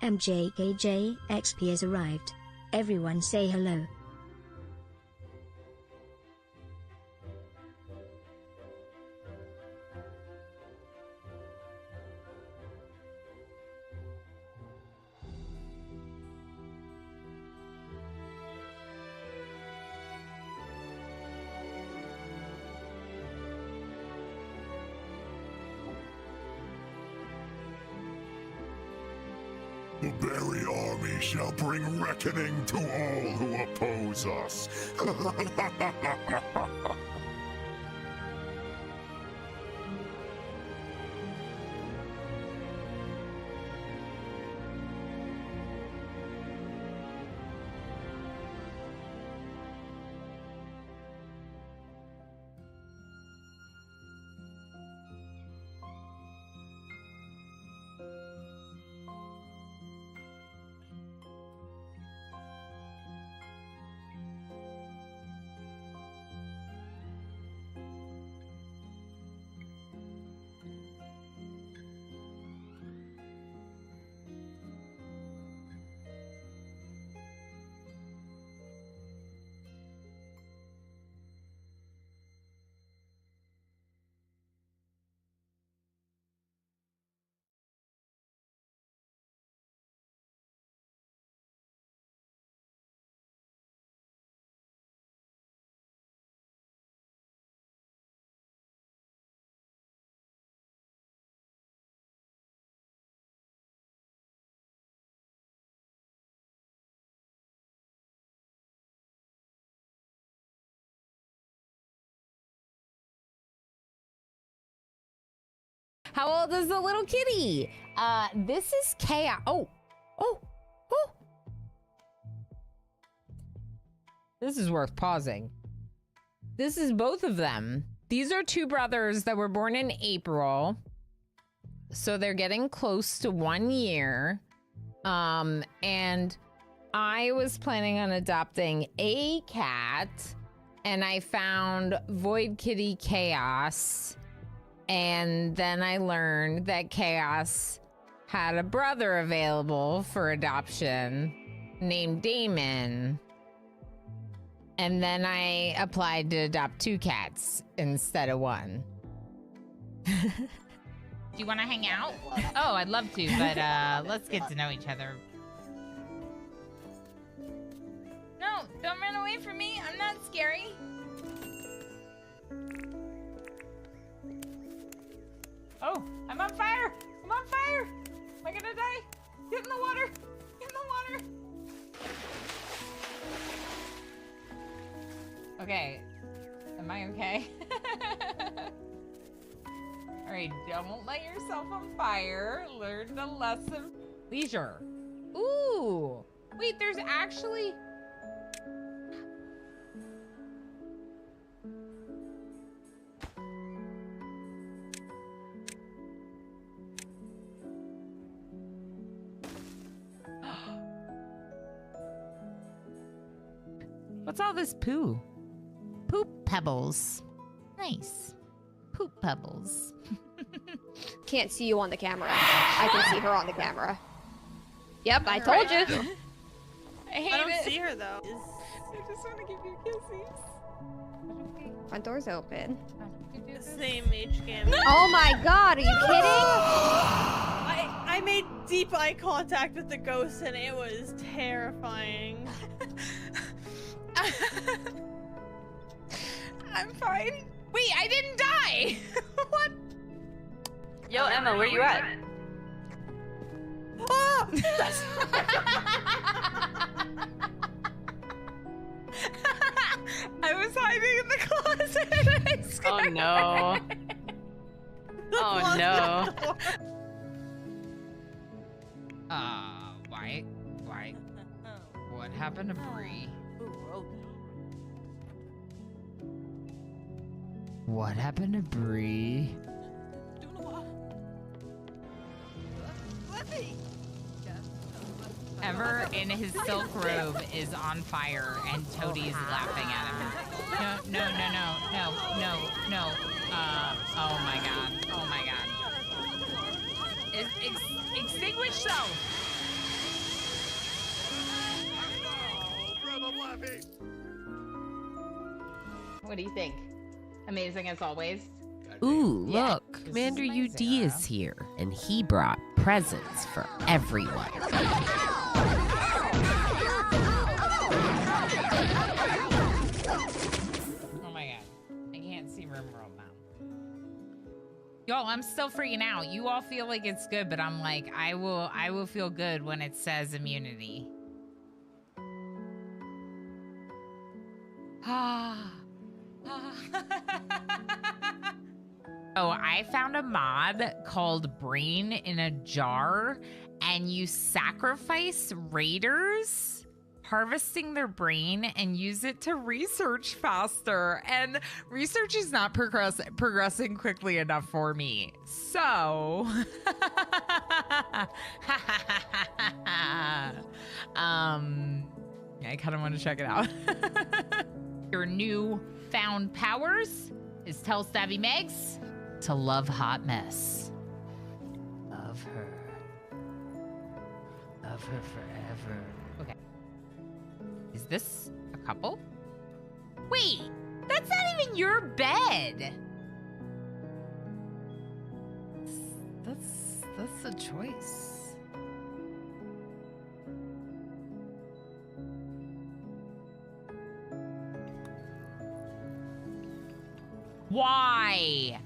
MJKJ XP has arrived. Everyone say hello. The Berry Army shall bring reckoning to all who oppose us. How old is the little kitty? This is Chaos. Oh. This is worth pausing. This is both of them. These are two brothers that were born in April. So they're getting close to 1 year. And I was planning on adopting a cat, and I found Void Kitty Chaos. And then I learned that Chaos had a brother available for adoption named Damon. And then I applied to adopt 2 cats instead of 1. Do you want to hang out? Oh, I'd love to, but let's get to know each other. No, don't run away from me. I'm not scary. Oh, I'm on fire! I'm on fire! Am I gonna die? Get in the water! Get in the water! Okay. Am I okay? Alright, don't light yourself on fire. Learn the lesson. Leisure. Ooh. Wait, there's actually... What's all this poo? Poop pebbles. Nice. Poop pebbles. Can't see you on the camera. I can see her on the camera. Yep, I told you. I don't see her though. I just want to give you kisses. Front door's open. Same age game. Oh my god, are you kidding? I made deep eye contact with the ghost and it was terrifying. I'm fine. Wait, I didn't die. What? Yo, Emma, where you at? Oh! I was hiding in the closet and I scared Oh no. Oh no. Why? What happened to Bree? What happened to Bree? Ever in his silk robe is on fire and Toadie's laughing at him. No. Oh my god. Extinguish self. What do you think? Amazing as always. Ooh, Yeah, look. this is Commander amazing, UD is huh? here, and he brought presents for everyone. Oh my god. I can't see RimWorld now. Y'all, I'm still freaking out. You all feel like it's good, but I'm like, I will feel good when it says immunity. Ah. Oh, I found a mod called Brain in a Jar, and you sacrifice raiders, harvesting their brain, and use it to research faster. And research is not progressing quickly enough for me. So, I kind of want to check it out. Your new found powers is tell Stabby Megs to love hot mess. Love her. Love her forever. Okay. Is this a couple? Wait, that's not even your bed. That's a choice. Why?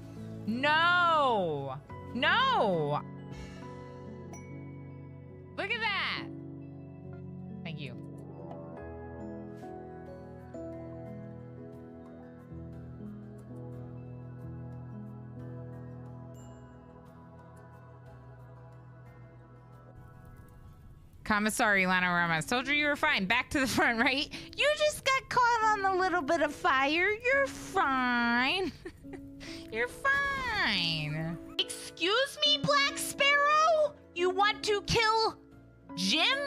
No! No! Look at that! Thank you. Commissary Lana Ramos, told you were fine. Back to the front, right? You just got caught on a little bit of fire. You're fine. You're fine. Excuse me, Black Sparrow? You want to kill Jim?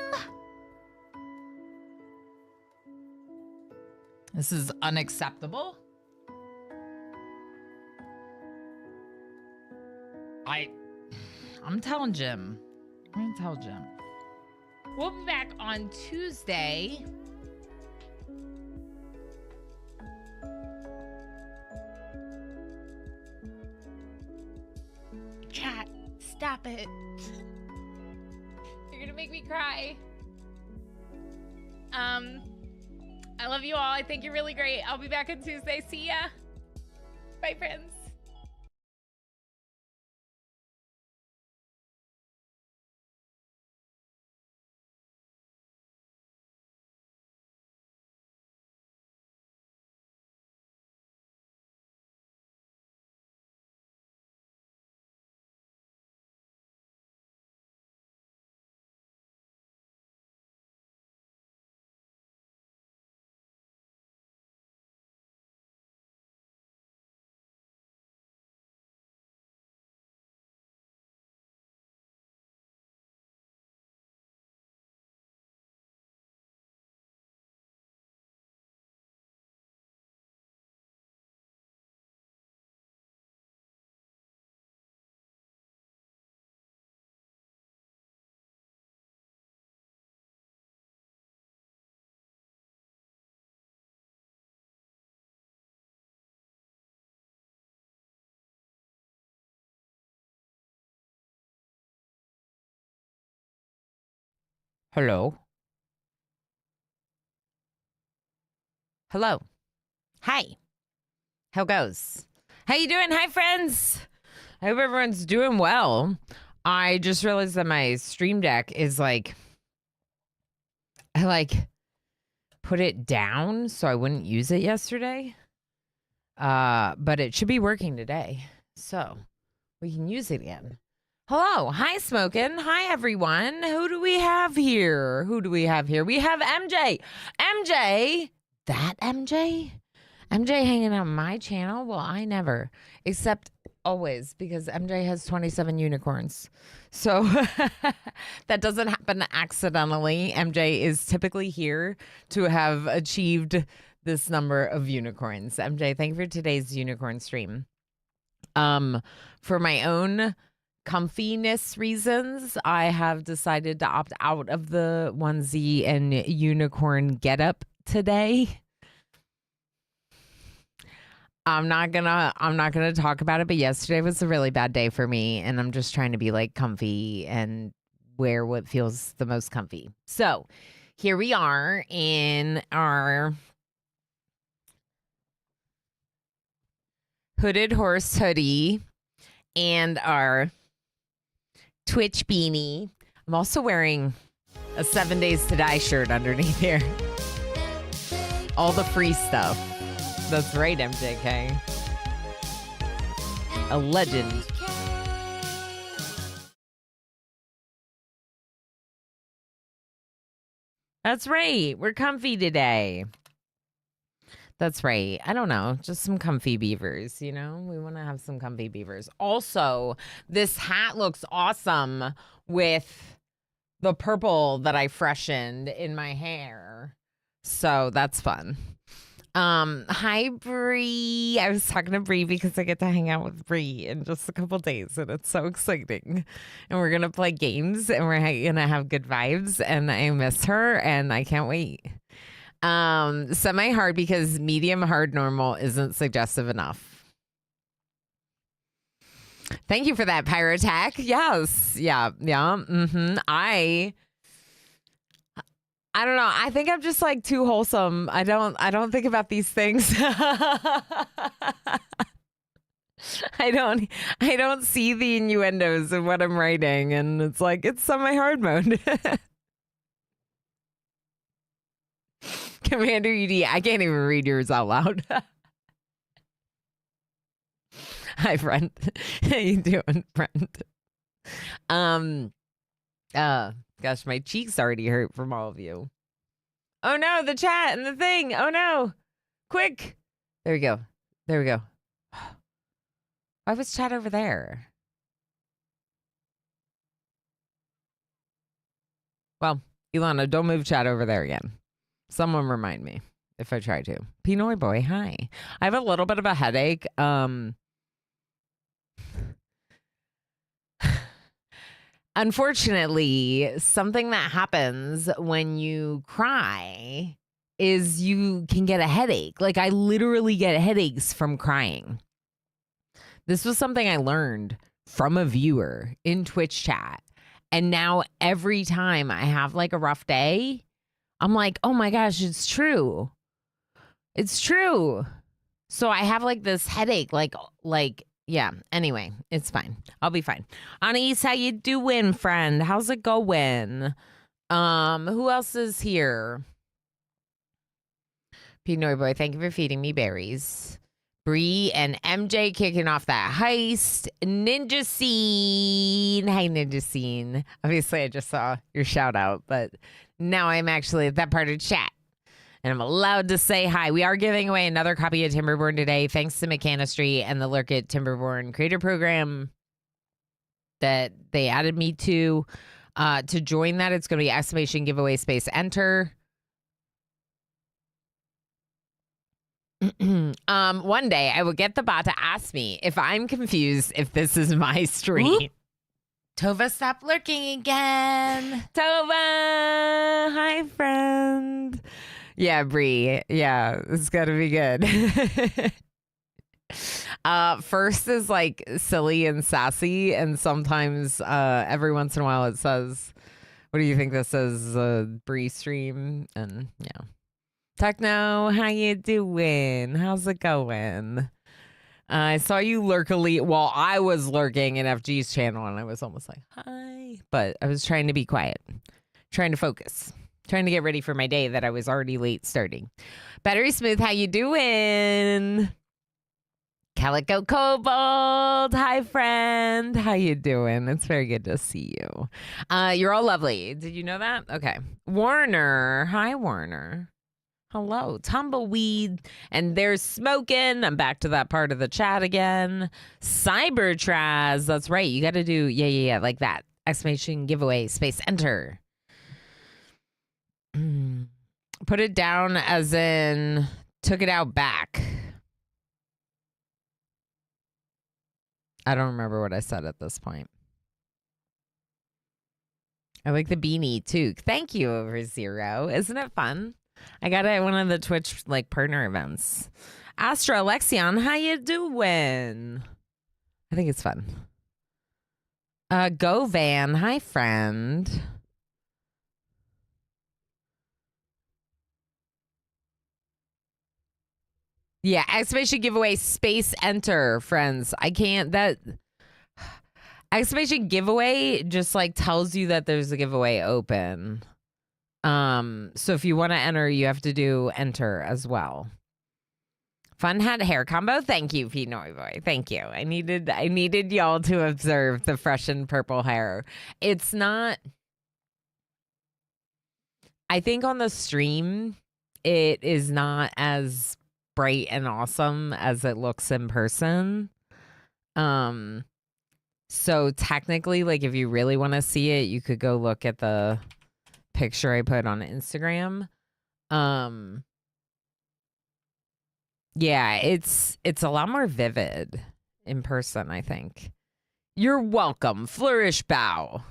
This is unacceptable. I'm telling Jim. I'm gonna tell Jim. We'll be back on Tuesday. Chat, stop it. You're gonna make me cry. I love you all. I think you're really great. I'll be back on Tuesday. See ya. Bye, friends. Hello. Hello. Hi. How goes? How you doing? Hi, friends. I hope everyone's doing well. I just realized that my stream deck is I put it down so I wouldn't use it yesterday. But it should be working today. So we can use it again. Hello. Hi, Smokin'. Hi, everyone. Who do we have here? We have MJ. MJ. That MJ? MJ hanging on my channel? Well, I never. Except always, because MJ has 27 unicorns. So that doesn't happen accidentally. MJ is typically here to have achieved this number of unicorns. MJ, thank you for today's unicorn stream. For my own comfiness reasons, I have decided to opt out of the onesie and unicorn getup today. I'm not gonna talk about it, but yesterday was a really bad day for me, and I'm just trying to be like comfy and wear what feels the most comfy. So here we are in our hooded horse hoodie and our Twitch beanie. I'm also wearing a 7 Days to Die shirt underneath here. All the free stuff. That's right, MJK. A legend. That's right. We're comfy today. That's right. I don't know. Just some comfy beavers, you know? We want to have some comfy beavers. Also, this hat looks awesome with the purple that I freshened in my hair. So that's fun. Hi, Bree. I was talking to Bree because I get to hang out with Bree in just a couple days, and it's so exciting. And we're gonna play games, and we're gonna have good vibes. And I miss her, and I can't wait. Semi hard because medium hard normal isn't suggestive enough. Thank you for that, Pyrotech. Yes, yeah. I don't know. I think I'm just like too wholesome. I don't think about these things. I don't see the innuendos in what I'm writing, and it's like it's semi-hard mode. Commander UD, I can't even read yours out loud. Hi, friend. How you doing, friend? Gosh, my cheeks already hurt from all of you. Oh no, the chat and the thing. Oh no. Quick. There we go. There we go. Why was chat over there? Well, Ilana, don't move chat over there again. Someone remind me if I try to. Pinoy boy, hi. I have a little bit of a headache. Unfortunately, something that happens when you cry is you can get a headache. Like I literally get headaches from crying. This was something I learned from a viewer in Twitch chat. And now every time I have like a rough day, I'm like, oh my gosh, it's true. It's true. So I have like this headache, yeah, anyway, it's fine. I'll be fine. Anais, how you doing, friend? How's it going? Who else is here? Pinoy boy, thank you for feeding me berries. Bree and MJ kicking off that heist. Ninja Scene. Hi, Ninja Scene. Obviously, I just saw your shout out, but now I'm actually at that part of chat. And I'm allowed to say hi. We are giving away another copy of Timberborn today, thanks to Mechanistry and the Lurk It Timberborn Creator Program that they added me to. To join that, it's going to be exclamation giveaway space enter. One day I will get the bot to ask me if I'm confused if this is my stream. Whoop. Tova, stop lurking again. Tova, hi, friend. Yeah, Bree. Yeah, it's got to be good. First is like silly and sassy, and sometimes every once in a while it says, what do you think this is? A Bree stream? And yeah. Techno, how you doing? How's it going? I saw you lurkily while I was lurking in FG's channel, and I was almost like, hi. But I was trying to be quiet, trying to focus. Trying to get ready for my day that I was already late starting. Battery Smooth, how you doing? Calico Cobalt, hi friend. How you doing? It's very good to see you. You're all lovely. Did you know that? Okay. Warner, hi Warner. Hello, Tumbleweed. And there's Smoking. I'm back to that part of the chat again. Cybertraz, that's right. You got to do, yeah, like that. Exclamation giveaway, space, enter. Put it down as in took it out back. I don't remember what I said at this point. I like the beanie too. Thank you, over Zero. Isn't it fun? I got it at one of the Twitch like partner events. Astra Alexion, how you doing? I think it's fun. Go Van, hi friend. Yeah, exclamation giveaway space enter, friends. I can't that exclamation giveaway just like tells you that there's a giveaway open. So if you want to enter, you have to do enter as well. Fun hat hair combo. Thank you, Pinoy Boy. Thank you. I needed y'all to observe the fresh and purple hair. It's not. I think on the stream, it is not as bright and awesome as it looks in person. So technically, like if you really want to see it, you could go look at the picture I put on Instagram. Yeah, it's a lot more vivid in person, I think. You're welcome. Flourish bow.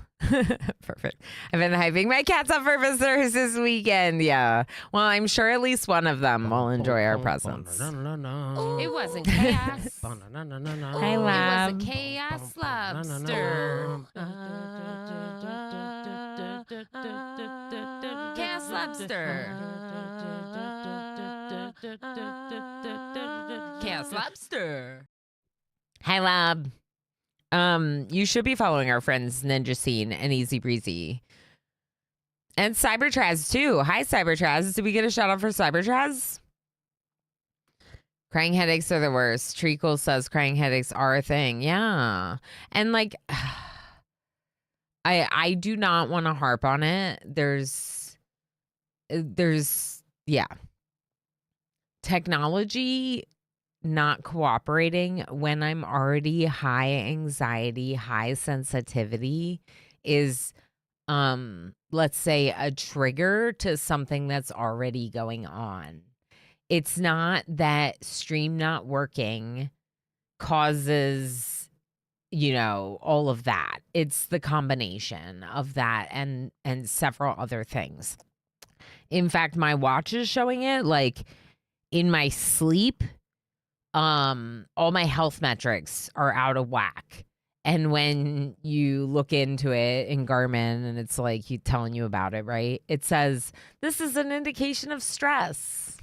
Perfect. I've been hyping my cats up for visitors this weekend. Yeah. Well, I'm sure at least one of them will enjoy our presence. It wasn't chaos. Hi, Lab. It was a chaos lobster. Chaos lobster. Chaos lobster. Hi, Lab. You should be following our friends Ninja Scene and Easy Breezy. And Cybertraz too. Hi, Cybertraz. Did we get a shout out for Cybertraz? Crying headaches are the worst. Treacle says crying headaches are a thing. Yeah. And like I do not want to harp on it. There's yeah. Technology not cooperating when I'm already high anxiety, high sensitivity is let's say a trigger to something that's already going on. It's not that stream not working causes, you know, all of that. It's the combination of that and several other things. In fact, my watch is showing it like in my sleep. All my health metrics are out of whack. And when you look into it in Garmin and it's like telling you about it, right? It says, this is an indication of stress.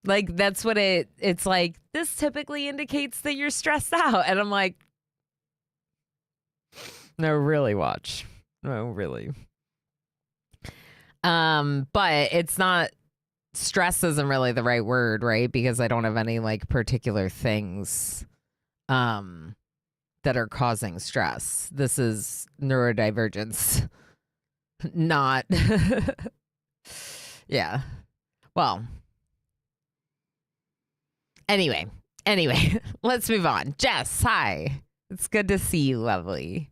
Like that's what it's like, this typically indicates that you're stressed out. And I'm like, no, really watch. No, really. But it's not. Stress isn't really the right word, right? Because I don't have any like particular things that are causing stress. This is neurodivergence. Not. Yeah. Well. Anyway, let's move on. Jess, hi. It's good to see you, lovely.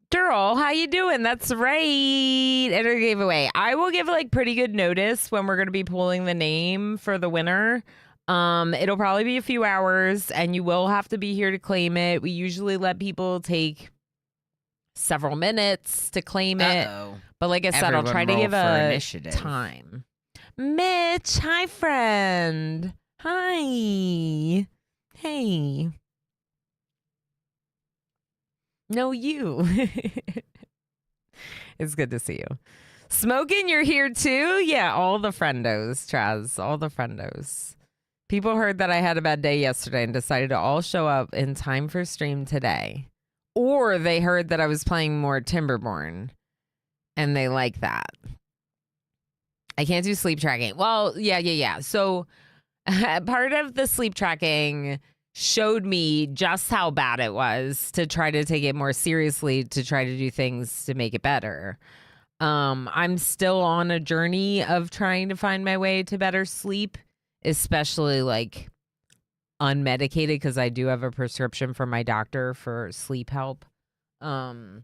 Girl, how you doing? That's right. Enter giveaway. I will give like pretty good notice when we're going to be pulling the name for the winner. It'll probably be a few hours and you will have to be here to claim it. We usually let people take several minutes to claim it. But like I said, I'll try to give a time. Mitch, hi friend. Hi. Hey. No, you. It's good to see you. Smoking, you're here too? Yeah, all the friendos, Traz. All the friendos. People heard that I had a bad day yesterday and decided to all show up in time for stream today. Or they heard that I was playing more Timberborn and they like that. I can't do sleep tracking. Well, yeah. So part of the sleep tracking showed me just how bad it was to try to take it more seriously, to try to do things to make it better. I'm still on a journey of trying to find my way to better sleep, especially like unmedicated, because I do have a prescription from my doctor for sleep help. I'm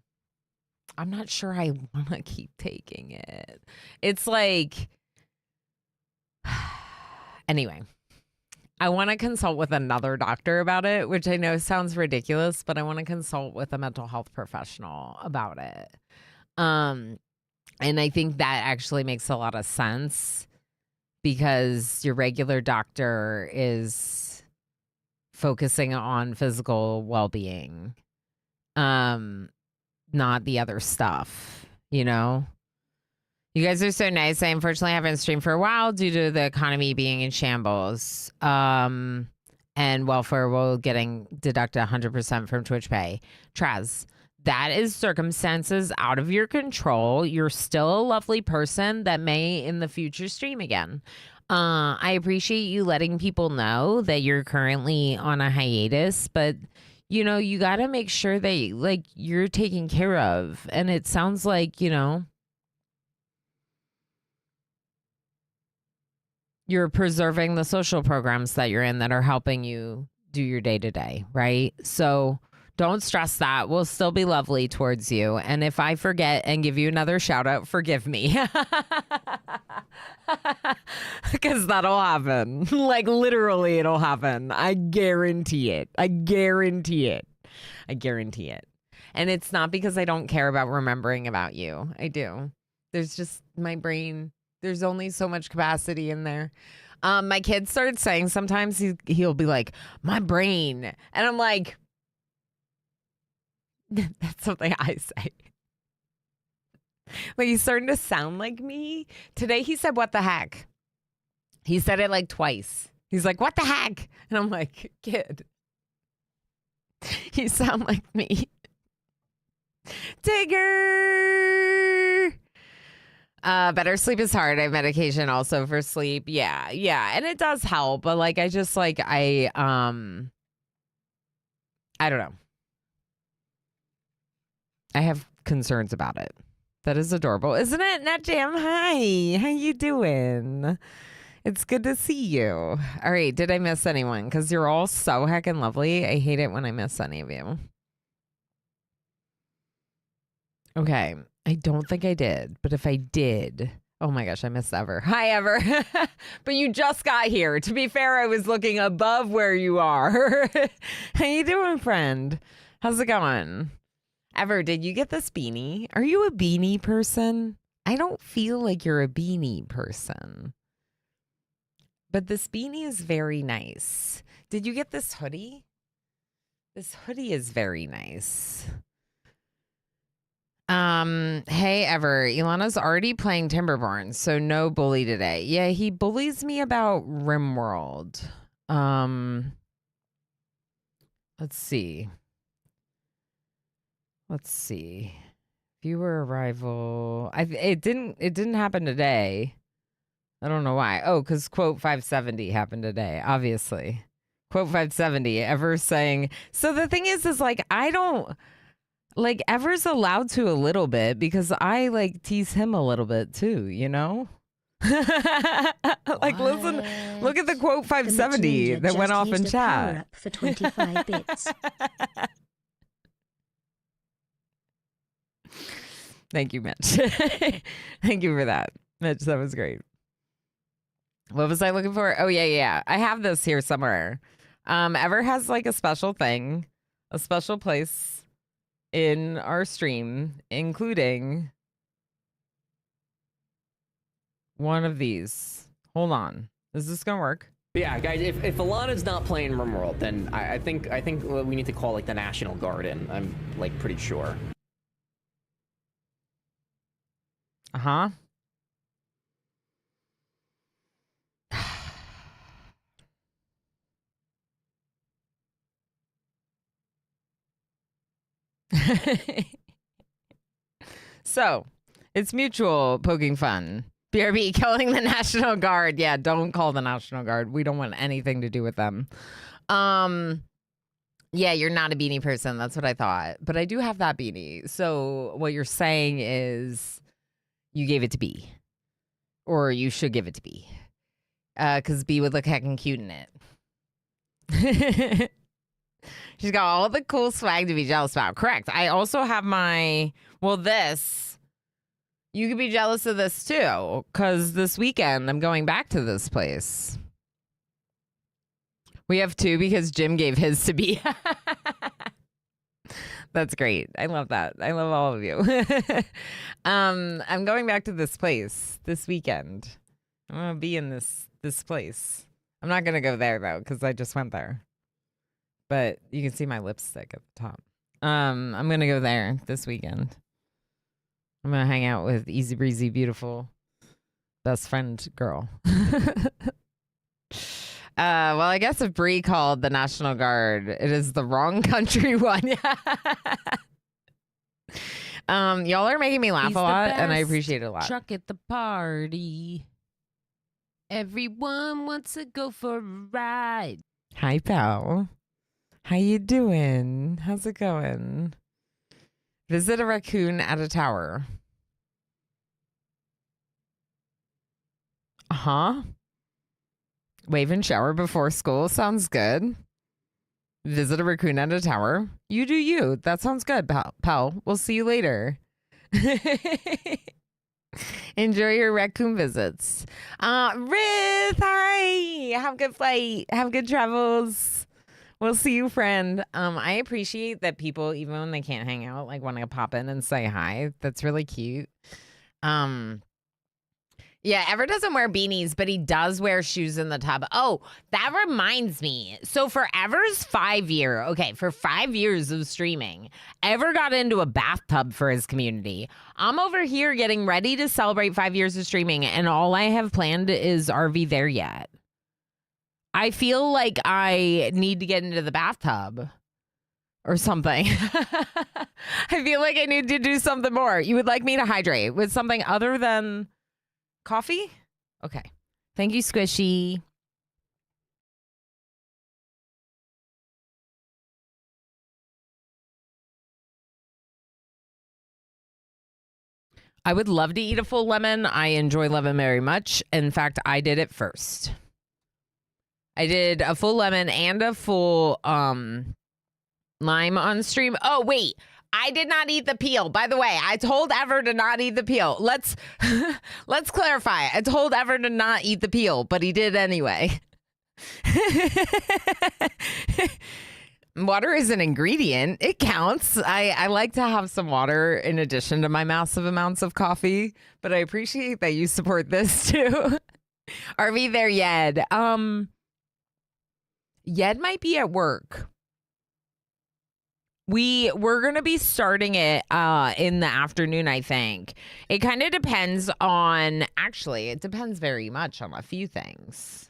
not sure I want to keep taking it. It's like, anyway. I want to consult with another doctor about it, which I know sounds ridiculous, but I want to consult with a mental health professional about it. And I think that actually makes a lot of sense because your regular doctor is focusing on physical well-being, not the other stuff, you know? You guys are so nice. I unfortunately haven't streamed for a while due to the economy being in shambles. And welfare will getting deducted 100% from Twitch Pay. Traz, that is circumstances out of your control. You're still a lovely person that may in the future stream again. I appreciate you letting people know that you're currently on a hiatus, but you know, you got to make sure that like you're taken care of. And it sounds like, you know, you're preserving the social programs that you're in that are helping you do your day to day, right? So don't stress that. We'll still be lovely towards you. And if I forget and give you another shout out, forgive me. Because that'll happen. Like literally it'll happen. I guarantee it. I guarantee it. I guarantee it. And it's not because I don't care about remembering about you. I do. There's just my brain. There's only so much capacity in there. My kid started saying sometimes he'll be like, my brain. And I'm like, that's something I say. Like he's starting to sound like me. Today he said, what the heck? He said it like twice. He's like, what the heck? And I'm like, kid, you sound like me. Tigger. Better sleep is hard. I have medication also for sleep. Yeah. And it does help. But like, I just like, I don't know. I have concerns about it. That is adorable. Isn't it, Nat Jam? Hi. How you doing? It's good to see you. All right. Did I miss anyone? Because you're all so heckin' lovely. I hate it when I miss any of you. Okay. I don't think I did. But if I did, oh my gosh, I missed Ever. Hi, Ever. But you just got here. To be fair, I was looking above where you are. How you doing, friend? How's it going? Ever, did you get this beanie? Are you a beanie person? I don't feel like you're a beanie person. But this beanie is very nice. Did you get this hoodie? This hoodie is very nice. Hey, Ever, Ilana's already playing Timberborn, so no bully today. Yeah, he bullies me about RimWorld. Let's see. Viewer arrival. It didn't happen today. I don't know why. Oh, because quote 570 happened today, obviously. Quote 570, Ever saying, so the thing is like, I don't, like, Ever's allowed to a little bit because I, like, tease him a little bit too, you know? Like, listen, look at the quote 570 that went off in chat. For 25 bits. Thank you, Mitch. Thank you for that, Mitch. That was great. What was I looking for? Oh, yeah. I have this here somewhere. Ever has like a special thing, a special place in our stream, including one of these. Hold on. Is this going to work? Yeah, guys, if Alana's not playing RimWorld, then I think we need to call like the National Guard in. I'm like pretty sure. Uh-huh. So, it's mutual poking fun. BRB killing the National Guard. Yeah, don't call the National Guard. We don't want anything to do with them. Yeah, you're not a beanie person. That's what I thought. But I do have that beanie. So what you're saying is you gave it to B. Or you should give it to B. Because B would look heckin' cute in it. She's got all the cool swag to be jealous about. Correct. I also have this. You could be jealous of this too. Because this weekend, I'm going back to this place. We have two because Jim gave his to B. That's great. I love that. I love all of you. I'm going back to this place this weekend. I'm gonna be in this place. I'm not gonna go there though, because I just went there. But you can see my lipstick at the top. I'm gonna go there this weekend. I'm gonna hang out with easy breezy, beautiful best friend girl. Well, I guess if Bree called the National Guard, it is the wrong country one. Y'all are making me laugh a lot, and I appreciate it a lot. Truck at the party. Everyone wants to go for a ride. Hi, pal. How you doing? How's it going? Visit a raccoon at a tower. Uh-huh. Wave and shower before school sounds good. Visit a raccoon at a tower. You do you. That sounds good, pal. We'll see you later. Enjoy your raccoon visits. Ruth, hi. Have a good flight. Have good travels. We'll see you, friend. I appreciate that people, even when they can't hang out, like want to pop in and say hi. That's really cute. Yeah, Ever doesn't wear beanies, but he does wear shoes in the tub. Oh, that reminds me. So for Ever's 5 years of streaming, Ever got into a bathtub for his community. I'm over here getting ready to celebrate 5 years of streaming, and all I have planned is RV there yet. I feel like I need to get into the bathtub or something. I feel like I need to do something more. You would like me to hydrate with something other than coffee? Okay. Thank you, Squishy. I would love to eat a full lemon. I enjoy lemon very much. In fact, I did it first. I did a full lemon and a full lime on stream. Oh, wait. I did not eat the peel. By the way, I told Ever to not eat the peel. Let's clarify. I told Ever to not eat the peel, but he did anyway. Water is an ingredient. It counts. I like to have some water in addition to my massive amounts of coffee, but I appreciate that you support this too. Are we there yet? Yed might be at work. We're going to be starting it in the afternoon, I think. It kind of depends on, actually, it depends very much on a few things.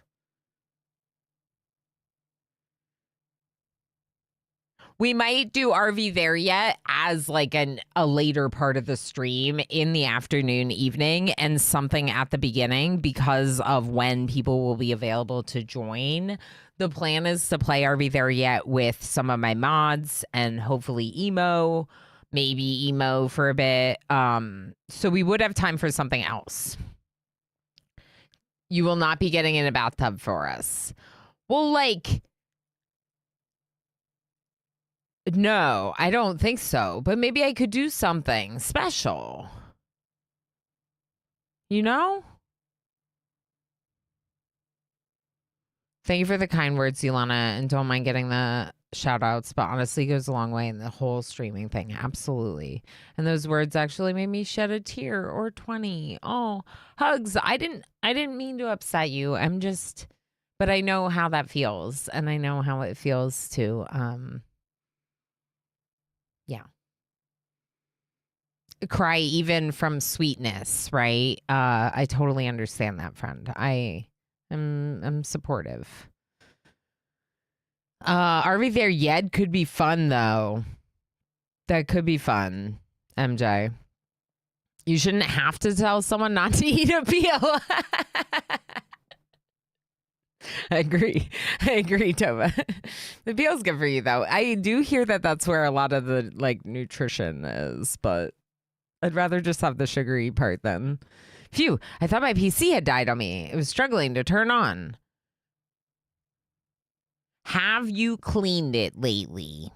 We might do RV there yet as like a later part of the stream in the afternoon, evening, and something at the beginning because of when people will be available to join. The plan is to play RV there yet with some of my mods and hopefully maybe emo for a bit. So we would have time for something else. You will not be getting in a bathtub for us. Well, like, no, I don't think so. But maybe I could do something special. You know? Thank you for the kind words, Yolana, and don't mind getting the shout outs, but honestly goes a long way in the whole streaming thing. Absolutely. And those words actually made me shed a tear or 20. Oh, hugs. I didn't mean to upset you. But I know how that feels, and I know how it feels to cry even from sweetness, right? I totally understand that, friend. I'm supportive. RV there yet could be fun though. That could be fun, MJ. You shouldn't have to tell someone not to eat a peel. I agree, Tova. The peel's good for you though. I do hear that that's where a lot of the like nutrition is, but I'd rather just have the sugary part then. Phew, I thought my PC had died on me. It was struggling to turn on. Have you cleaned it lately?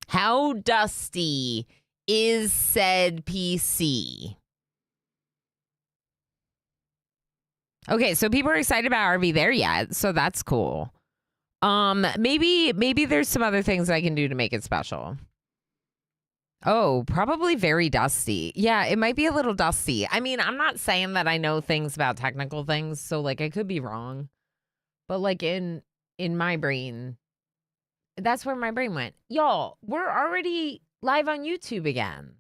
How dusty is said PC? Okay, so people are excited about RV there yet, so that's cool. Maybe there's some other things I can do to make it special. Oh, probably very dusty. Yeah, it might be a little dusty. I mean, I'm not saying that I know things about technical things, so like I could be wrong. But like in my brain, that's where my brain went. Y'all, we're already live on YouTube again.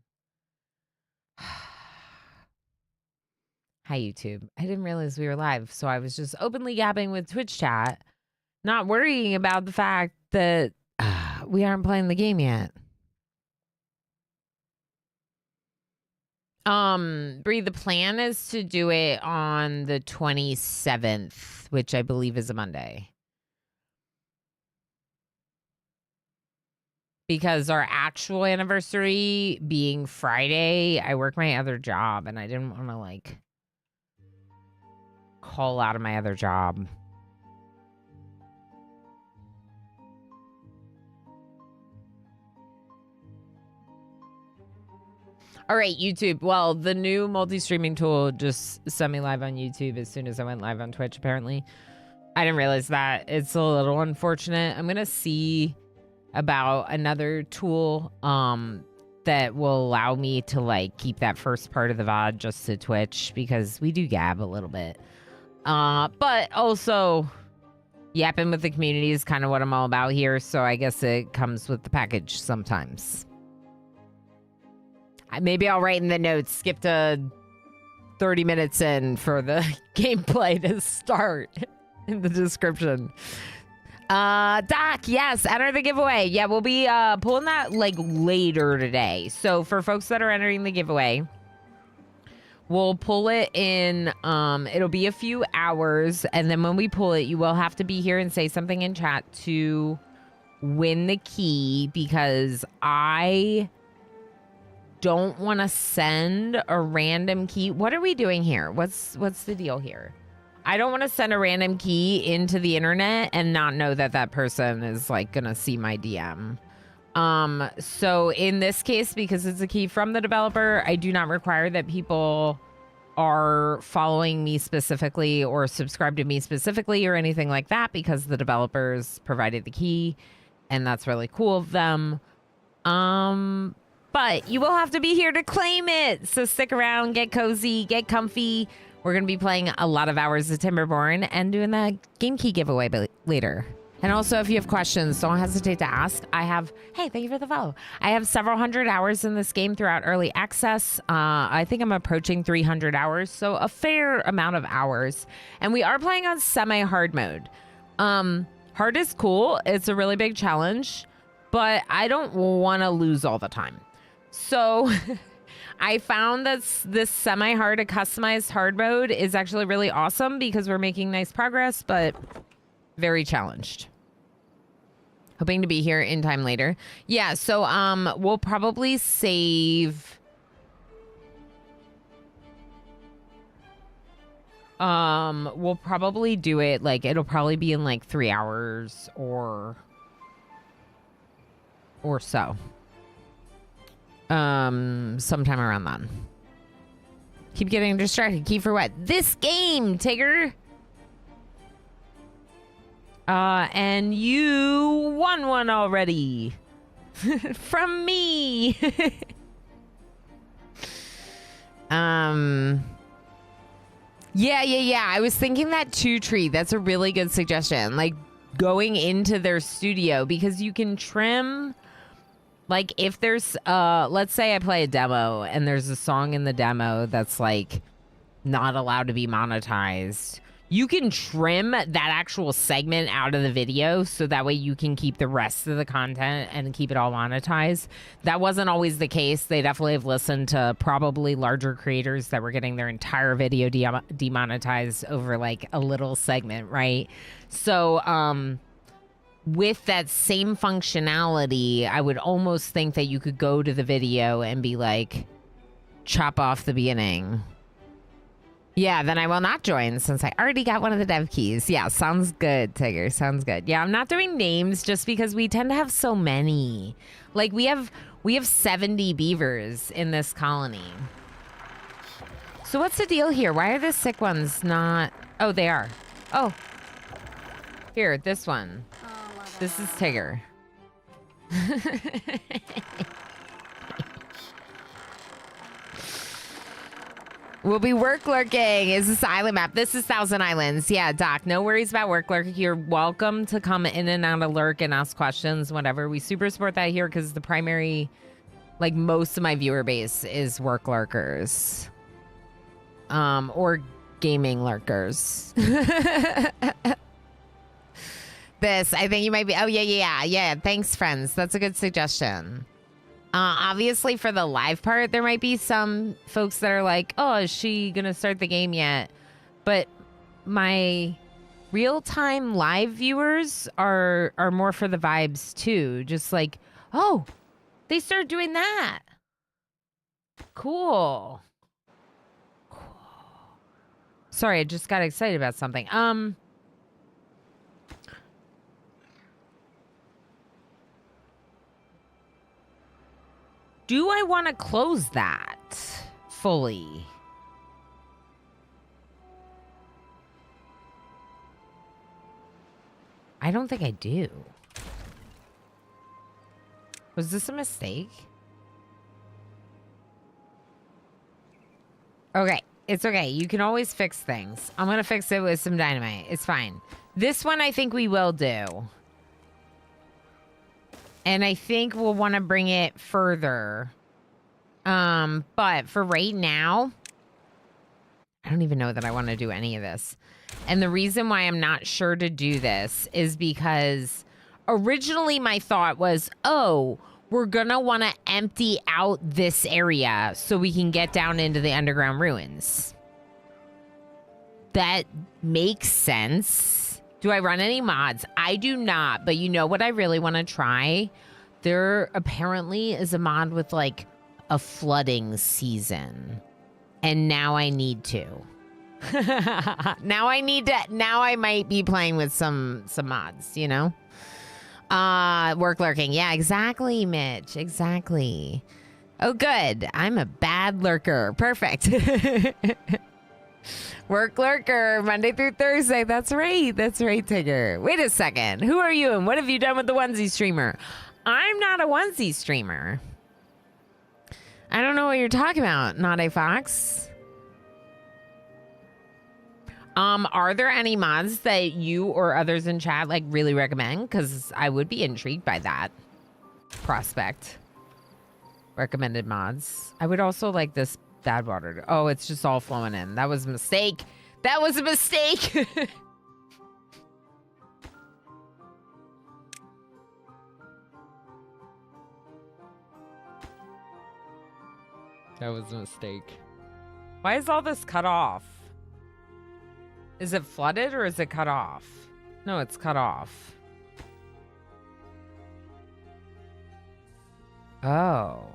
Hi, YouTube. I didn't realize we were live, so I was just openly gabbing with Twitch chat, not worrying about the fact that we aren't playing the game yet. Bree, the plan is to do it on the 27th, which I believe is a Monday. Because our actual anniversary being Friday, I work my other job and I didn't want to like call out of my other job. All right, YouTube. Well, the new multi-streaming tool just sent me live on YouTube as soon as I went live on Twitch, apparently. I didn't realize that. It's a little unfortunate. I'm going to see about another tool that will allow me to like keep that first part of the VOD just to Twitch because we do gab a little bit. But also yapping with the community is kind of what I'm all about here. So I guess it comes with the package sometimes. Maybe I'll write in the notes, skip to 30 minutes in for the gameplay to start in the description. Doc, yes, enter the giveaway. Yeah, we'll be pulling that like later today. So for folks that are entering the giveaway, we'll pull it in, it'll be a few hours. And then when we pull it, you will have to be here and say something in chat to win the key because I don't want to send a random key. What are we doing here? What's the deal here? I don't want to send a random key into the internet and not know that that person is like gonna see my DM. So in this case, because it's a key from the developer, I do not require that people are following me specifically or subscribe to me specifically or anything like that because the developers provided the key and that's really cool of them. But you will have to be here to claim it. So stick around, get cozy, get comfy. We're going to be playing a lot of hours of Timberborn and doing the game key giveaway later. And also, if you have questions, don't hesitate to ask. Hey, thank you for the follow. I have several hundred hours in this game throughout early access. I think I'm approaching 300 hours, so a fair amount of hours. And we are playing on semi-hard mode. Hard is cool. It's a really big challenge, but I don't want to lose all the time. So I found that this semi-hard to customized hard mode is actually really awesome because we're making nice progress, but very challenged. Hoping to be here in time later. Yeah, so we'll probably save we'll probably do it like it'll probably be in like 3 hours or so. Sometime around then. Keep getting distracted. Key for what? This game, Tigger. And you won one already. From me. Yeah. I was thinking that too, Tree. That's a really good suggestion. Like going into their studio because you can trim. Like if there's, let's say I play a demo and there's a song in the demo that's like not allowed to be monetized. You can trim that actual segment out of the video so that way you can keep the rest of the content and keep it all monetized. That wasn't always the case. They definitely have listened to probably larger creators that were getting their entire video demonetized over like a little segment, right? So, with that same functionality, I would almost think that you could go to the video and be like, chop off the beginning. Yeah, then I will not join since I already got one of the dev keys. Yeah, sounds good, Tigger. Sounds good. Yeah, I'm not doing names just because we tend to have so many. Like we have 70 beavers in this colony. So what's the deal here? Why are the sick ones not? Oh, they are. Oh. Here, this one. This is Tigger. We'll be work lurking. Is this island map? This is Thousand Islands. Yeah, Doc, no worries about work lurking. You're welcome to come in and out of lurk and ask questions, whatever. We super support that here because the primary, like most of my viewer base is work lurkers. Or gaming lurkers. This, I think you might be, oh yeah. Thanks, friends. That's a good suggestion. Obviously, for the live part, there might be some folks that are like, oh, is she going to start the game yet? But my real-time live viewers are more for the vibes, too. Just like, oh, they started doing that. Cool. Sorry, I just got excited about something. Do I want to close that fully? I don't think I do. Was this a mistake? Okay, it's okay. You can always fix things. I'm going to fix it with some dynamite. It's fine. This one I think we will do. And I think we'll want to bring it further. But for right now, I don't even know that I want to do any of this. And the reason why I'm not sure to do this is because originally my thought was, oh, we're going to want to empty out this area so we can get down into the underground ruins. That makes sense. Do I run any mods? I do not, but you know what I really want to try? There apparently is a mod with like a flooding season. And now I need to. Now I might be playing with some mods, you know? Work lurking. Yeah, exactly, Mitch. Exactly. Oh, good. I'm a bad lurker. Perfect. Work lurker, Monday through Thursday. That's right. That's right, Tigger. Wait a second. Who are you and what have you done with the onesie streamer? I'm not a onesie streamer. I don't know what you're talking about, not a fox. Are there any mods that you or others in chat like really recommend? Because I would be intrigued by that prospect. Recommended mods. I would also like this bad water. Oh, it's just all flowing in. That was a mistake. That was a mistake. That was a mistake. Why is all this cut off? Is it flooded or is it cut off? No, it's cut off. Oh.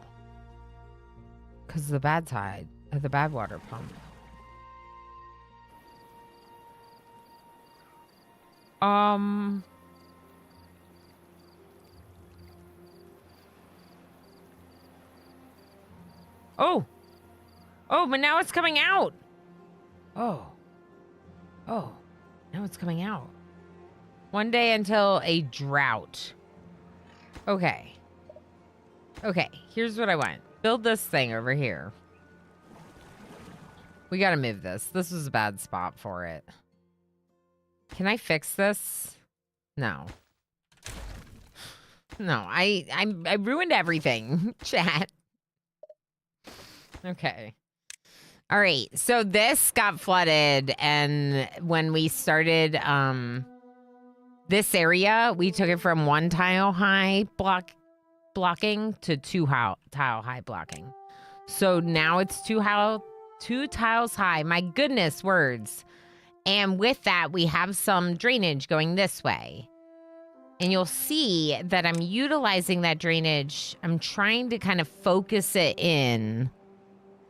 Because the bad tide, the bad water pump. Oh. Oh, but now it's coming out. Oh. Oh. Now it's coming out. One day until a drought. Okay. Okay, here's what I want. Build this thing over here. We gotta move this. This was a bad spot for it. Can I fix this? No. No, I ruined everything, chat. Okay. All right, so this got flooded, and when we started this area, we took it from 1 tile high blocking to 2 tile high blocking. So now it's 2 tiles high. My goodness, words. And with that, we have some drainage going this way. And you'll see that I'm utilizing that drainage. I'm trying to kind of focus it in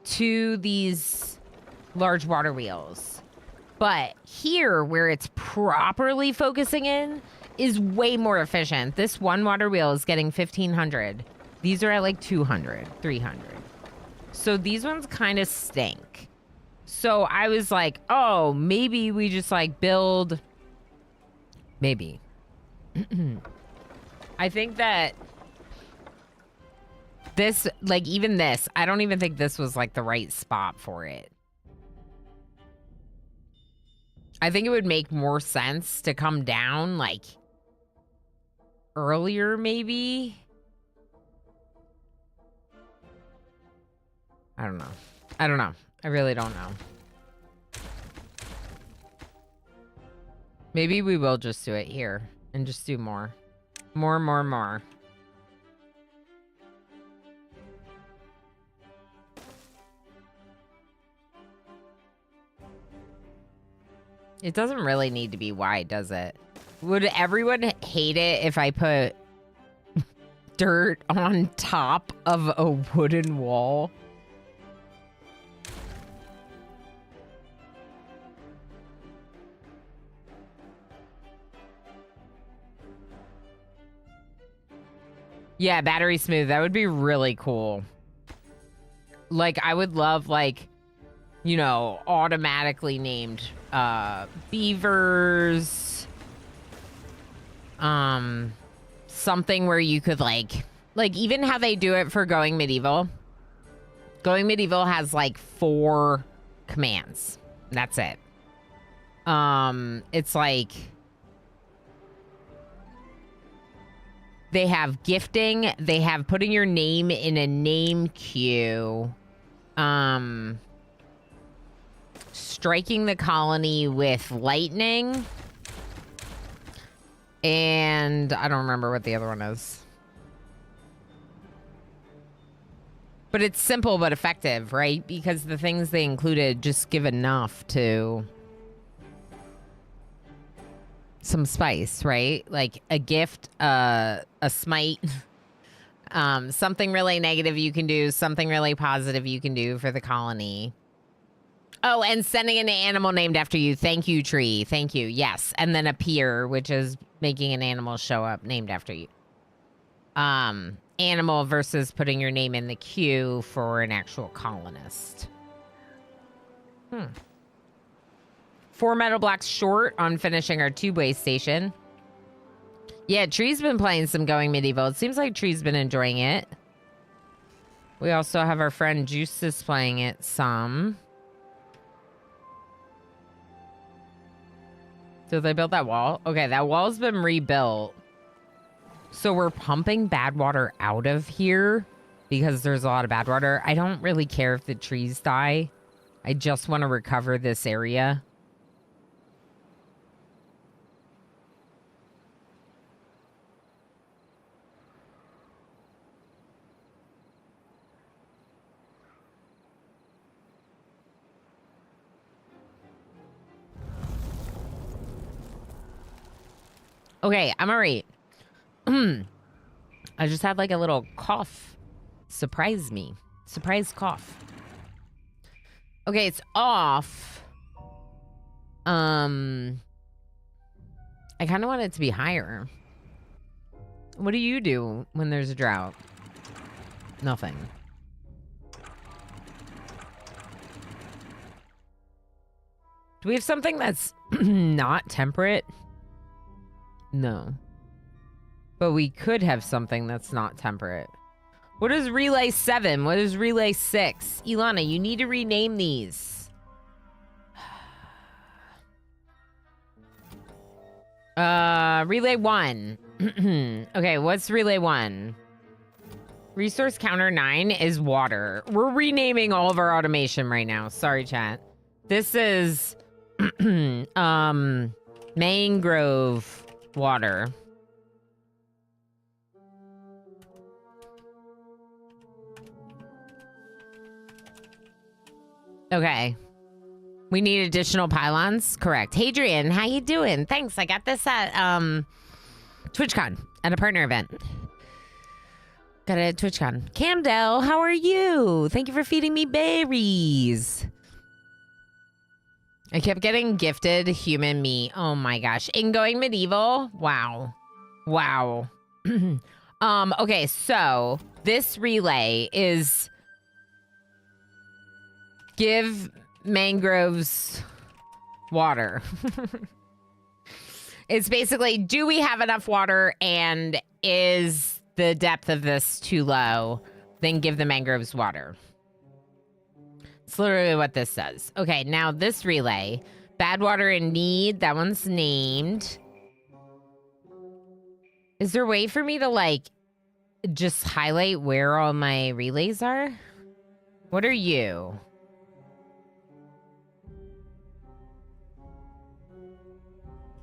to these large water wheels. But here, where it's properly focusing in, is way more efficient. This one water wheel is getting 1,500. These are at like 200, 300. So these ones kind of stink. So I was like, oh, maybe we just like build. Maybe. I think that this, like even this, I don't even think this was like the right spot for it. I think it would make more sense to come down, like, earlier, maybe? I don't know. I don't know. I really don't know. Maybe we will just do it here and just do more. More. It doesn't really need to be wide, does it? Would everyone hate it if I put dirt on top of a wooden wall? Yeah, battery smooth. That would be really cool. Like, I would love, like, you know, automatically named beavers. Something where you could, like even how they do it for Going Medieval. Going Medieval has, like, 4 commands. That's it. It's like... They have gifting. They have putting your name in a name queue. Striking the colony with lightning. And I don't remember what the other one is. But it's simple but effective, right? Because the things they included just give enough to... some spice, right? Like a gift, a smite, something really negative you can do, something really positive you can do for the colony. Oh, and sending an animal named after you. Thank you, tree. Thank you. Yes. And then a peer, which is making an animal show up named after you. Animal versus putting your name in the queue for an actual colonist. 4 metal blocks short on finishing our tube-way station. Yeah, Tree's been playing some Going Medieval. It seems like Tree's been enjoying it. We also have our friend Juices playing it some. Did they build that wall? Okay, that wall's been rebuilt. So we're pumping bad water out of here because there's a lot of bad water. I don't really care if the trees die. I just want to recover this area. Okay, I'm all right. I just had like a little cough. Surprise me. Surprise cough. Okay, it's off. I kind of want it to be higher. What do you do when there's a drought? Nothing. Do we have something that's not temperate? No. But we could have something that's not temperate. What is Relay 7? What is Relay 6? Ilana, you need to rename these. Relay 1. Okay, what's Relay 1? Resource counter 9 is water. We're renaming all of our automation right now. Sorry, chat. This is mangrove water. Okay. We need additional pylons. Correct. Hadrian, how you doing? Thanks. I got this at TwitchCon at a partner event. Got it at TwitchCon. Camdell, how are you? Thank you for feeding me berries. I kept getting gifted human meat. Oh my gosh. In Going Medieval? Wow. Wow. Okay, so this relay is give mangroves water. It's basically, do we have enough water and is the depth of this too low? Then give the mangroves water. It's literally what this says. Okay, now this relay, Bad water in need. That one's named. Is there a way for me to, like, just highlight where all my relays are? What are you?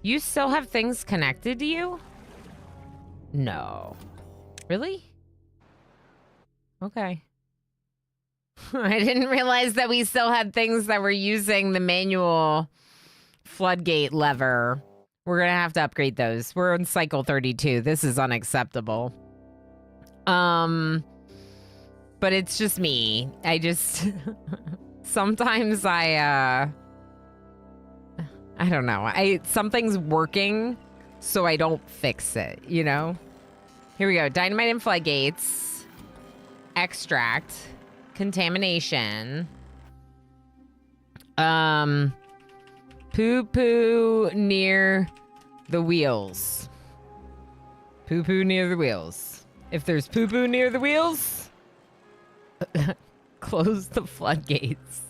You still have things connected to you? No. Really? Okay. I didn't realize that we still had things that were using the manual floodgate lever. We're gonna have to upgrade those. We're on cycle 32. This is unacceptable. But it's just me. I just sometimes I don't know. Something's working, so I don't fix it, you know? Here we go. Dynamite and floodgates. Extract. Contamination. Poo-poo near the wheels. Poo-poo near the wheels. If there's poo-poo near the wheels, close the floodgates.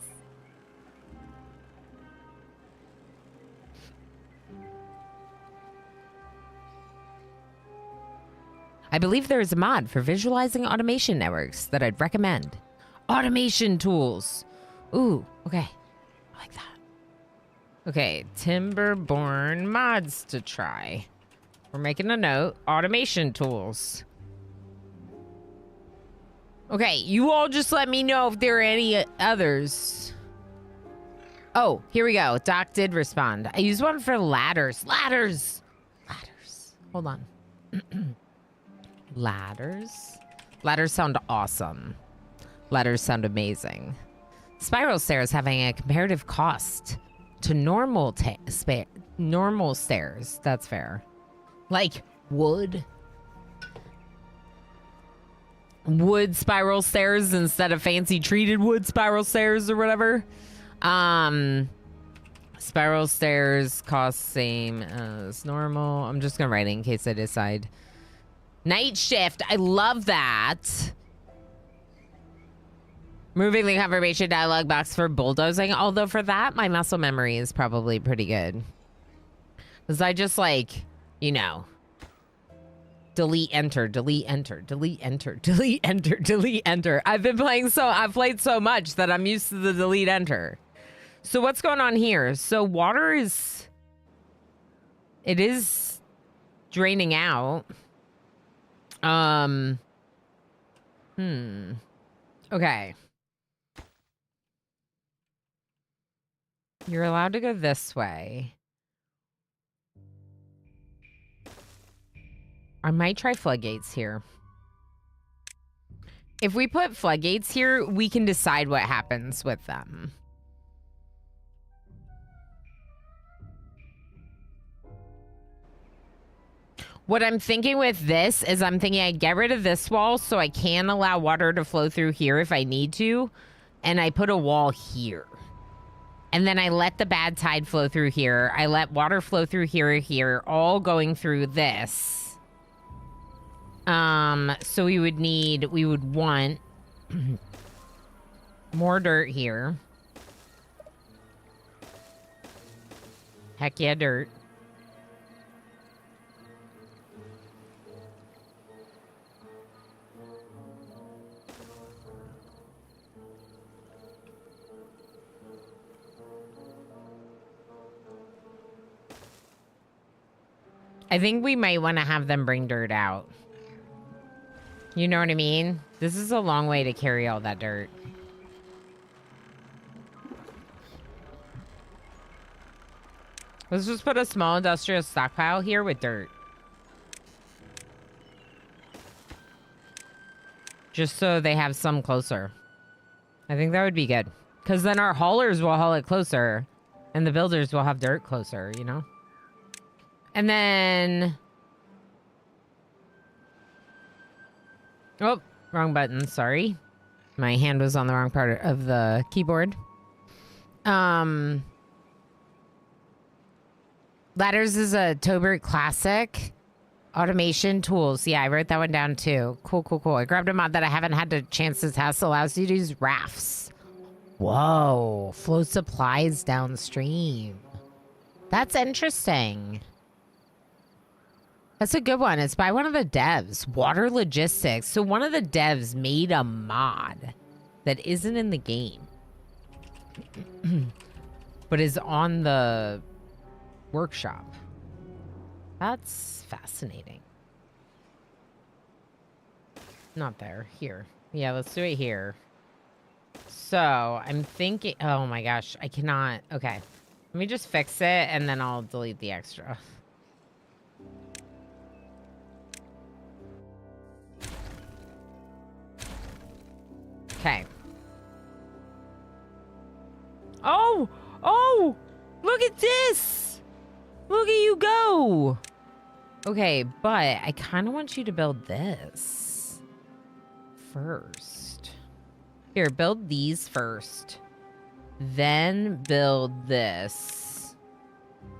I believe there is a mod for visualizing automation networks that I'd recommend. Automation tools. Ooh, okay. I like that. Okay, Timberborn mods to try. We're making a note. Automation tools. Okay, you all just let me know if there are any others. Oh, here we go. Doc did respond. I used one for ladders. Ladders! Ladders. Hold on. Ladders? Ladders sound awesome. Ladders sound amazing. Spiral stairs having a comparative cost to normal stairs. That's fair. Like wood spiral stairs instead of fancy treated wood spiral stairs or whatever. Spiral stairs cost same as normal. I'm just gonna write it in case I decide. Night shift. I love that. Moving the confirmation dialog box for bulldozing. Although for that, my muscle memory is probably pretty good. Because I just like, you know, delete, enter, delete, enter, delete, enter, delete, enter, delete, enter. I've played so much that I'm used to the delete, enter. So what's going on here? So water is, it is draining out. Okay. You're allowed to go this way. I might try floodgates here. If we put floodgates here, we can decide what happens with them. What I'm thinking with this is I'm thinking I get rid of this wall so I can allow water to flow through here if I need to. And I put a wall here. And then I let the bad tide flow through here. I let water flow through here, all going through this. So we would want more dirt here. Heck yeah, dirt. I think we might want to have them bring dirt out. You know what I mean? This is a long way to carry all that dirt. Let's just put a small industrial stockpile here with dirt. Just so they have some closer. I think that would be good. Because then our haulers will haul it closer. And the builders will have dirt closer, you know? And then... Oh, wrong button. Sorry. My hand was on the wrong part of the keyboard. Ladders is a Tobert classic. Automation tools. Yeah, I wrote that one down too. Cool, cool, cool. I grabbed a mod that I haven't had a chance to test. Allows you to use rafts. Whoa. Flow supplies downstream. That's interesting. That's a good one. It's by one of the devs, Water Logistics. So one of the devs made a mod that isn't in the game, but is on the workshop. That's fascinating. Not there. Here. Yeah, let's do it here. So I'm thinking, oh my gosh, I cannot. Okay. Let me just fix it and then I'll delete the extra. Okay. Oh! Oh! Look at this! Look at you go! Okay, but I kind of want you to build this first. Here, build these first. Then build this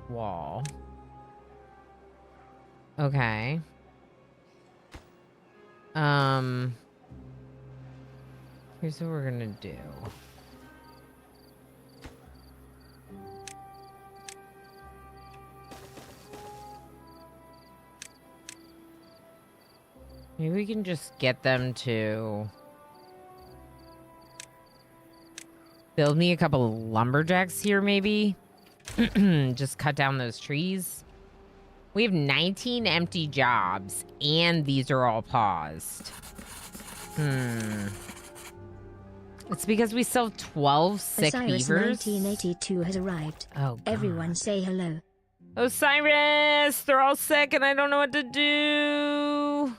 wall. Okay. Here's what we're gonna do. Maybe we can just get them to build me a couple of lumberjacks here, maybe. Just cut down those trees. We have 19 empty jobs, and these are all paused. It's because we still have 12 sick Osiris beavers. 1982 has arrived. Oh, God. Everyone say hello. Osiris! They're all sick, and I don't know what to do.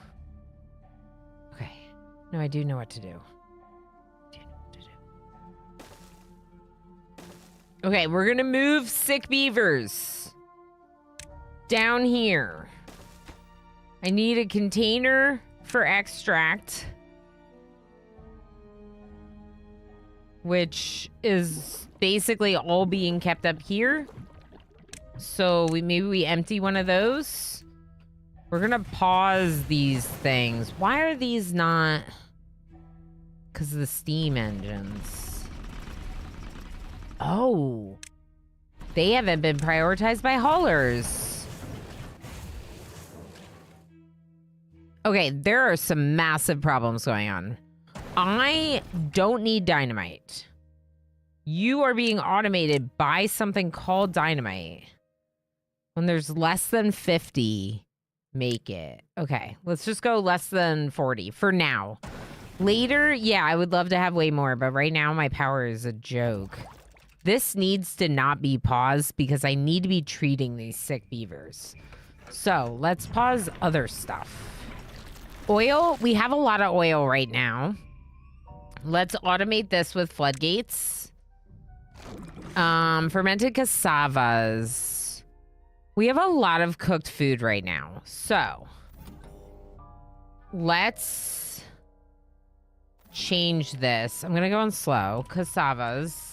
Okay. No, I do know what to do. Okay, we're gonna move sick beavers down here. I need a container for extract, which is basically all being kept up here. So maybe we empty one of those. We're gonna pause these things. Why are these not? Because of the steam engines. Oh, they haven't been prioritized by haulers. Okay, there are some massive problems going on. I don't need dynamite. You are being automated by something called dynamite. When there's less than 50, make it. Okay, let's just go less than 40 for now. Later, yeah, I would love to have way more, but right now my power is a joke. This needs to not be paused because I need to be treating these sick beavers. So let's pause other stuff. Oil, we have a lot of oil right now. Let's automate this with floodgates. Fermented cassavas. We have a lot of cooked food right now. So let's change this. I'm gonna go on slow. Cassavas.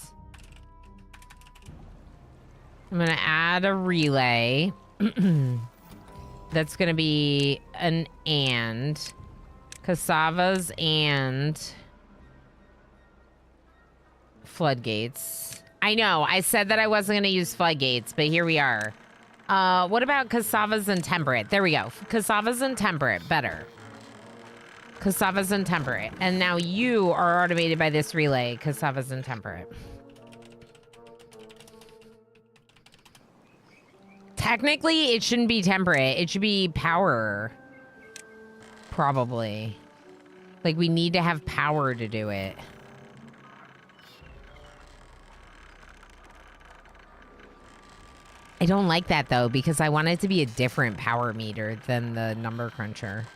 I'm going to add a relay. That's going to be an and. Cassavas and floodgates. I know. I said that I wasn't going to use floodgates, but here we are. What about cassavas and temperate? There we go. Cassavas and temperate. Better. Cassavas and temperate. And now you are automated by this relay. Cassavas and temperate. Technically, it shouldn't be temperate. It should be power. Probably. Like, we need to have power to do it. I don't like that, though, because I want it to be a different power meter than the number cruncher.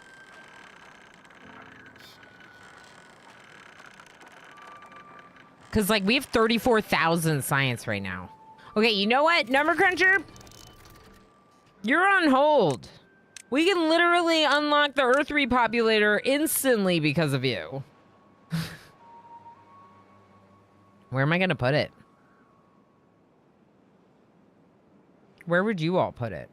Because, like, we have 34,000 science right now. Okay, you know what? Number cruncher? You're on hold. We can literally unlock the Earth repopulator instantly because of you. Where am I going to put it? Where would you all put it?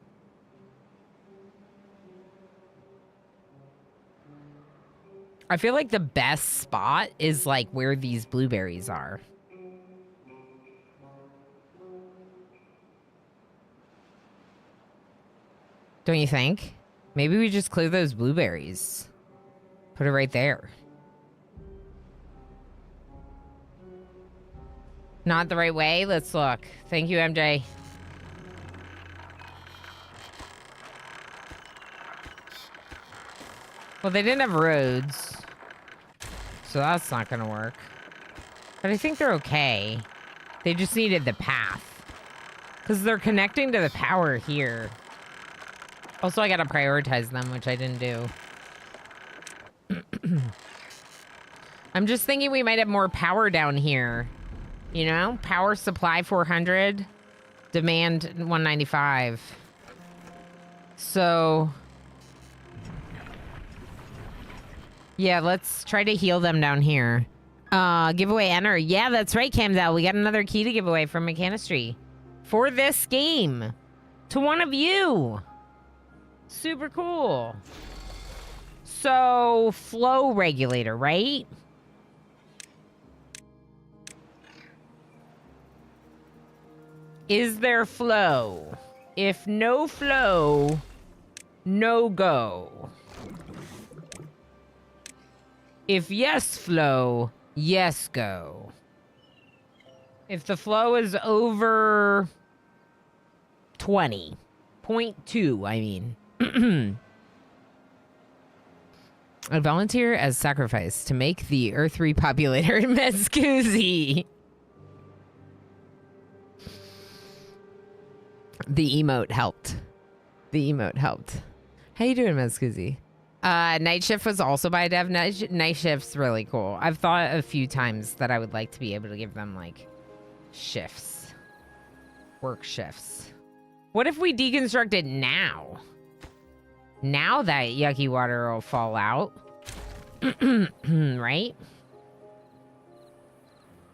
I feel like the best spot is like where these blueberries are. Don't you think? Maybe we just clear those blueberries. Put it right there. Not the right way? Let's look. Thank you, MJ. Well, they didn't have roads. So that's not going to work. But I think they're okay. They just needed the path. Because they're connecting to the power here. Also, I got to prioritize them, which I didn't do. I'm just thinking we might have more power down here. You know? Power supply 400. Demand 195. So... yeah, let's try to heal them down here. Giveaway enter. Yeah, that's right, Camdell. We got another key to give away from Mechanistry. For this game. To one of you. Super cool. So, flow regulator, right? Is there flow? If no flow, no go. If yes flow, yes go. If the flow is over 20.2, I mean. I volunteer as sacrifice to make the Earth repopulator Mescusi. The emote helped. The emote helped. How you doing, Mescusi? Night shift was also by dev. Night shift's really cool. I've thought a few times that I would like to be able to give them like shifts, work shifts. What if we deconstruct it now? Now that yucky water will fall out, right?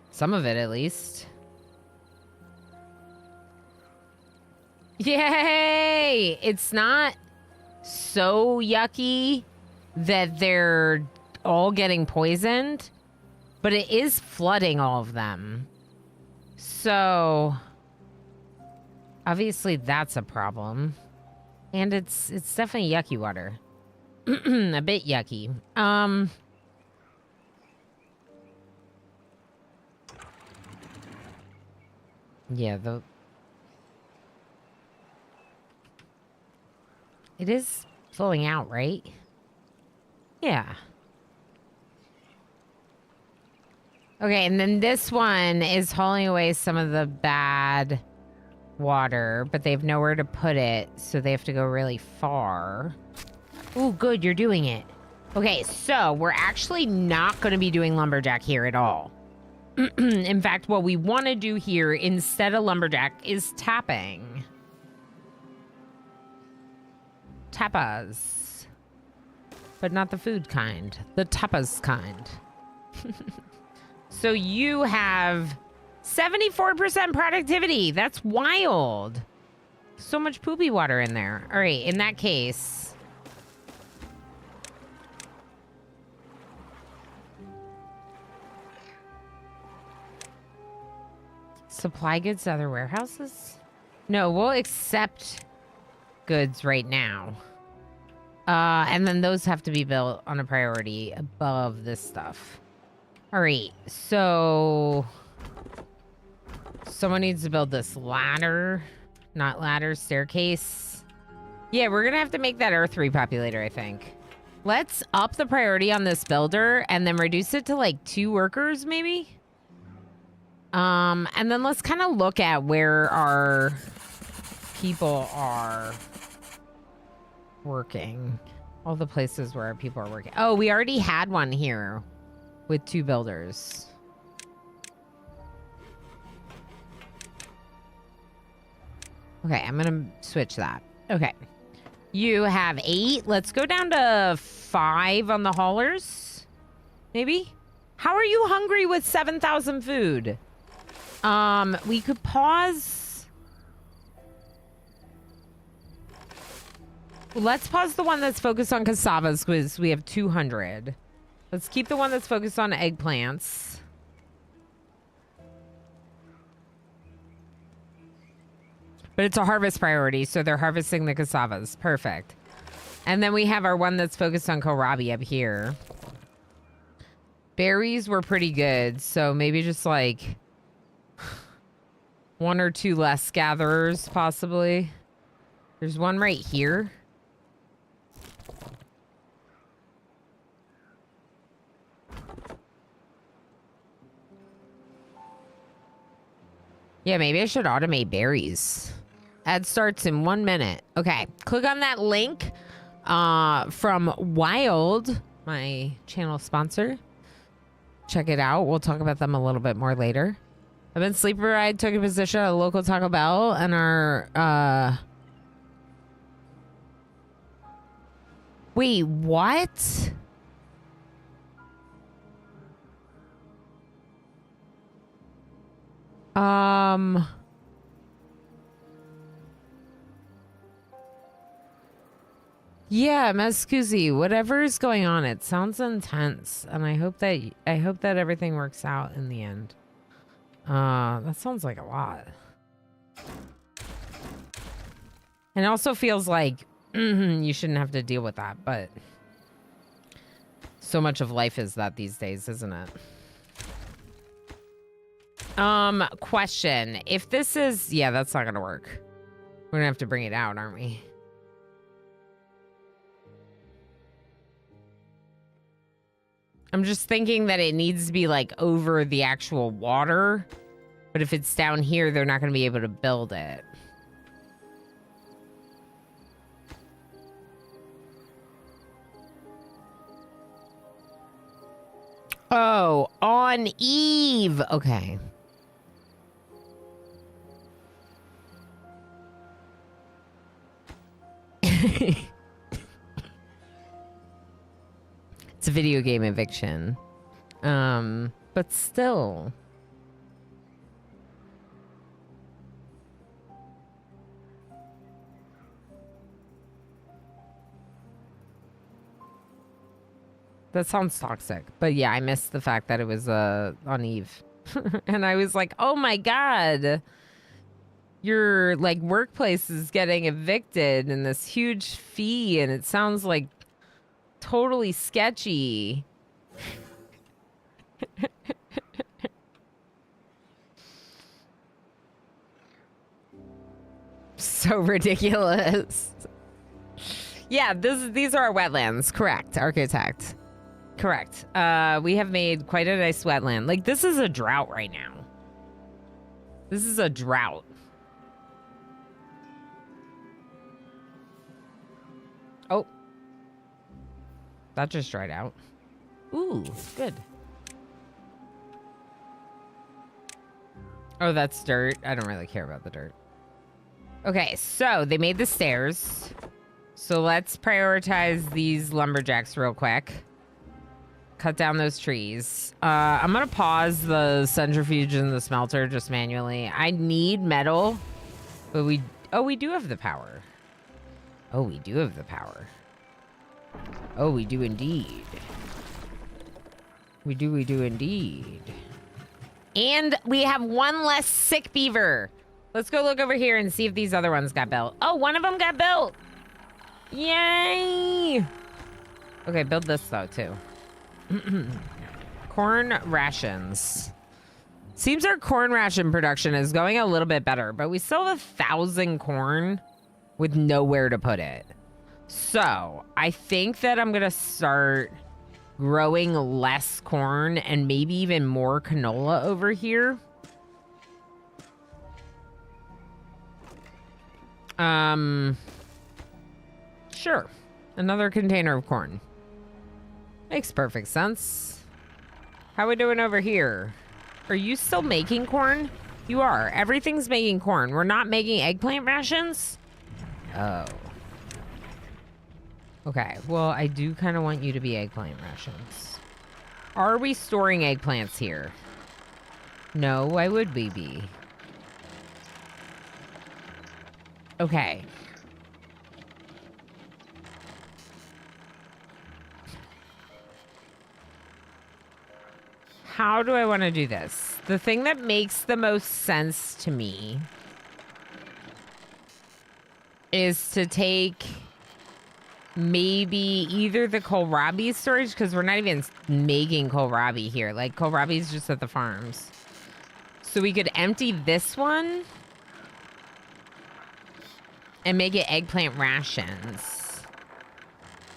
Some of it, at least. Yay! It's not so yucky that they're all getting poisoned, but it is flooding all of them. So obviously that's a problem. And it's definitely yucky water. A bit yucky. Yeah, it is flowing out, right? Yeah. Okay, and then this one is hauling away some of the bad water, but they have nowhere to put it, so they have to go really far. Ooh, good, you're doing it. Okay, so we're actually not going to be doing lumberjack here at all. In fact, what we want to do here instead of lumberjack is tapping. Tapas. But not the food kind. The tapas kind. So you have 74% productivity. That's wild. So much poopy water in there. All right, in that case. Supply goods to other warehouses? No, we'll accept goods right now. And then those have to be built on a priority above this stuff. All right, so someone needs to build this ladder. Not ladder, staircase. Yeah, we're gonna have to make that Earth repopulator, I think. Let's up the priority on this builder and then reduce it to like 2 workers, maybe? And then let's kind of look at where our people are working. All the places where our people are working. Oh, we already had one here with 2 builders. Okay, I'm gonna switch that. Okay. You have 8. Let's go down to 5 on the haulers. Maybe? How are you hungry with 7,000 food? We could pause. Let's pause the one that's focused on cassavas because we have 200. Let's keep the one that's focused on eggplants. But it's a harvest priority, so they're harvesting the cassavas. Perfect. And then we have our one that's focused on kohlrabi up here. Berries were pretty good, so maybe just like 1 or 2 less gatherers, possibly. There's one right here. Yeah, maybe I should automate berries. Ad starts in 1 minute. Okay, click on that link from Wild, my channel sponsor. Check it out. We'll talk about them a little bit more later. I've been sleeper ride, took a position at a local Taco Bell and our wait, what? Yeah, Mescusi, whatever is going on, it sounds intense, and I hope that everything works out in the end. That sounds like a lot. And it also feels like you shouldn't have to deal with that, but so much of life is that these days, isn't it? Question. If this is... Yeah, that's not gonna work. We're gonna have to bring it out, aren't we? I'm just thinking that it needs to be, like, over the actual water. But if it's down here, they're not gonna be able to build it. Oh, on Eve. Okay. It's a video game eviction. But still. That sounds toxic. But yeah, I missed the fact that it was on Eve. And I was like, oh my God. Your like workplace is getting evicted and this huge fee, and it sounds like totally sketchy. So ridiculous. Yeah, these are our wetlands. Correct, architect. Correct. We have made quite a nice wetland. Like, this is a drought right now. This is a drought. Oh. That just dried out. Ooh, good. Oh, that's dirt. I don't really care about the dirt. Okay, so they made the stairs. So let's prioritize these lumberjacks real quick. Cut down those trees. I'm gonna pause the centrifuge and the smelter just manually. I need metal, but we do have the power. Oh, we do have the power. Oh, we do indeed. We do indeed. And we have one less sick beaver. Let's go look over here and see if these other ones got built. Oh, one of them got built. Yay! Okay, build this though too. Corn rations. Seems our corn ration production is going a little bit better, but we still have 1,000 corn with nowhere to put it. So I think that I'm gonna start growing less corn and maybe even more canola over here. Sure. Another container of corn. Makes perfect sense. How we doing over here? Are you still making corn? You are. Everything's making corn. We're not making eggplant rations? Oh. Okay, well, I do kind of want you to be eggplant rations. Are we storing eggplants here? No, why would we be? Okay. How do I want to do this? The thing that makes the most sense to me is to take maybe either the kohlrabi storage, because we're not even making kohlrabi here. Like, kohlrabi is just at the farms. So we could empty this one and make it eggplant rations.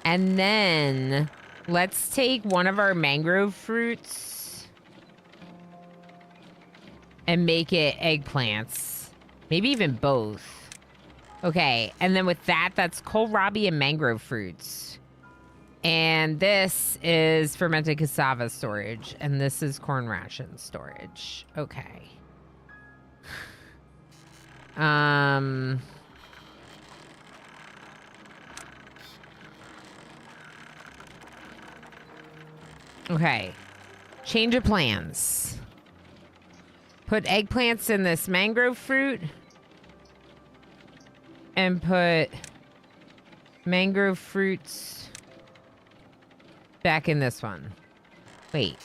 And then let's take one of our mangrove fruits and make it eggplants. Maybe even both. Okay, and then with that, that's kohlrabi and mangrove fruits. And this is fermented cassava storage. And this is corn ration storage. Okay. Okay. Change of plans. Put eggplants in this mangrove fruit. And put mangrove fruits back in this one. Wait.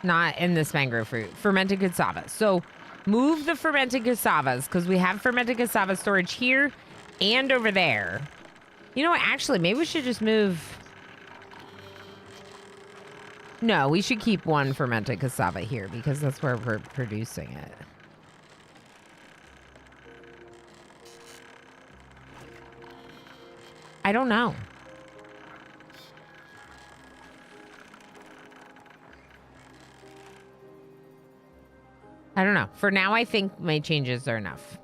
Not in this mangrove fruit. Fermented cassava. So move the fermented cassavas, because we have fermented cassava storage here and over there. You know what? Actually, maybe we should just move... No, we should keep one fermented cassava here, because that's where we're producing it. I don't know. I don't know. For now, I think my changes are enough.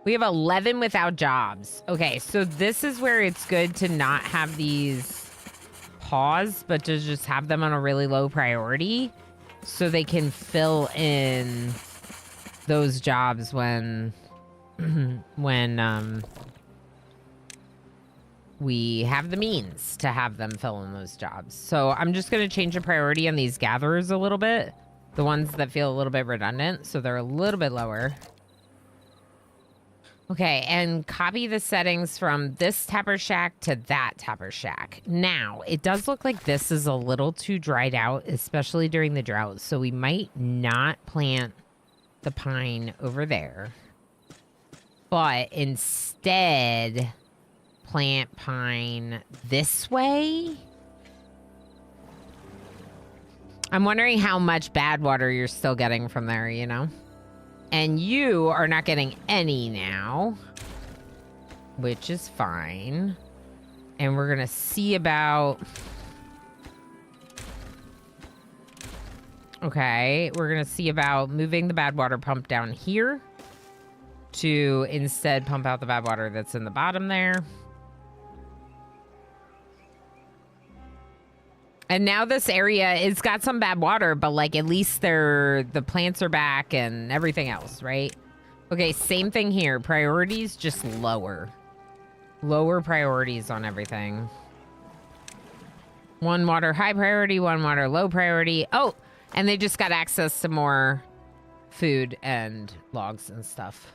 We have 11 without jobs. Okay, so this is where it's good to not have these pause, but to just have them on a really low priority so they can fill in those jobs when we have the means to have them fill in those jobs. So I'm just going to change the priority on these gatherers a little bit. The ones that feel a little bit redundant, so they're a little bit lower. Okay, and copy the settings from this tapper shack to that tapper shack. Now, it does look like this is a little too dried out, especially during the drought. So we might not plant the pine over there, but instead plant pine this way. I'm wondering how much bad water you're still getting from there, you know? And you are not getting any now, which is fine. And we're going to see about... Okay, we're going to see about moving the bad water pump down here to instead pump out the bad water that's in the bottom there. And now this area, it's got some bad water, but like at least the plants are back and everything else, right? Okay, same thing here. Priorities just lower. Lower priorities on everything. One water high priority, one water low priority. Oh, and they just got access to more food and logs and stuff.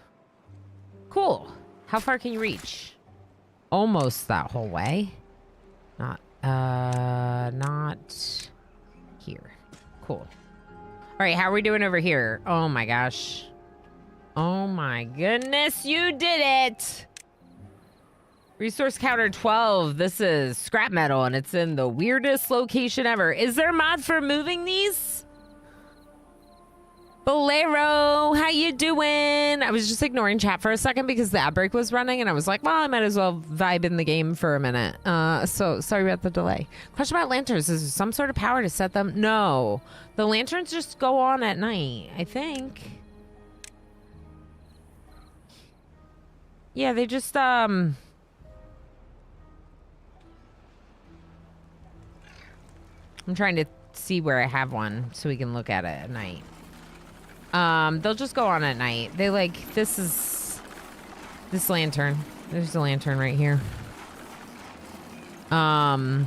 Cool. How far can you reach? Almost that whole way. Not here. Cool. All right, how are we doing over here? Oh my gosh. Oh my goodness, you did it! Resource counter 12. This is scrap metal and it's in the weirdest location ever. Is there a mod for moving these? Bolero, how you doing? I was just ignoring chat for a second because the ad break was running and I was like, well, I might as well vibe in the game for a minute. So sorry about the delay. Question about lanterns. Is there some sort of power to set them? No. The lanterns just go on at night, I think. Yeah, they just, I'm trying to see where I have one so we can look at it at night. They'll just go on at night. They like, this is this lantern. There's the lantern right here. I've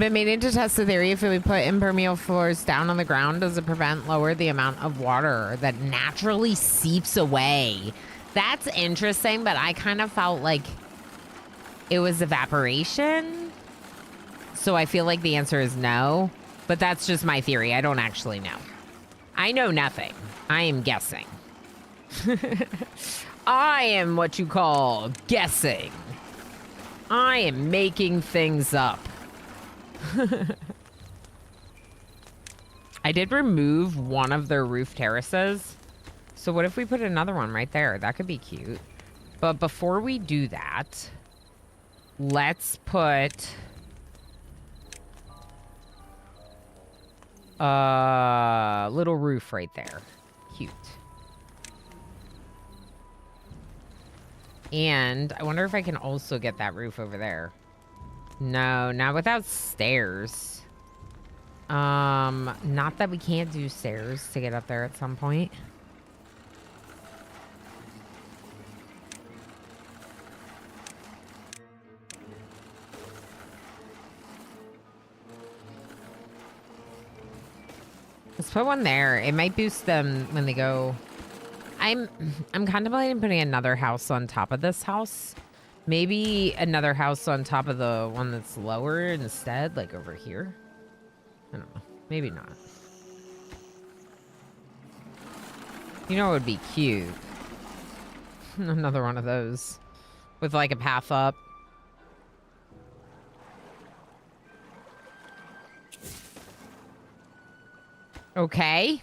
been meaning to test the theory if we put impermeable floors down on the ground, does it lower the amount of water that naturally seeps away? That's interesting, but I kind of felt like it was evaporation. So I feel like the answer is no, but that's just my theory. I don't actually know. I know nothing. I am guessing. I am what you call guessing. I am making things up. I did remove one of their roof terraces. So what if we put another one right there? That could be cute. But before we do that, let's put a little roof right there. Cute. And I wonder if I can also get that roof over there. No, not without stairs. Not that we can't do stairs to get up there at some point. Let's put one there. It might boost them when they go. I'm contemplating putting another house on top of this house. Maybe another house on top of the one that's lower instead, like over here. I don't know. Maybe not. You know what would be cute? Another one of those. With like a path up. Okay.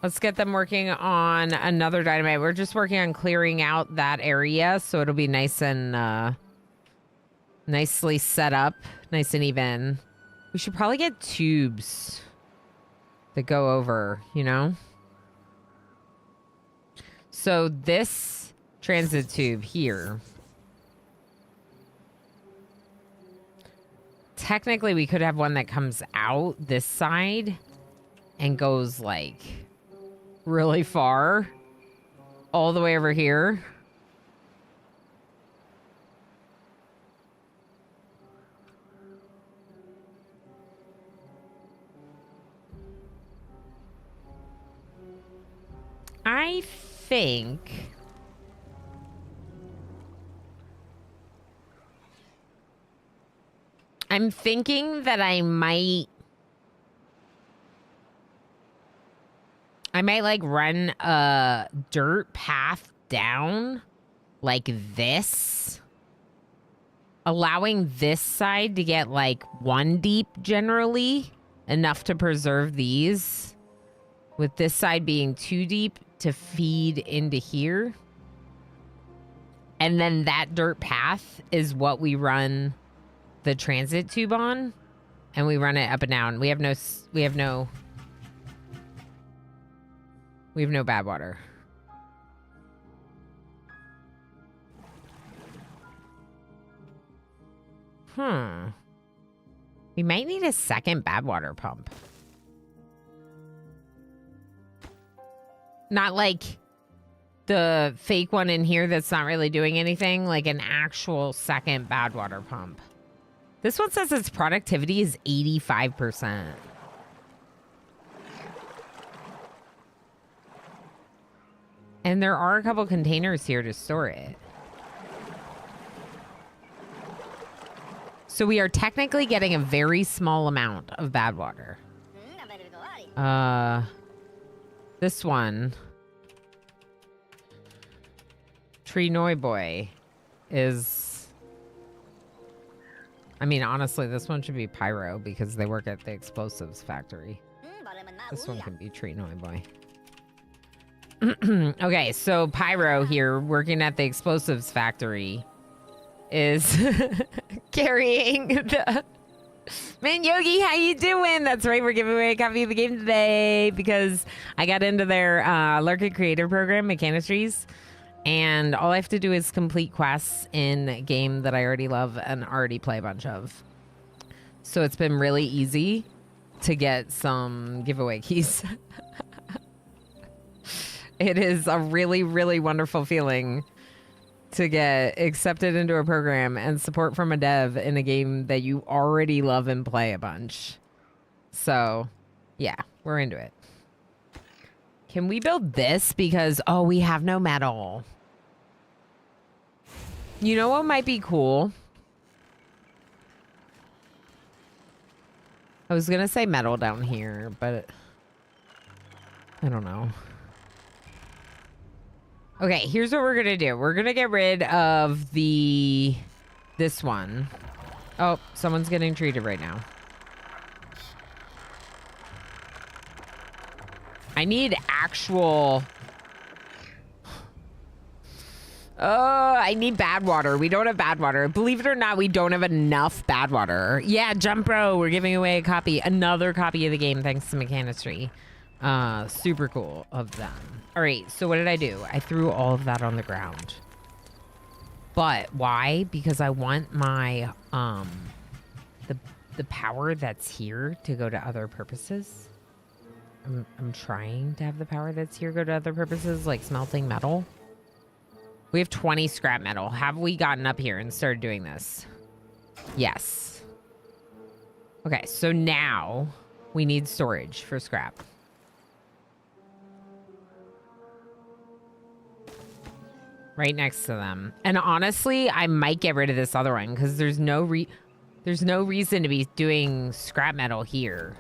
Let's get them working on another dynamite. We're just working on clearing out that area so it'll be nice and nicely set up, nice and even. We should probably get tubes that go over, you know? So this transit tube here. Technically, we could have one that comes out this side and goes like really far all the way over here. I think I'm thinking that I might like run a dirt path down like this, allowing this side to get like 1 deep generally, enough to preserve these, with this side being 2 deep to feed into here. And then that dirt path is what we run the transit tube on, and we run it up and down. We have no bad water. We might need a second bad water pump. Not like the fake one in here that's not really doing anything, like an actual second bad water pump. This one says its productivity is 85%. And there are a couple containers here to store it. So we are technically getting a very small amount of bad water. This one, Tree Noi Boy, is... I mean, honestly, this one should be Pyro because they work at the explosives factory. This one can be Tree Noi Boy. Okay, so Pyro here, working at the explosives factory, is carrying the... Man, Yogi, how you doing? That's right, we're giving away a copy of the game today because I got into their Lurker Creator Program, Mechanistries, and all I have to do is complete quests in a game that I already love and already play a bunch of. So it's been really easy to get some giveaway keys. It is a really, really wonderful feeling to get accepted into a program and support from a dev in a game that you already love and play a bunch. So, yeah, we're into it. Can we build this? Because, oh, we have no metal. You know what might be cool? I was going to say metal down here, but I don't know. Okay, here's what we're gonna do. We're gonna get rid of this one. Oh, someone's getting treated right now. I need actual... I need bad water. We don't have bad water. Believe it or not, we don't have enough bad water. Yeah, Jump Bro, we're giving away a copy. Another copy of the game thanks to Mechanistry. Super cool of them. All right, so what did I do? I threw all of that on the ground. But why? Because I want my, the power that's here to go to other purposes. I'm trying to have the power that's here go to other purposes, like smelting metal. We have 20 scrap metal. Have we gotten up here and started doing this? Yes. Okay, so now we need storage for scrap. Right next to them. And honestly, I might get rid of this other one because there's no reason to be doing scrap metal here.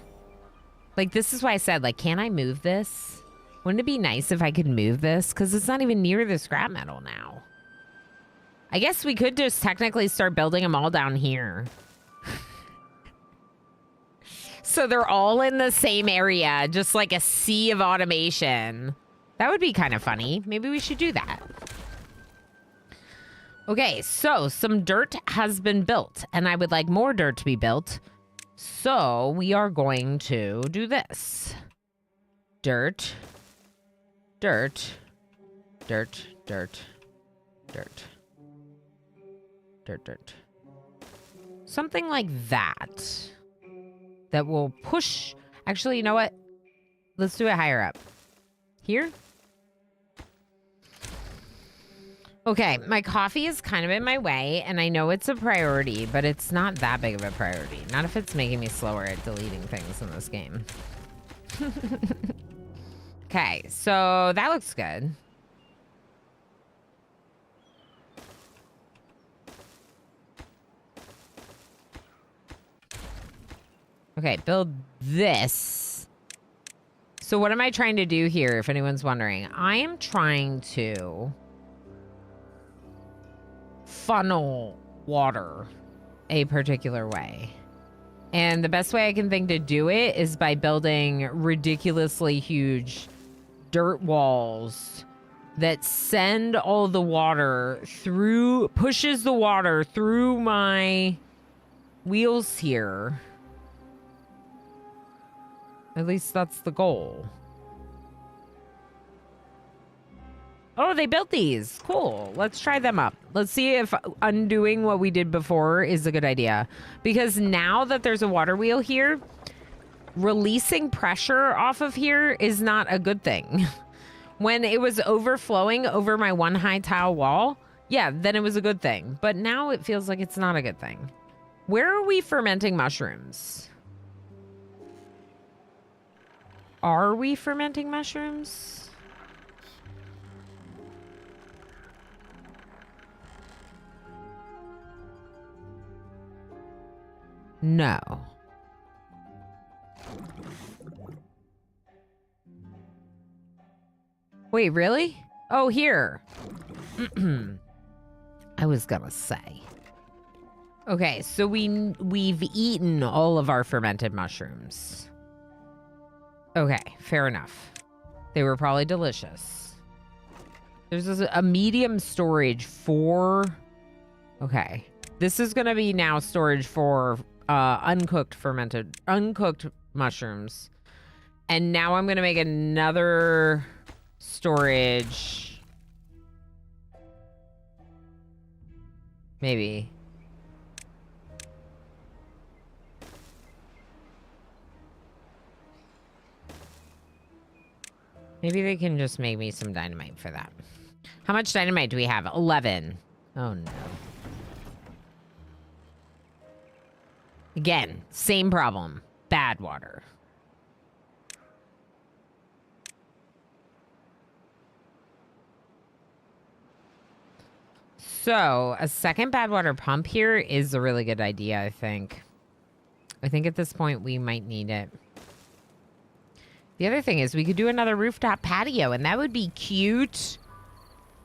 Like, this is why I said, like, can I move this? Wouldn't it be nice if I could move this? Because it's not even near the scrap metal now. I guess we could just technically start building them all down here. So they're all in the same area, just like a sea of automation. That would be kind of funny. Maybe we should do that. Okay, so some dirt has been built, and I would like more dirt to be built. So we are going to do this. Dirt. Dirt. Dirt. Dirt. Dirt. Dirt. Dirt. Something like that. That will push... Actually, you know what? Let's do it higher up. Here? Okay, my coffee is kind of in my way, and I know it's a priority, but it's not that big of a priority. Not if it's making me slower at deleting things in this game. Okay, so that looks good. Okay, build this. So what am I trying to do here, if anyone's wondering? I am trying to funnel water a particular way. And the best way I can think to do it is by building ridiculously huge dirt walls that send all the water through, pushes the water through my wheels here. At least that's the goal. Oh, they built these. Cool. Let's try them up. Let's see if undoing what we did before is a good idea. Because now that there's a water wheel here, releasing pressure off of here is not a good thing. When it was overflowing over my one high tile wall, yeah, then it was a good thing. But now it feels like it's not a good thing. Where are we fermenting mushrooms? Are we fermenting mushrooms? No. Wait, really? Oh, here. I was gonna say. Okay, so we've eaten all of our fermented mushrooms. Okay, fair enough. They were probably delicious. There's a medium storage for... Okay. This is gonna be now storage for uncooked mushrooms. And now I'm gonna make another storage. Maybe. Maybe they can just make me some dynamite for that. How much dynamite do we have? 11. Oh no. Again, same problem. Bad water. So, a second bad water pump here is a really good idea, I think. I think at this point we might need it. The other thing is we could do another rooftop patio, and that would be cute.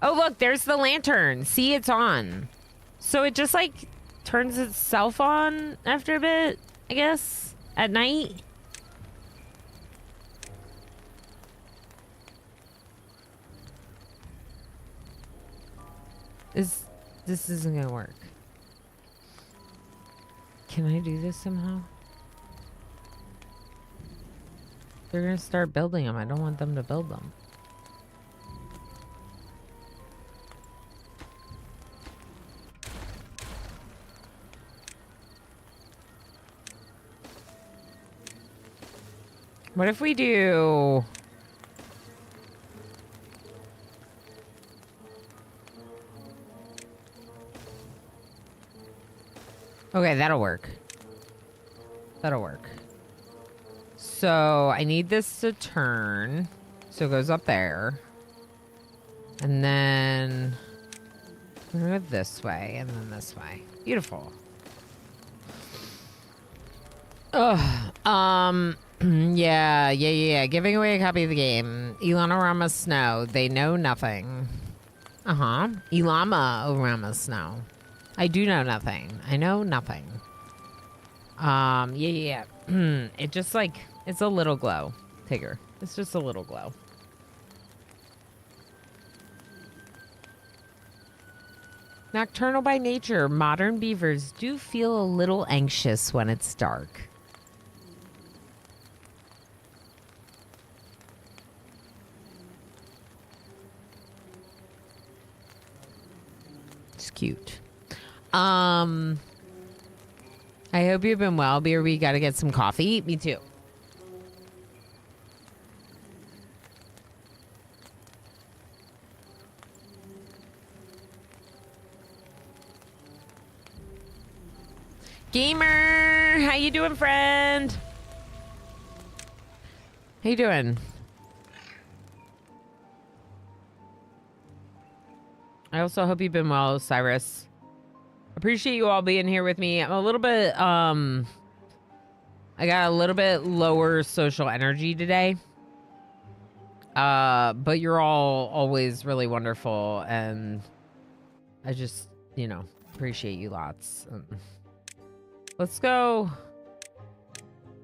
Oh, look, there's the lantern. See, it's on. So it just like turns itself on after a bit, I guess, at night. This isn't gonna work. Can I do this somehow? They're gonna start building them. I don't want them to build them. What if we do... Okay, that'll work. That'll work. So I need this to turn. So it goes up there. And then we're gonna go this way and then this way. Beautiful. Ugh. Yeah. Giving away a copy of the game. Ilanorama Snow. They know nothing. Ilama Orama Snow. I do know nothing. I know nothing. Yeah. It just like, it's a little glow. Tigger. It's just a little glow. Nocturnal by nature, modern beavers do feel a little anxious when it's dark. It's cute. I hope you've been well, Beer. We gotta get some coffee. Me too. Gamer, how you doing, friend? How you doing? I also hope you've been well, Cyrus. Appreciate you all being here with me. I'm a little bit, I got a little bit lower social energy today. But you're all always really wonderful, and I just, you know, appreciate you lots. Let's go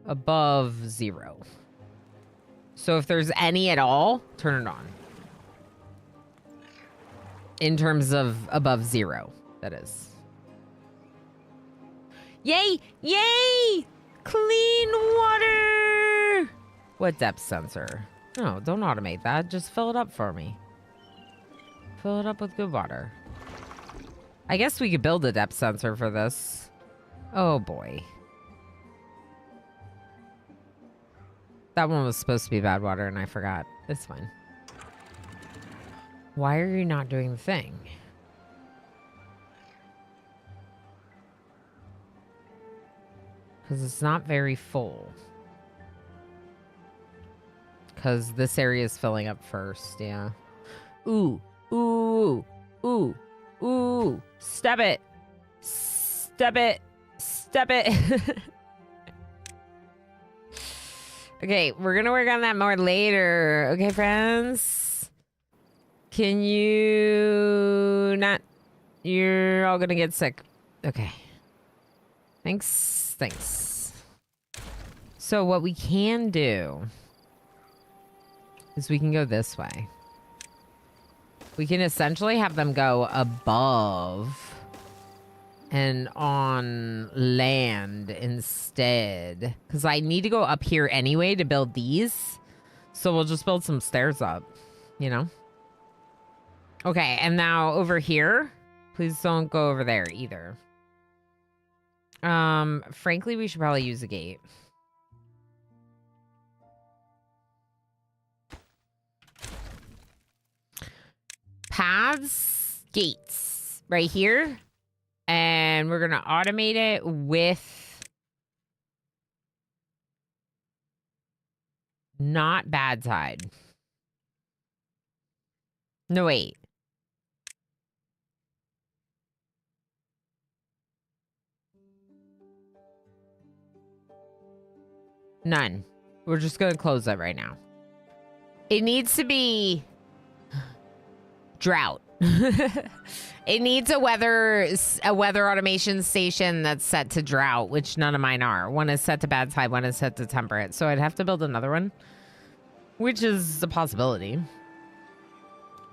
above 0. So if there's any at all, turn it on. In terms of above 0, that is. Yay! Yay! Clean water! What depth sensor? No, don't automate that. Just fill it up for me. Fill it up with good water. I guess we could build a depth sensor for this. Oh boy. That one was supposed to be bad water and I forgot. It's fine. Why are you not doing the thing? Because it's not very full. Because this area is filling up first, yeah. Ooh, ooh, ooh, ooh. Step it. Step it. Step it. Okay, we're going to work on that more later. Okay, friends? Can you not? You're all going to get sick. Okay. Thanks. So what we can do is we can go this way. We can essentially have them go above and on land instead. Because I need to go up here anyway to build these. So we'll just build some stairs up, you know? Okay, and now over here, please don't go over there either. Frankly, we should probably use a gate. Paths, gates, right here. And we're gonna automate it with not bad side. No, wait. None. We're just gonna close it right now. It needs to be drought. It needs a weather automation station that's set to drought, which none of mine are. One is set to bad tide, one is set to temperate. So I'd have to build another one, which is a possibility.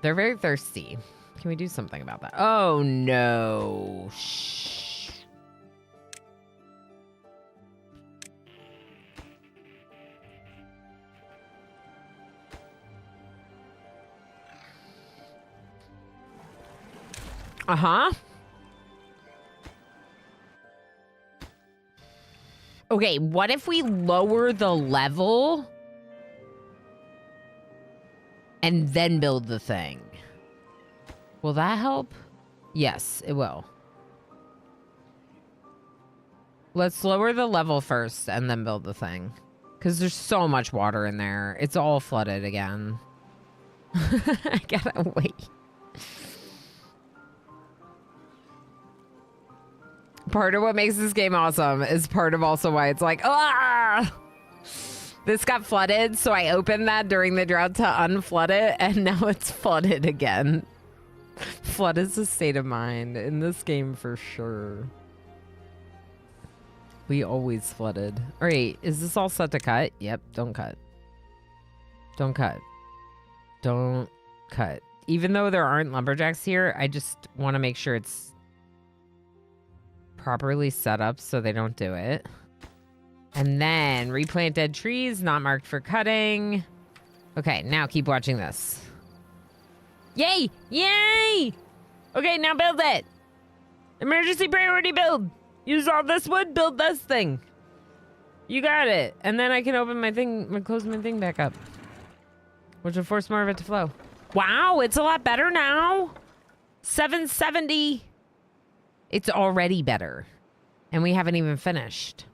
They're very thirsty. Can we do something about that? Oh, no. Shh. Uh-huh. Okay, what if we lower the level and then build the thing? Will that help? Yes, it will. Let's lower the level first and then build the thing. Because there's so much water in there. It's all flooded again. I gotta wait. Part of what makes this game awesome is part of also why it's like, ah! This got flooded, so I opened that during the drought to unflood it, and now it's flooded again. Flood is a state of mind in this game for sure. We always flooded. All right, is this all set to cut? Yep, don't cut. Don't cut. Don't cut. Even though there aren't lumberjacks here, I just want to make sure it's properly set up so they don't do it. And then replant dead trees not marked for cutting. Okay, now keep watching this. Yay! Yay! Okay, now build it. Emergency priority build. Use all this wood, build this thing. You got it. And then I can open my thing, close my thing back up, which will force more of it to flow. Wow, it's a lot better now. 770. It's already better. And we haven't even finished.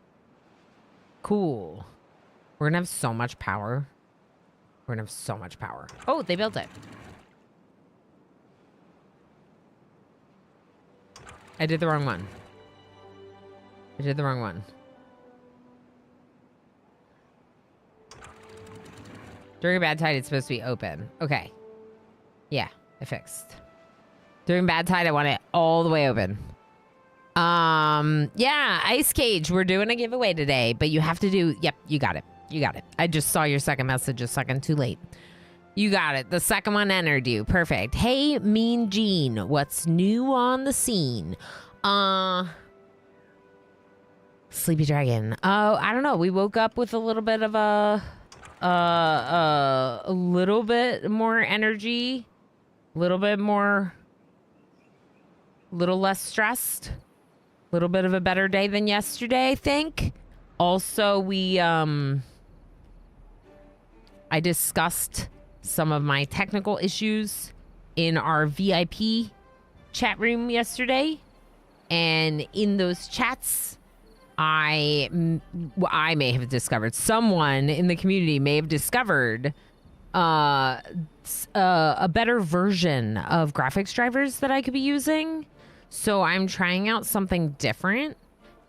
Cool. We're gonna have so much power. We're gonna have so much power. Oh, they built it. I did the wrong one. I did the wrong one. During a bad tide, it's supposed to be open. Okay. Yeah, I fixed. During bad tide, I want it all the way open. Yeah, Ice Cage. We're doing a giveaway today, but you have to do... Yep, you got it. You got it. I just saw your second message a second too late. You got it. The second one entered you. Perfect. Hey, Mean Gene. What's new on the scene? Sleepy Dragon. Oh, I don't know. We woke up with a little bit of a little bit more energy. A little bit more... little less stressed. A little bit of a better day than yesterday, I think. Also, I discussed some of my technical issues in our VIP chat room yesterday. And in those chats, I may have discovered, someone in the community may have discovered a better version of graphics drivers that I could be using. So I'm trying out something different,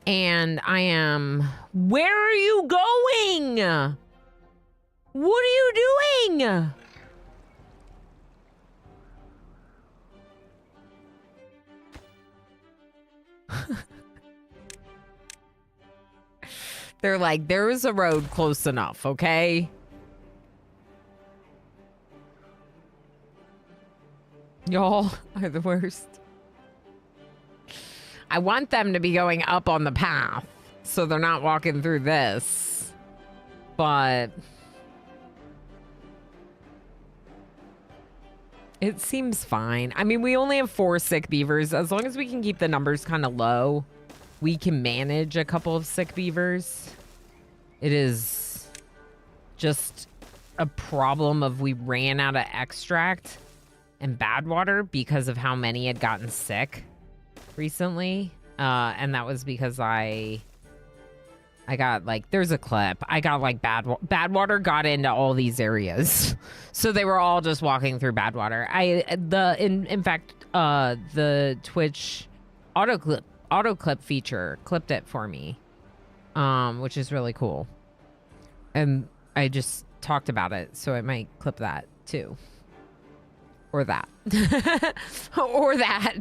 and I am... Where are you going? What are you doing? They're like, there is a road close enough, okay? Y'all are the worst. I want them to be going up on the path, so they're not walking through this. But it seems fine. I mean, we only have 4 sick beavers. As long as we can keep the numbers kind of low, we can manage a couple of sick beavers. It is just a problem of we ran out of extract and bad water because of how many had gotten sick recently. And that was because I got, like, there's a clip. I got, like, bad water got into all these areas. So they were all just walking through bad water. In fact, the Twitch auto clip feature clipped it for me, which is really cool. And I just talked about it, so I might clip that too. Or that. Or that.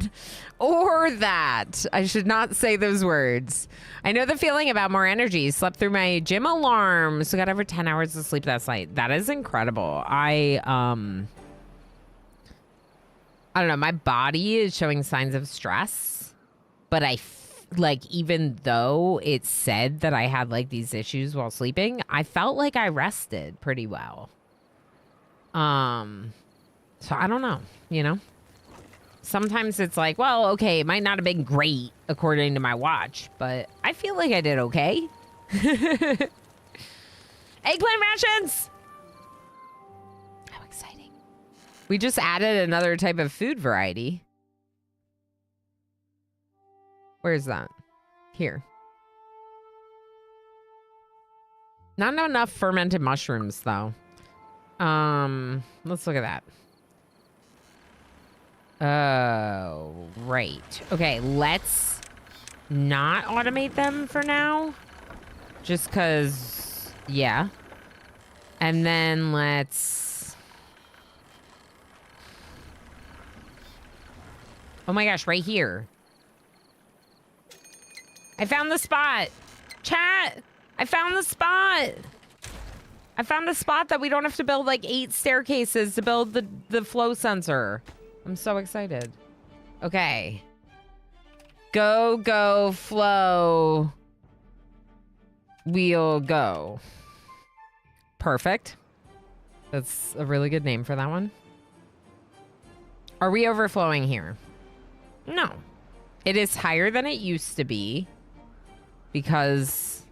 Or that. I should not say those words. I know the feeling about more energy. Slept through my gym alarm. So got over 10 hours of sleep last night. That is incredible. I don't know. My body is showing signs of stress. But like, even though it said that I had like these issues while sleeping, I felt like I rested pretty well. So I don't know, you know? Sometimes it's like, well, okay, it might not have been great according to my watch, but I feel like I did okay. Eggplant rations! How exciting. We just added another type of food variety. Where's that? Here. Not enough fermented mushrooms, though. Let's look at that. Oh, right. Okay, let's not automate them for now. Just because, yeah. And then let's... Oh my gosh, right here. I found the spot. Chat, I found the spot. I found a spot that we don't have to build like 8 staircases to build the flow sensor. I'm so excited. Okay. Go, go, flow. We'll go. Perfect. That's a really good name for that one. Are we overflowing here? No. It is higher than it used to be because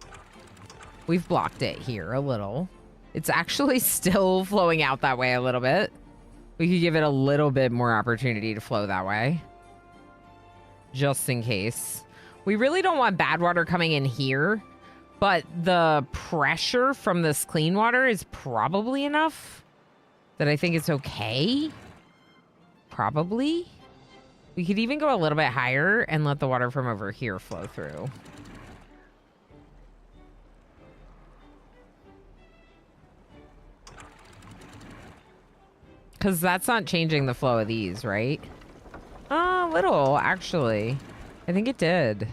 we've blocked it here a little. It's actually still flowing out that way a little bit. We could give it a little bit more opportunity to flow that way. Just in case. We really don't want bad water coming in here, but the pressure from this clean water is probably enough that I think it's okay. Probably. We could even go a little bit higher and let the water from over here flow through. Because that's not changing the flow of these, right? A little, actually. I think it did.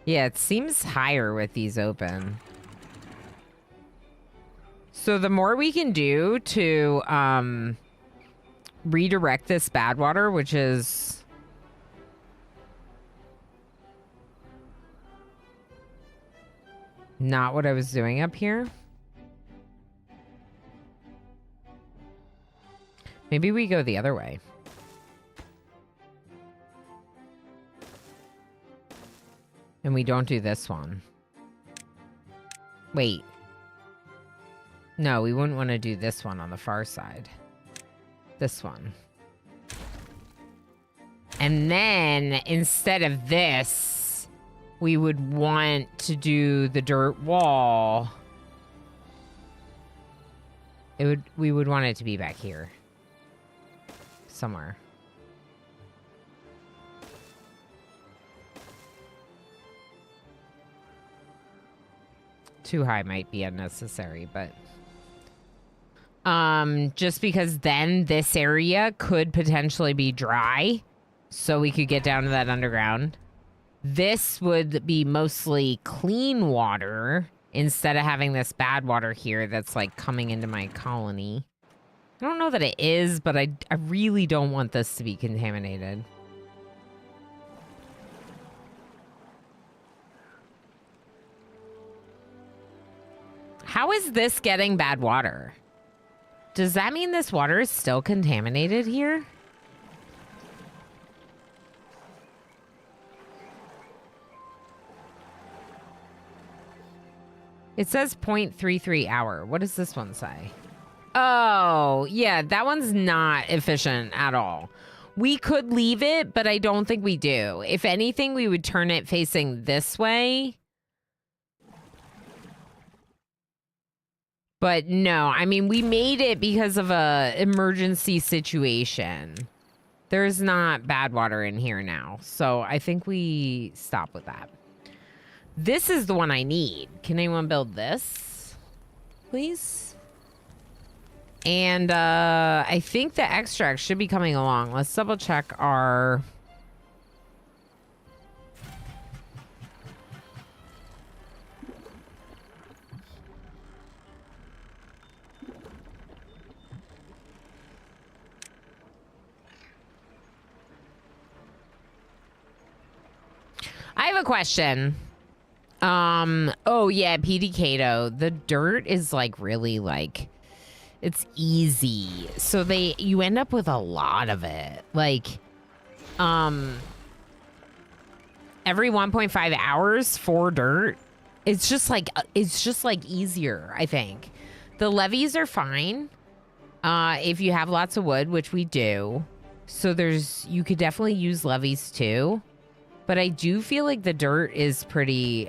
Yeah, it seems higher with these open. So the more we can do to redirect this bad water, which is... not what I was doing up here. Maybe we go the other way. And we don't do this one. Wait. No, we wouldn't want to do this one on the far side. This one. And then, instead of this, we would want to do the dirt wall. We would want it to be back here. Somewhere. Too high might be unnecessary, but... just because then this area could potentially be dry. So we could get down to that underground. This would be mostly clean water instead of having this bad water here that's like coming into my colony. I don't know that it is, but I really don't want this to be contaminated. How is this getting bad water? Does that mean this water is still contaminated here? It says 0.33 hour. What does this one say? Oh, yeah, that one's not efficient at all. We could leave it, but I don't think we do. If anything, we would turn it facing this way. But no, I mean, we made it because of a emergency situation. There's not bad water in here now. So I think we stop with that. This is the one I need. Can anyone build this, please? And I think the extract should be coming along. Let's double check our... I have a question. Oh yeah, PD Kato. The dirt is like really like, it's easy. So you end up with a lot of it. Like, every 1.5 hours for dirt. It's just like easier, I think. The levees are fine. If you have lots of wood, which we do. So you could definitely use levees too. But I do feel like the dirt is pretty,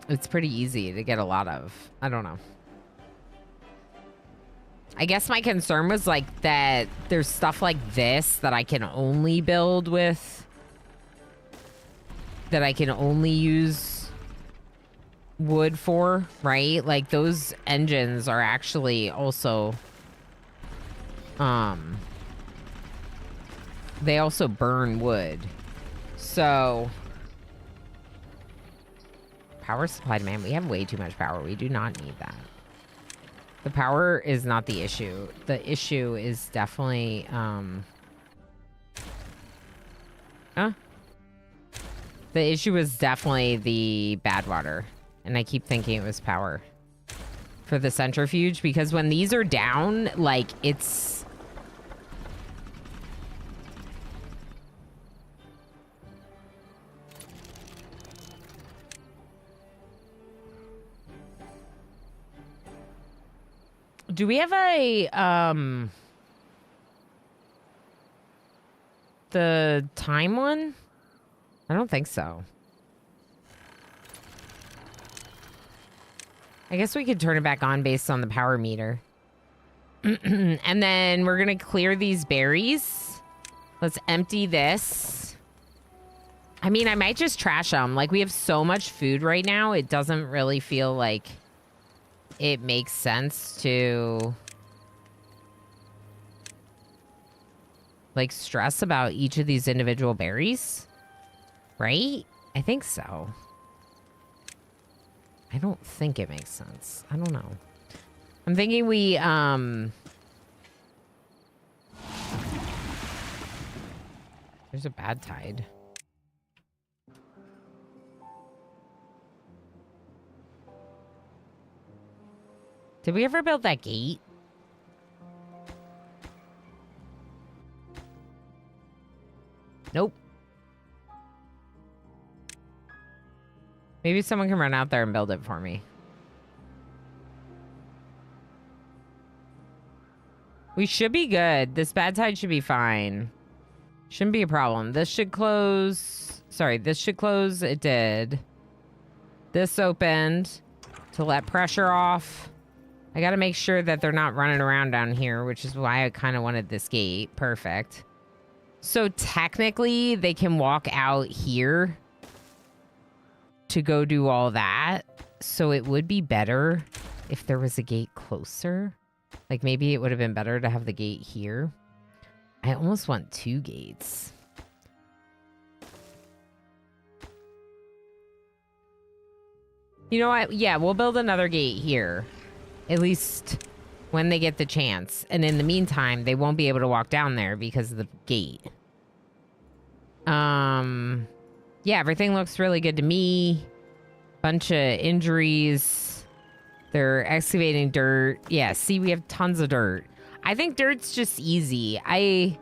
it's pretty easy to get a lot of. I don't know. I guess my concern was like that there's stuff like this that I can only build with, that I can only use wood for, right? Like those engines are actually also, they also burn wood. So, power supply demand. We have way too much power. We do not need that. The power is not the issue. The issue is definitely, the issue was definitely the bad water. And I keep thinking it was power for the centrifuge, because when these are down, like it's... Do we have a, the time one? I don't think so. I guess we could turn it back on based on the power meter. And then we're going to clear these berries. Let's empty this. I mean, I might just trash them. Like, we have so much food right now, it doesn't really feel like it makes sense to like stress about each of these individual berries, right? I think so. I don't think it makes sense. I don't know. I'm thinking we there's a bad tide. Did we ever build that gate? Nope. Maybe someone can run out there and build it for me. We should be good. This bad tide should be fine. Shouldn't be a problem. This should close. Sorry, this should close. It did. This opened to let pressure off. I got to make sure that they're not running around down here, which is why I kind of wanted this gate. Perfect. So technically, they can walk out here to go do all that. So it would be better if there was a gate closer. Like maybe it would have been better to have the gate here. I almost want 2 gates. You know what? Yeah, we'll build another gate here. At least when they get the chance. And in the meantime, they won't be able to walk down there because of the gate. Yeah, everything looks really good to me. Bunch of injuries. They're excavating dirt. Yeah, see, we have tons of dirt. I think dirt's just easy. I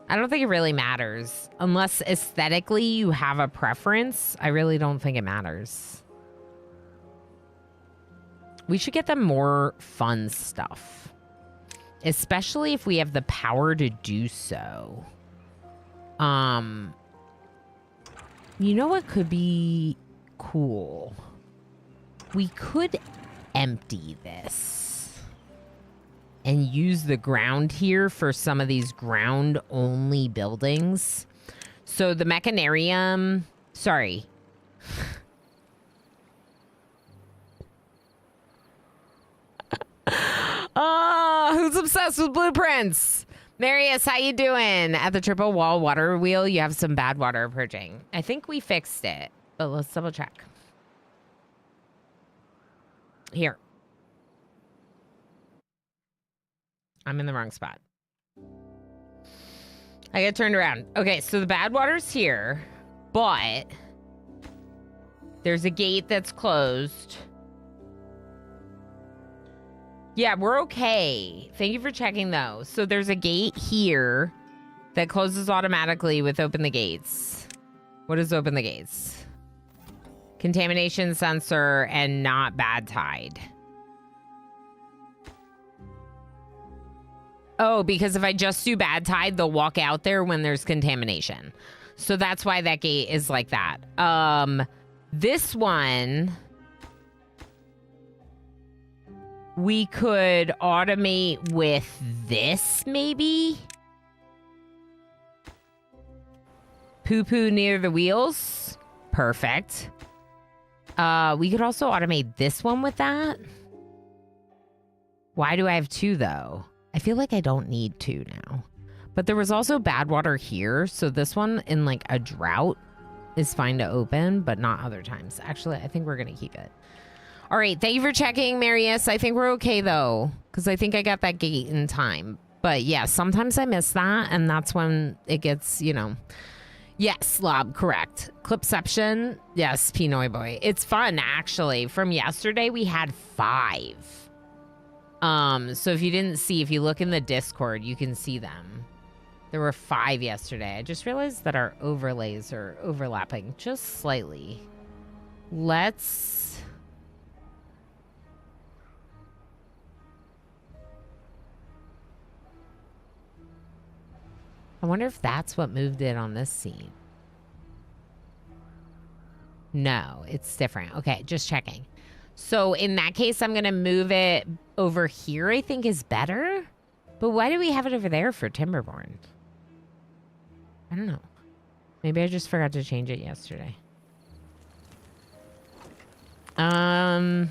don't think it really matters. Unless aesthetically you have a preference, I really don't think it matters. We should get them more fun stuff. Especially if we have the power to do so. You know what could be cool? We could empty this. and use the ground here for some of these ground-only buildings. So the mechanarium... Sorry. Oh, who's obsessed with blueprints? Marius, how you doing? At the triple wall water wheel, you have some bad water approaching. I think we fixed it, but let's double check. Here. I'm in the wrong spot. I get turned around. Okay, so the bad water's here, but there's a gate that's closed. Yeah, we're okay. Thank you for checking, though. So there's a gate here that closes automatically with open the gates. What is open the gates? Contamination sensor and not bad tide. Oh, because if I just do bad tide, they'll walk out there when there's contamination. So that's why that gate is like that. This one... we could automate with this, maybe? Poo-poo near the wheels. Perfect. We could also automate this one with that. Why do I have two, though? I feel like I don't need two now. But there was also bad water here, so this one in, like, a drought is fine to open, but not other times. Actually, I think we're going to keep it. All right, thank you for checking, Marius. I think we're okay, though, because I think I got that gate in time. But, yeah, sometimes I miss that, and that's when it gets, you know... Yes, Lob, correct. Clipception, yes, Pinoy Boy. It's fun, actually. From yesterday, we had 5. So if you didn't see, if you look in the Discord, you can see them. There were 5 yesterday. I just realized that our overlays are overlapping just slightly. Let's... I wonder if that's what moved it on this scene. No, it's different. Okay, just checking. So in that case, I'm going to move it over here, I think is better. But why do we have it over there for Timberborn? I don't know. Maybe I just forgot to change it yesterday. I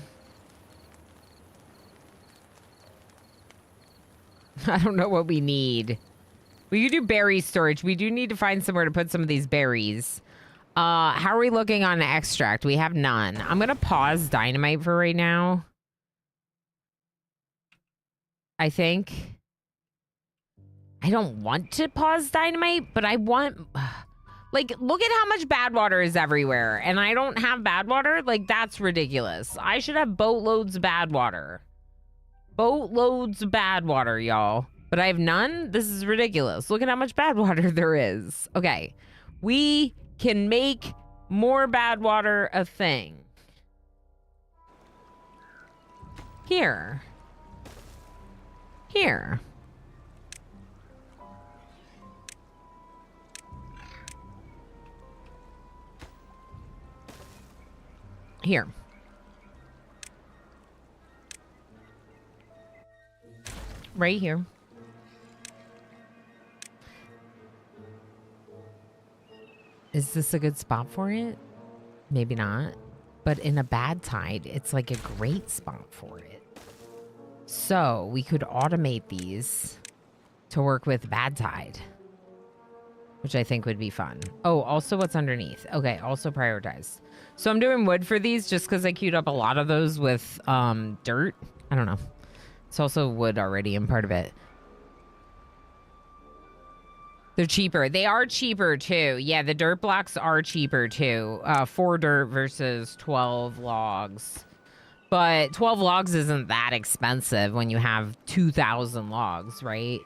don't know what we need. We could do berry storage. We do need to find somewhere to put some of these berries. How are we looking on extract? We have none. I'm going to pause dynamite for right now. I think. I don't want to pause dynamite, but I want... Like, look at how much bad water is everywhere. And I don't have bad water? Like, that's ridiculous. I should have boatloads of bad water. Boatloads of bad water, y'all. But I have none? This is ridiculous. Look at how much bad water there is. Okay. We can make more bad water a thing. Here. Here. Here. Right here. Is this a good spot for it? Maybe not. But in a bad tide, it's like a great spot for it. So we could automate these to work with bad tide, which I think would be fun. Oh, also what's underneath. Okay, also prioritized. So I'm doing wood for these just because I queued up a lot of those with dirt. I don't know. It's also wood already in part of it. They're cheaper. They are cheaper, too. Yeah, the dirt blocks are cheaper, too. 4 dirt versus 12 logs. But 12 logs isn't that expensive when you have 2,000 logs, right?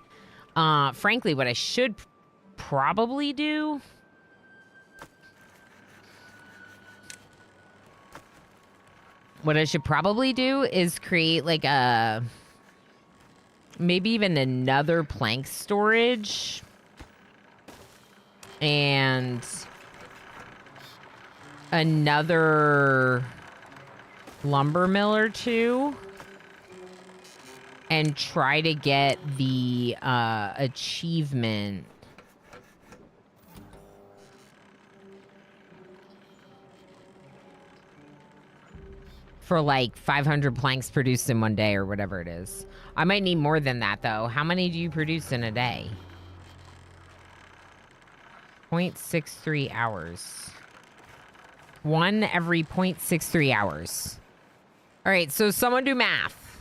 Frankly, what I should probably do... What I should probably do is create, like, a... maybe even another plank storage... and another lumber mill or two. and try to get the achievement. For like 500 planks produced in one day or whatever it is. I might need more than that though. How many do you produce in a day? 0.63 hours. 1 every 0.63 hours. All right, so someone do math.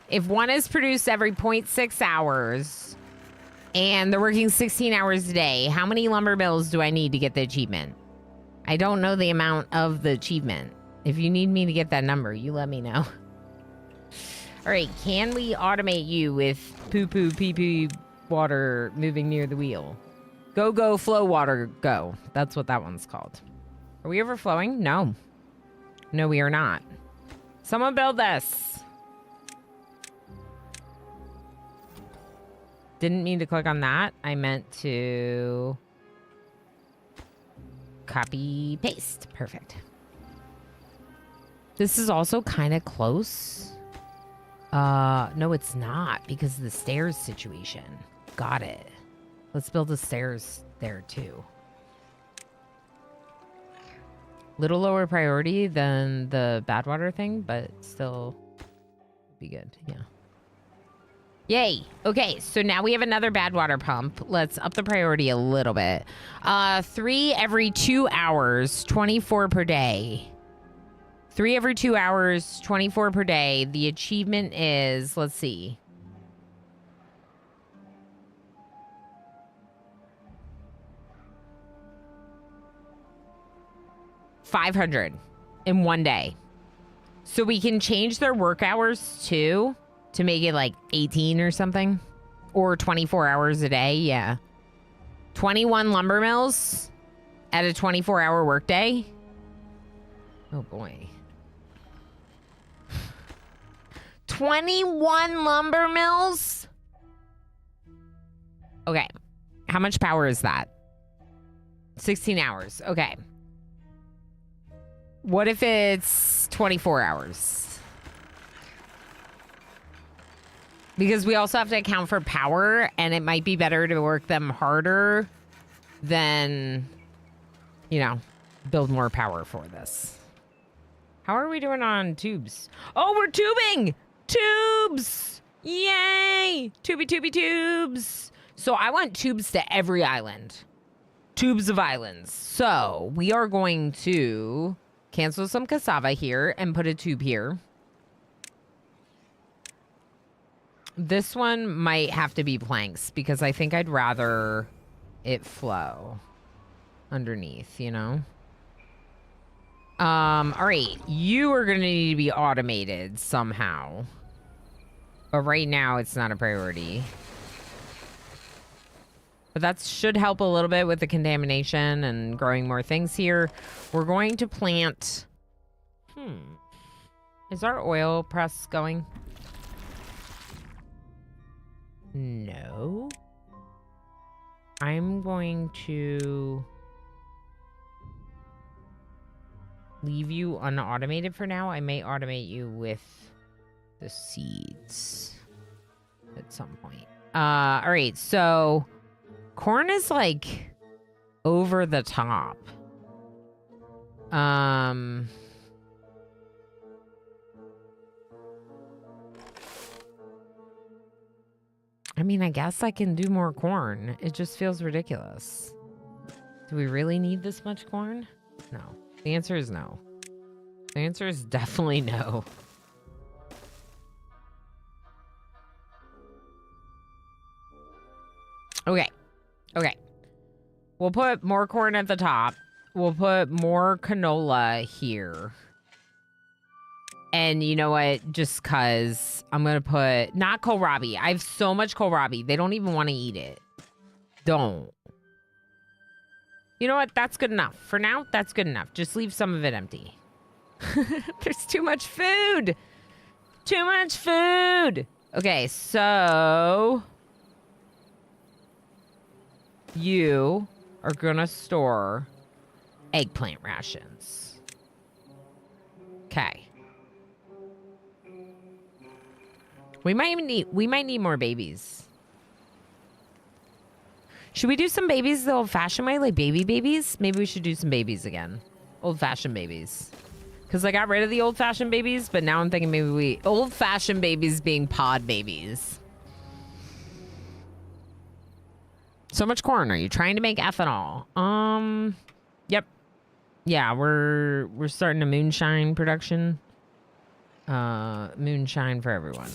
If one is produced every 0.6 hours and they're working 16 hours a day, how many lumber mills do I need to get the achievement? I don't know the amount of the achievement. If you need me to get that number, you let me know. All right, can we automate you with poo-poo, pee-pee, water moving near the wheel? Go, go, flow, water, go. That's what that one's called. Are we overflowing? No. No, we are not. Someone build this. Didn't mean to click on that. I meant to... copy, paste. Perfect. This is also kind of close. No, it's not because of the stairs situation. Got it. Let's build the stairs there too. Little lower priority than the bad water thing, but still be good. Yeah. Yay. Okay, so now we have another bad water pump. Let's up the priority a little bit. 3 every 2 hours, 24 per day. 3 every 2 hours, 24 per day. The achievement is, let's see. $500 in 1 day. So we can change their work hours too to make it like 18 or something. Or 24 hours a day, yeah. 21 lumber mills at a 24-hour workday. Oh boy. 21 lumber mills? Okay. How much power is that? 16 hours. Okay. What if it's 24 hours? Because we also have to account for power, and it might be better to work them harder than, you know, build more power for this. How are we doing on tubes? Oh, we're tubing! Tubes! Yay! Tubey tubes! So I want tubes to every island. Tubes of islands. So we are going to cancel some cassava here and put a tube here. This one might have to be planks because I think I'd rather it flow underneath, you know? All right. You are going to need to be automated somehow. But right now, it's not a priority. But that should help a little bit with the contamination and growing more things here. We're going to plant... Is our oil press going? No. I'm going to leave you unautomated for now. I may automate you with the seeds at some point. All right, so corn is like over the top. I mean, I guess I can do more corn. It just feels ridiculous. Do we really need this much corn? No. The answer is no. The answer is definitely no. Okay. Okay. We'll put more corn at the top. We'll put more canola here. And you know what? Just because I'm going to put... Not kohlrabi. I have so much kohlrabi. They don't even want to eat it. Don't. You know what? That's good enough. For now, that's good enough. Just leave some of it empty. There's too much food. Too much food. Okay, so... You are going to store eggplant rations. Okay. We might need more babies. Should we do some babies the old-fashioned way, like baby babies? Maybe we should do some babies again. Old-fashioned babies. Because I got rid of the old-fashioned babies, but now I'm thinking maybe old-fashioned babies being pod babies. So much corn. Are you trying to make ethanol? Yep. Yeah, we're starting a moonshine production. Moonshine for everyone.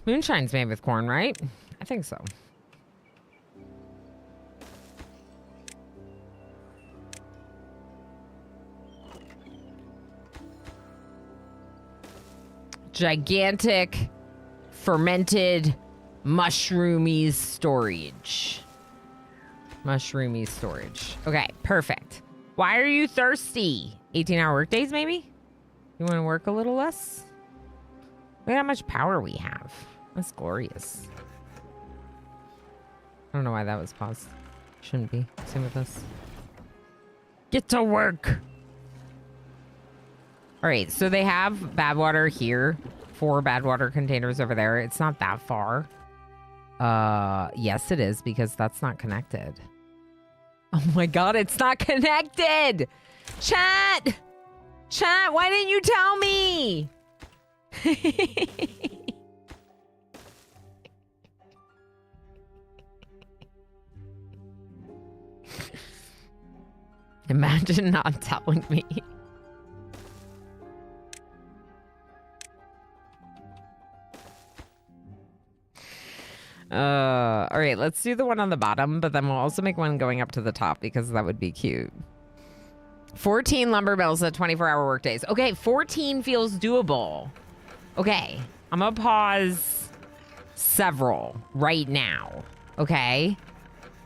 Moonshine's made with corn, right? I think so. Gigantic fermented mushroomy storage. Mushroomy storage. Okay, perfect. Why are you thirsty? 18-hour workdays, maybe? You want to work a little less? Look at how much power we have. That's glorious. I don't know why that was paused. Shouldn't be. Same with this. Get to work. All right, so they have bad water here. 4 bad water containers over there. It's not that far. Yes, it is, because that's not connected. Oh my god, it's not connected! Chat! Chat, why didn't you tell me? Imagine not telling me. All right, let's do the one on the bottom, but then we'll also make one going up to the top because that would be cute. 14 lumber mills at 24-hour workdays. Okay, 14 feels doable. Okay, I'm gonna pause several right now, okay?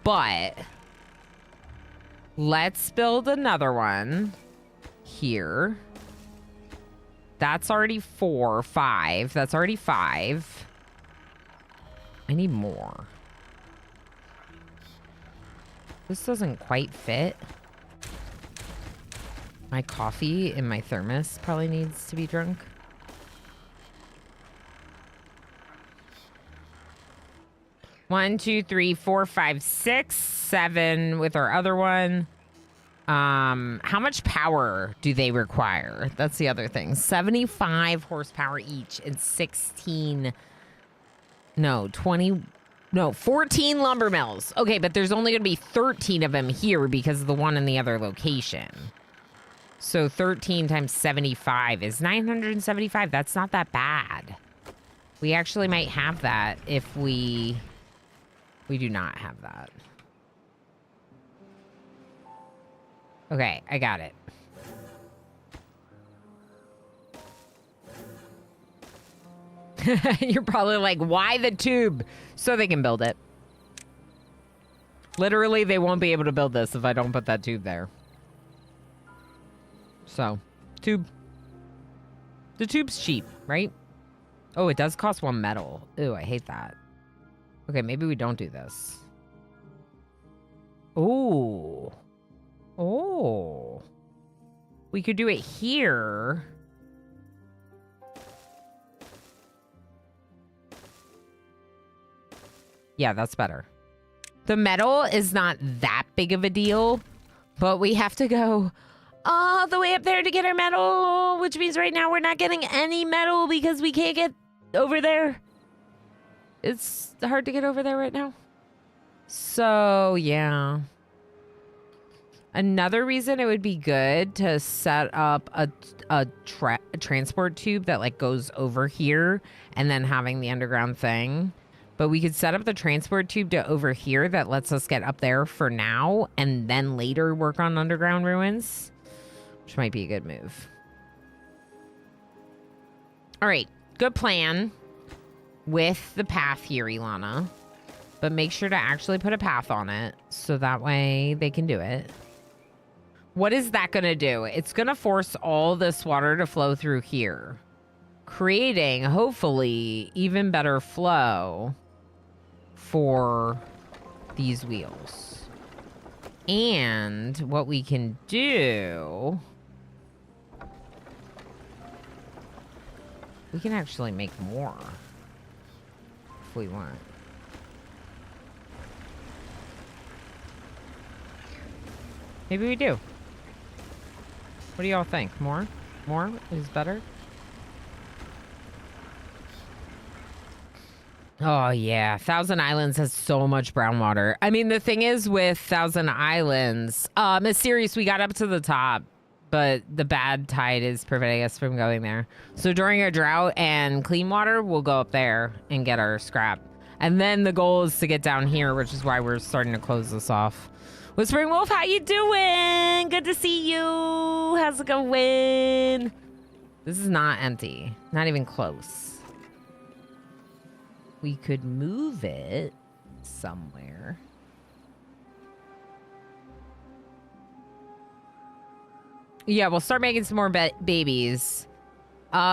But let's build another one here. That's already 4, 5. That's already 5. I need more. This doesn't quite fit. My coffee in my thermos probably needs to be drunk. One, 2, 3, 4, 5, 6, 7 with our other one. How much power do they require? That's the other thing. 75 horsepower each and 14 lumber mills. Okay, but there's only going to be 13 of them here because of the one in the other location. So 13 times 75 is 975. That's not that bad. We actually might have that if we do not have that. Okay, I got it. You're probably like, why the tube? So they can build it. Literally, they won't be able to build this if I don't put that tube there. So, tube. The tube's cheap, right? Oh, it does cost 1 metal. Ooh, I hate that. Okay, maybe we don't do this. Ooh. Oh. We could do it here. Yeah, that's better. The metal is not that big of a deal, but we have to go all the way up there to get our metal, which means right now we're not getting any metal because we can't get over there. It's hard to get over there right now. So, yeah. Another reason it would be good to set up a transport tube that like goes over here and then having the underground thing. But we could set up the transport tube to over here that lets us get up there for now and then later work on underground ruins, which might be a good move. All right, good plan with the path here, Ilana. But make sure to actually put a path on it so that way they can do it. What is that going to do? It's going to force all this water to flow through here, creating, hopefully, even better flow for these wheels. And what we can do We can actually make more if we want. Maybe we do. What do y'all think? More? More is better? Oh, yeah. Thousand Islands has so much brown water. I mean, the thing is with Thousand Islands, Mysterious, we got up to the top, but the bad tide is preventing us from going there. So during a drought and clean water, we'll go up there and get our scrap. And then the goal is to get down here, which is why we're starting to close this off. Whispering Wolf, how you doing? Good to see you. How's it going? This is not empty. Not even close. We could move it somewhere. Yeah, we'll start making some more babies.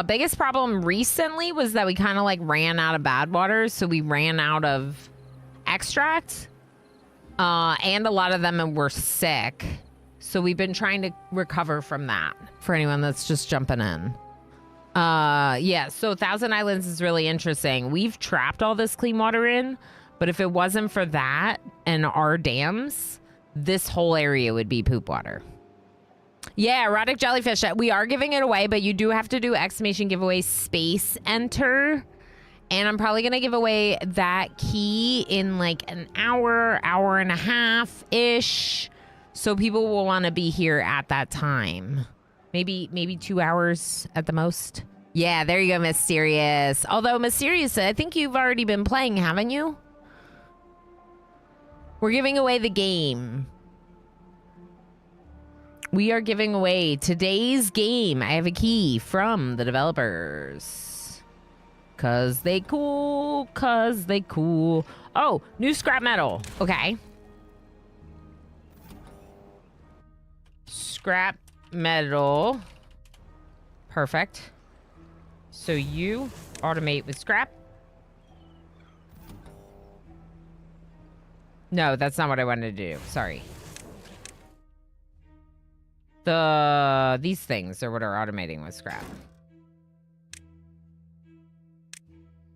Biggest problem recently was that we kind of like ran out of bad water, so we ran out of extract. And a lot of them were sick. So we've been trying to recover from that for anyone that's just jumping in. Yeah, so Thousand Islands is really interesting. We've trapped all this clean water in, but if it wasn't for that and our dams, this whole area would be poop water. Yeah, erotic jellyfish. We are giving it away, but you do have to do exclamation giveaway space enter. And I'm probably going to give away that key in like an hour, hour and a half-ish. So people will want to be here at that time. Maybe 2 hours at the most. Yeah, there you go, Mysterious. Although, Mysterious, I think you've already been playing, haven't you? We're giving away the game. We are giving away today's game. I have a key from the developers. Cause they cool. Oh, new scrap metal. Okay. Scrap metal. Perfect. So you automate with scrap. No, that's not what I wanted to do. Sorry. These things are what are automating with scrap.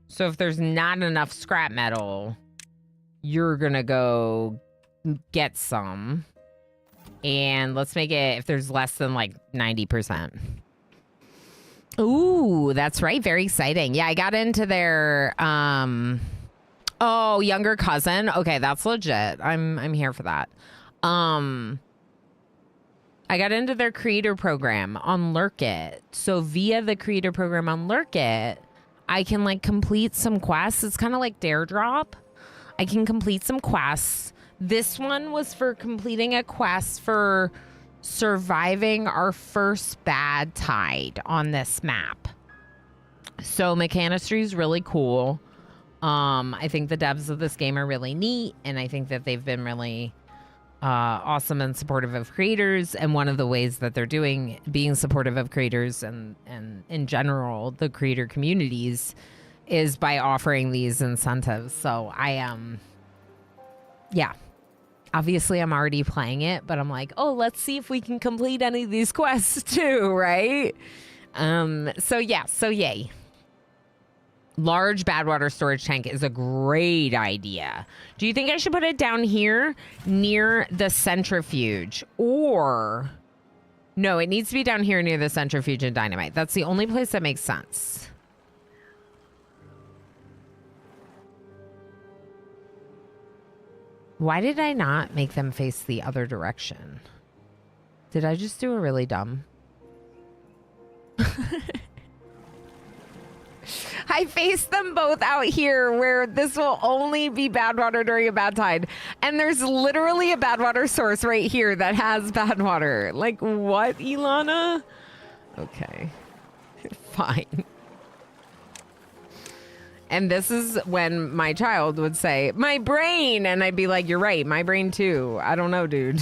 So if there's not enough scrap metal, you're gonna go get some. And let's make it if there's less than like 90%. Ooh, that's right. Very exciting. Yeah, I got into their oh, younger cousin. Okay, that's legit. I'm here for that. I got into their creator program on Lurk It. So via the creator program on Lurk It, I can like complete some quests. It's kind of like Dare Drop. I can complete some quests. This one was for completing a quest for surviving our first bad tide on this map. So Mechanistry is really cool. I think the devs of this game are really neat, and I think that they've been really awesome and supportive of creators. And one of the ways that they're being supportive of creators and in general the creator communities is by offering these incentives. So yeah. Obviously, I'm already playing it, but I'm like, oh, let's see if we can complete any of these quests too, right? So yeah, so yay. Large bad water storage tank is a great idea. Do you think I should put it down here near the centrifuge? Or, no, it needs to be down here near the centrifuge and dynamite. That's the only place that makes sense. Why did I not make them face the other direction? Did I just do a really dumb? I faced them both out here where this will only be bad water during a bad tide. And there's literally a bad water source right here that has bad water. Like, what, Ilana? Okay. Fine. And this is when my child would say, my brain. And I'd be like, you're right. My brain too. I don't know, dude.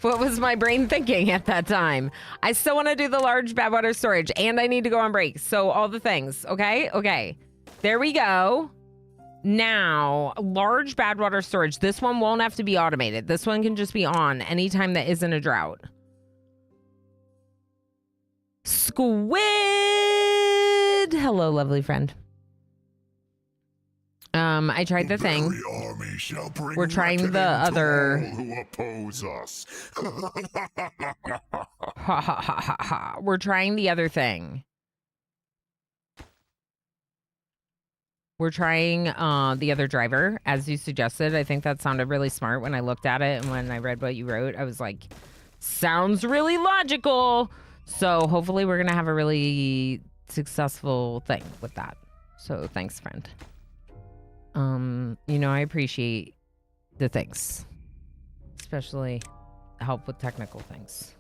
What was my brain thinking at that time? I still want to do the large bad water storage and I need to go on break. So all the things. Okay. Okay. There we go. Now, large bad water storage. This one won't have to be automated. This one can just be on anytime that isn't a drought. Squid! Hello, lovely friend. I tried the thing. Very army shall bring We're trying the reckoning to other- all who oppose us. Ha ha ha ha ha. We're trying the other thing. We're trying the other driver, as you suggested. I think that sounded really smart when I looked at it, and when I read what you wrote, I was like, sounds really logical. So hopefully we're gonna have a really successful thing with that. So thanks, friend. You know, I appreciate the things, especially help with technical things.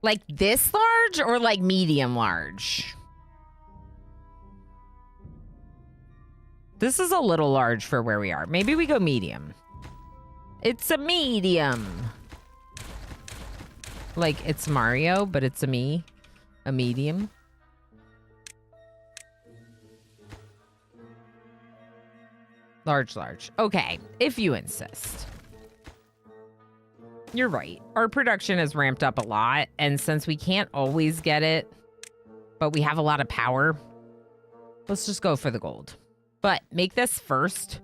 Like this large or like medium large? This is a little large for where we are. Maybe we go medium. It's a medium. Like it's Mario, but it's a medium. Large. Okay, if you insist. You're right. Our production has ramped up a lot, and since we can't always get it, but we have a lot of power, let's just go for the gold. But make this first,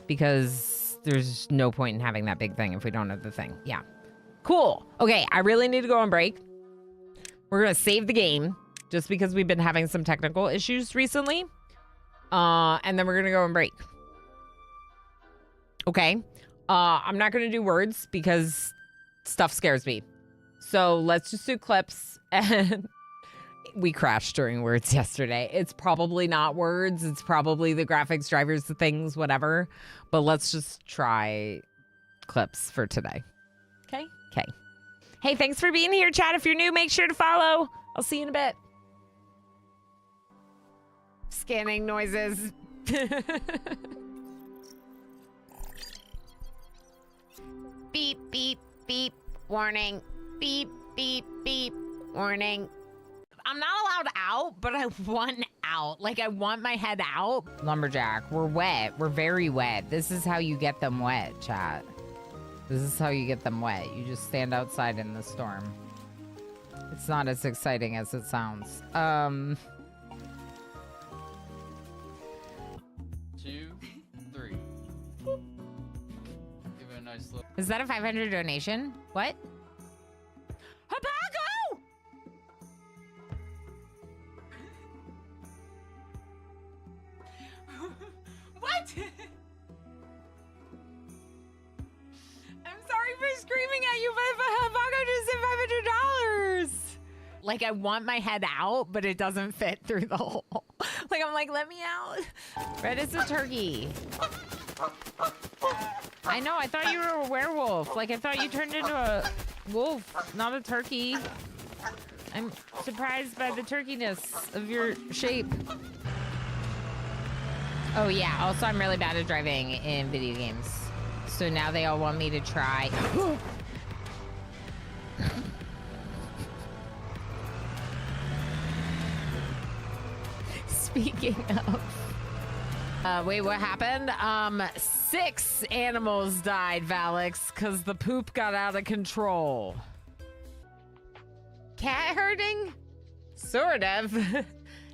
because there's no point in having that big thing if we don't have the thing. Yeah. Cool. Okay, I really need to go on break. We're going to save the game, just because we've been having some technical issues recently. And then we're going to go on break. Okay. I'm not going to do words because stuff scares me. So let's just do clips. And we crashed during words yesterday. It's probably not words. It's probably the graphics, drivers, the things, whatever. But let's just try clips for today. Okay? Okay. Hey, thanks for being here, chat. If you're new, make sure to follow. I'll see you in a bit. Scanning noises. Beep, beep, beep, warning. Beep, beep, beep, warning. I'm not allowed out, but I want out. Like, I want my head out. Lumberjack, we're wet. We're very wet. This is how you get them wet, chat. This is how you get them wet. You just stand outside in the storm. It's not as exciting as it sounds. 2, 3. Give it a nice look. Is that a 500 donation? What? Habago! What? I'm sorry for screaming at you, but Habago just said $500. Like, I want my head out, but it doesn't fit through the hole. Like, I'm like, let me out. Red is a turkey. I know, I thought you were a werewolf. Like, I thought you turned into a wolf, not a turkey. I'm surprised by the turkeyness of your shape. Oh, yeah. Also, I'm really bad at driving in video games. So now they all want me to try. Speaking of... wait, what happened? 6 animals died, Valix, because the poop got out of control. Cat herding? Sort of.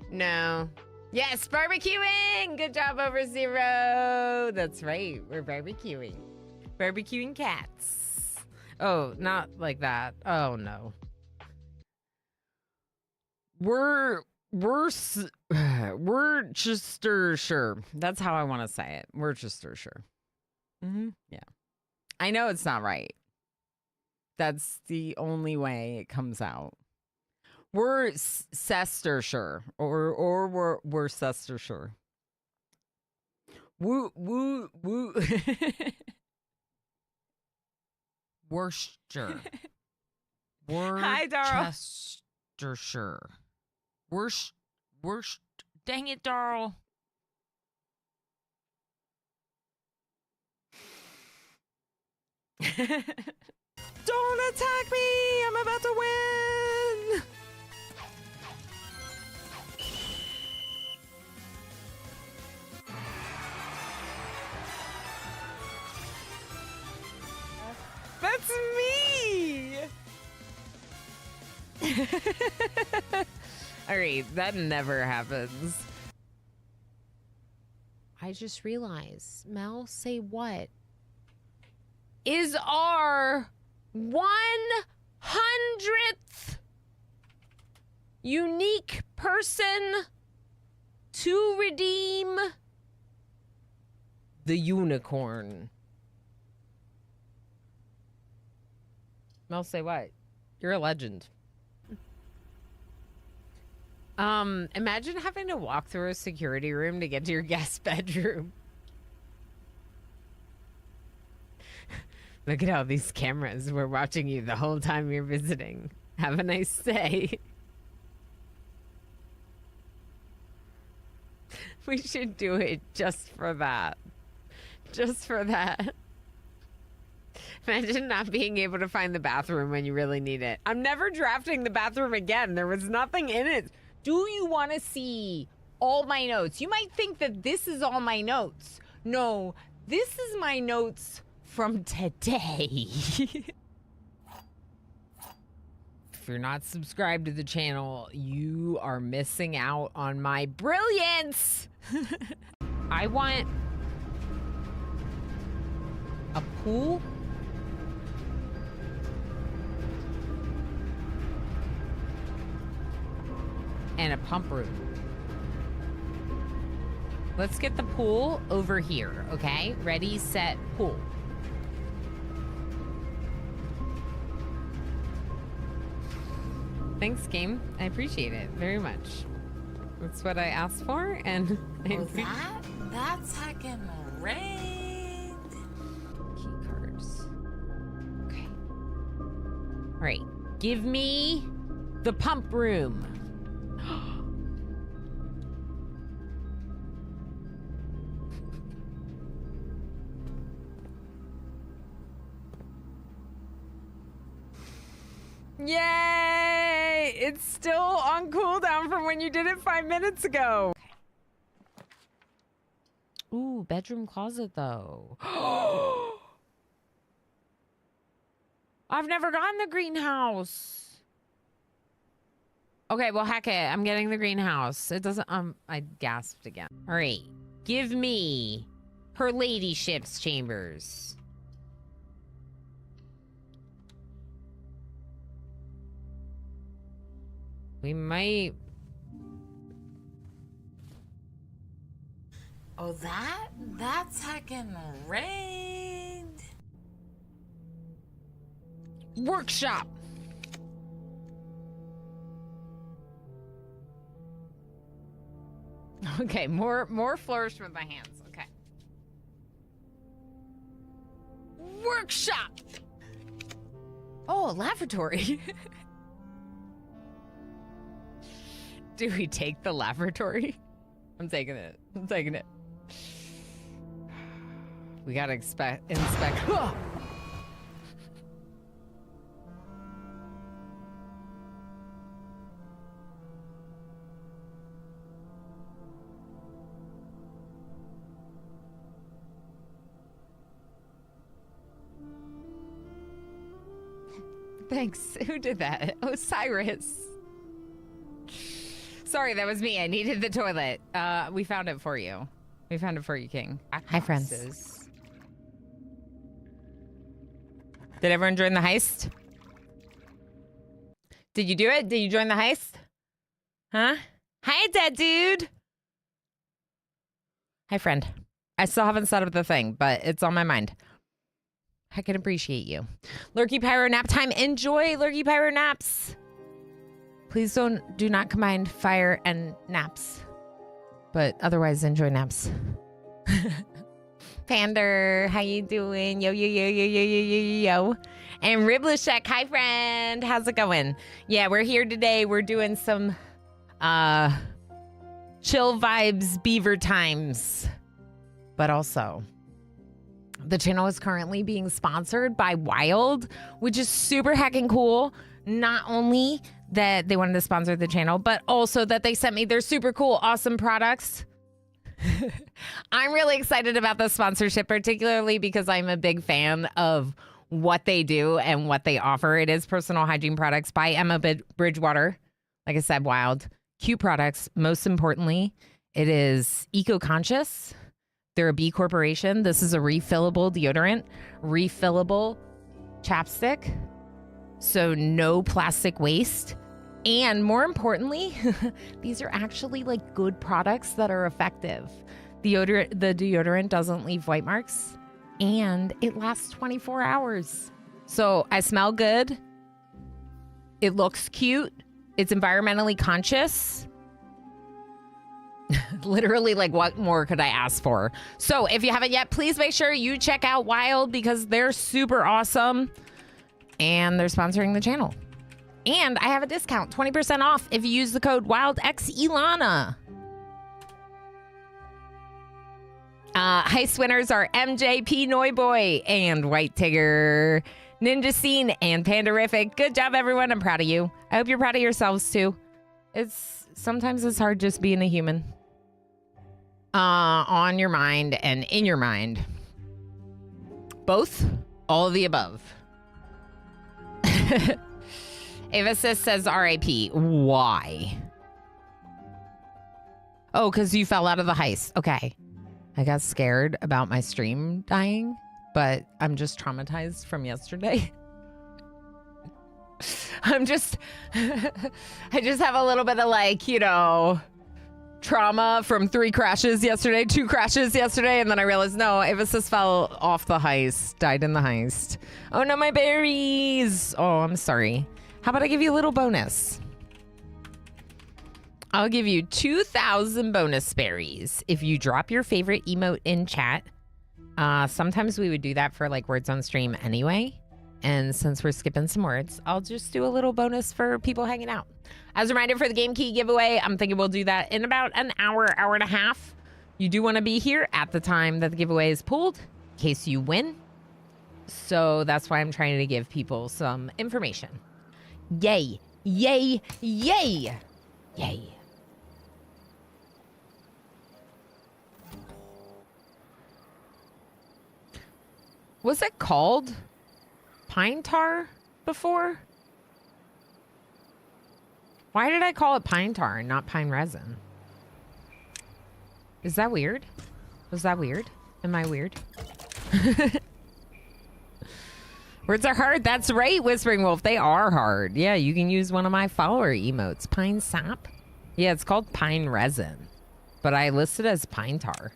No. Yes, barbecuing! Good job, Over Zero. That's right, we're barbecuing. Barbecuing cats. Oh, not like that. Oh, no. We're Worcestershire. That's how I want to say it. Worcestershire. Yeah. I know it's not right. That's the only way it comes out. Worcestershire or Worcestershire. Woo. Worcestershire. Hi, Darl. Worcestershire. Dang it, Darl. Don't attack me! I'm about to win! That's me! All right, that never happens. I just realized, Mel, say what? Is our 100th unique person to redeem the unicorn. Mel, say what? You're a legend. Imagine having to walk through a security room to get to your guest bedroom. Look at all these cameras. We're watching you the whole time you're visiting. Have a nice day. We should do it just for that. Just for that. Imagine not being able to find the bathroom when you really need it. I'm never drafting the bathroom again. There was nothing in it. Do you want to see all my notes? You might think that this is all my notes. No, this is my notes from today. If you're not subscribed to the channel, you are missing out on my brilliance. I want a pool. And a pump room. Let's get the pool over here, okay? Ready, set, pool. Thanks, game. I appreciate it very much. That's what I asked for, and that's heckin' raid. Key cards. Okay. All right. Give me the pump room. Yay! It's still on cooldown from when you did it 5 minutes ago. Okay. Ooh, bedroom closet though. I've never gotten the greenhouse. Okay, well, heck it. I'm getting the greenhouse. It doesn't, I gasped again. All right. Give me her ladyship's chambers. We might. Oh, that's heckin' raid. Workshop. Okay, more flourish with my hands. Okay. Workshop. Oh, lavatory. Do we take the lavatory? I'm taking it. I'm taking it. We gotta inspect. Thanks. Who did that? Osiris. Sorry, that was me. I needed the toilet. We found it for you. We found it for you, King. Hi, friends. Did everyone join the heist? Did you do it? Did you join the heist? Huh? Hi, dead dude. Hi, friend. I still haven't set up the thing, but it's on my mind. I can appreciate you. Lurky Pyro nap time. Enjoy Lurky Pyro naps. Please do not combine fire and naps. But otherwise, enjoy naps. Pander, how you doing? Yo, yo, yo, yo, yo, yo, yo, yo. And Riblishek, hi, friend. How's it going? Yeah, we're here today. We're doing some chill vibes beaver times. But also, the channel is currently being sponsored by Wild, which is super heckin' cool. Not only that they wanted to sponsor the channel, but also that they sent me their super cool, awesome products. I'm really excited about the sponsorship, particularly because I'm a big fan of what they do and what they offer. It is personal hygiene products by Emma Bridgewater. Like I said, Wild. cute products. Most importantly, it is eco-conscious. They're a B corporation. This is a refillable deodorant, refillable chapstick. So no plastic waste. And more importantly, these are actually like good products that are effective. The deodorant doesn't leave white marks and it lasts 24 hours. So I smell good. It looks cute. It's environmentally conscious. Literally, like, what more could I ask for? So if you haven't yet, please make sure you check out Wild because they're super awesome and they're sponsoring the channel. And I have a discount, 20% off if you use the code WildXElana. Heist winners are MJP Noiboy and White Tigger, Ninja Scene, and Pandarific. Good job, everyone. I'm proud of you. I hope you're proud of yourselves, too. Sometimes it's hard just being a human. On your mind and in your mind. Both? All of the above. Avasis says RIP. Why? Oh, because you fell out of the heist. Okay. I got scared about my stream dying, but I'm just traumatized from yesterday. I just have a little bit of like, you know, trauma from 3 crashes yesterday, 2 crashes yesterday, and then I realized, no, Avasis fell off the heist, died in the heist. Oh no, my berries. Oh, I'm sorry. How about I give you a little bonus? I'll give you 2,000 bonus berries if you drop your favorite emote in chat. Sometimes we would do that for like words on stream anyway. And since we're skipping some words, I'll just do a little bonus for people hanging out. As a reminder for the game key giveaway, I'm thinking we'll do that in about an hour, hour and a half. You do want to be here at the time that the giveaway is pulled in case you win. So that's why I'm trying to give people some information. Yay, yay, yay, yay. Was it called pine tar before? Why did I call it pine tar and not pine resin? Is that weird? Was that weird? Am I weird? Words are hard. That's right, Whispering Wolf. They are hard. Yeah, you can use one of my follower emotes. Pine sap? Yeah, it's called pine resin. But I listed as pine tar.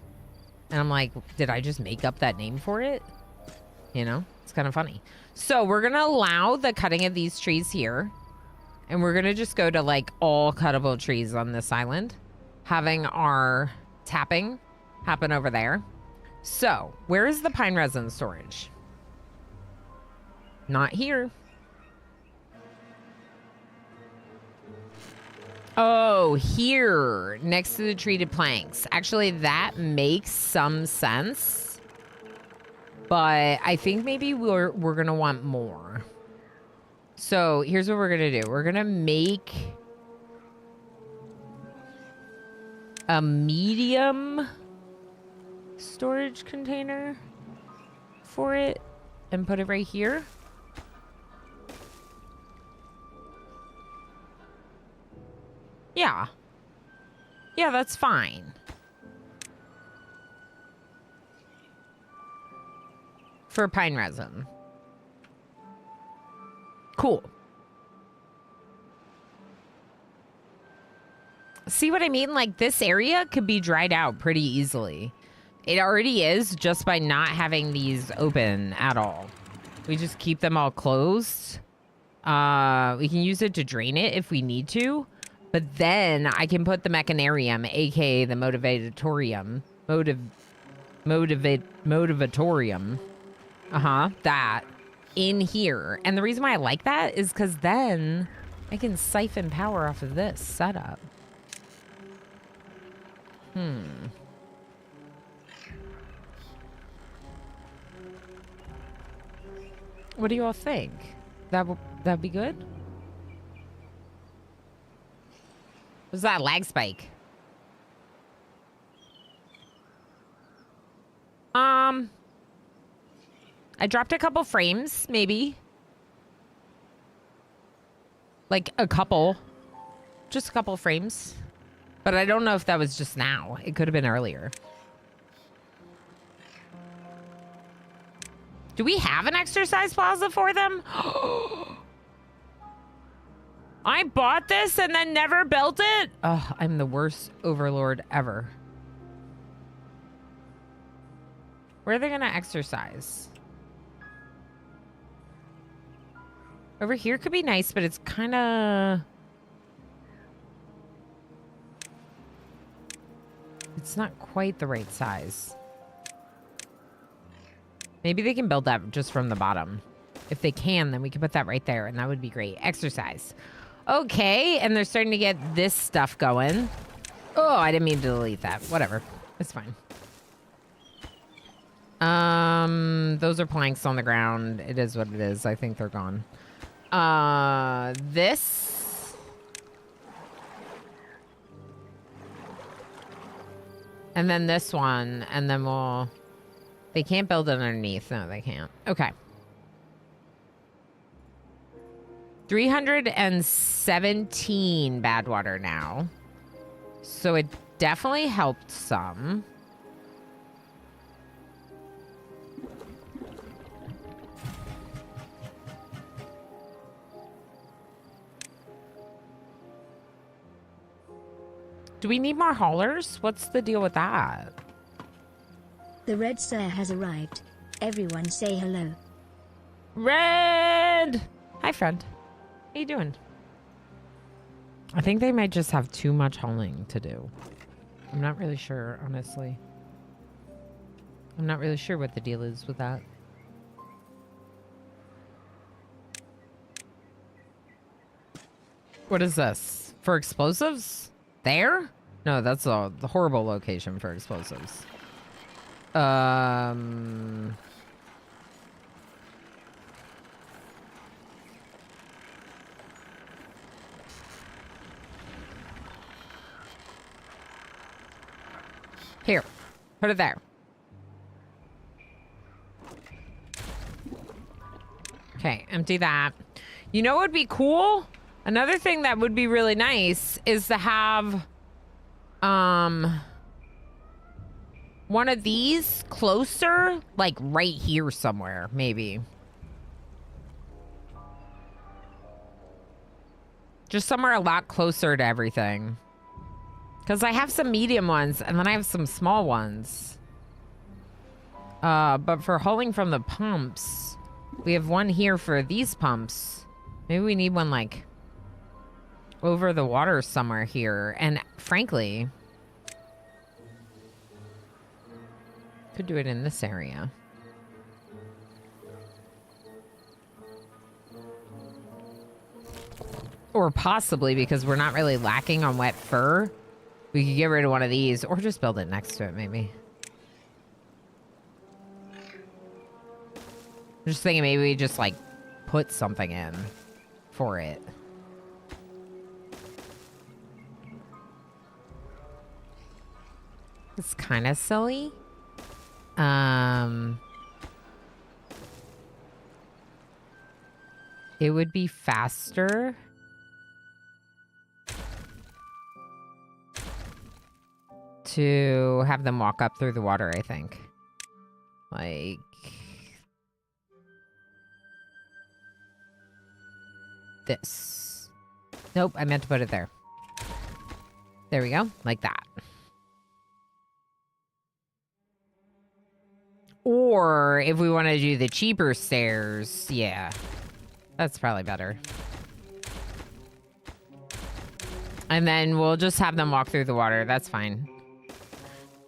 And I'm like, did I just make up that name for it? You know, it's kind of funny. So we're going to allow the cutting of these trees here. And we're going to just go to like all cuttable trees on this island. Having our tapping happen over there. So where is the pine resin storage? Not here. Oh, here next to the treated planks. Actually, that makes some sense. But I think maybe we're going to want more. So here's what we're going to do. We're going to make a medium storage container for it and put it right here. Yeah. Yeah, that's fine. For pine resin. Cool. See what I mean? Like this area could be dried out pretty easily. It already is just by not having these open at all. We just keep them all closed. We can use it to drain it if we need to. But then I can put the mechanarium, aka the motivatorium. Motivatorium. That in here. And the reason why I like that is because then I can siphon power off of this setup. What do you all think? That'd be good? Was that a lag spike? I dropped a couple frames, maybe. Like a couple. just a couple frames. But I don't know if that was just now. It could have been earlier. Do we have an exercise plaza for them? I bought this and then never built it? Oh, I'm the worst overlord ever. Where are they going to exercise? Over here could be nice, but it's kind of... It's not quite the right size. Maybe they can build that just from the bottom. If they can, then we can put that right there, and that would be great. Exercise. Okay, and they're starting to get this stuff going. Oh, I didn't mean to delete that. Whatever. It's fine. Those are planks on the ground. It is what it is. I think they're gone. This. And then this one, and then we'll... They can't build it underneath. No, they can't. Okay. 317 bad water now. So it definitely helped some. Do we need more haulers? What's the deal with that? The Red Sir has arrived. Everyone say hello. Red! Hi, friend. How you doing? I think they might just have too much hauling to do. I'm not really sure, honestly. I'm not really sure what the deal is with that. What is this? For explosives? There? No, that's the horrible location for explosives. Here, put it there. Okay, empty that. You know what would be cool? Another thing that would be really nice is to have one of these closer, like right here somewhere, maybe. Just somewhere a lot closer to everything. Because I have some medium ones, and then I have some small ones. But for hauling from the pumps, we have one here for these pumps. Maybe we need one, like, over the water somewhere here. And frankly, could do it in this area. Or possibly, because we're not really lacking on wet fur, we could get rid of one of these, or just build it next to it, maybe. I'm just thinking maybe we just, like, put something in for it. It's kind of silly. It would be faster to have them walk up through the water, I think. Like... this. Nope, I meant to put it there. There we go, like that. Or if we want to do the cheaper stairs, yeah. That's probably better. And then we'll just have them walk through the water. That's fine.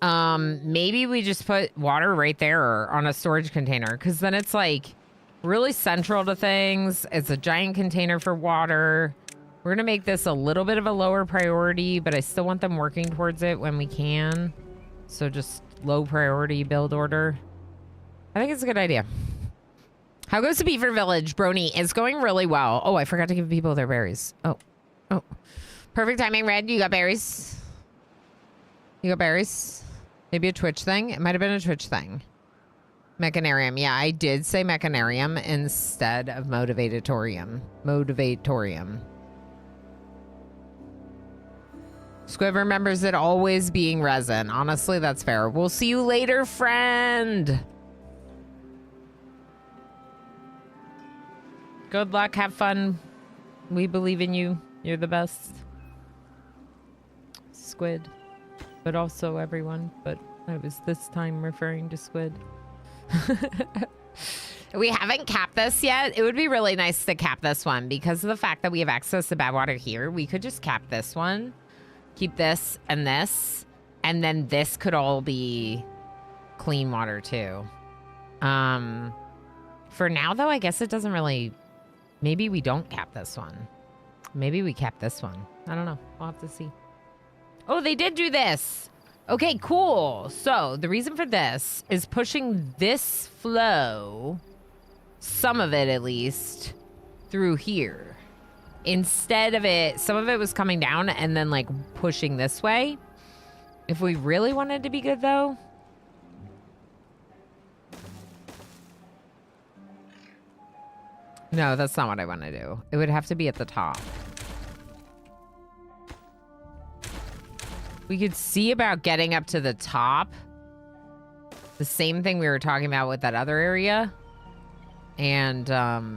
Maybe we just put water right there on a storage container, because then it's like really central to things. It's a giant container for water. We're going to make this a little bit of a lower priority, but I still want them working towards it when we can. So just low priority build order. I think it's a good idea. How goes the Beaver Village, Brony? It's going really well. Oh, I forgot to give people their berries. Oh. Perfect timing, Red. You got berries. You got berries. Maybe a Twitch thing. It might have been a Twitch thing. Mechanarium. Yeah, I did say Mechanarium instead of Motivatorium. Motivatorium. Squib remembers it always being resin. Honestly, that's fair. We'll see you later, friend. Good luck. Have fun. We believe in you. You're the best. Squid. But also everyone. But I was this time referring to Squid. We haven't capped this yet. It would be really nice to cap this one because of the fact that we have access to bad water here. We could just cap this one. Keep this. And then this could all be clean water too. For now though, I guess it doesn't really... Maybe we don't cap this one. Maybe we cap this one. I don't know. I'll have to see. Oh, they did do this. Okay, cool. So the reason for this is pushing this flow, some of it at least, through here. Instead of it, some of it was coming down and then like pushing this way. If we really wanted to be good though, no, that's not what I want to do. It would have to be at the top. We could see about getting up to the top. The same thing we were talking about with that other area. And, how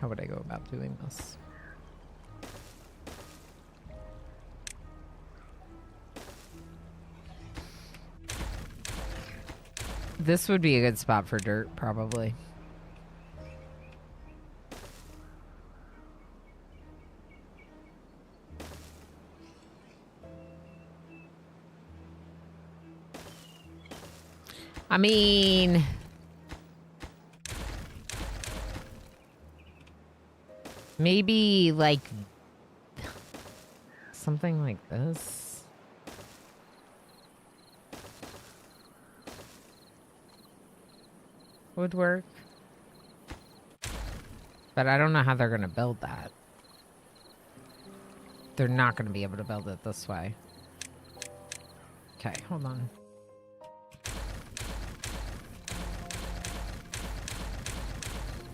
would I go about doing this? This would be a good spot for dirt, probably. I mean... maybe, like... something like this. Would work. But I don't know how they're going to build that. They're not going to be able to build it this way. Okay, hold on.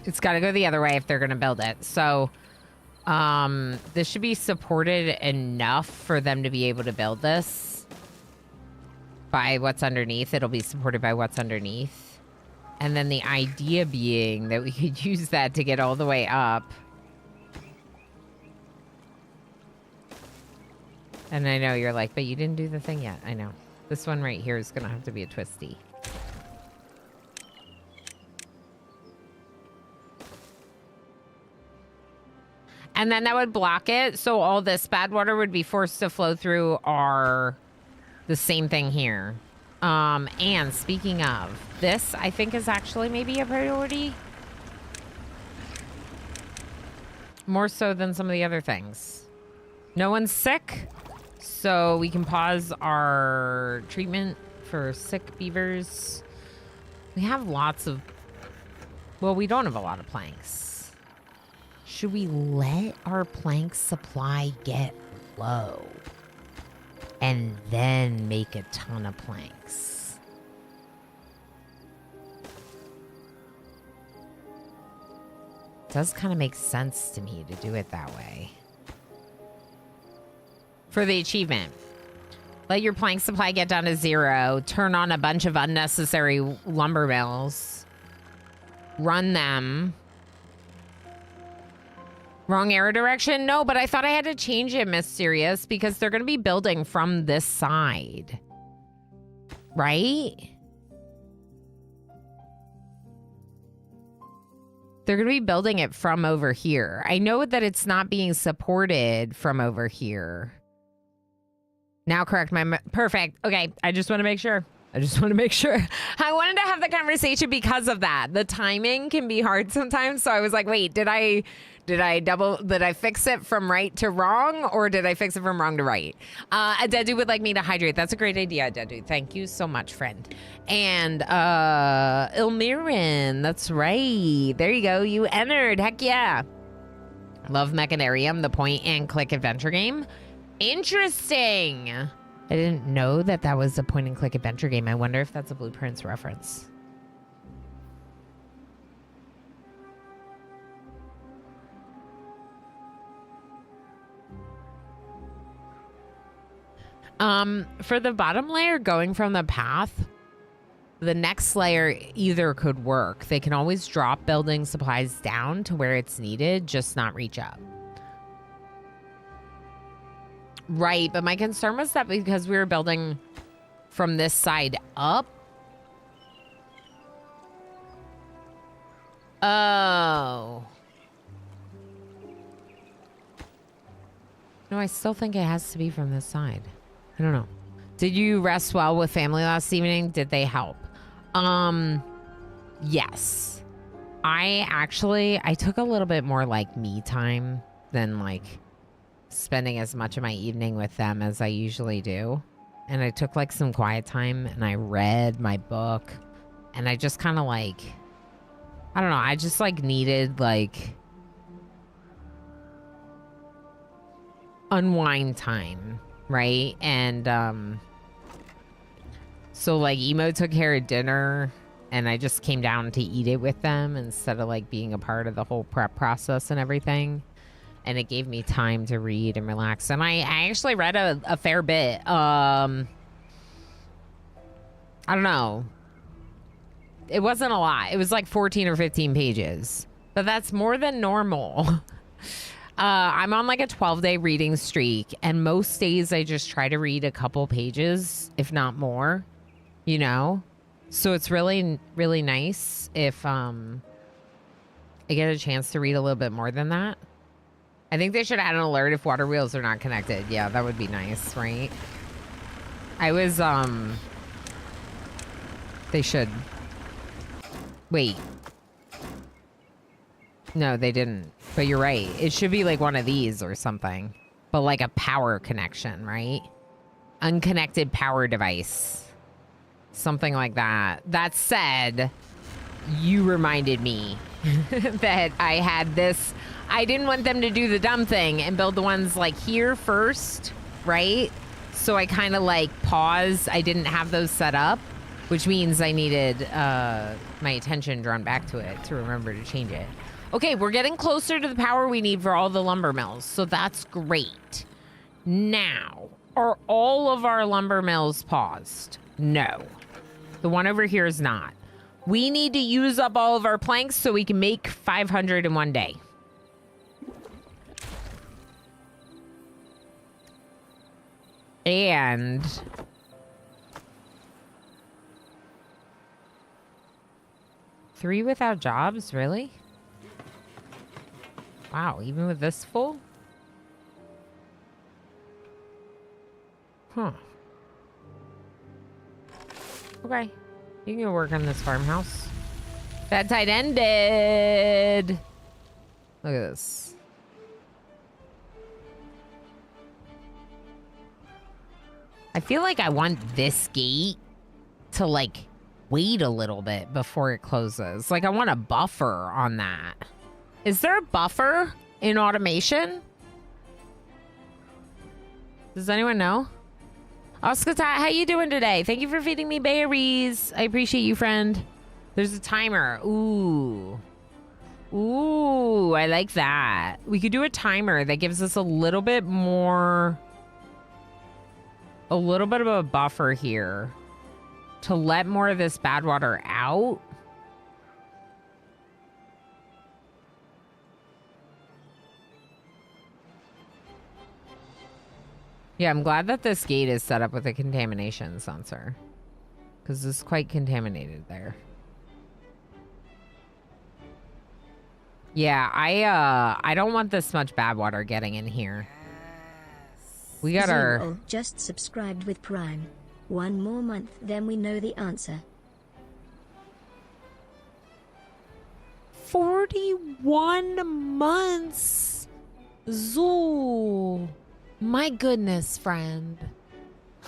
It's got to go the other way if they're going to build it. So, this should be supported enough for them to be able to build this by what's underneath. It'll be supported by what's underneath. And then the idea being that we could use that to get all the way up. And I know you're like, but you didn't do the thing yet. I know. This one right here is going to have to be a twisty. And then that would block it. So all this bad water would be forced to flow through the same thing here. And speaking of, this I think is actually maybe a priority. More so than some of the other things. No one's sick. So we can pause our treatment for sick beavers. We have lots of... well, we don't have a lot of planks. Should we let our plank supply get low and then make a ton of planks? Does kind of make sense to me to do it that way. For the achievement, let your plank supply get down to 0, turn on a bunch of unnecessary lumber mills, run them. Wrong arrow direction? No, but I thought I had to change it, Mysterious, because they're going to be building from this side. Right? They're going to be building it from over here. I know that it's not being supported from over here. Now correct my... perfect. Okay, I just want to make sure. I wanted to have the conversation because of that. The timing can be hard sometimes, so I was like, wait, did I fix it from right to wrong, or did I fix it from wrong to right? Adedu would like me to hydrate. That's a great idea, Adedu. Thank you so much, friend. And Ilmirin, that's right. There you go. You entered. Heck yeah. Love Mechanarium, the point and click adventure game. Interesting. I didn't know that that was a point and click adventure game. I wonder if that's a Blueprints reference. For the bottom layer, going from the path, the next layer either could work. They can always drop building supplies down to where it's needed, just not reach up. Right, but my concern was that because we were building from this side up. Oh. No, I still think it has to be from this side. I don't know. Did you rest well with family last evening? Did they help? Yes. I took a little bit more like me time than like spending as much of my evening with them as I usually do. And I took like some quiet time and I read my book and I just kind of like, I don't know. I just like needed like unwind time. Right. And, so like Emo took care of dinner and I just came down to eat it with them instead of like being a part of the whole prep process and everything. And it gave me time to read and relax. And I actually read a fair bit. I don't know. It wasn't a lot. It was like 14 or 15 pages, but that's more than normal. I'm on like a 12-day reading streak, and most days I just try to read a couple pages, if not more, you know? So it's really, really nice if I get a chance to read a little bit more than that. I think they should add an alert if water wheels are not connected. Yeah, that would be nice, right? I was, they should. Wait. No, they didn't. But you're right. It should be like one of these or something. But like a power connection, right? Unconnected power device. Something like that. That said, you reminded me that I had this. I didn't want them to do the dumb thing and build the ones like here first, right? So I kind of like paused. I didn't have those set up, which means I needed my attention drawn back to it to remember to change it. Okay, we're getting closer to the power we need for all the lumber mills, so that's great. Now, are all of our lumber mills paused? No. The one over here is not. We need to use up all of our planks so we can make 500 in one day. And 3 without jobs, really? Wow, even with this full? Huh. Okay. You can work on this farmhouse. That tide ended. Look at this. I feel like I want this gate to like wait a little bit before it closes. Like I want a buffer on that. Is there a buffer in automation? Does anyone know? Oscar, how you doing today? Thank you for feeding me berries. I appreciate you, friend. There's a timer. Ooh. Ooh, I like that. We could do a timer that gives us a little bit more... a little bit of a buffer here to let more of this bad water out. Yeah, I'm glad that this gate is set up with a contamination sensor, because it's quite contaminated there. Yeah, I don't want this much bad water getting in here. We got our... Zool just subscribed with Prime. 1 more month, then we know the answer. 41 months! Zool! My goodness, friend.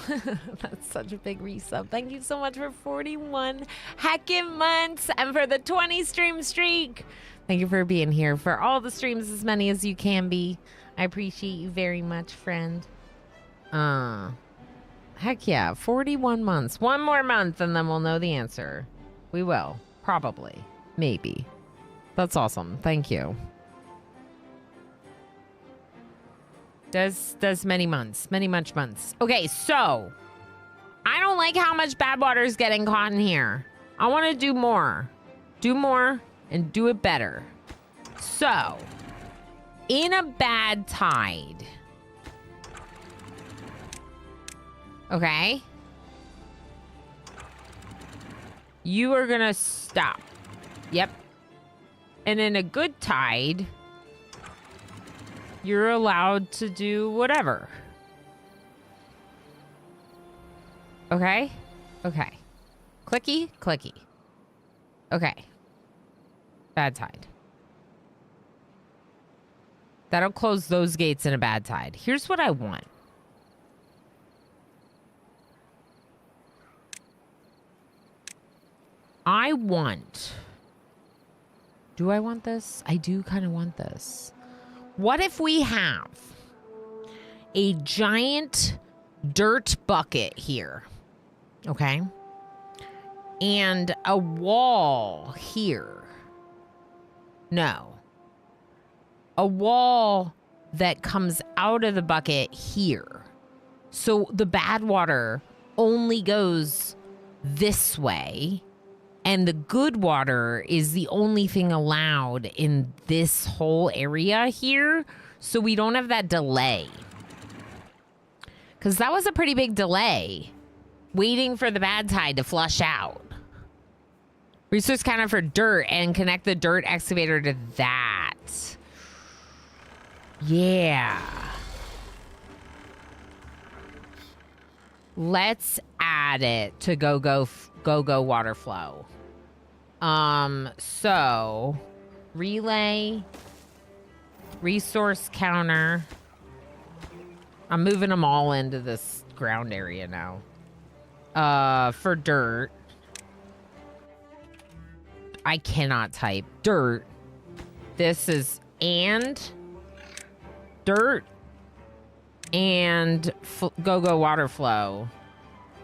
That's such a big resub. Thank you so much for 41 heckin' months and for the 20 stream streak. Thank you for being here for all the streams, as many as you can be. I appreciate you very much, friend. Heck yeah, 41 months. 1 more month and then we'll know the answer. We will. Probably. Maybe. That's awesome. Thank you. Does many much months. Okay, so I don't like how much bad water is getting caught in here. I want to do more. Do more and do it better. So, in a bad tide. Okay. You are going to stop. Yep. And in a good tide, you're allowed to do whatever. Okay? Okay. Clicky, clicky. Okay. Bad tide. That'll close those gates in a bad tide. Here's what I want. I want... Do I want this? I do kind of want this. What if we have a giant dirt bucket here? Okay. And a wall here. No. A wall that comes out of the bucket here. So the bad water only goes this way. And the good water is the only thing allowed in this whole area here. So we don't have that delay. Because that was a pretty big delay. Waiting for the bad tide to flush out. Resource counter for dirt and connect the dirt excavator to that. Yeah. Let's add it to go water flow. So relay, resource counter. I'm moving them all into this ground area now. For dirt. I cannot type dirt. This is and dirt and go water flow.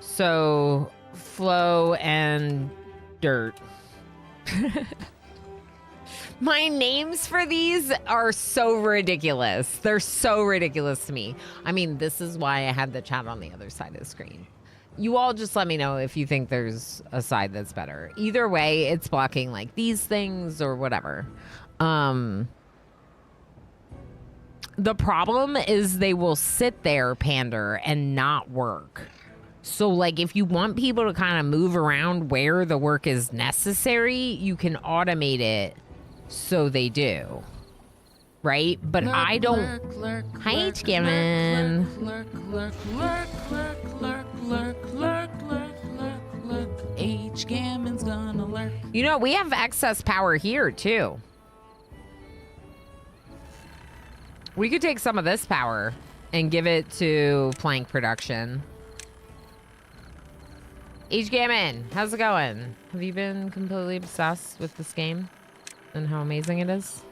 So flow and dirt. My names for these are so ridiculous. They're so ridiculous to me. I mean, this is why I had the chat on the other side of the screen. You all just let me know if you think there's a side that's better. Either way, it's blocking like these things or whatever. The problem is they will sit there, pander, and not work. So, like, if you want people to kind of move around where the work is necessary, you can automate it so they do. Right? But Lurk, I don't... lurk, Hi, lurk, H-Gammon. lurk, lurk, lurk, lurk, lurk, lurk, lurk, lurk, lurk. H-Gammon's gonna lurk. You know, we have excess power here, too. We could take some of this power and give it to plank production. H-Gammon, how's it going? Have you been completely obsessed with this game and how amazing it is?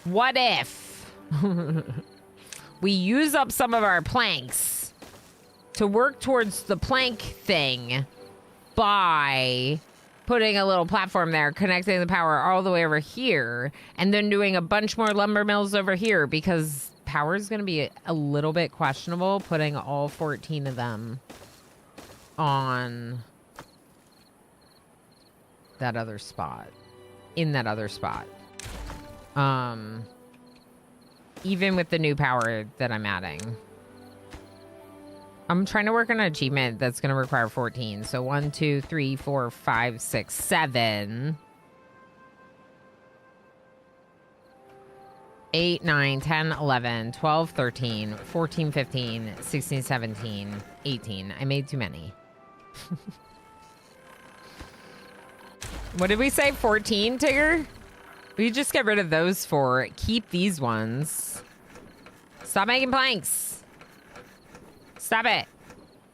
What if we use up some of our planks to work towards the plank thing by putting a little platform there, connecting the power all the way over here, and then doing a bunch more lumber mills over here, because power is going to be a little bit questionable putting all 14 of them on that other spot, in that other spot. Even with the new power that I'm adding. I'm trying to work on an achievement that's going to require 14. So 1, 2, 3, 4, 5, 6, 7. 8, 9, 10, 11, 12, 13, 14, 15, 16, 17, 18. I made too many. What did we say? 14, Tigger? We just get rid of those 4. Keep these ones. Stop making planks. Stop it.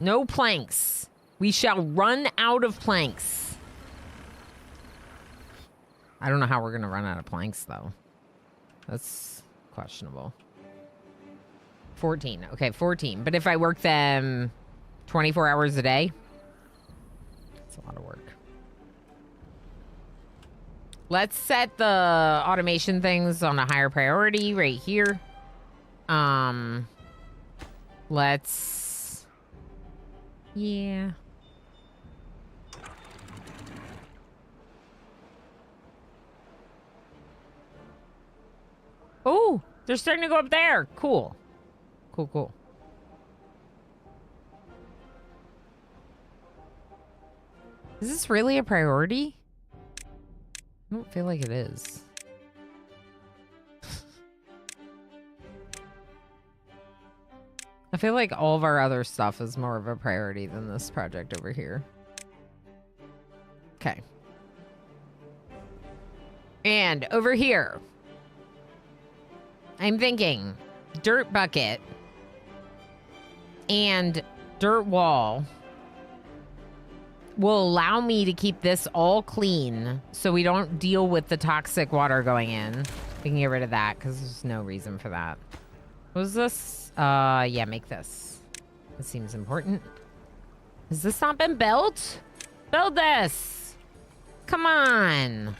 No planks. We shall run out of planks. I don't know how we're going to run out of planks, though. That's questionable. 14. Okay, 14. But if I work them 24 hours a day, it's a lot of work. Let's set the automation things on a higher priority right here. Let's... Yeah. Oh, they're starting to go up there. Cool. Cool, cool. Is this really a priority? I don't feel like it is. I feel like all of our other stuff is more of a priority than this project over here. Okay. And over here, I'm thinking dirt bucket and dirt wall will allow me to keep this all clean so we don't deal with the toxic water going in. We can get rid of that because there's no reason for that. What was this? Yeah, make this. This seems important. Has this not been built? Build this! Come on!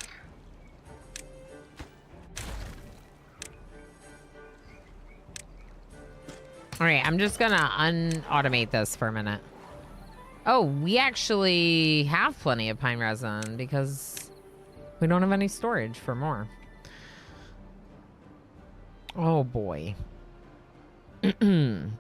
Alright, I'm just gonna unautomate this for a minute. Oh, we actually have plenty of pine resin because we don't have any storage for more. Oh boy. Too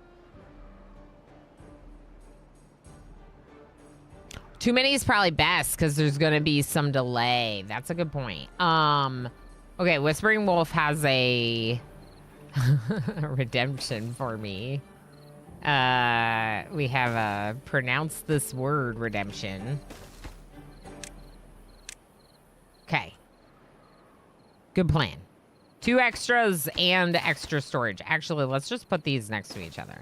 many is probably best because there's gonna be some delay. That's a good point. Okay, Whispering Wolf has a redemption for me. We have a pronounce this word redemption. Okay. Good plan. 2 extras and extra storage. Actually, let's just put these next to each other.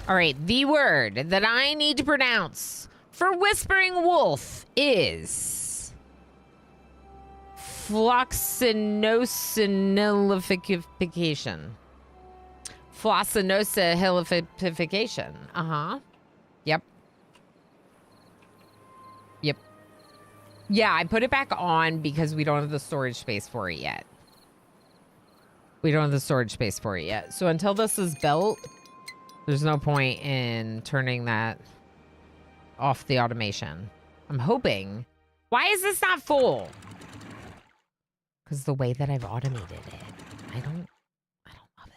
All right, the word that I need to pronounce for Whispering Wolf is floxinosinilification. Flossinosinilification. Uh-huh. Yep. Yep. Yeah, I put it back on because we don't have the storage space for it yet. We don't have the storage space for it yet. So until this is built, there's no point in turning that off the automation. I'm hoping. Why is this not full? Because the way that I've automated it, I don't love it.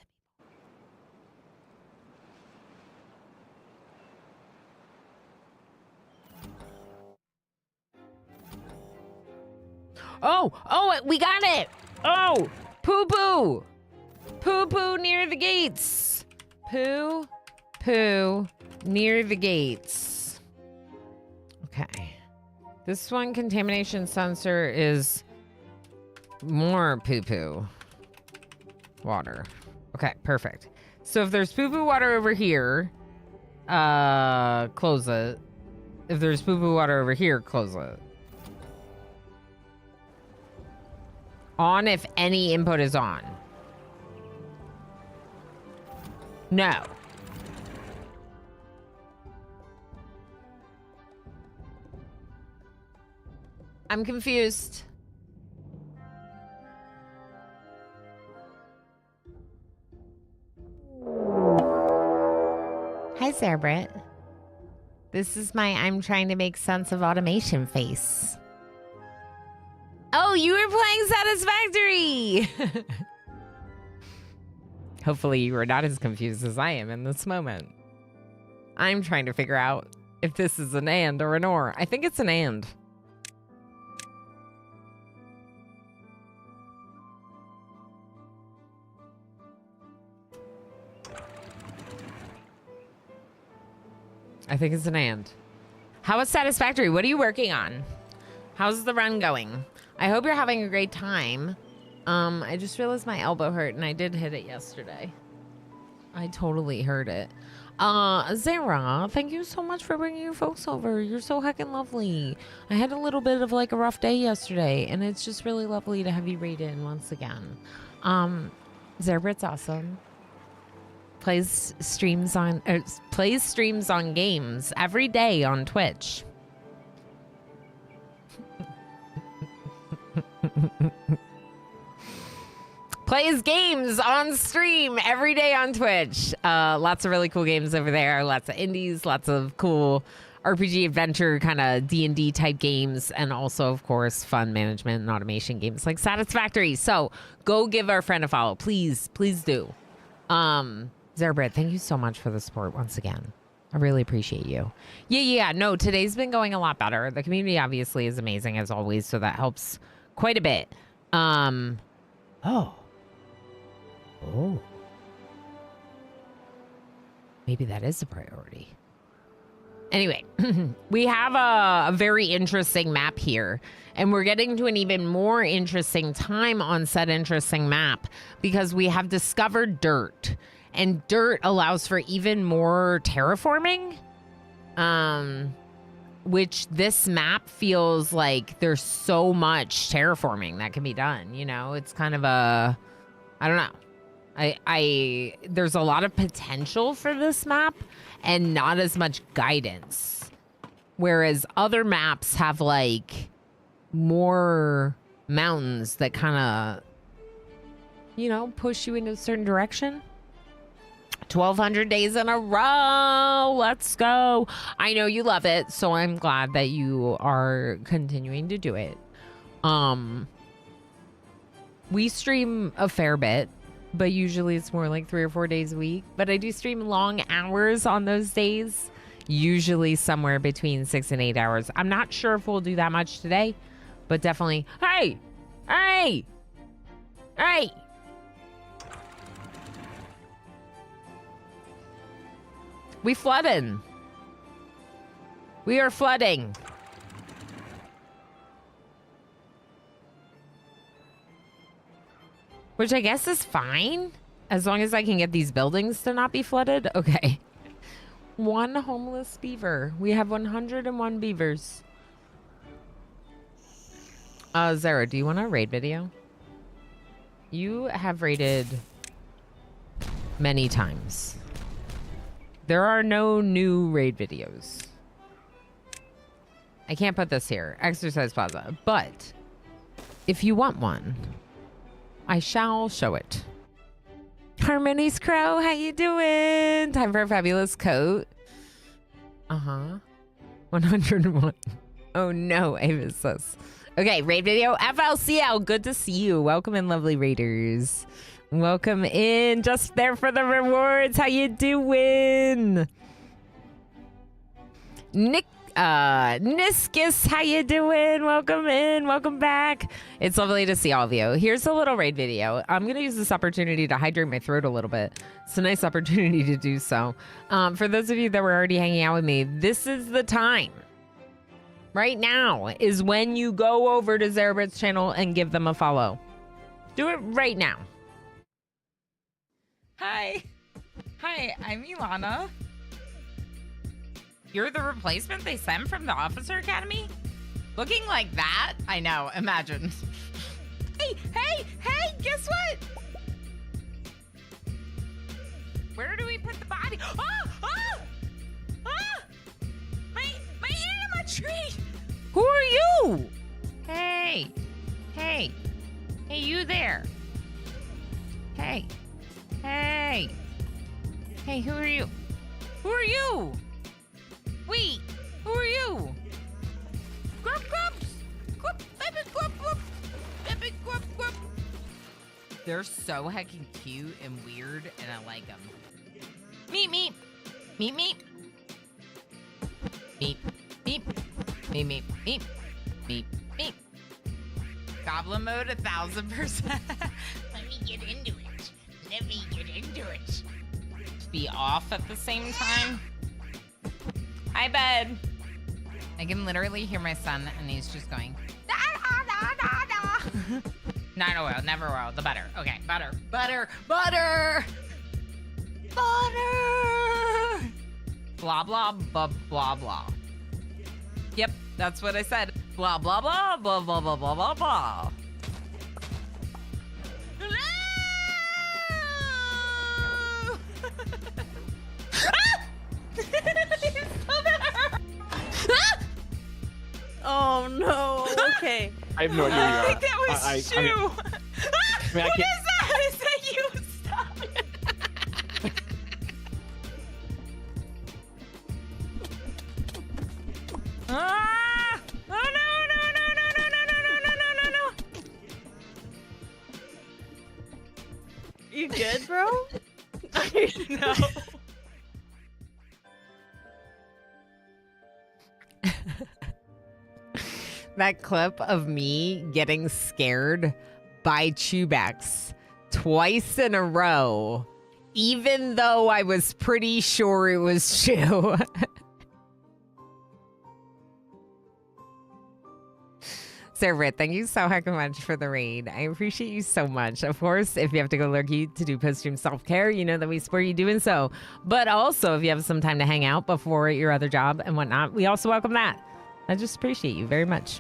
Oh, we got it. Oh, poo-poo. Poo-poo near the gates. Poo near the gates. Okay. This one contamination sensor is more poo-poo water. Okay, perfect. So if there's poo-poo water over here, close it. If there's poo-poo water over here, close it. On if any input is on. No. I'm confused. Hi, Sarah Britt. This is my I'm trying to make sense of automation face. Oh, you were playing Satisfactory! Hopefully you are not as confused as I am in this moment. I'm trying to figure out if this is an and or an or. I think it's an and. I think it's an and. How is Satisfactory? What are you working on? How's the run going? I hope you're having a great time. I just realized my elbow hurt and I did hit it yesterday. I totally heard it. Zara, thank you so much for bringing your folks over. You're so heckin' lovely. I had a little bit of like a rough day yesterday and it's just really lovely to have you raid in once again. Zara, it's awesome. plays streams on games every day on Twitch. Plays games on stream every day on Twitch. Lots of really cool games over there. Lots of indies, lots of cool RPG adventure kind of D&D type games, and also, of course, fun management and automation games like Satisfactory. So go give our friend a follow. Please do. Zerbrit, thank you so much for the support once again. I really appreciate you. Yeah. No, today's been going a lot better. The community obviously is amazing as always, so that helps quite a bit. Oh. Maybe that is a priority. Anyway, we have a very interesting map here, and we're getting to an even more interesting time on said interesting map because we have discovered dirt, and dirt allows for even more terraforming, which this map feels like there's so much terraforming that can be done. You know, it's kind of a, I don't know. There's a lot of potential for this map and not as much guidance. Whereas other maps have like more mountains that kind of, you know, push you in a certain direction. 1,200 days in a row. Let's go. I know you love it, so I'm glad that you are continuing to do it. We stream a fair bit, but usually it's more like 3 or 4 days a week. But I do stream long hours on those days, usually somewhere between 6 and 8 hours. I'm not sure if we'll do that much today, but definitely. Hey! We flooding. We are flooding. Which I guess is fine, as long as I can get these buildings to not be flooded. Okay. 1 homeless beaver. We have 101 beavers. Zara, do you want a raid video? You have raided many times. There are no new raid videos. I can't put this here. Exercise Plaza. But if you want one, I shall show it. Harmony's Crow, how you doing? Time for a fabulous coat. 101. Oh no, Avis says. Okay, raid video. FLCL, good to see you. Welcome in, lovely raiders. Welcome in. Just there for the rewards. How you doing? Niscus, how you doing? Welcome in. Welcome back. It's lovely to see all of you. Here's a little raid video. I'm going to use this opportunity to hydrate my throat a little bit. It's a nice opportunity to do so. For those of you that were already hanging out with me, this is the time. Right now is when you go over to Zerbrit's channel and give them a follow. Do it right now. Hi, I'm Ilana. You're the replacement they sent from the Officer Academy? Looking like that? I know, imagine. Hey, guess what? Where do we put the body? My animatree! Who are you? Hey, you there. Hey, who are you? Who are you? Wait, who are you? They're so heckin' cute and weird, and I like them. Meep. Goblin mode 1000%. Let me get into it. Be off at the same time. Hi, bed. I can literally hear my son, and he's just going, da, da, da, da, da. Not oil, never oil, the butter. Okay, butter. Blah, blah, blah, blah, blah. Yep, that's what I said. Blah, blah, blah, blah, blah, blah, blah, blah, blah. He's still there. Oh no. Okay. I have no idea. I think that was Shu. I mean, What is that? Is that you? Stop. Ah! Oh no, no, no, no, no, no, no, no, no, no, no. You good, bro? No. That clip of me getting scared by Chewbacca twice in a row, even though I was pretty sure it was Chew. Servant, thank you so heck much for the raid. I appreciate you so much. Of course, if you have to go lurky to do post-stream self-care, you know that we support you doing so. But also, if you have some time to hang out before your other job and whatnot, we also welcome that. I just appreciate you very much.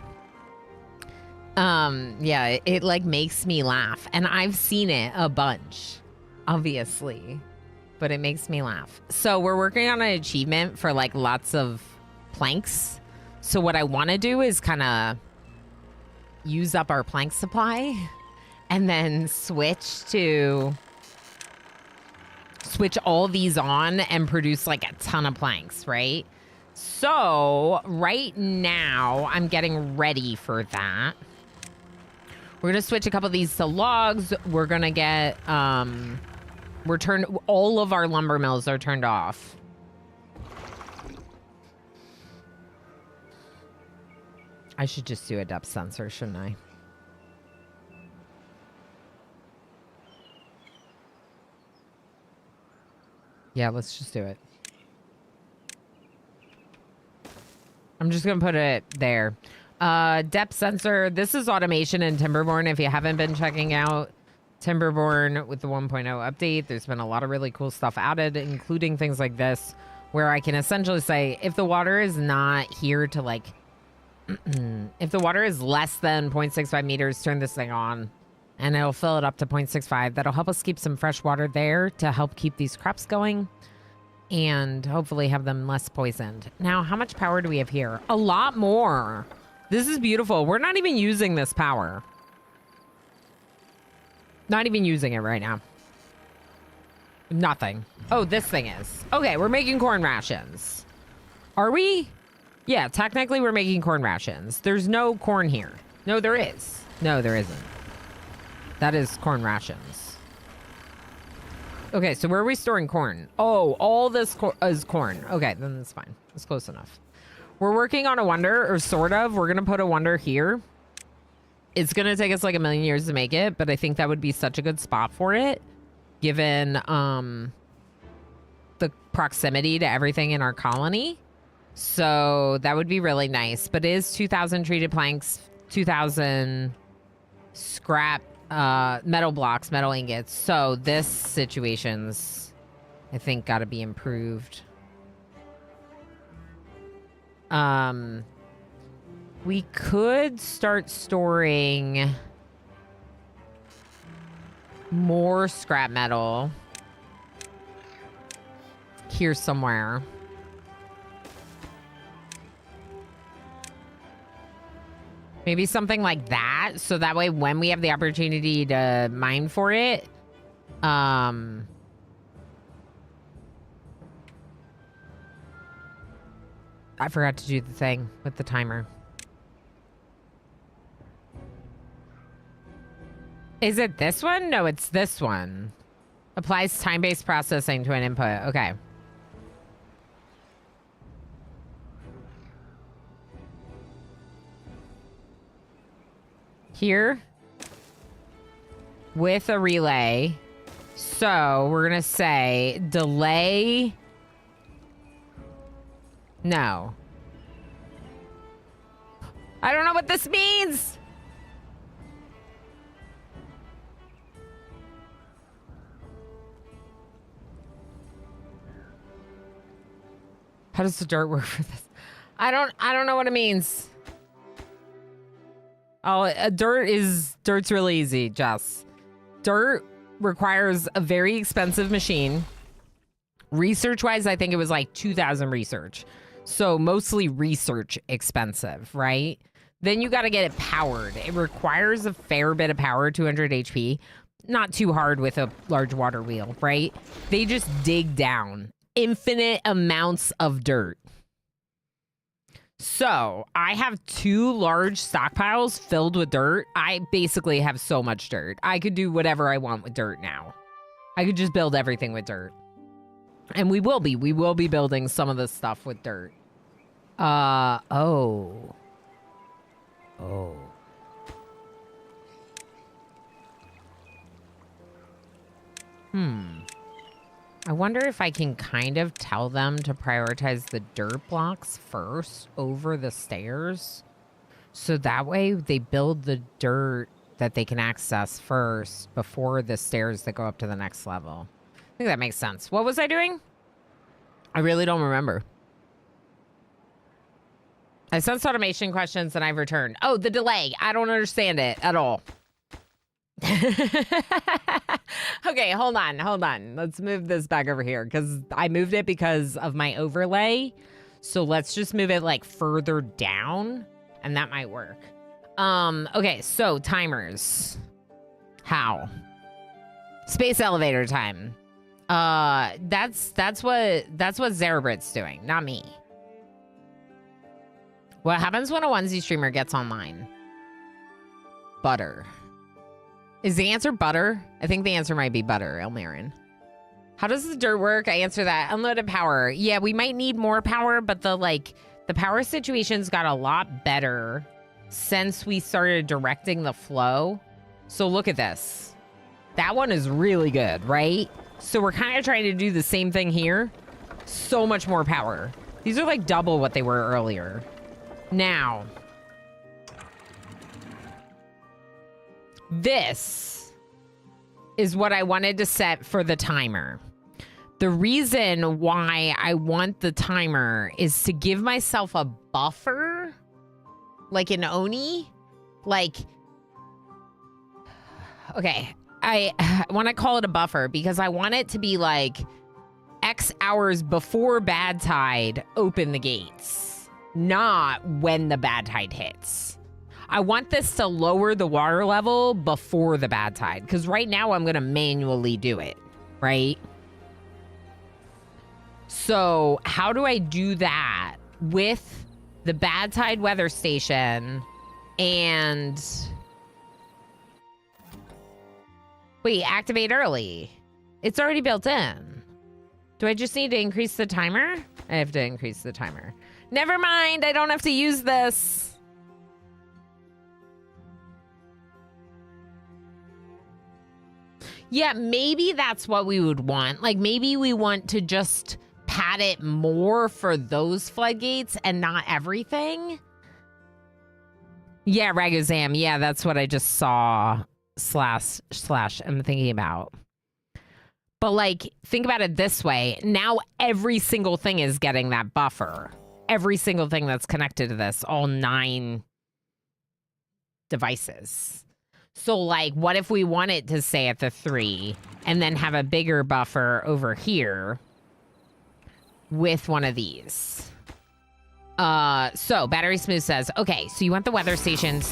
Yeah, it like makes me laugh. And I've seen it a bunch, obviously. But it makes me laugh. So we're working on an achievement for like lots of planks. So what I want to do is kind of use up our plank supply and then switch all these on and produce like a ton of planks, right? So right now I'm getting ready for that. We're gonna switch a couple of these to logs. We're gonna get all of our lumber mills are turned off. I should just do a depth sensor, shouldn't I? Yeah, let's just do it. I'm just gonna put it there. Depth sensor. This is automation in Timberborn. If you haven't been checking out Timberborn with the 1.0 update, there's been a lot of really cool stuff added, including things like this, where I can essentially say, if the water is not here to like, if the water is less than 0.65 meters, turn this thing on and it'll fill it up to 0.65. That'll help us keep some fresh water there to help keep these crops going and hopefully have them less poisoned. Now, how much power do we have here? A lot more. This is beautiful. We're not even using this power. Not even using it right now. Nothing. Oh, this thing is. Okay, we're making corn rations. Are we? Yeah, technically we're making corn rations. There's no corn here. No, there is. No, there isn't. That is corn rations. Okay, so where are we storing corn? Oh, all this is corn. Okay, then that's fine. That's close enough. We're working on a wonder, or sort of. We're going to put a wonder here. It's going to take us like 1,000,000 years to make it, but I think that would be such a good spot for it, given the proximity to everything in our colony. So that would be really nice. But it is 2,000 treated planks, 2,000 scrap metal blocks, metal ingots. So this situation's, I think, got to be improved. We could start storing more scrap metal here somewhere. Maybe something like that, so that way when we have the opportunity to mine for it, I forgot to do the thing with the timer. Is it this one? No, it's this one. Applies time-based processing to an input. Okay. Here with a relay. So we're gonna say delay. No. I don't know what this means. How does the dirt work for this? I don't know what it means. Oh, dirt's really easy, Jess. Dirt requires a very expensive machine, Research-wise, I think it was like 2,000 research. So mostly research expensive, right? Then you got to get it powered. It requires a fair bit of power, 200 HP. Not too hard with a large water wheel, right? They just dig down infinite amounts of dirt. So I have 2 large stockpiles filled with dirt. I basically have so much dirt. I could do whatever I want with dirt now. I could just build everything with dirt. And we will be building some of this stuff with dirt. Oh. I wonder if I can kind of tell them to prioritize the dirt blocks first over the stairs. So that way they build the dirt that they can access first before the stairs that go up to the next level. I think that makes sense. What was I doing? I really don't remember. I sensed automation questions and I've returned. Oh, the delay. I don't understand it at all. Okay, hold on. Let's move this back over here because I moved it because of my overlay. So let's just move it like further down and that might work. Okay, so timers. How? Space elevator time. That's what Zarabrit's doing, not me. What happens when a onesie streamer gets online? Butter. Is the answer butter? I think the answer might be butter, Elmarin. How does the dirt work? I answer that. Unlimited power. Yeah, we might need more power, but the power situation's got a lot better since we started directing the flow. So look at this. That one is really good, right? So we're kind of trying to do the same thing here. So much more power. These are like double what they were earlier. Now, this is what I wanted to set for the timer. The reason why I want the timer is to give myself a buffer, like an Oni. Like, okay, I want to call it a buffer because I want it to be like X hours before bad tide, open the gates. Not when the bad tide hits. I want this to lower the water level before the bad tide, because right now I'm going to manually do it, right? So how do I do that with the bad tide weather station and... Wait, activate early. It's already built in. Do I just need to increase the timer? I have to increase the timer. Never mind, I don't have to use this. Yeah, maybe that's what we would want. Like, maybe we want to just pad it more for those floodgates and not everything. Yeah, Ragozam. Yeah, that's what I just saw. Slash, I'm thinking about. But, like, think about it this way. Now every single thing is getting that buffer. Every single thing that's connected to this, all 9 devices. So, like, what if we wanted to stay at the 3 and then have a bigger buffer over here with one of these? So, Battery Smooth says, okay, so you want the weather stations.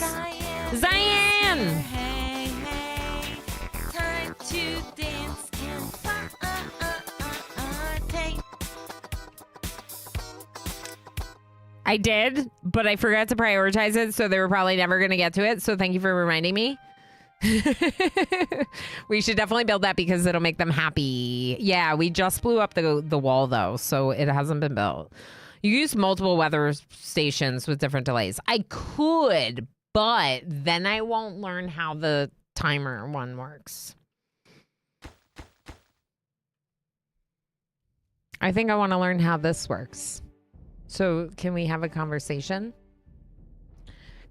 Zion! Time to dance and party. I did, but I forgot to prioritize it, so they were probably never going to get to it. So thank you for reminding me. We should definitely build that because it'll make them happy. Yeah, we just blew up the wall, though, so it hasn't been built. You use multiple weather stations with different delays. I could, but then I won't learn how the timer one works. I think I want to learn how this works. So can we have a conversation?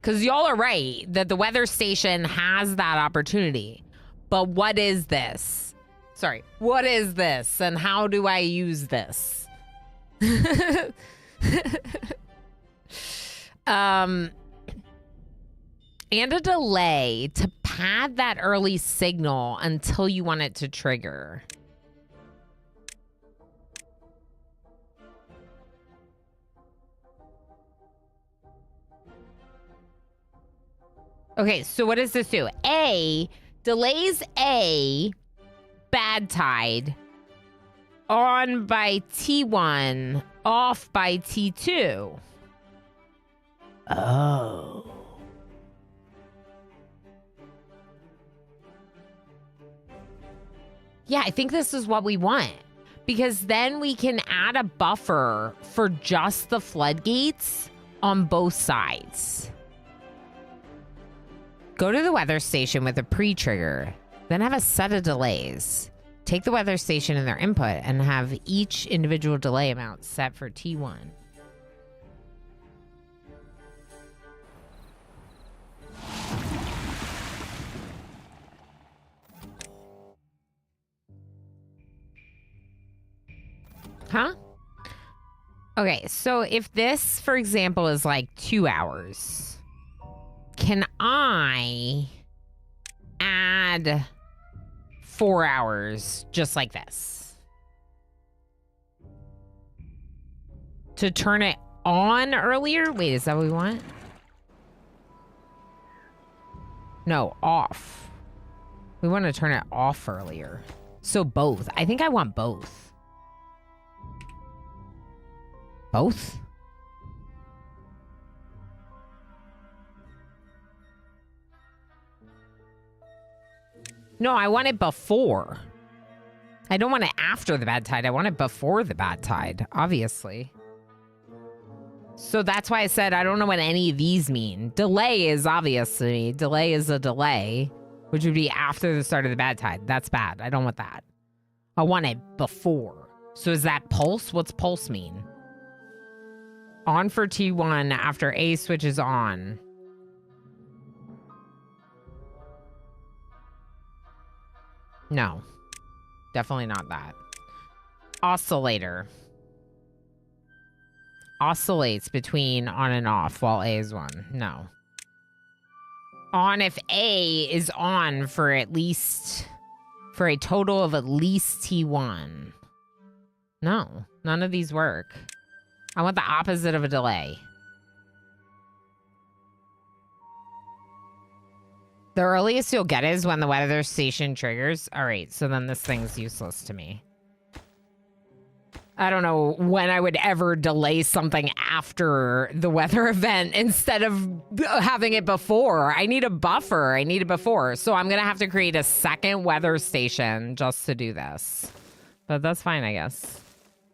Because y'all are right that the weather station has that opportunity. But what is this? Sorry, what is this? And how do I use this? And a delay to pad that early signal until you want it to trigger. Okay, so what does this do? A delays A bad tide on by T1, off by T2. Oh. Yeah, I think this is what we want. Because then we can add a buffer for just the floodgates on both sides. Go to the weather station with a pre-trigger, then have a set of delays. Take the weather station and their input and have each individual delay amount set for T1. Huh? Okay, so if this, for example, is like 2 hours, can I add 4 hours just like this? To turn it on earlier? Wait, is that what we want? No, off. We want to turn it off earlier. So both. I think I want both. Both? No, I want it before. I don't want it after the bad tide. I want it before the bad tide, obviously. So that's why I said I don't know what any of these mean. Delay is obviously, delay is a delay, which would be after the start of the bad tide. That's bad. I don't want that. I want it before. So is that pulse? What's pulse mean? On for T1 after A switches on. No. Definitely not that. Oscillator. Oscillates between on and off while A is on. No. On if A is on for at least... for a total of at least T1. No. None of these work. I want the opposite of a delay. The earliest you'll get is when the weather station triggers. All right, so then this thing's useless to me. I don't know when I would ever delay something after the weather event instead of having it before. I need a buffer. I need it before. So I'm going to have to create a second weather station just to do this. But that's fine, I guess.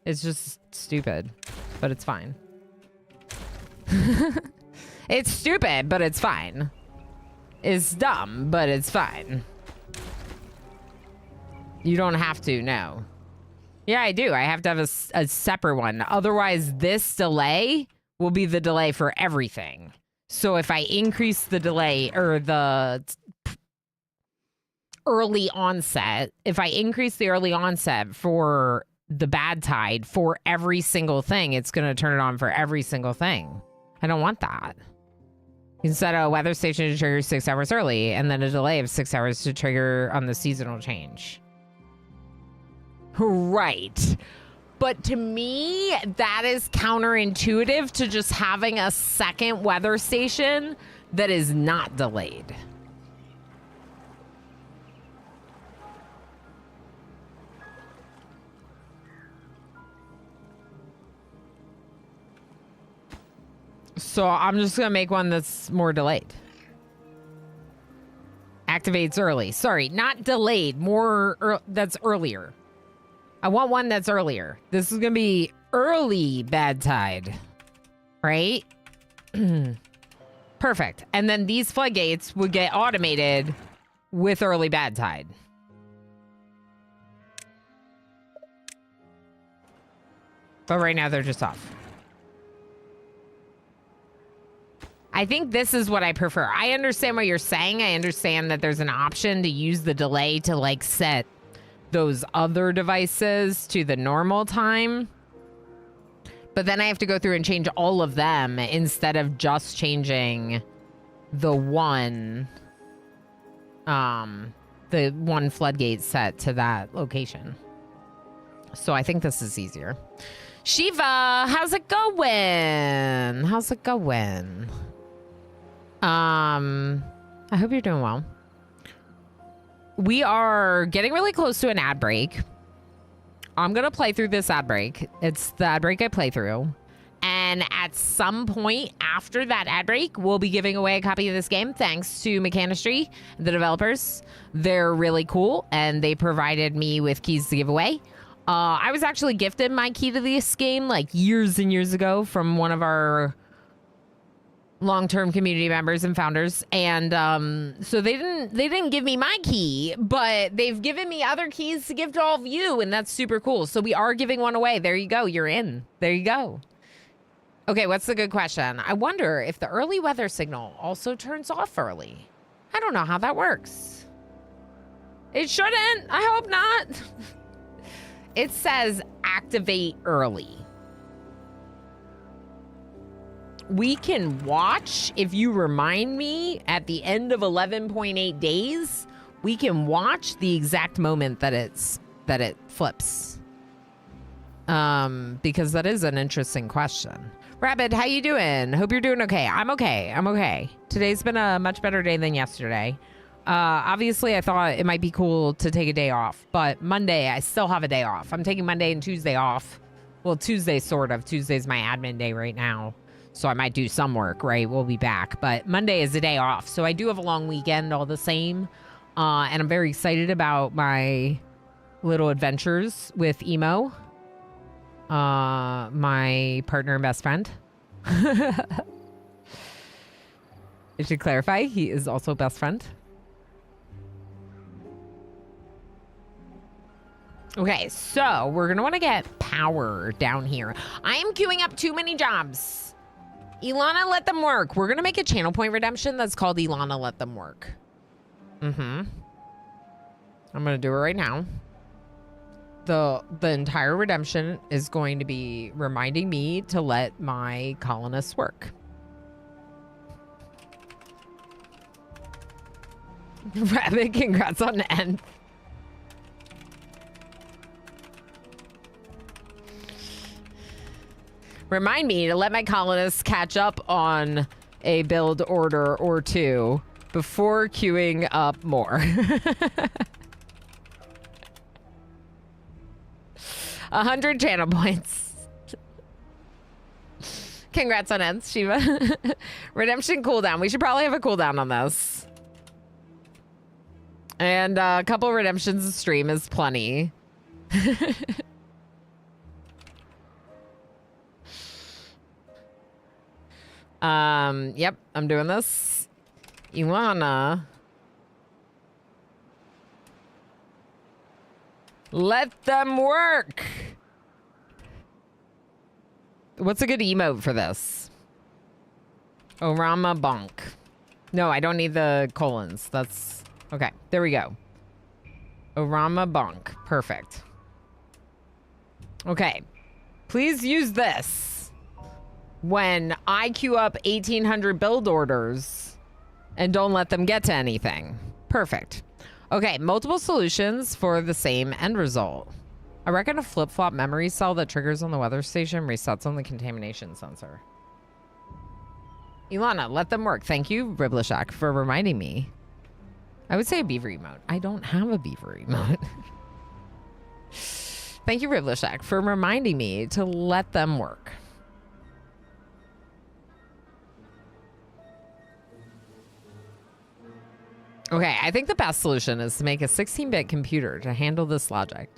It's just stupid, but it's fine. It's stupid, but it's fine. It's dumb, but it's fine. You don't have to, no. Yeah, I do. I have to have a separate one. Otherwise, this delay will be the delay for everything. So if I increase the delay or the early onset, if I increase the early onset for the bad tide for every single thing, it's going to turn it on for every single thing. I don't want that. You can set a weather station to trigger 6 hours early and then a delay of 6 hours to trigger on the seasonal change. Right. But to me, that is counterintuitive to just having a second weather station that is not delayed. So I'm just going to make one that's more delayed. Activates early. Sorry, not delayed. That's earlier. I want one that's earlier. This is going to be early bad tide. Right? Perfect. And then these floodgates would get automated with early bad tide. But right now they're just off. I think this is what I prefer. I understand what you're saying. I understand that there's an option to use the delay to like set those other devices to the normal time. But then I have to go through and change all of them instead of just changing the one floodgate set to that location. So I think this is easier. Shiva, how's it going? How's it going? I hope you're doing well. We are getting really close to an ad break. I'm going to play through this ad break. It's the ad break I play through. And at some point after that ad break, we'll be giving away a copy of this game thanks to Mechanistry, the developers. They're really cool, and they provided me with keys to give away. I was actually gifted my key to this game like years and years ago from one of our long-term community members and founders, and so they didn't give me my key, but they've given me other keys to give to all of you, and that's super cool. So we are giving one away. There you go. You're in. There you go. Okay, what's the good question? I wonder if the early weather signal also turns off early. I don't know how that works. It shouldn't. I hope not. It says activate early. We can watch, if you remind me, at the end of 11.8 days, we can watch the exact moment that it flips. Because that is an interesting question. Rabbit, how you doing? Hope you're doing okay. I'm okay. I'm okay. Today's been a much better day than yesterday. Obviously, I thought it might be cool to take a day off, but Monday, I still have a day off. I'm taking Monday and Tuesday off. Well, Tuesday, sort of. Tuesday's my admin day right now. So I might do some work, right? We'll be back. But Monday is a day off. So I do have a long weekend all the same. And I'm very excited about my little adventures with Emo. My partner and best friend. I should clarify, he is also best friend. Okay, so we're going to want to get power down here. I am queuing up too many jobs. Ilana, let them work. We're going to make a channel point redemption that's called Ilana, let them work. I'm going to do it right now. The entire redemption is going to be reminding me to let my colonists work. Rabbit, congrats on the end. Remind me to let my colonists catch up on a build order or two before queuing up more. 100 channel points. Congrats on ends, Shiva. Redemption cooldown. We should probably have a cooldown on this. And a couple redemptions a stream is plenty. Yep, I'm doing this. Ilana. Let them work. What's a good emote for this? Orama bonk. No, I don't need the colons. That's okay. There we go. Orama bonk. Perfect. Okay. Please use this when I queue up 1,800 build orders and don't let them get to anything. Perfect. Okay, multiple solutions for the same end result. I reckon a flip-flop memory cell that triggers on the weather station resets on the contamination sensor. Ilana, let them work. Thank you, Riblishak, for reminding me. I would say a beaver emote. I don't have a beaver emote. Thank you, Riblishak, for reminding me to let them work. Okay, I think the best solution is to make a 16-bit computer to handle this logic,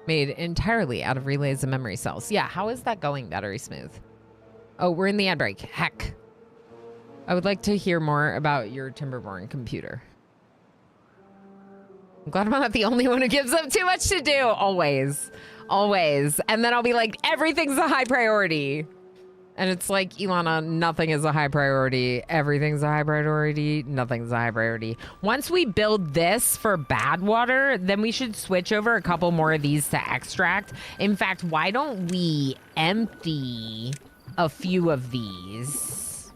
made entirely out of relays and memory cells. Yeah, how is that going, Battery Smooth? Oh, we're in the ad break. Heck. I would like to hear more about your Timberborn computer. I'm glad I'm not the only one who gives up too much to do. Always. Always. And then I'll be like, everything's a high priority. And it's like, Ilana, nothing is a high priority. Everything's a high priority. Nothing's a high priority. Once we build this for bad water, then we should switch over a couple more of these to extract. In fact, why don't we empty a few of these?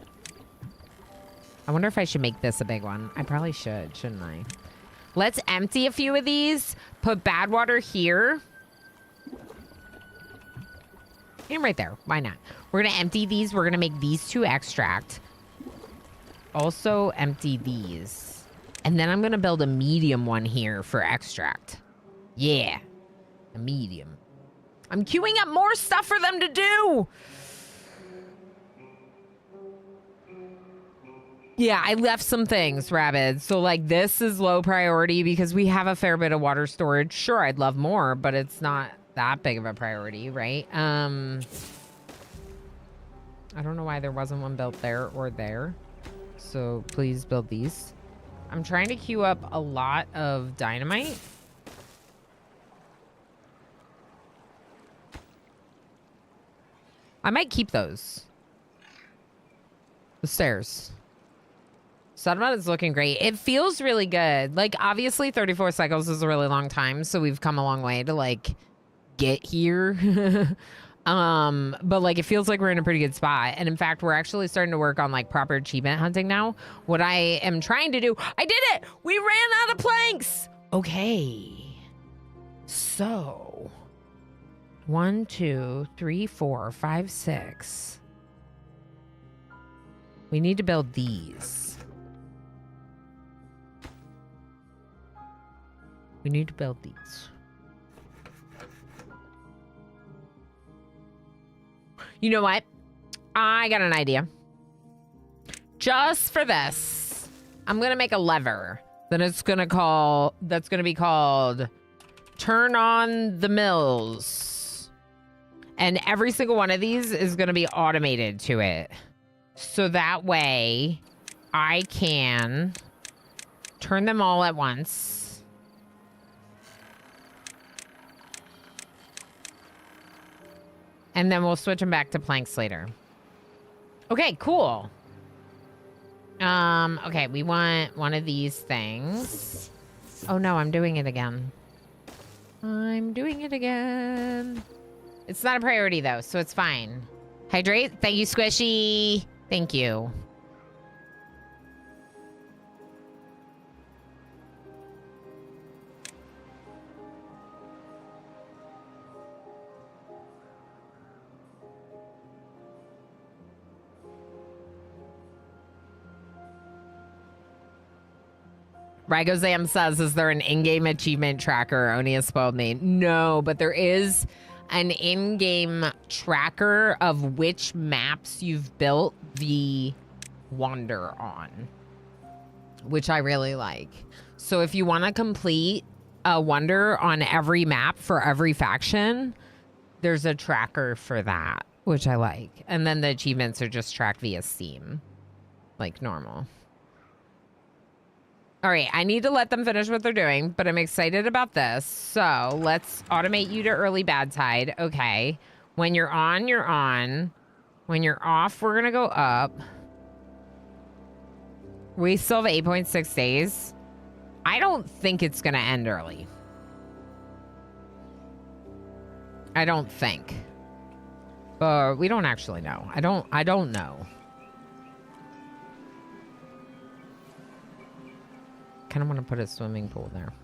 I wonder if I should make this a big one. I probably should, shouldn't I? Let's empty a few of these. Put bad water here. And right there. Why not? We're going to empty these. We're going to make these two extract. Also empty these. And then I'm going to build a medium one here for extract. Yeah. A medium. I'm queuing up more stuff for them to do. Yeah, I left some things, Rabid. So, like, this is low priority because we have a fair bit of water storage. Sure, I'd love more, but it's not that big of a priority, right? I don't know why there wasn't one built there or there. So, please build these. I'm trying to queue up a lot of dynamite. I might keep those. The stairs. Settlement is looking great. It feels really good. Like, obviously 34 cycles is a really long time, so we've come a long way to, like, get here. But, like, it feels like we're in a pretty good spot. And in fact, we're actually starting to work on, like, proper achievement hunting now. What I am trying to do... I did it! We ran out of planks! Okay. So... 1, 2, 3, 4, 5, 6. We need to build these. We need to build these. You know what? I got an idea. Just for this, I'm gonna make a lever that's gonna be called Turn on the Mills. And every single one of these is gonna be automated to it. So that way I can turn them all at once. And then we'll switch them back to planks later. Okay, cool. Okay, we want one of these things. Oh no, I'm doing it again. I'm doing it again. It's not a priority though, so it's fine. Hydrate. Thank you, Squishy. Thank you. Rygozam says, is there an in-game achievement tracker? Oni has spoiled me. No, but there is an in-game tracker of which maps you've built the wonder on, which I really like. So if you want to complete a wonder on every map for every faction, there's a tracker for that, which I like. And then the achievements are just tracked via Steam, like normal. All right, I need to let them finish what they're doing, but I'm excited about this. So let's automate you to early bad tide. Okay. When you're on, you're on. When you're off, we're going to go up. We still have 8.6 days. I don't think it's going to end early. I don't think. But we don't actually know. I don't know. Kind of want to put a swimming pool there.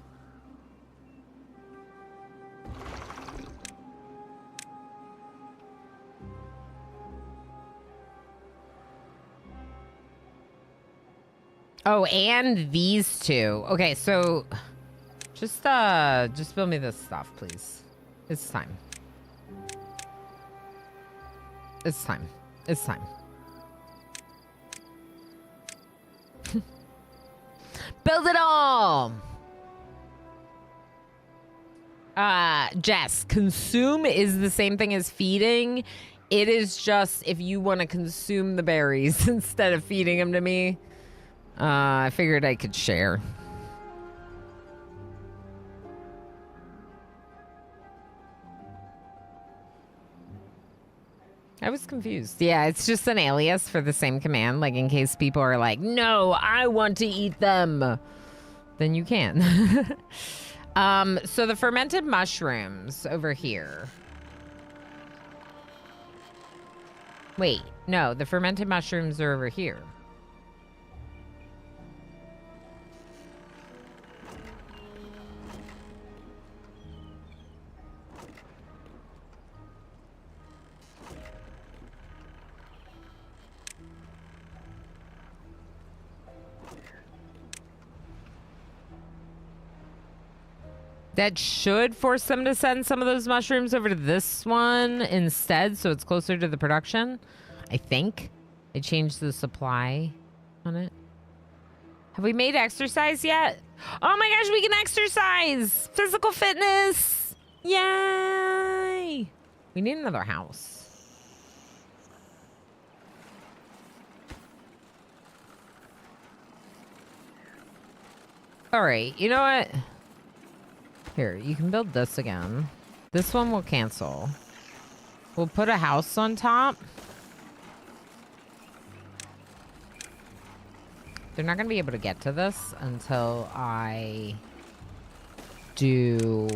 Oh, and these two. Okay, so just build me this stuff, please. It's time. It's time. It's time. Build it all! Jess, consume is the same thing as feeding. It is just if you want to consume the berries instead of feeding them to me. I figured I could share. I was confused. Yeah, it's just an alias for the same command, like in case people are like, no, I want to eat them. Then you can. So the fermented mushrooms over here. Wait, no, the fermented mushrooms are over here. That should force them to send some of those mushrooms over to this one instead, so it's closer to the production. I think. I changed the supply on it. Have we made exercise yet? Oh my gosh, we can exercise! Physical fitness! Yay! We need another house. All right, you know what? Here, you can build this again. This one will cancel. We'll put a house on top. They're not going to be able to get to this until I do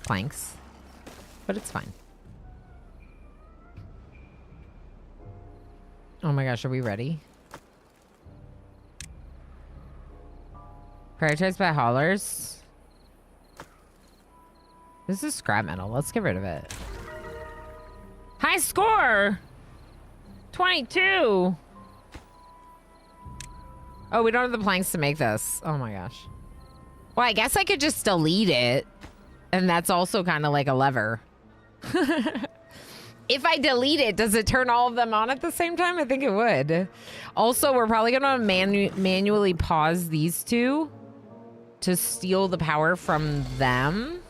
planks, but it's fine. Oh my gosh, are we ready? Prioritized by haulers. This is scrap metal. Let's get rid of it. High score! 22! Oh, we don't have the planks to make this. Oh my gosh. Well, I guess I could just delete it. And that's also kind of like a lever. If I delete it, does it turn all of them on at the same time? I think it would. Also, we're probably going to manually pause these two to steal the power from them.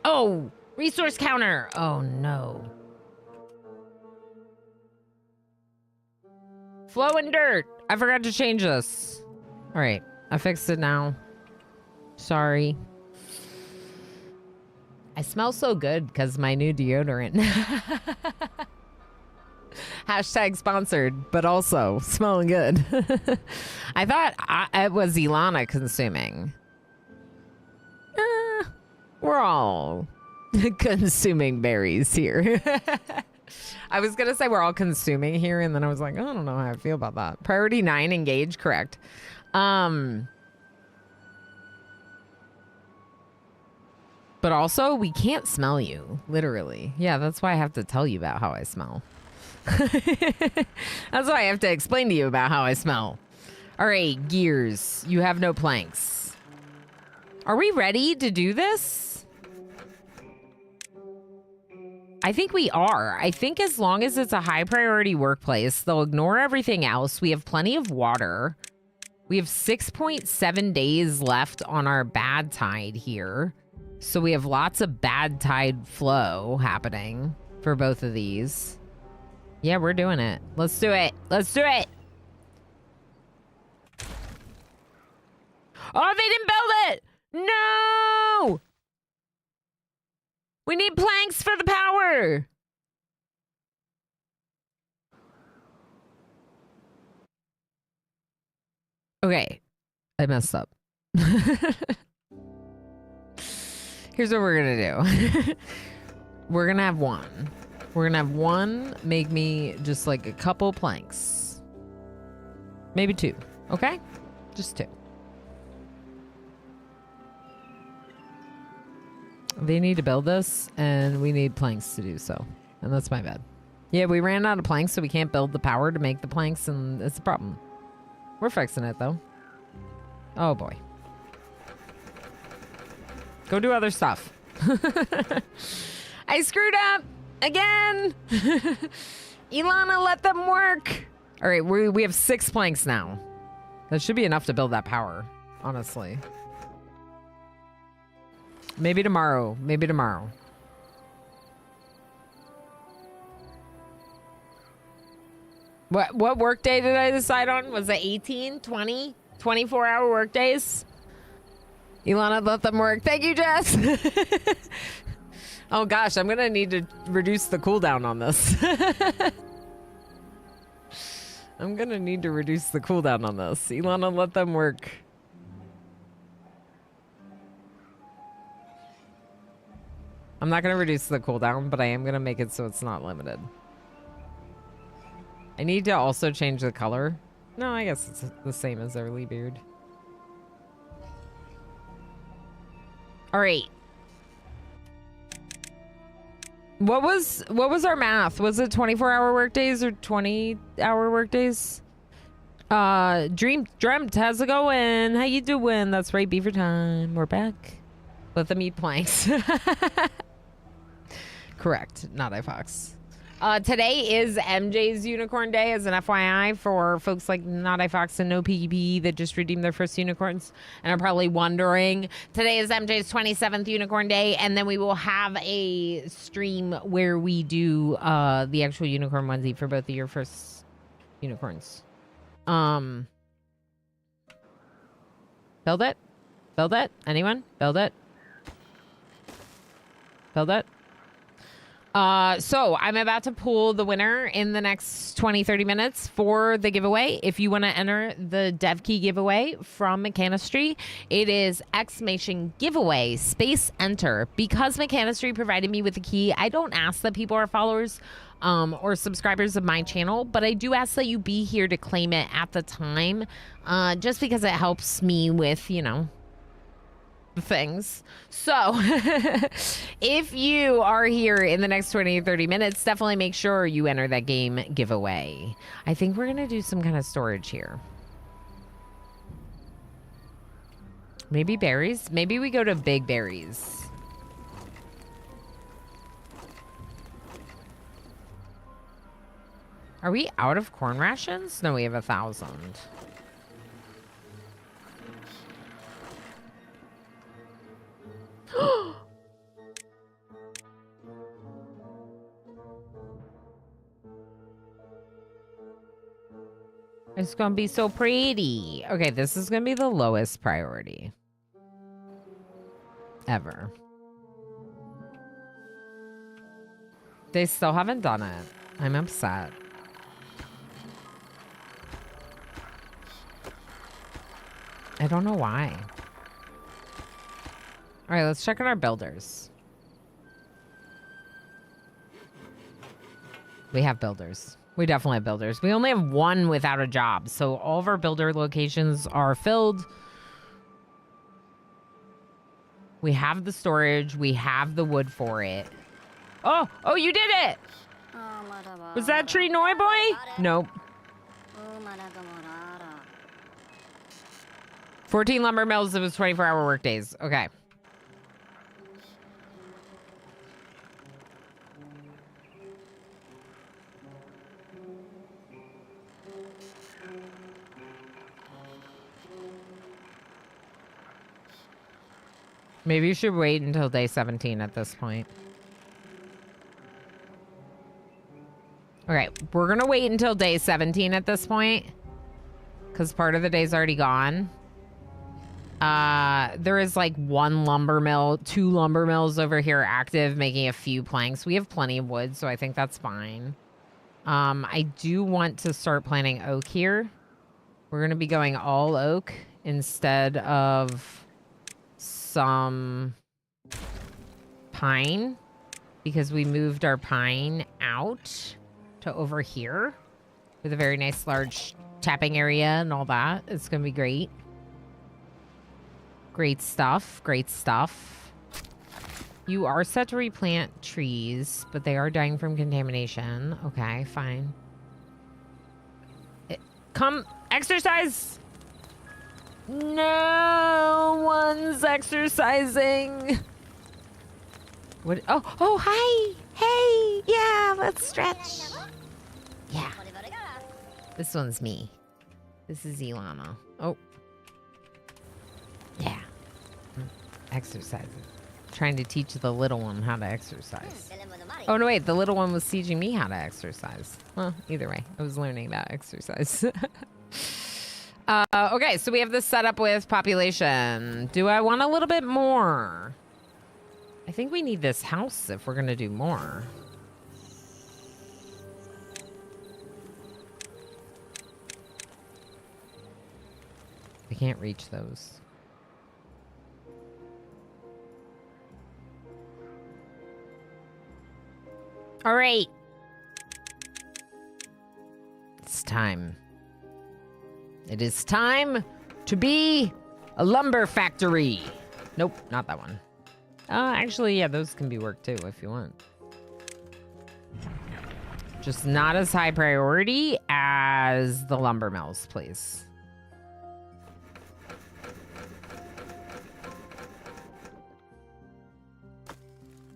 Oh, resource counter. Oh no. Flow and dirt. I forgot to change this. All right, I fixed it now. Sorry. I smell so good because my new deodorant. Hashtag sponsored, but also smelling good. I thought it was Ilana consuming. We're all consuming berries here. I was going to say we're all consuming here, and then I was like, I don't know how I feel about that. Priority 9, engage, correct. But also, we can't smell you, literally. Yeah, that's why I have to tell you about how I smell. That's why I have to explain to you about how I smell. All right, gears. You have no planks. Are we ready to do this? I think we are. I think as long as it's a high priority workplace, they'll ignore everything else. We have plenty of water. We have 6.7 days left on our bad tide here. So we have lots of bad tide flow happening for both of these. Yeah, we're doing it. Let's do it. Let's do it. Oh, they didn't build it. No. We need planks for the power. Okay. I messed up. Here's what we're going to do. We're going to have one. We're going to have one make me just like a couple planks. Maybe two. Okay? Just two. They need to build this, and we need planks to do so. And that's my bad. Yeah, we ran out of planks, so we can't build the power to make the planks, and it's a problem. We're fixing it, though. Oh, boy. Go do other stuff. I screwed up again. Ilana, let them work. All right, we have 6 planks now. That should be enough to build that power, honestly. Maybe tomorrow. Maybe tomorrow. What work day did I decide on? Was it 18, 20, 24-hour work days? Ilana, let them work. Thank you, Jess. Oh, gosh. I'm going to need to reduce the cooldown on this. I'm going to need to reduce the cooldown on this. Ilana, let them work. I'm not going to reduce the cooldown, but I am going to make it so it's not limited. I need to also change the color. No, I guess it's the same as early beard. All right. What was our math? Was it 24-hour workdays or 20-hour workdays? Dreamt, how's it going? How you doing? That's right, Beaver Time. We're back with the meat planks. Correct, not iFox. Today is MJ's Unicorn Day, as an FYI for folks like Not iFox and No PGP that just redeemed their first unicorns and are probably wondering. Today is MJ's 27th Unicorn Day, and then we will have a stream where we do the actual unicorn onesie for both of your first unicorns. Build it? Build it? Anyone? Build it? Build it? So I'm about to pull the winner in the next 20-30 minutes for the giveaway. If you want to enter the dev key giveaway from Mechanistry, it is !giveaway space enter. Because Mechanistry provided me with the key, I don't ask that people are followers or subscribers of my channel, but I do ask that you be here to claim it at the time, just because it helps me with, you know, things. So if you are here in the next 20 or 30 minutes, definitely make sure you enter that game giveaway. I think we're gonna do some kind of storage here. Maybe berries. Maybe we go to big berries. Are we out of corn rations? No, we have 1,000. It's gonna be so pretty. Okay, this is gonna be the lowest priority ever. They still haven't done it. I'm upset. I don't know why. All right, let's check on our builders. We have builders. We definitely have builders. We only have one without a job, so all of our builder locations are filled. We have the storage. We have the wood for it. Oh, you did it! Was that tree Noi Boy? Nope. 14 lumber mills. It was 24-hour work days. Okay. Maybe you should wait until day 17 at this point. Okay, we're gonna wait until day 17 at this point, because part of the day's already gone. There is like 1 lumber mill, 2 lumber mills over here active, making a few planks. We have plenty of wood, so I think that's fine. I do want to start planting oak here. We're gonna be going all oak instead of some pine, because we moved our pine out to over here with a very nice large tapping area and all that. It's gonna be great. Great stuff. Great stuff. You are set to replant trees, but they are dying from contamination. Okay, fine. Come exercise. No one's exercising. What? Oh, hi. Hey, yeah, let's stretch. Yeah. This one's me. This is Ilana. Oh. Yeah. Exercising. Trying to teach the little one how to exercise. Oh, no, wait. The little one was teaching me how to exercise. Well, either way, I was learning about exercise. Okay, so we have this set up with population. Do I want a little bit more? I think we need this house if we're going to do more. I can't reach those. All right. It's time. It is time to be a lumber factory. Nope, not that one. Actually, yeah, those can be worked too if you want. Just not as high priority as the lumber mills, please.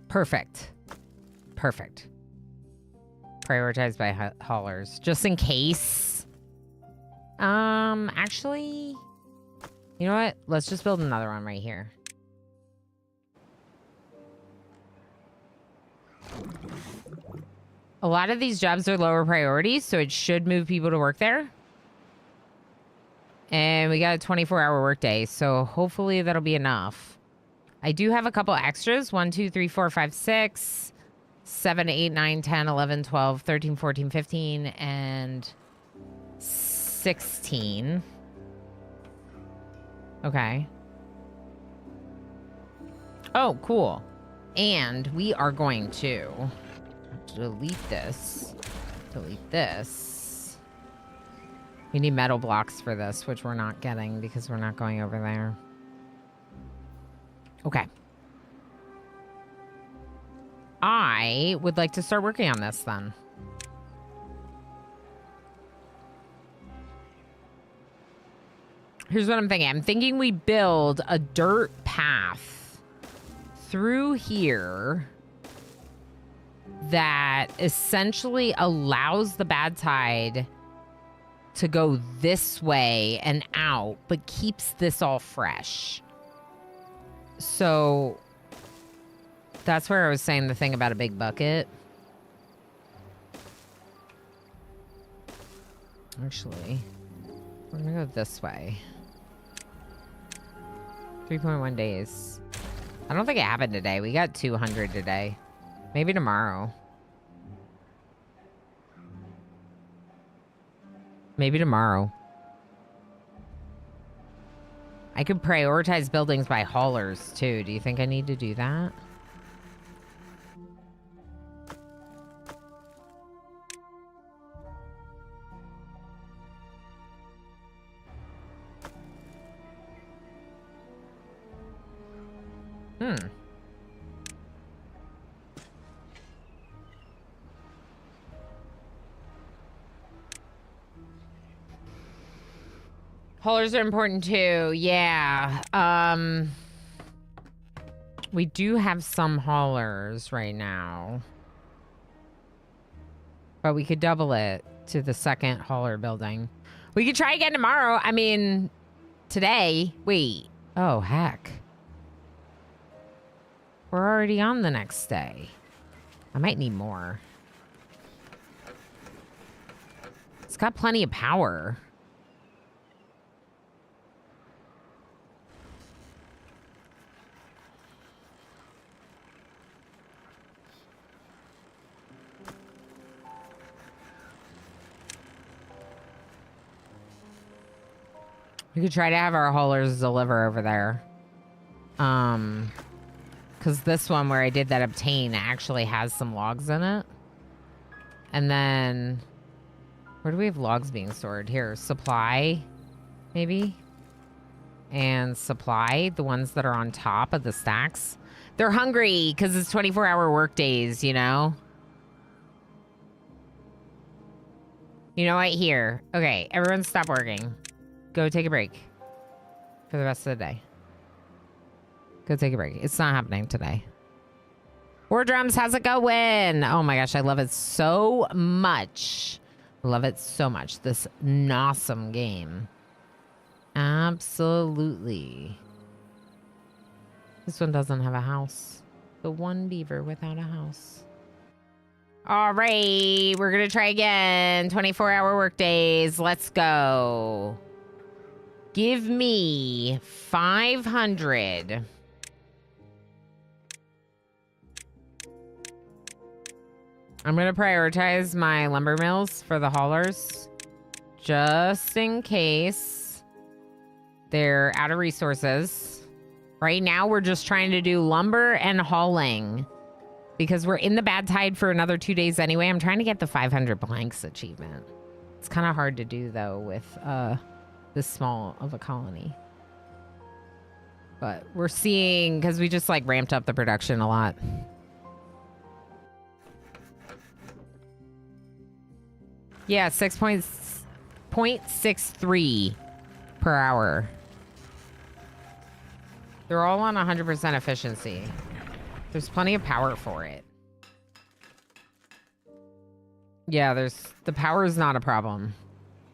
Perfect. Perfect. Prioritized by haulers, just in case. Actually, you know what? Let's just build another one right here. A lot of these jobs are lower priorities, so it should move people to work there. And we got a 24-hour workday, so hopefully that'll be enough. I do have a couple extras. 1, 2, 3, 4, 5, 6, 7, 8, 9, 10, 11, 12, 13, 14, 15, and 16. Okay. Oh, cool. And we are going to delete this. Delete this. We need metal blocks for this, which we're not getting because we're not going over there. Okay. I would like to start working on this then. Here's what I'm thinking. I'm thinking we build a dirt path through here that essentially allows the bad tide to go this way and out, but keeps this all fresh. So that's where I was saying the thing about a big bucket. Actually, we're gonna go this way. 3.1 days. I don't think it happened today. We got 200 today. Maybe tomorrow. Maybe tomorrow. I could prioritize buildings by haulers too. Do you think I need to do that? Haulers are important too. Yeah. We do have some haulers right now. But we could double it to the second hauler building. We could try again tomorrow. I mean, today. Wait. Oh, heck. We're already on the next day. I might need more. It's got plenty of power. We could try to have our haulers deliver over there. Because this one where I did that obtain actually has some logs in it. And then, where do we have logs being stored? Here, supply, maybe? And supply, the ones that are on top of the stacks. They're hungry because it's 24-hour work days, you know? You know what? Here. Okay, everyone stop working. Go take a break for the rest of the day. Go take a break. It's not happening today. War Drums, how's it going? Oh my gosh, I love it so much. Love it so much. This awesome game. Absolutely. This one doesn't have a house. The one beaver without a house. All right, we're going to try again. 24-hour work days. Let's go. Give me 500. I'm going to prioritize my lumber mills for the haulers. Just in case they're out of resources. Right now, we're just trying to do lumber and hauling. Because we're in the bad tide for another 2 days anyway. I'm trying to get the 500 blanks achievement. It's kind of hard to do, though, with this small of a colony. But we're seeing, because we just like ramped up the production a lot. Yeah, 6.63 per hour. They're all on 100% efficiency. There's plenty of power for it. Yeah, the power is not a problem.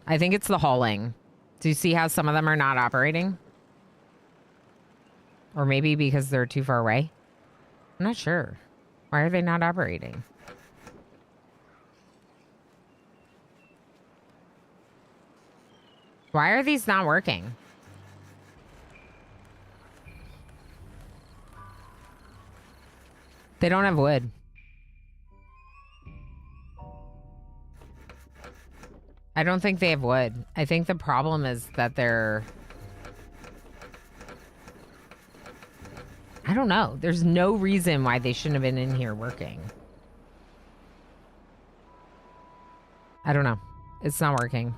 I think it's the hauling. Do you see how some of them are not operating? Or maybe because they're too far away? I'm not sure. Why are they not operating? Why are these not working? They don't have wood. I don't think they have wood. I think the problem is that they're... I don't know. There's no reason why they shouldn't have been in here working. I don't know. It's not working.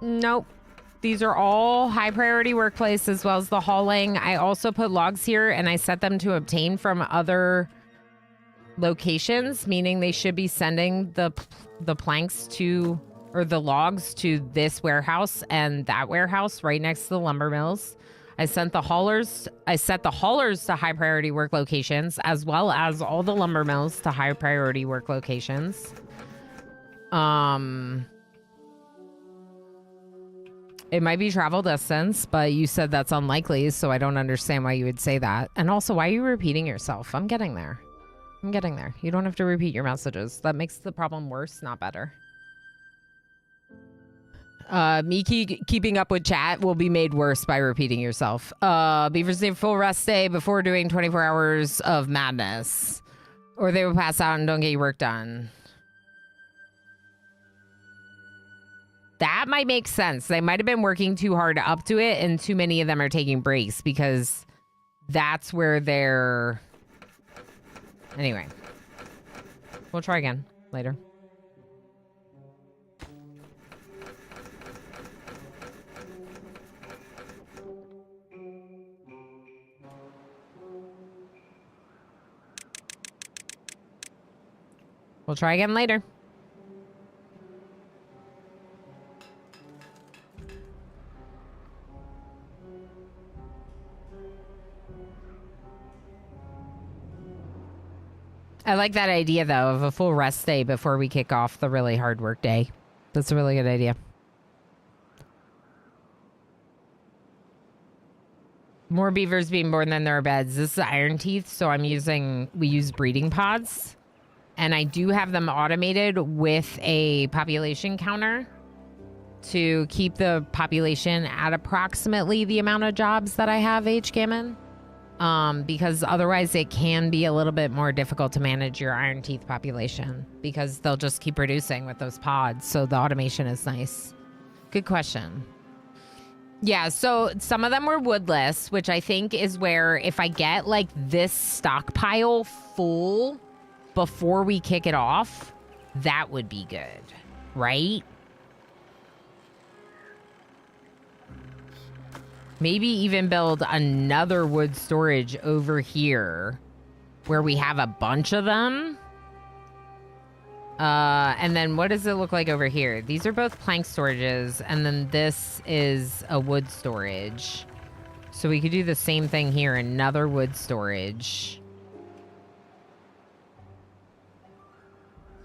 Nope. These are all high priority workplace as well as the hauling. I also put logs here and I set them to obtain from other locations, meaning they should be sending the planks to, or the logs to this warehouse and that warehouse right next to the lumber mills. I set the haulers to high priority work locations as well as all the lumber mills to high priority work locations. It might be travel distance, but you said that's unlikely, so I don't understand why you would say that. And also, why are you repeating yourself? I'm getting there. I'm getting there. You don't have to repeat your messages. That makes the problem worse, not better. Keeping up with chat will be made worse by repeating yourself. Beavers need a full rest day before doing 24 hours of madness. Or they will pass out and don't get your work done. That might make sense. They might have been working too hard up to it, and too many of them are taking breaks because that's where they're... Anyway. We'll try again later. We'll try again later. I like that idea, though, of a full rest day before we kick off the really hard work day. That's a really good idea. More beavers being born than there are beds. This is Iron Teeth, so we use breeding pods. And I do have them automated with a population counter to keep the population at approximately the amount of jobs that I have HGammon. Because otherwise it can be a little bit more difficult to manage your Iron Teeth population because they'll just keep producing with those pods. So the automation is nice. Good question. Yeah, so some of them were woodless, which I think is where if I get like this stockpile full before we kick it off, that would be good, right? Maybe even build another wood storage over here where we have a bunch of them. And then what does it look like over here? These are both plank storages, and then this is a wood storage. So we could do the same thing here, another wood storage.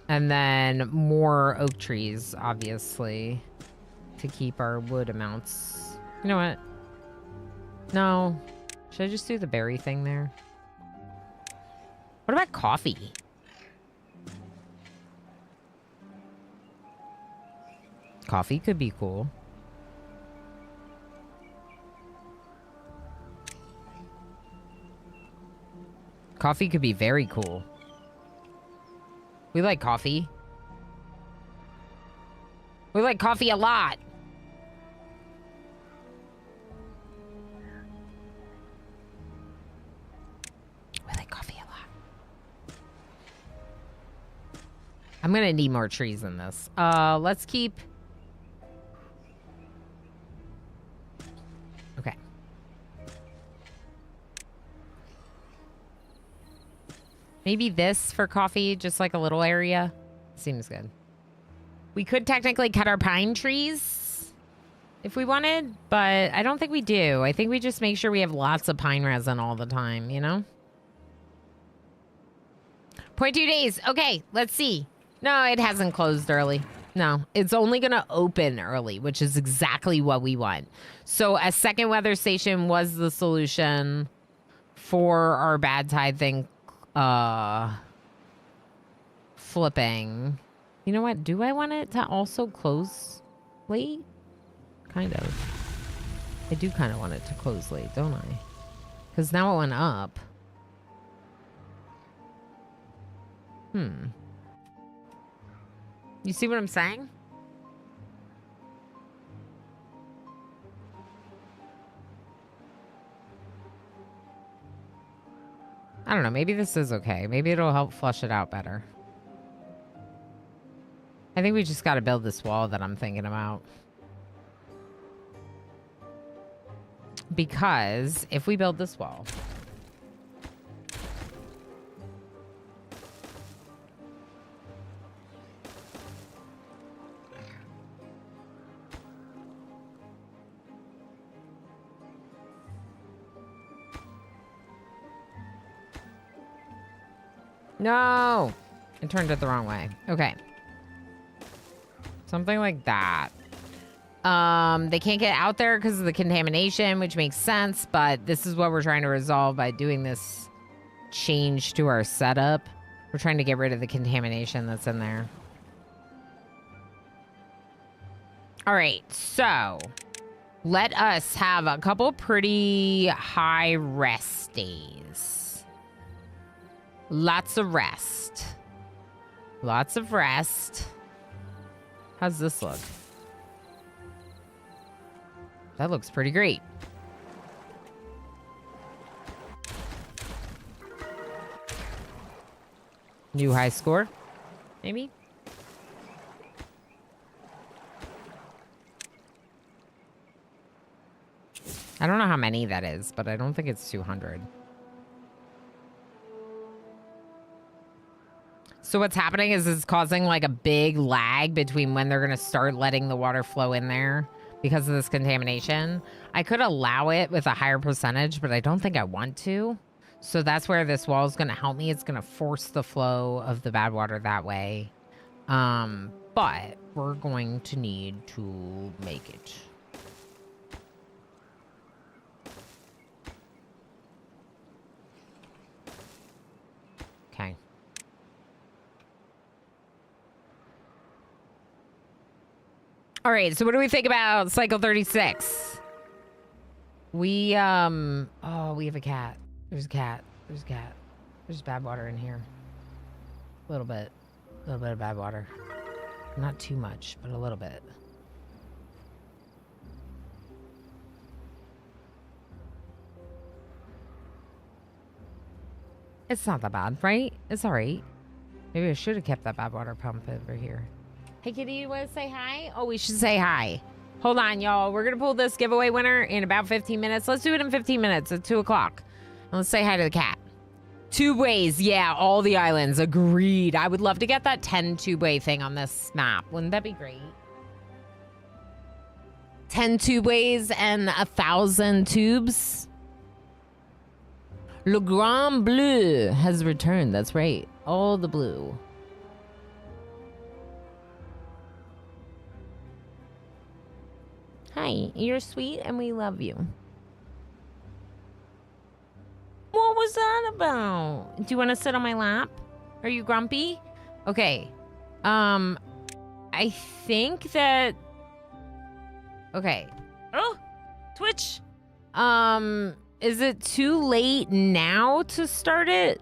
And then more oak trees, obviously, to keep our wood amounts. You know what? No. Should I just do the berry thing there? What about coffee? Coffee could be cool. Coffee could be very cool. We like coffee. We like coffee a lot. We like coffee a lot. I'm gonna need more trees than this. Let's keep... Okay. Maybe this for coffee, just like a little area. Seems good. We could technically cut our pine trees if we wanted, but I don't think we do. I think we just make sure we have lots of pine resin all the time, you know? 0.2 days. Okay, let's see. No, it hasn't closed early. No, it's only going to open early, which is exactly what we want. So a second weather station was the solution for our bad tide thing flipping. You know what? Do I want it to also close late? Kind of. I do kind of want it to close late, don't I? Because now it went up. You see what I'm saying? I don't know. Maybe this is okay. Maybe it'll help flush it out better. I think we just got to build this wall that I'm thinking about. Because if we build this wall... No! I turned it the wrong way. Okay. Something like that. They can't get out there because of the contamination, which makes sense, but this is what we're trying to resolve by doing this change to our setup. We're trying to get rid of the contamination that's in there. All right, so let us have a couple pretty high rest days. Lots of rest. Lots of rest. How's this look? That looks pretty great. New high score, maybe? I don't know how many that is, but I don't think it's 200. So what's happening is it's causing like a big lag between when they're going to start letting the water flow in there because of this contamination. I could allow it with a higher percentage, but I don't think I want to. So that's where this wall is going to help me. It's going to force the flow of the bad water that way. But we're going to need to make it. Okay. All right, so what do we think about cycle 36? We, oh, we have a cat. There's a cat. There's a cat. There's bad water in here. A little bit of bad water. Not too much, but a little bit. It's not that bad, right? It's all right. Maybe I should have kept that bad water pump over here. Hey, kitty, you want to say hi? Oh, we should say hi. Hold on, y'all. We're going to pull this giveaway winner in about 15 minutes. Let's do it in 15 minutes at 2 o'clock. And let's say hi to the cat. Tube-ways. Yeah, all the islands. Agreed. I would love to get that 10 tube-way thing on this map. Wouldn't that be great? 10 tube-ways and 1,000 tubes. Le Grand Bleu has returned. That's right. All the blue. Hi, you're sweet and we love you. What was that about? Do you want to sit on my lap? Are you grumpy? Okay. I think that... Okay. Oh, Twitch. Is it too late now to start it?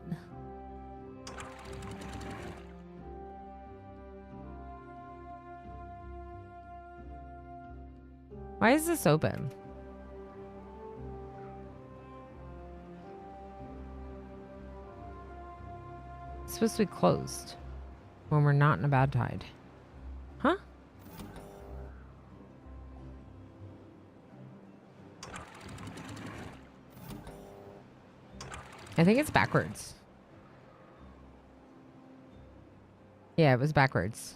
Why is this open? It's supposed to be closed when we're not in a bad tide. Huh? I think it's backwards. Yeah, it was backwards.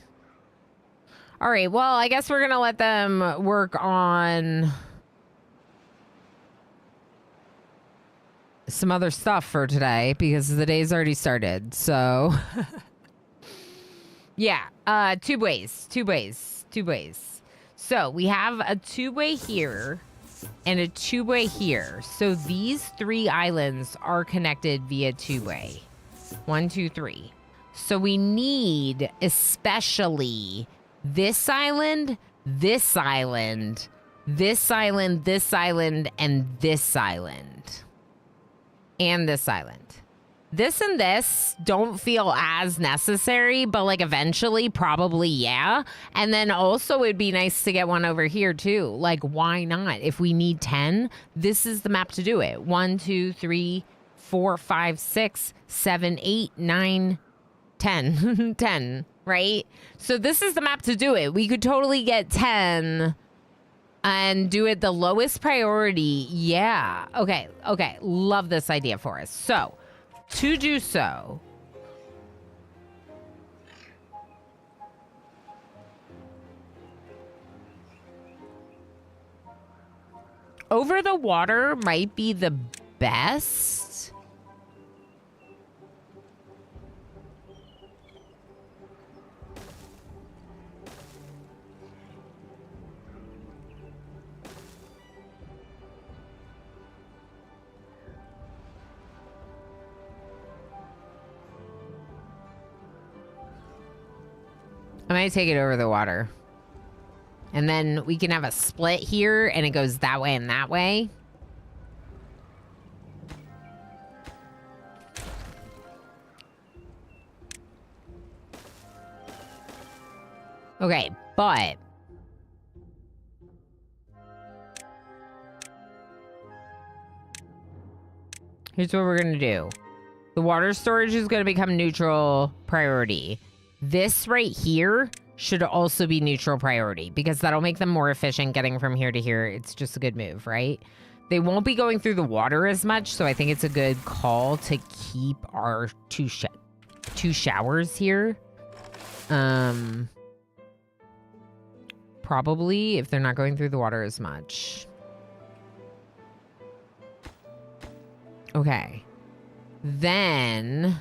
All right, well, I guess we're going to let them work on some other stuff for today because the day's already started. So, yeah, two ways. So we have a two-way here and a two-way here. So these 3 islands are connected via two-way. 1, 2, 3. So we need especially this island, this island, this island, this island, and this island. And this island. This and this don't feel as necessary, but like eventually probably yeah. And then also it'd be nice to get one over here too. Like why not? If we need 10, this is the map to do it. 1, 2, 3, 4, 5, 6, 7, 8, 9, 10. 10, right? So this is the map to do it. We could totally get 10 and do it the lowest priority. Yeah. Okay. Love this idea for us. So to do so, over the water might be the best. I might take it over the water. And then we can have a split here and it goes that way and that way. Okay, but here's what we're going to do. The water storage is going to become neutral priority. This right here should also be neutral priority because that'll make them more efficient getting from here to here. It's just a good move, right? They won't be going through the water as much, so I think it's a good call to keep our two showers here. Probably if they're not going through the water as much. Okay. Then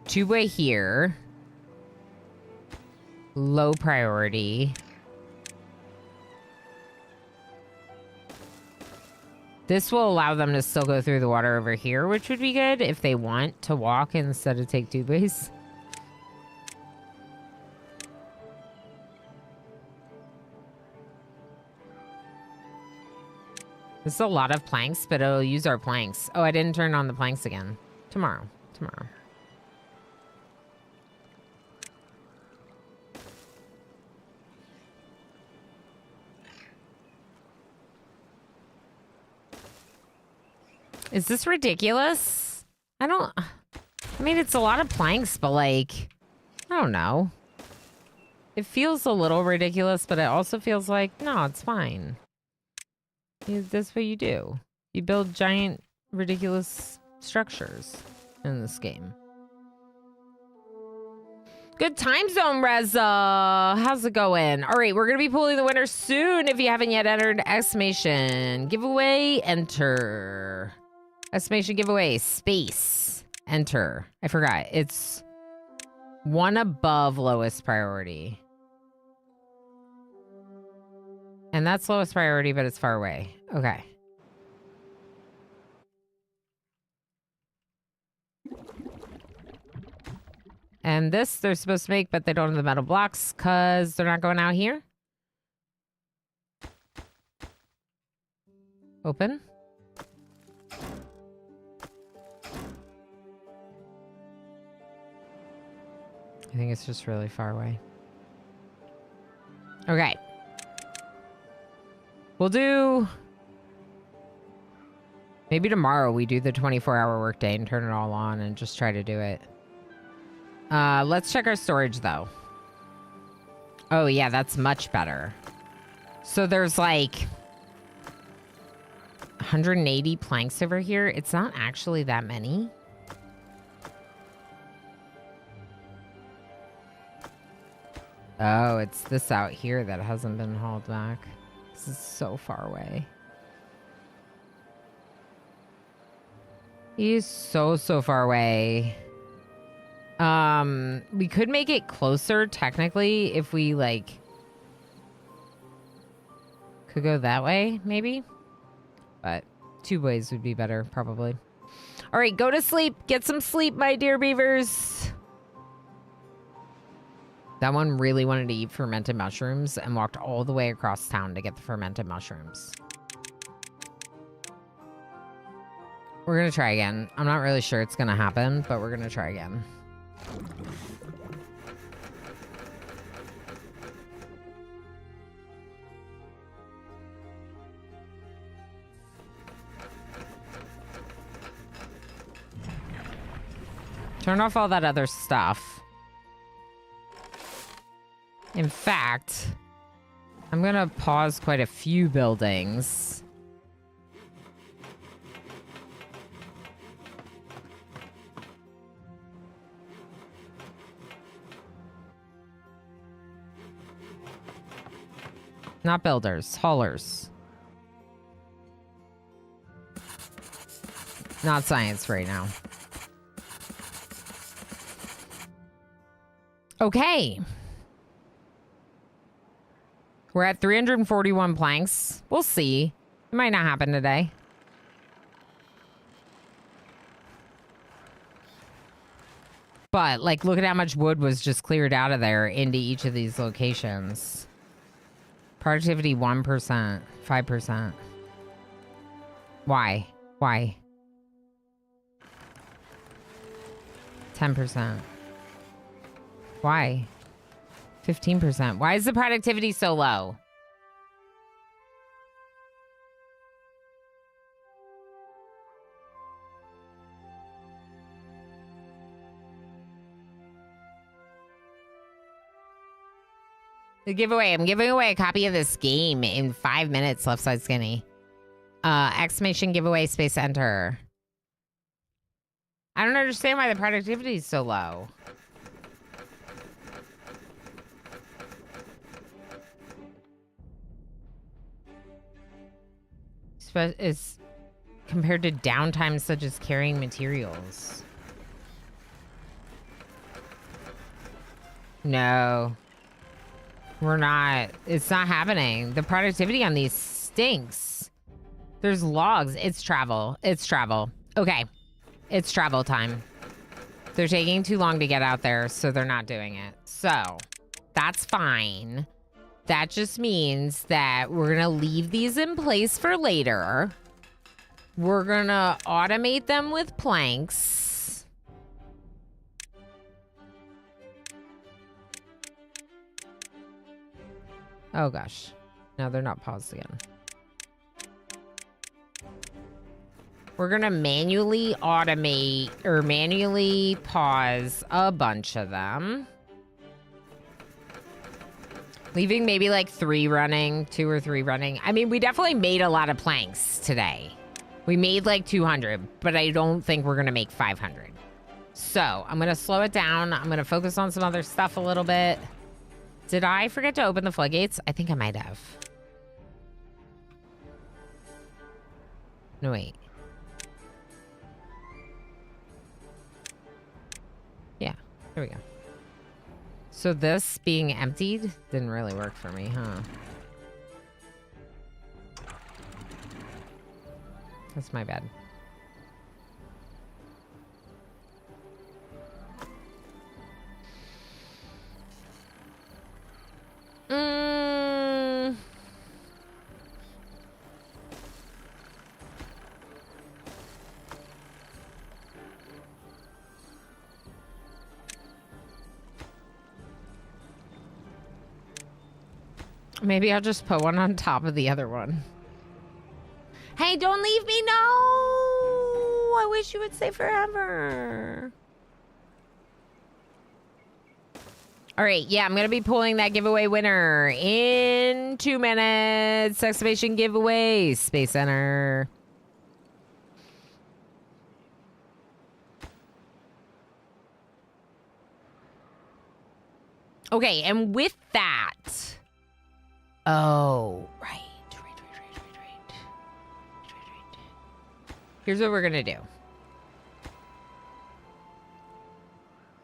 two-way here. Low priority. This will allow them to still go through the water over here, which would be good if they want to walk instead of take two-ways. This is a lot of planks, but it'll use our planks. Oh, I didn't turn on the planks again. Tomorrow. Is this ridiculous? I mean, it's a lot of planks, but like, I don't know. It feels a little ridiculous, but it also feels like, no, it's fine. That's what you do. You build giant, ridiculous structures in this game. Good time zone, Reza. How's it going? All right, we're going to be pulling the winner soon. If you haven't yet entered, exclamation giveaway, enter. Exclamation giveaway, space, enter. I forgot. It's one above lowest priority. And that's lowest priority, but it's far away. Okay. And this they're supposed to make, but they don't have the metal blocks because they're not going out here. Open. I think it's just really far away. Okay. We'll do... maybe tomorrow we do the 24-hour workday and turn it all on and just try to do it. Let's check our storage, though. Oh, yeah, that's much better. So there's, like, 180 planks over here. It's not actually that many. Oh, it's this out here that hasn't been hauled back. This is so far away. He's so far away. We could make it closer technically if we like could go that way, maybe. But 2 ways would be better, probably. All right, go to sleep. Get some sleep, my dear beavers. That one really wanted to eat fermented mushrooms and walked all the way across town to get the fermented mushrooms. We're going to try again. I'm not really sure it's going to happen, but we're going to try again. Turn off all that other stuff. In fact, I'm going to pause quite a few buildings. Not builders, haulers. Not science right now. Okay. We're at 341 planks. We'll see. It might not happen today. But, like, look at how much wood was just cleared out of there into each of these locations. Productivity 1%, 5%. Why? Why? 10%. Why? 15%. Why is the productivity so low? The giveaway. I'm giving away a copy of this game in 5 minutes, left side skinny. Exclamation giveaway space enter. I don't understand why the productivity is so low. Is compared to downtime such as carrying materials. No. We're not. It's not happening. The productivity on these stinks. There's logs. It's travel. It's travel. Okay. It's travel time. They're taking too long to get out there, so they're not doing it. So, that's fine. That just means that we're going to leave these in place for later. We're going to automate them with planks. Oh, gosh. No, they're not paused again. We're going to manually automate or manually pause a bunch of them. Leaving maybe like 3 running, 2 or 3 running. I mean, we definitely made a lot of planks today. We made like 200, but I don't think we're going to make 500. So I'm going to slow it down. I'm going to focus on some other stuff a little bit. Did I forget to open the floodgates? I think I might have. No, wait. Yeah, here we go. So this being emptied didn't really work for me, huh? That's my bad. Maybe I'll just put one on top of the other one. Hey, don't leave me. No. I wish you would stay forever. All right. Yeah, I'm going to be pulling that giveaway winner in 2 minutes. Exclamation giveaway. Space Center. Okay, and with that... Oh, right. Here's what we're gonna do.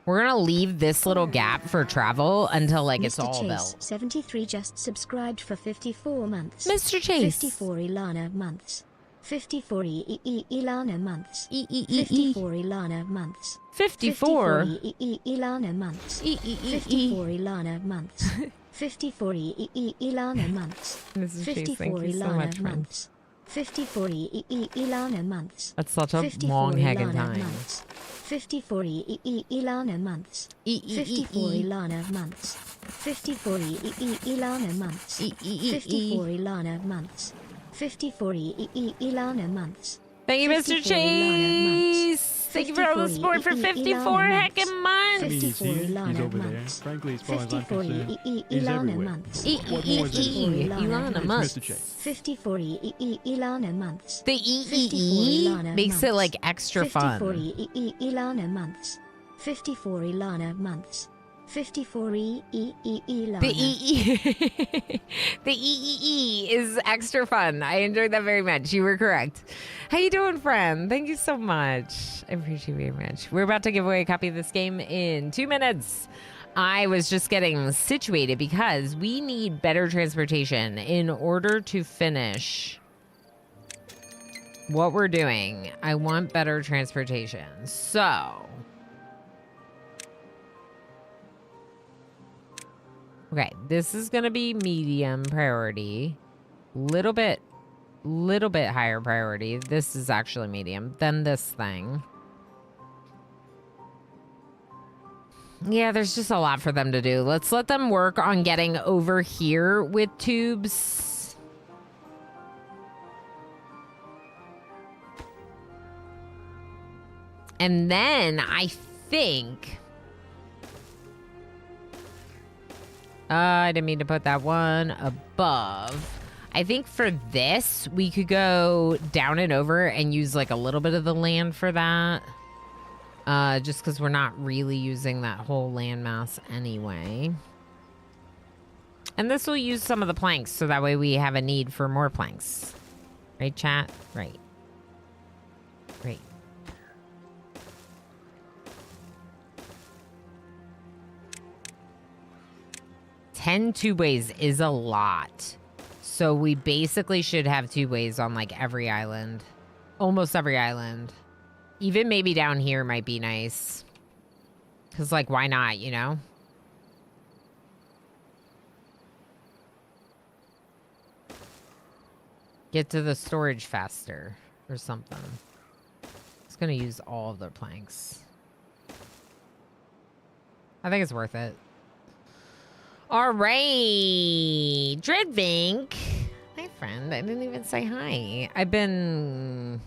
We're gonna leave this little gap for travel until like it's Mr. all Chase, built. 73 just subscribed for 54 months. Mr. Chase. 54 Ilana months. 54 Ilana months. 54 Ilana months. 54 Ilana months. 54 Ilana months. 54 Ilana months. Mrs. Chase, 54 thank you so Ilana much, friend. months. 54 Ilana months. That's such a 54 long heckin' Ilana time. months. 54 Ilana months. 54 Ilana months. 54 Ilana months. 54 Ilana months. 54 Ilana months. Thank you, Mr. 54 Ilana Chase. Thank you for all the support for 54 heckin' months. I mean, you see it? He's Ilana over there. months. Frankly, as far as I'm 54 concerned, he's Ilana everywhere. months. What more is there? Ilana It's months. Mr. Chase. 54 Ilana months. The 54 Ilana makes it months. like extra 54 fun. Ilana months. 54 Ilana months. 54 Ilana. The the is extra fun. I enjoyed that very much. You were correct. How you doing, friend? Thank you so much. I appreciate you very much. We're about to give away a copy of this game in 2 minutes. I was just getting situated because we need better transportation in order to finish what we're doing. I want better transportation. So... Okay, this is gonna be medium priority. Little bit higher priority. This is actually medium. Then this thing. Yeah, there's just a lot for them to do. Let's let them work on getting over here with tubes. And then I think... I didn't mean to put that one above. I think for this, we could go down and over and use like a little bit of the land for that. Just because we're not really using that whole landmass anyway. And this will use some of the planks, so that way we have a need for more planks. Right, chat? Right. Great. Two-ways is a lot. So we basically should have 2 ways on like every island. Almost every island. Even maybe down here might be nice. Because like, why not, you know? Get to the storage faster or something. It's going to use all of their planks. I think it's worth it. All right, Dreadvink. Hi, friend. I didn't even say hi. I've been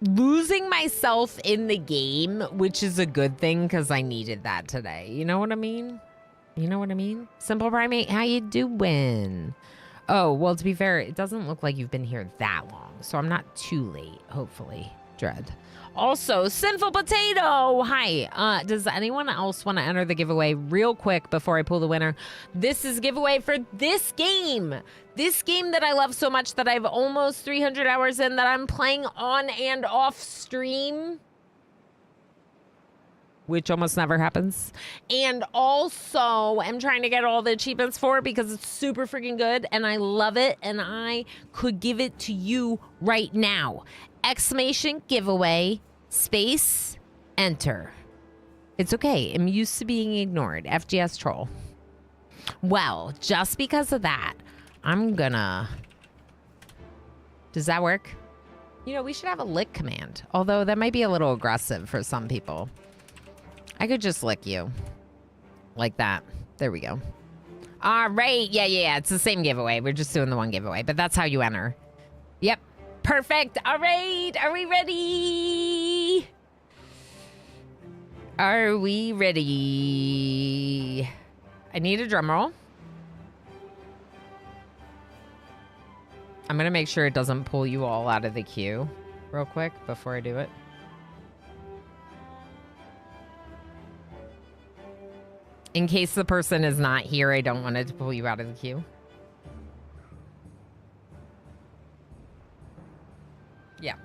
losing myself in the game, which is a good thing because I needed that today. You know what I mean? You know what I mean? Simple Primate, how you doing? Oh, well, to be fair, it doesn't look like you've been here that long, so I'm not too late, hopefully, Dread. Also, Sinful Potato, hi. Does anyone else want to enter the giveaway real quick before I pull the winner? This is a giveaway for this game. This game that I love so much that I have almost 300 hours in that I'm playing on and off stream. Which almost never happens. And also, I'm trying to get all the achievements for it because it's super freaking good and I love it and I could give it to you right now. Exclamation giveaway, space, enter. It's okay. I'm used to being ignored. FGS troll. Well, just because of that, I'm gonna... Does that work? You know, we should have a lick command. Although that might be a little aggressive for some people. I could just lick you. Like that. There we go. All right. Yeah. It's the same giveaway. We're just doing the one giveaway. But that's how you enter. Yep. Perfect. All right. Are we ready? Are we ready? I need a drum roll. I'm going to make sure it doesn't pull you all out of the queue real quick before I do it. In case the person is not here, I don't want it to pull you out of the queue. Yeah.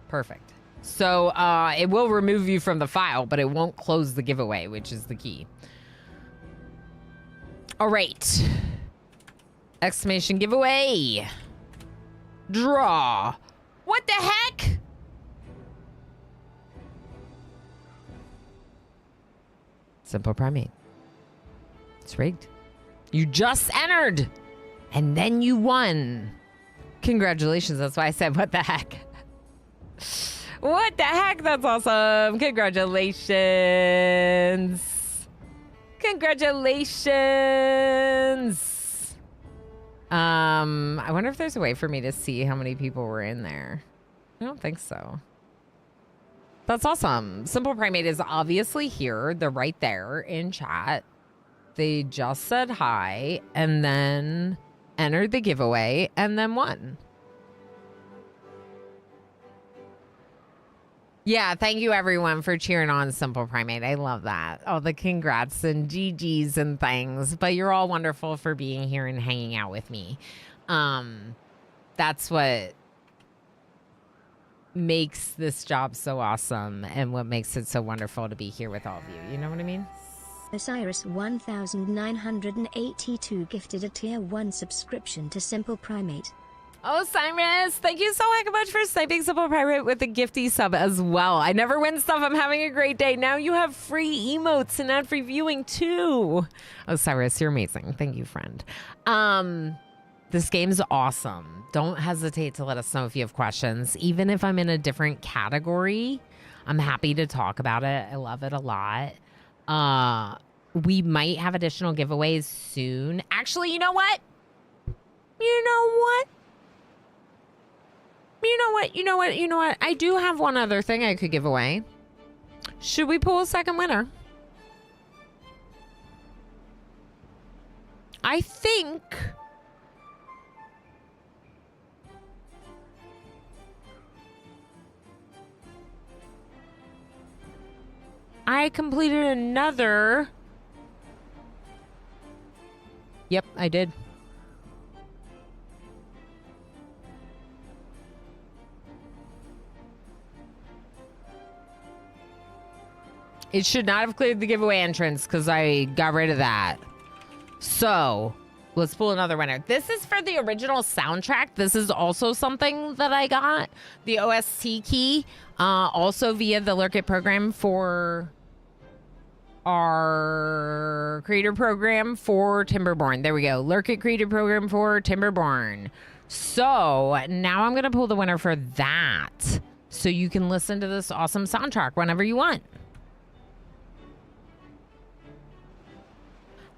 Perfect. So it will remove you from the file, but it won't close the giveaway, which is the key. All right. Exclamation giveaway. Draw. What the heck? Simple Primate. It's rigged. You just entered. And then you won. Congratulations. That's why I said, what the heck? What the heck? That's awesome. Congratulations. Congratulations. I wonder if there's a way for me to see how many people were in there. I don't think so. That's awesome. Simple Primate is obviously here. They're right there in chat. They just said hi and then entered the giveaway and then won. Yeah, thank you everyone for cheering on Simple Primate. I love that. All the congrats and GGs and things. But you're all wonderful for being here and hanging out with me. That's what makes this job so awesome and what makes it so wonderful to be here with all of you. You know what I mean? Osiris 1982 gifted a tier 1 subscription to Simple Primate. Osiris, thank you so much for sniping Simple Primate with a gifty sub as well. I never win stuff. I'm having a great day. Now you have free emotes and ad-free viewing too. Osiris, you're amazing. Thank you, friend. This game's awesome. Don't hesitate to let us know if you have questions. Even if I'm in a different category, I'm happy to talk about it. I love it a lot. We might have additional giveaways soon. Actually, you know what? You know what? I do have one other thing I could give away. Should we pull a second winner? I think I completed another. Yep, I did. It should not have cleared the giveaway entrance because I got rid of that. So let's pull another winner. This is for the original soundtrack. This is also something that I got. The OST key, also via the Lurk It program for our creator program for Timberborn. There we go. Lurk It creator program for Timberborn. So now I'm going to pull the winner for that. So you can listen to this awesome soundtrack whenever you want.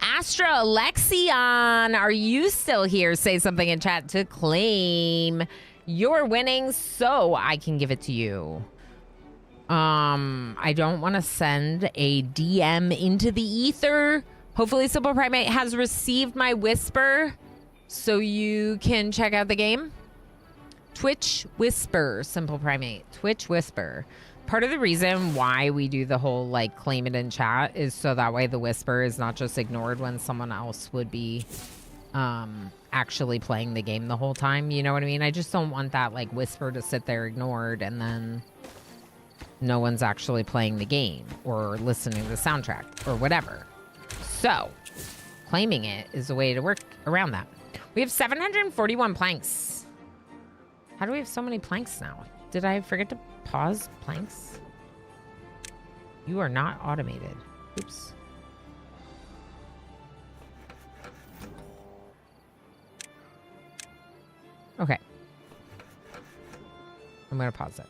Astra Alexion, are you still here? Say something in chat to claim your winnings so I can give it to you. I don't want to send a DM into the ether. Hopefully Simple Primate has received my whisper so you can check out the game. Twitch Whisper, Simple Primate. Twitch Whisper. Part of the reason why we do the whole like claim it in chat is so that way the whisper is not just ignored when someone else would be actually playing the game the whole time. You know what I mean? I just don't want that like whisper to sit there ignored and then no one's actually playing the game or listening to the soundtrack or whatever. So claiming it is a way to work around that. We have 741 planks. How do we have so many planks now? Did I forget to pause planks? You are not automated. Oops. Okay. I'm going to pause it.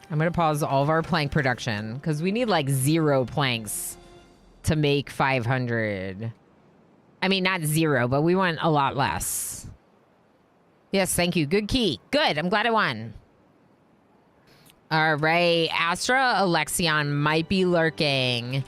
I'm going to pause all of our plank production because we need like 0 planks to make 500. I mean, not 0, but we want a lot less. Yes, thank you. Good key. Good. I'm glad I won. All right. Astra Alexion might be lurking.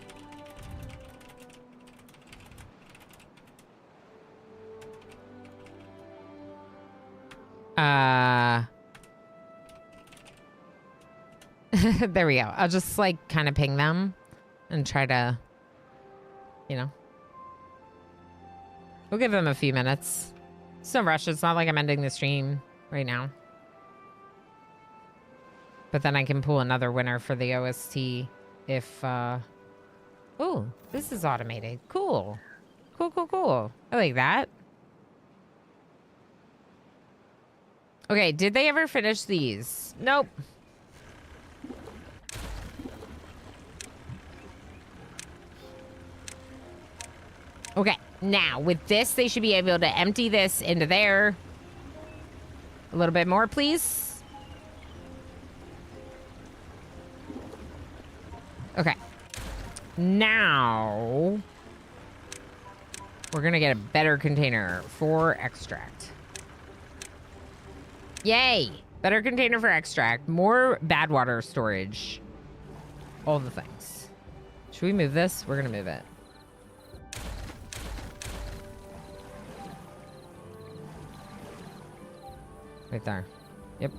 There we go. I'll just like kind of ping them and try to, you know. We'll give them a few minutes. It's no rush. It's not like I'm ending the stream right now. But then I can pull another winner for the OST if, oh, this is automated. Cool. Cool, cool, cool. I like that. Okay, did they ever finish these? Nope. Okay, now with this, they should be able to empty this into there. A little bit more, please. Okay. Now, we're gonna get a better container for extract. Yay! Better container for extract. More bad water storage. All the things. Should we move this? We're gonna move it. Right there. Yep.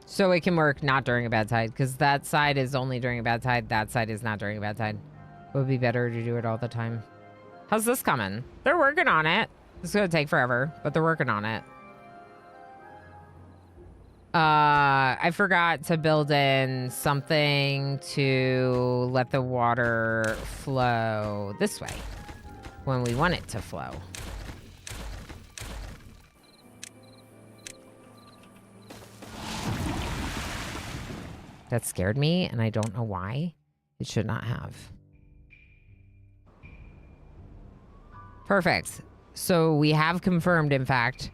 So it can work not during a bad tide, because that side is only during a bad tide. That side is not during a bad tide. It would be better to do it all the time. How's this coming? They're working on it. It's going to take forever, but they're working on it. I forgot to build in something to let the water flow this way when we want it to flow. That scared me, and I don't know why. It should not have. Perfect. So we have confirmed, in fact.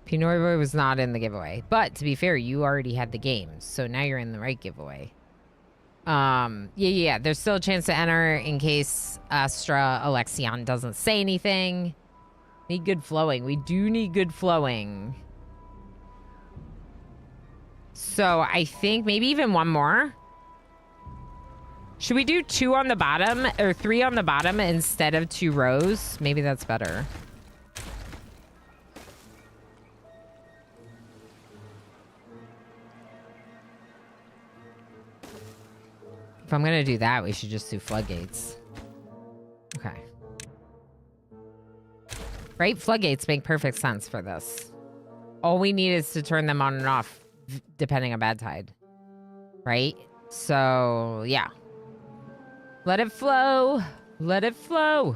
Pinoy Boy was not in the giveaway. But, to be fair, you already had the games. So now you're in the right giveaway. Yeah. There's still a chance to enter in case Astra Alexion doesn't say anything. Need good flowing. We do need good flowing. So I think maybe even one more. Should we do 2 on the bottom or 3 on the bottom instead of 2 rows? Maybe that's better. If I'm going to do that, we should just do floodgates. Okay. Right? Floodgates make perfect sense for this. All we need is to turn them on and off depending on bad tide. Right? So, yeah. Let it flow. Let it flow.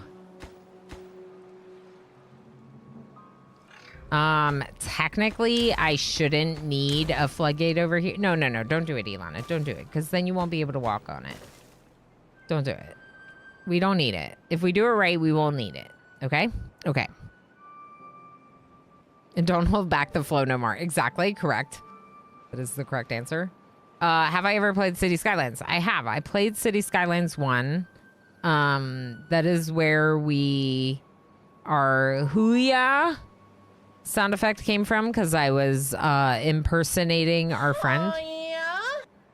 Technically, I shouldn't need a floodgate over here. No. Don't do it, Ilana. Don't do it, because then you won't be able to walk on it. Don't do it. We don't need it. If we do it right, we won't need it. Okay? Okay. And don't hold back the flow no more. Exactly. Correct. That is the correct answer. Have I ever played City Skylines? I have. I played City Skylines 1. That is where our Huya sound effect came from, because I was impersonating our friend. Oh, yeah?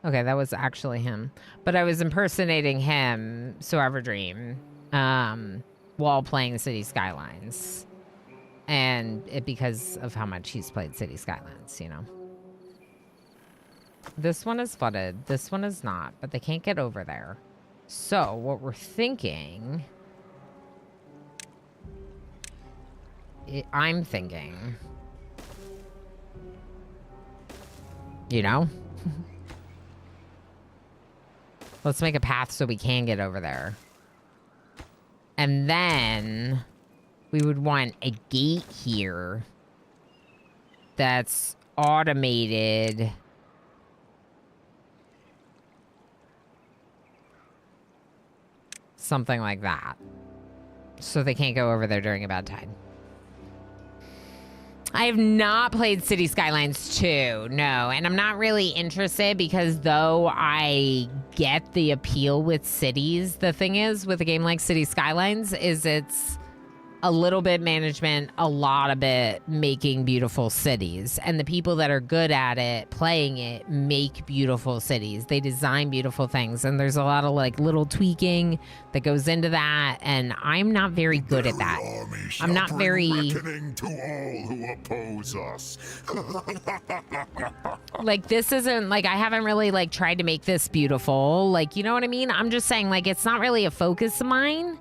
Okay, that was actually him. But I was impersonating him, So Everdream, while playing City Skylines. And because of how much he's played City Skylines, you know. This one is flooded. This one is not, but they can't get over there. So what we're thinking... I'm thinking... You know? Let's make a path so we can get over there. And then... we would want a gate here that's automated. Something like that. So they can't go over there during a bad tide. I have not played City Skylines 2, no. And I'm not really interested because though I get the appeal with cities, the thing is with a game like City Skylines is it's a little bit management, a lot of it making beautiful cities. And the people that are good at it, playing it, make beautiful cities. They design beautiful things. And there's a lot of like little tweaking that goes into that. And I'm not very good at that. I'm not very reckoning to all who oppose us. like, this isn't like, I haven't really like tried to make this beautiful. Like, you know what I mean? I'm just saying, like, it's not really a focus of mine.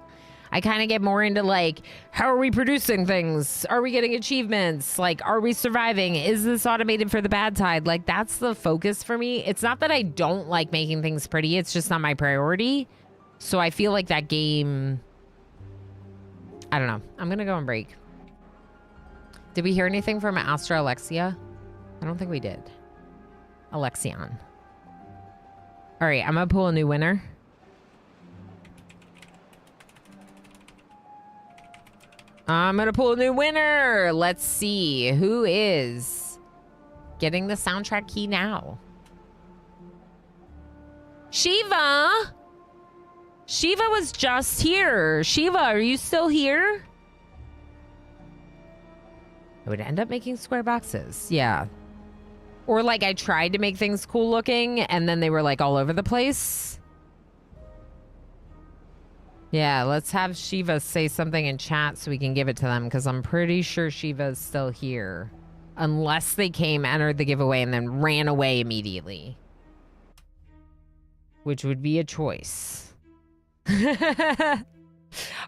I kind of get more into like, how are we producing things? Are we getting achievements? Like, are we surviving? Is this automated for the bad tide? Like, that's the focus for me. It's not that I don't like making things pretty. It's just not my priority. So I feel like that game, I don't know. I'm going to go on break. Did we hear anything from Astra Alexia? I don't think we did. Alexion. All right, I'm going to pull a new winner. I'm going to pull a new winner. Let's see who is getting the soundtrack key now. Shiva. Shiva was just here. Shiva, are you still here? I would end up making square boxes. Yeah. Or like I tried to make things cool looking and then they were like all over the place. Yeah, let's have Shiva say something in chat so we can give it to them, because I'm pretty sure Shiva is still here. Unless they came, entered the giveaway, and then ran away immediately. Which would be a choice. All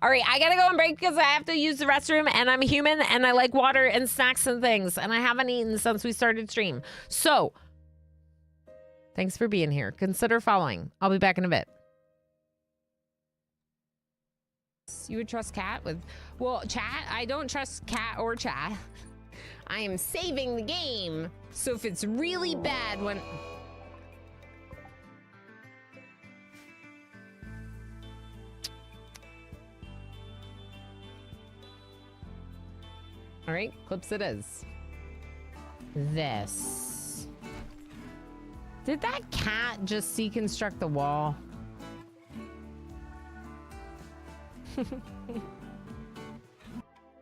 right, I gotta go on break because I have to use the restroom, and I'm a human, and I like water and snacks and things, and I haven't eaten since we started stream. So, thanks for being here. Consider following. I'll be back in a bit. You would trust Cat with... Well, chat, I don't trust Cat or chat. I am saving the game. So if it's really bad when... All right, clips it is. This. Did that cat just deconstruct the wall?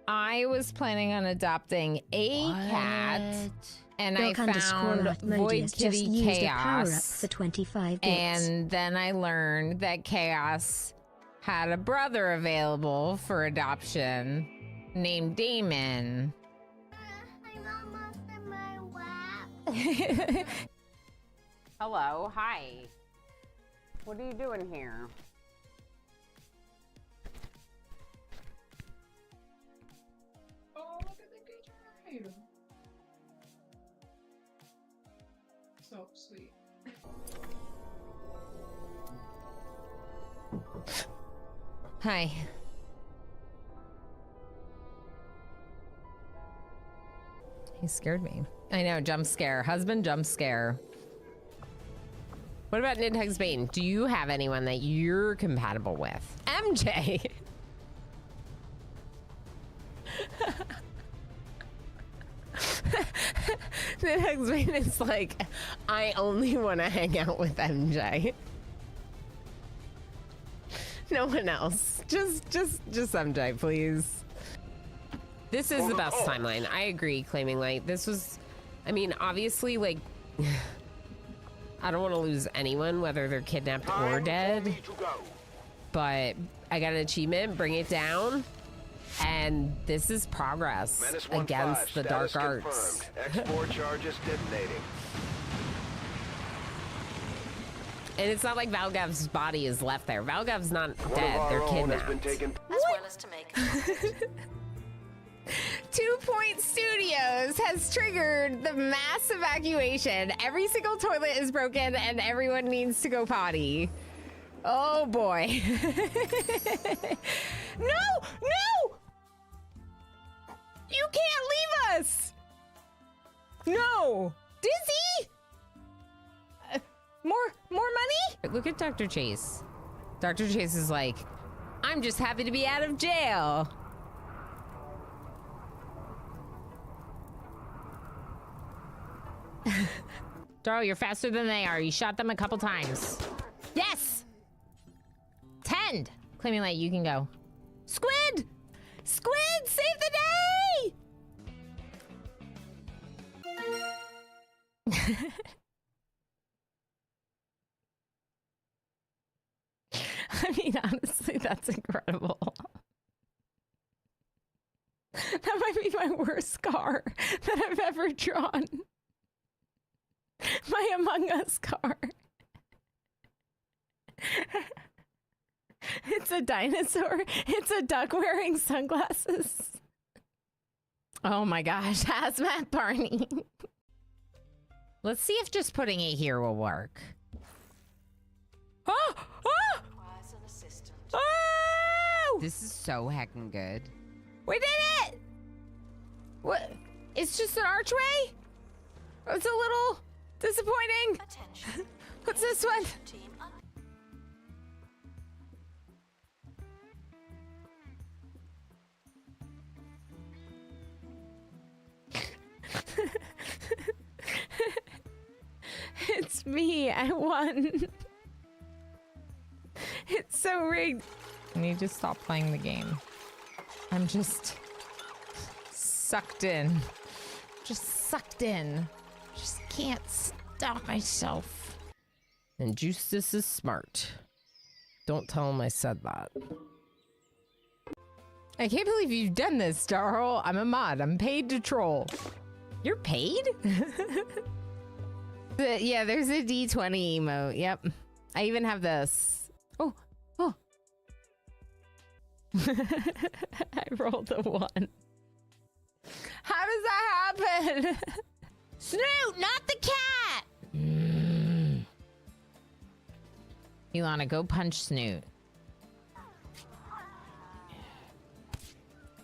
I was planning on adopting a cat, and I found Void Kitty Chaos for 25 bits. And then I learned that Chaos had a brother available for adoption named Damon. I'm almost in my lap. Hello, hi. What are you doing here? Oh, look at the good ride. So sweet. Hi. He scared me. I know, jump scare. Husband jump scare. What about Nidhugs Bane? Do you have anyone that you're compatible with? MJ! Nidhugs Bane is like, I only want to hang out with MJ. No one else. Just MJ, please. This is the best timeline. I agree, Claiming Light. This was, I mean, obviously, like, I don't want to lose anyone, whether they're kidnapped or dead. But I got an achievement, bring it down. And this is progress against the dark arts. Export charges detonating. And it's not like Valgav's body is left there. Valgav's not dead, they're kidnapped. As well as to make. 2 Point Studios has triggered the mass evacuation. Every single toilet is broken and everyone needs to go potty. Oh boy. No! No! You can't leave us! No! Dizzy! More money? Look at Dr. Chase. Dr. Chase is like, I'm just happy to be out of jail. Darl, you're faster than they are. You shot them a couple times. Yes! 10! Claiming Light, you can go. Squid! Squid, save the day! I mean, honestly, that's incredible. That might be my worst scar that I've ever drawn. My Among Us car. It's a dinosaur. It's a duck wearing sunglasses. Oh my gosh, hazmat Barney. Let's see if just putting it here will work. Oh! Oh! Oh! This is so heckin' good. We did it! What? It's just an archway? It's a little disappointing. What's this one? It's me. I won. It's so rigged. I need to stop playing the game. I'm just sucked in. Just sucked in. Just can't stop myself. And Justice is smart. Don't tell him I said that. I can't believe you've done this, Darl. I'm a mod. I'm paid to troll. You're paid? Yeah, there's a D20 emote. Yep. I even have this. Oh, oh. I rolled a 1. How does that happen? Snoot, not the cat! Ilana, go punch Snoot.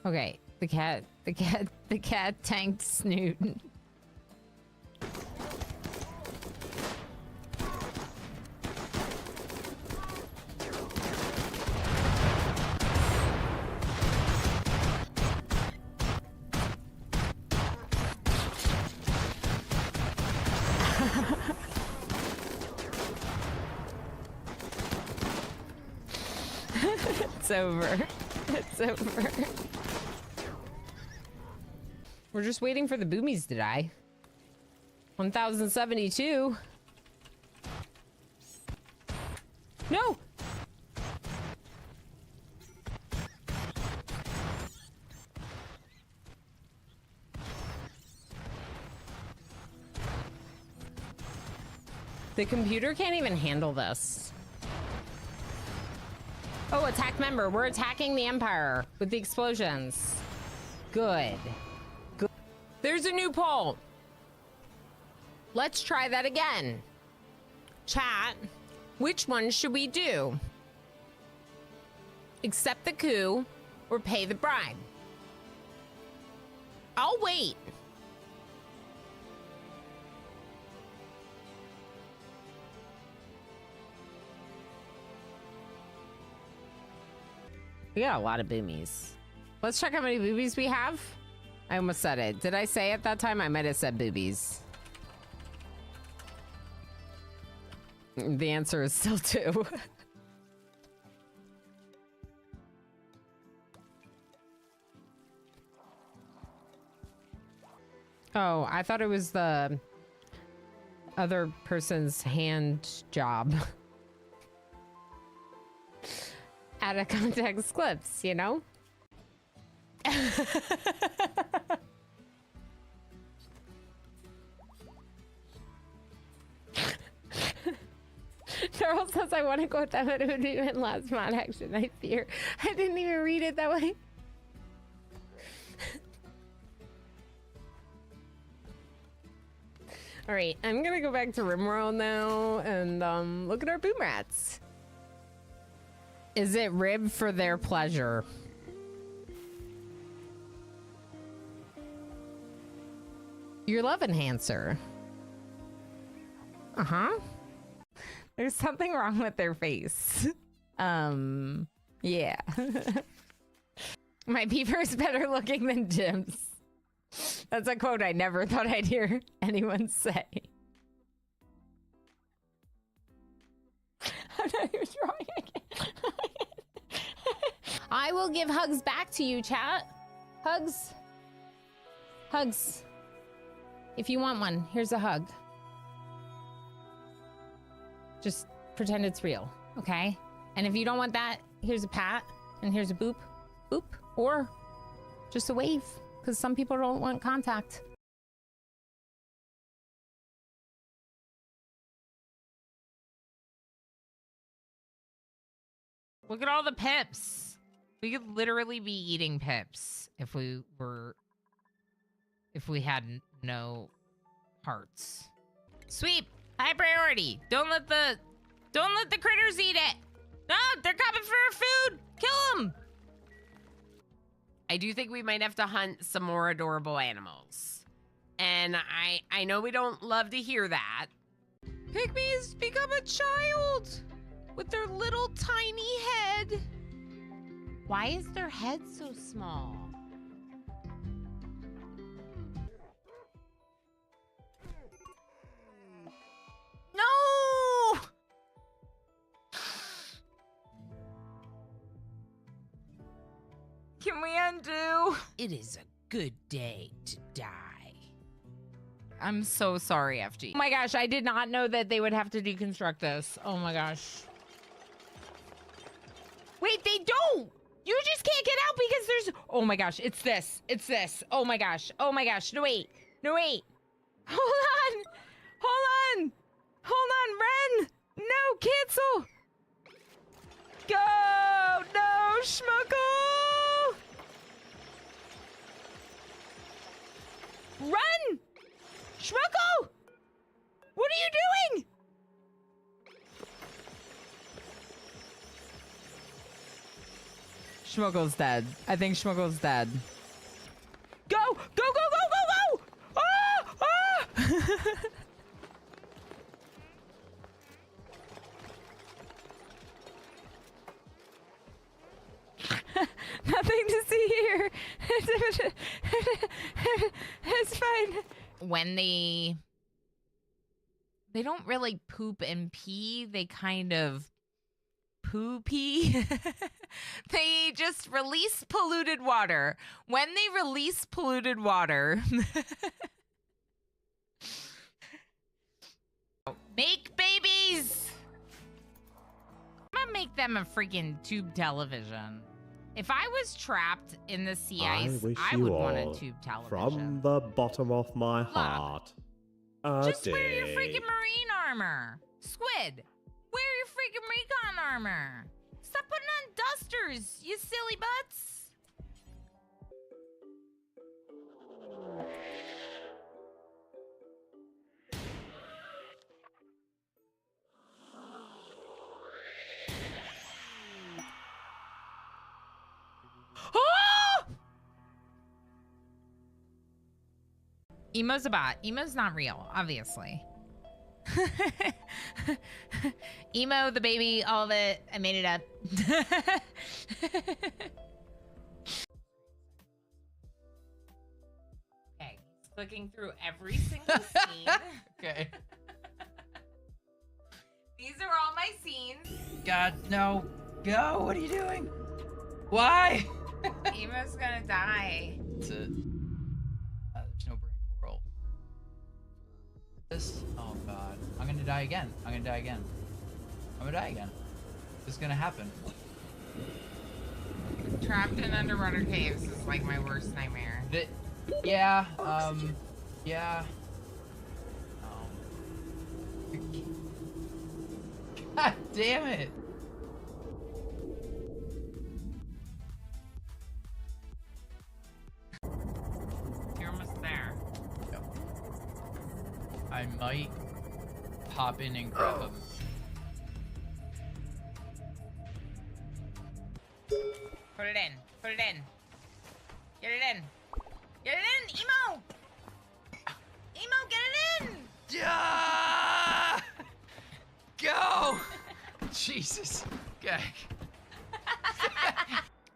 Okay, the cat tanked Snoot. It's over. It's over. We're just waiting for the boomies to die. 1072. No! The computer can't even handle this. Oh, attack member. We're attacking the Empire with the explosions. Good. Good. There's a new poll. Let's try that again. Chat, which one should we do? Accept the coup or pay the bribe? I'll wait. We got a lot of boomies. Let's check how many boobies we have. I almost said it. Did I say at that time? I might have said boobies. The answer is still 2. Oh, I thought it was the other person's hand job. Out of context clips, you know? Charles says I want to quote that, but it would be my last mod action, I fear. I didn't even read it that way. All right, I'm gonna go back to Rimworld now and look at our boom rats. Is it ribbed for their pleasure? Your love enhancer. Uh-huh. There's something wrong with their face. Yeah. My beaver's better looking than Jim's. That's a quote I never thought I'd hear anyone say. I'm not even trying again. I will will give hugs back to you, chat. Hugs. Hugs. If you want one, here's a hug. Just pretend it's real, okay? And if you don't want that, here's a pat, and here's a boop, boop, or just a wave, because some people don't want contact. Look at all the pips. We could literally be eating pips if we had no hearts. Sweep, high priority. Don't let the critters eat it. No, they're coming for our food. Kill them. I do think we might have to hunt some more adorable animals. And I know we don't love to hear that. Pygmies become a child with their little tiny head. Why is their head so small? No! Can we undo? It is a good day to die. I'm so sorry, FG. Oh my gosh, I did not know that they would have to deconstruct this. Oh my gosh. Wait, they don't! You just can't get out because there's... Oh my gosh, it's this. It's this. Oh my gosh. Oh my gosh. No, wait. No, wait. Hold on. Hold on. Hold on, Ren. No, cancel. Go. No, Schmuckle. Run. Schmuckle. What are you doing? Schmuggle's dead. I think Schmuggle's dead. Go! Go, go, go, go, go! Ah! Ah! Nothing to see here. It's fine. When they don't really poop and pee, they kind of poo-pee. They just release polluted water. When they release polluted water, make babies. I'm gonna make them a freaking tube television. If I was trapped in the sea ice, I would want a tube television. From the bottom of my heart. Just wear your freaking marine armor. Squid, wear your freaking recon armor. Stop putting on dusters, you silly butts. Emo's a bot. Emo's not real, obviously. Emo, the baby, all of it. I made it up. Okay, clicking through every single scene. Okay. These are all my scenes. God, no. Go. What are you doing? Why? Emo's gonna die. That's it. There's no brain coral. This. Oh God. I'm gonna die again. I'm gonna die again. I'm gonna die again. This is gonna happen. Trapped in underwater caves is like my worst nightmare. Yeah. Yeah. God damn it. You're almost there. Yep. I might pop in and grab him. Put it in. Put it in. Get it in. Get it in, Emo! Emo, get it in! Yeah! Go! Jesus. Okay.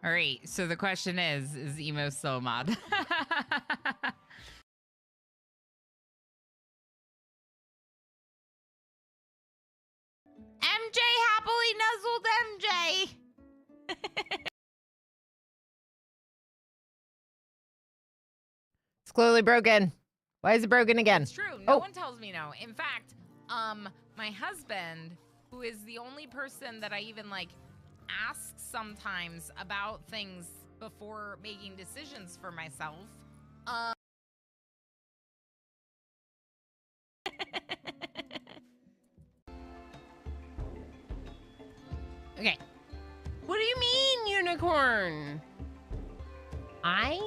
All right, so the question is Emo still a mod? MJ happily nuzzled MJ! It's clearly broken. Why is it broken again? It's true. No Oh. one tells me no. In fact, my husband, who is the only person that I even like ask sometimes about things before making decisions for myself, Okay. What do you mean, unicorn? I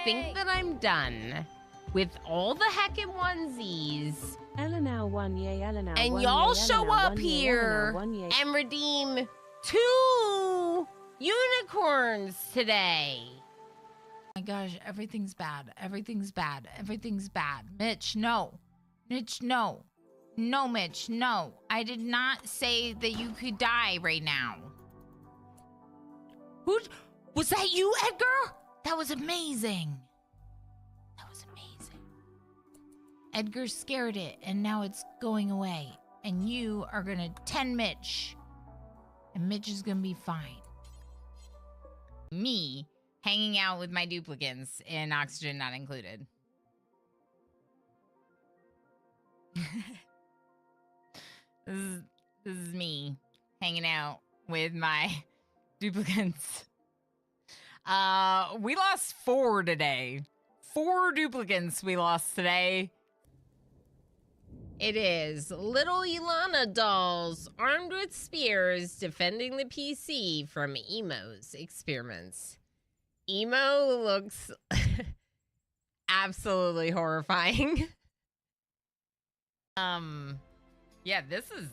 think that I'm done with all the heckin' onesies. Eleanor one yay, Eleanor And one y'all yay, show Eleanor up one yay, here Eleanor one yay. and redeem 2 unicorns today. My gosh, everything's bad. Everything's bad. Everything's bad. Mitch, no. Mitch, no. No, Mitch, no. I did not say that you could die right now. Who was that you, Edgar? That was amazing. That was amazing. Edgar scared it, and now it's going away. And you are gonna 10 Mitch. And Mitch is gonna be fine. Me hanging out with my duplicants in oxygen not included. This is me hanging out with my duplicants. We lost 4 today. 4 duplicants we lost today. It is little Ilana dolls armed with spears defending the PC from Emo's experiments. Emo looks absolutely horrifying. Yeah, this is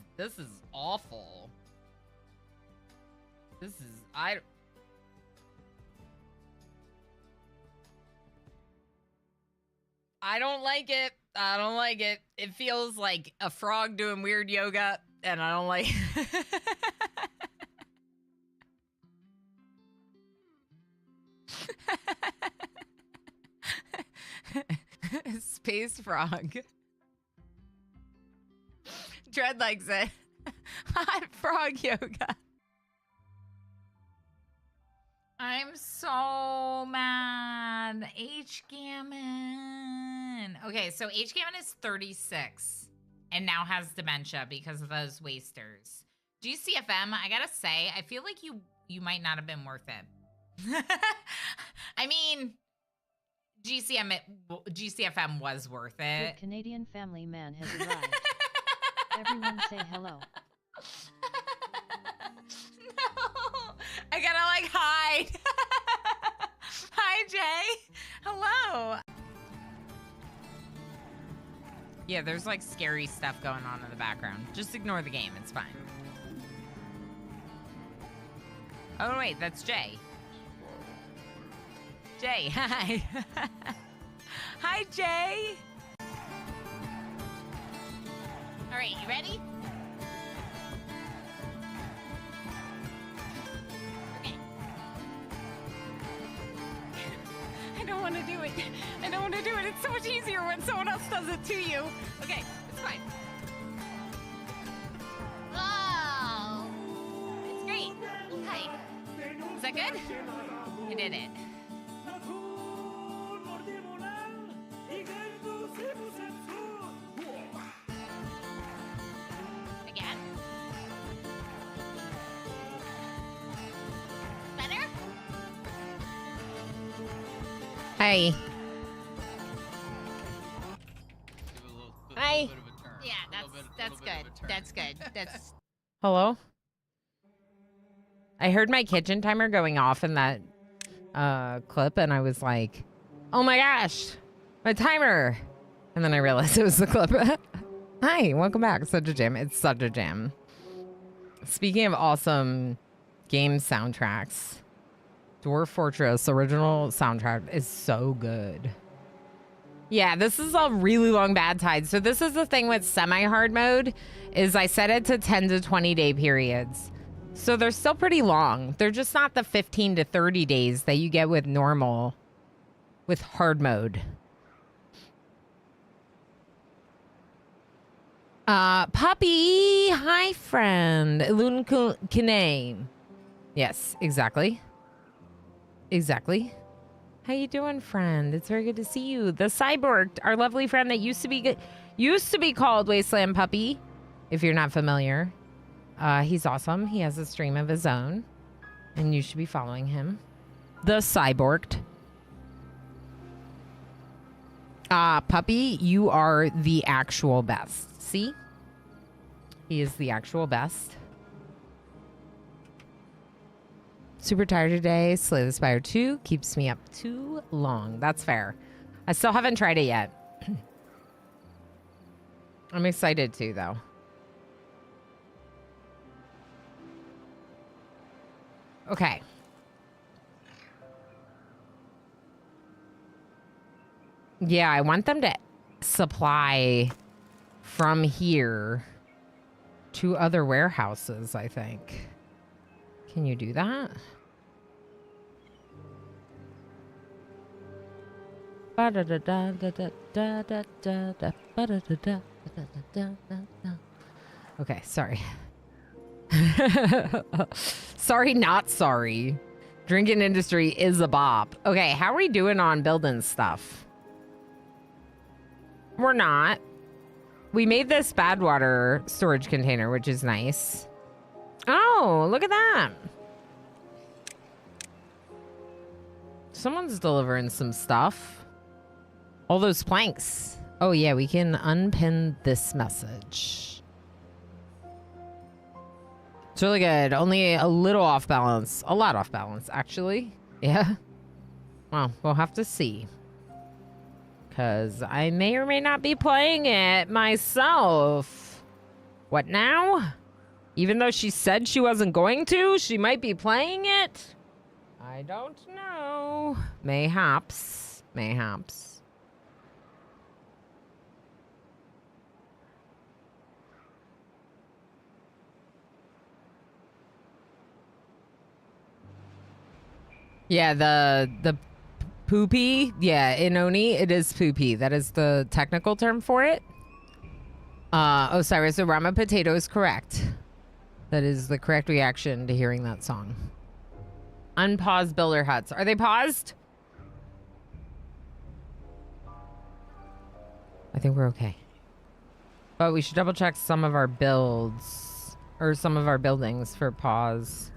awful. This is I don't like it. I don't like it. It feels like a frog doing weird yoga, and I don't like Space frog. Dread likes it. Hot frog yoga. I'm so mad. H Gammon. Okay, so H Gammon is 36 and now has dementia because of those wasters. GCFM, I gotta say, I feel like you might not have been worth it. I mean, GCFM was worth it. The Canadian family man has arrived. Everyone say hello. No, I gotta like hide. Hi, Jay. Hello. Yeah, there's like scary stuff going on in the background. Just ignore the game. It's fine. Oh, wait, that's Jay. Jay, hi. Hi, Jay. All right, you ready? Okay. I don't want to do it. I don't want to do it. It's so much easier when someone else does it to you. Okay, it's fine. Oh, it's great. Hi. Is that good? I did it. Again. Better? Hi. Hi. Yeah, that's good. That's good. That's Hello? I heard my kitchen timer going off in that clip, and I was like, oh my gosh, my timer. And then I realized it was the clip. Hi, welcome back. Such a jam. It's such a jam. Speaking of awesome game soundtracks, Dwarf Fortress original soundtrack is so good. Yeah, this is a really long bad tide. So this is the thing with semi-hard mode, is I set it to 10 to 20 day periods. So they're still pretty long. They're just not the 15 to 30 days that you get with normal, with hard mode. Poppy, hi friend. Ilun Kine. Yes, exactly. Exactly. How you doing, friend? It's very good to see you. The Cyborg, our lovely friend that used to be called Wasteland Puppy, if you're not familiar. He's awesome. He has a stream of his own, and you should be following him. The Cyborg. Puppy, you are the actual best. See? He is the actual best. Super tired today. Slay the Spire 2 keeps me up too long. That's fair. I still haven't tried it yet. I'm excited to, though. Okay. Yeah, I want them to supply from here to other warehouses, I think. Can you do that? Okay, sorry. Sorry, not sorry. Drinking industry is a bop. Okay, how are we doing on building stuff? We're not. We made this bad water storage container, which is nice. Oh, look at that. Someone's delivering some stuff. All those planks. Oh, yeah, we can unpin this message. It's really good. Only a little off balance. A lot off balance, actually. Yeah. Well, we'll have to see. Because I may or may not be playing it myself. What now? Even though she said she wasn't going to, she might be playing it. I don't know. Mayhaps. Mayhaps. Yeah, the poopy. Yeah, in Oni, it is poopy. That is the technical term for it. Osiris, the Rama potato is correct. That is the correct reaction to hearing that song. Unpause builder huts. Are they paused? I think we're okay. But we should double check some of our builds or some of our buildings for pause.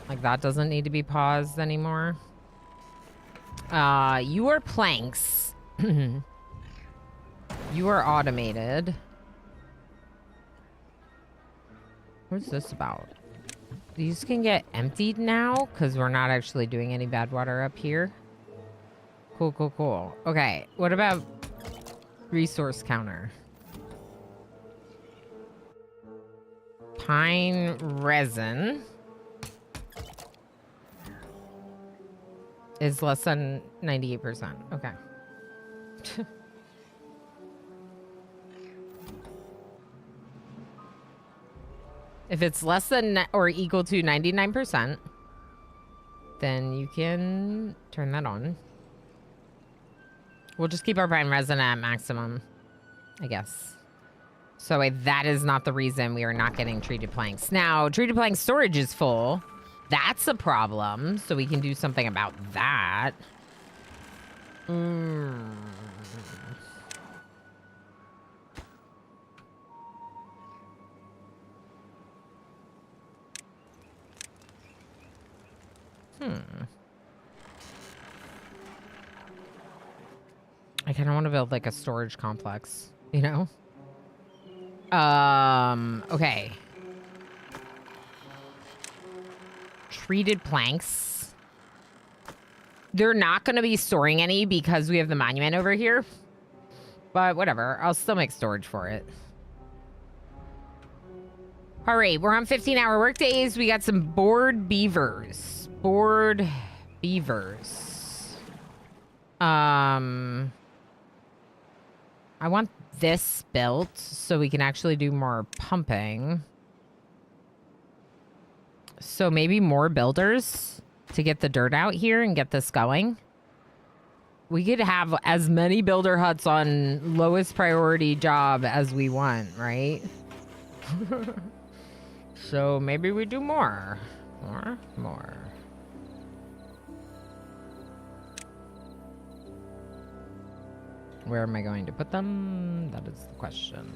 Like that doesn't need to be paused anymore. You are planks. You are automated. What's this about? These can get emptied now because we're not actually doing any bad water up here. Cool, cool, cool. Okay, what about resource counter? Pine resin is less than 98%. Okay. If it's less than or equal to 99%, then you can turn that on. We'll just keep our pine resin at maximum, I guess. So that is not the reason we are not getting treated planks. Now, treated plank storage is full. That's a problem, so we can do something about that. I kind of want to build like a storage complex, you know? Okay. Treated planks. They're not going to be storing any because we have the monument over here. But whatever. I'll still make storage for it. All right. We're on 15-hour work days. We got some bored beavers. Bored beavers. I want this built so we can actually do more pumping. So maybe more builders to get the dirt out here and get this going. We could have as many builder huts on lowest priority job as we want, right? So maybe we do more. More. Where am I going to put them? That is the question.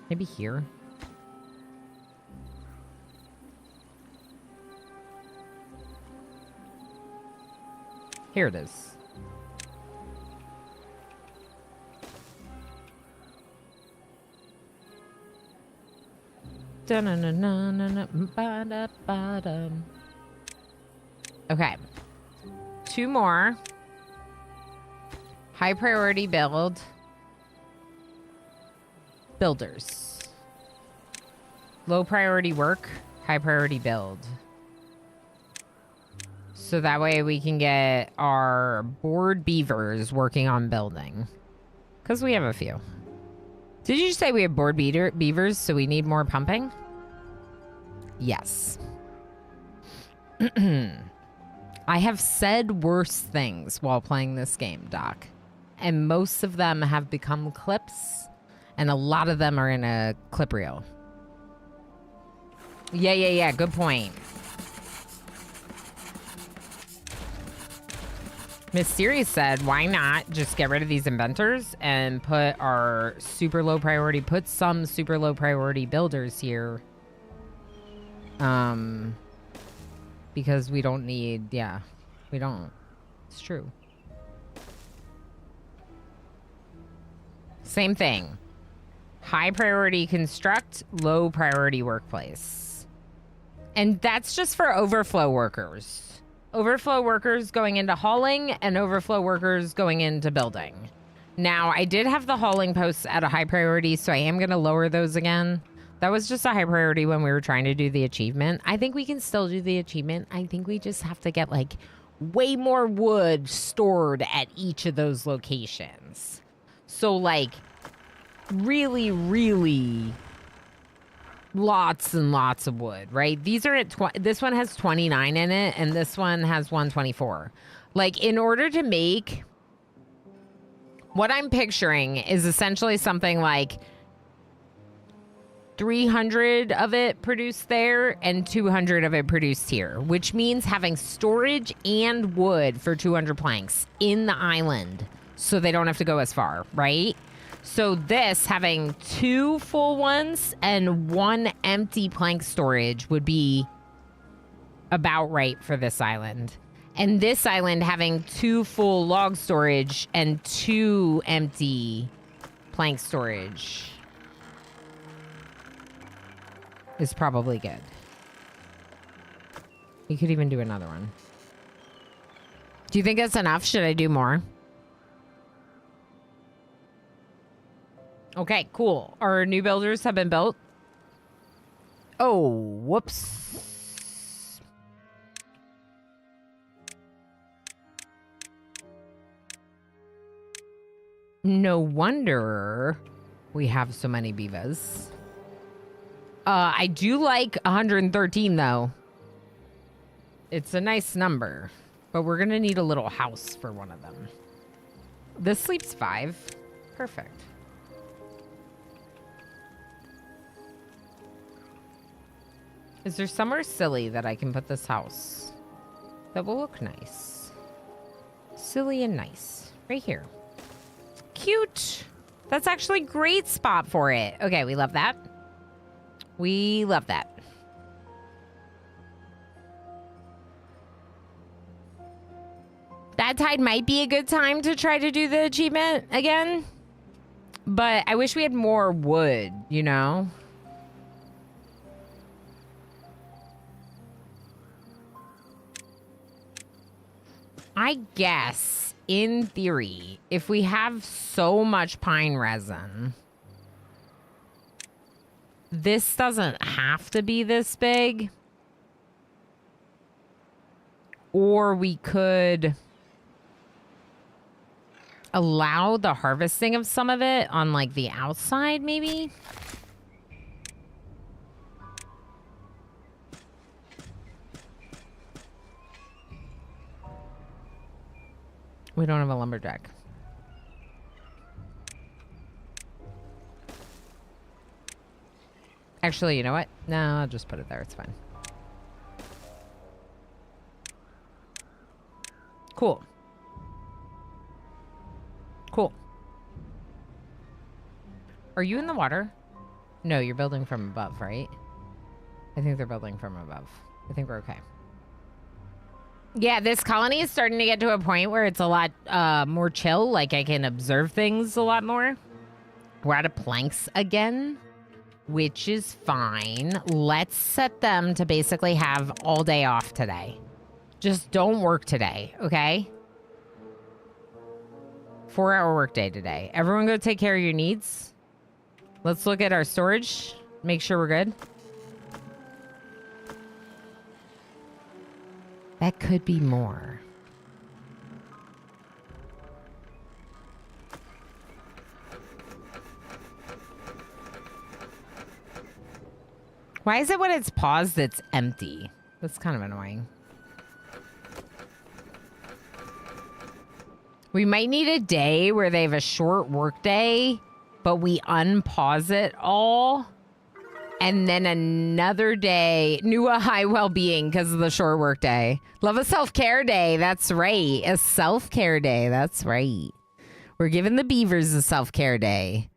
Maybe here? Here it is. Okay. 2 more. High priority build. Builders. Low priority work. High priority build. So that way we can get our bored beavers working on building. Because we have a few. Did you say we have bored beavers, so we need more pumping? Yes. I have said worse things while playing this game, Doc. And most of them have become clips. And a lot of them are in a clip reel. Yeah. Good point. Miss Sirius said, why not just get rid of these inventors and put our super low priority, put some super low priority builders here. Because we don't need, we don't. It's true. Same thing. High priority construct, low priority workplace. And that's just for overflow workers. Overflow workers going into hauling and overflow workers going into building. Now, I did have the hauling posts at a high priority, so I am going to lower those again. That was just a high priority when we were trying to do the achievement. I think we can still do the achievement. I think we just have to get, like, way more wood stored at each of those locations. So, like, really, really lots and lots of wood, right? These are at this one has 29 in it, and this one has 124. Like, in order to make, what I'm picturing is essentially something like 300 of it produced there and 200 of it produced here, which means having storage and wood for 200 planks in the island so they don't have to go as far, right? So this, having 2 full ones and 1 empty plank storage would be about right for this island. And this island having 2 full log storage and 2 empty plank storage is probably good. You could even do another one. Do you think that's enough? Should I do more? Okay, cool. Our new builders have been built. Oh, whoops. No wonder we have so many beavers. I do like 113, though. It's a nice number, but we're going to need a little house for one of them. This sleeps 5. Perfect. Is there somewhere silly that I can put this house that will look nice? Silly and nice. Right here. Cute. That's actually a great spot for it. Okay, we love that. We love that. Bad Tide might be a good time to try to do the achievement again. But I wish we had more wood, you know? I guess, in theory, if we have so much pine resin, this doesn't have to be this big. Or we could allow the harvesting of some of it on, like, the outside, maybe? We don't have a lumberjack. Actually, you know what? No, I'll just put it there. It's fine. Cool. Cool. Are you in the water? No, you're building from above, right? I think they're building from above. I think we're okay. Yeah, this colony is starting to get to a point where it's a lot more chill. Like, I can observe things a lot more. We're out of planks again, which is fine. Let's set them to basically have all day off today. Just don't work today, okay? 4-hour workday today. Everyone go take care of your needs. Let's look at our storage. Make sure we're good. That could be more. Why is it when it's paused, it's empty? That's kind of annoying. We might need a day where they have a short work day, but we unpause it all. And then another day, new a high well-being because of the short work day. Love a self-care day. That's right. A self-care day. That's right. We're giving the beavers a self-care day.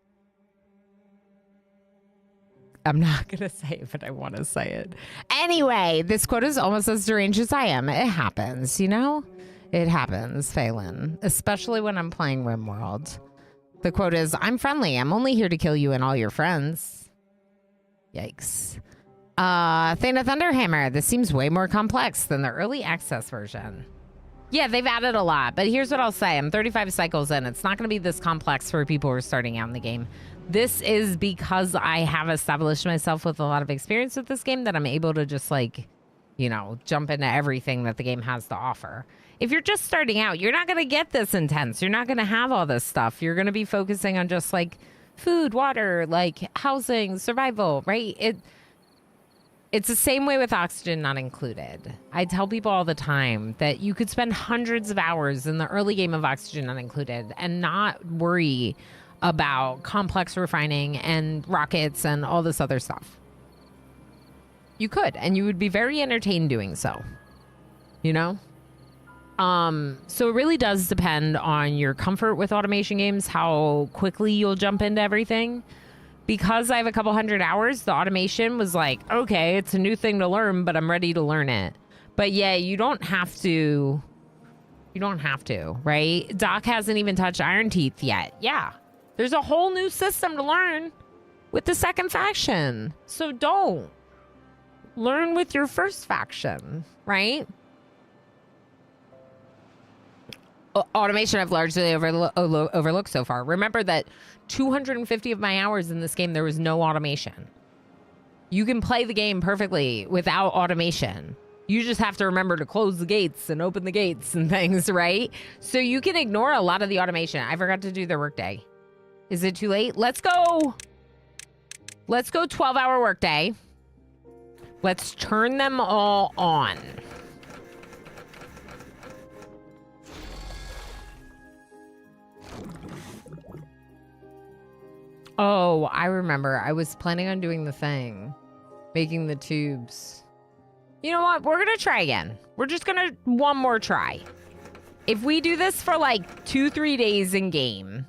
I'm not going to say it, but I want to say it. Anyway, this quote is almost as deranged as I am. It happens, you know? It happens, Phelan. Especially when I'm playing RimWorld. The quote is, I'm friendly. I'm only here to kill you and all your friends. Yikes. Thana Thunderhammer. This seems way more complex than the early access version. Yeah, they've added a lot, but here's what I'll say. I'm 35 cycles in. It's not going to be this complex for people who are starting out in the game. This is because I have established myself with a lot of experience with this game that I'm able to just, like, you know, jump into everything that the game has to offer. If you're just starting out, you're not going to get this intense. You're not going to have all this stuff. You're going to be focusing on just, like, food, water, like, housing, survival, right? It's the same way with Oxygen Not Included. I tell people all the time that you could spend hundreds of hours in the early game of Oxygen Not Included and not worry about complex refining and rockets and all this other stuff. You could, and you would be very entertained doing so, you know? So it really does depend on your comfort with automation games, how quickly you'll jump into everything. Because I have a couple hundred hours, the automation was like, okay, it's a new thing to learn, but I'm ready to learn it. But yeah, you don't have to, right? Doc hasn't even touched Iron Teeth yet. Yeah, there's a whole new system to learn with the second faction. So don't learn with your first faction, right? Automation I've largely overlooked so far. Remember that 250 of my hours in this game, there was no automation. You can play the game perfectly without automation. You just have to remember to close the gates and open the gates and things, right? So you can ignore a lot of the automation. I forgot to do their workday. Is it too late? Let's go. Let's go 12-hour workday. Let's turn them all on. Oh, I remember. I was planning on doing the thing. Making the tubes. You know what? We're going to try again. We're just going to one more try. If we do this for like 2-3 days in game.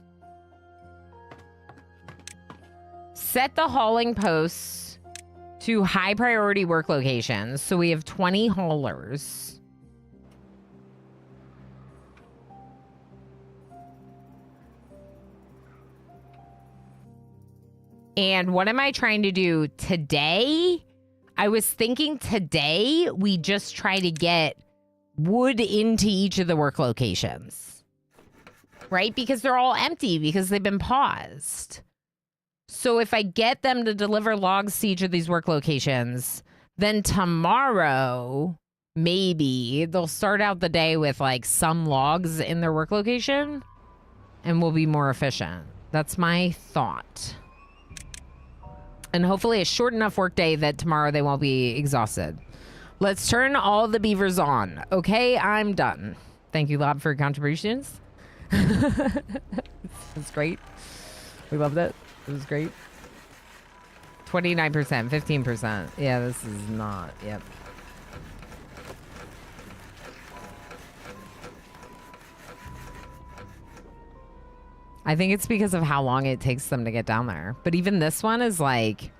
Set the hauling posts to high priority work locations. So we have 20 haulers. And what am I trying to do today? I was thinking today we just try to get wood into each of the work locations. Right? Because they're all empty because they've been paused. So if I get them to deliver logs to each of these work locations, then tomorrow, maybe they'll start out the day with like some logs in their work location and we'll be more efficient. That's my thought. And hopefully a short enough workday that tomorrow they won't be exhausted. Let's turn all the beavers on. Okay, I'm done. Thank you, Lob, for your contributions. It's great. We loved it. It was great. 29%, 15%. Yeah, this is not. Yep. I think it's because of how long it takes them to get down there. But even this one is like...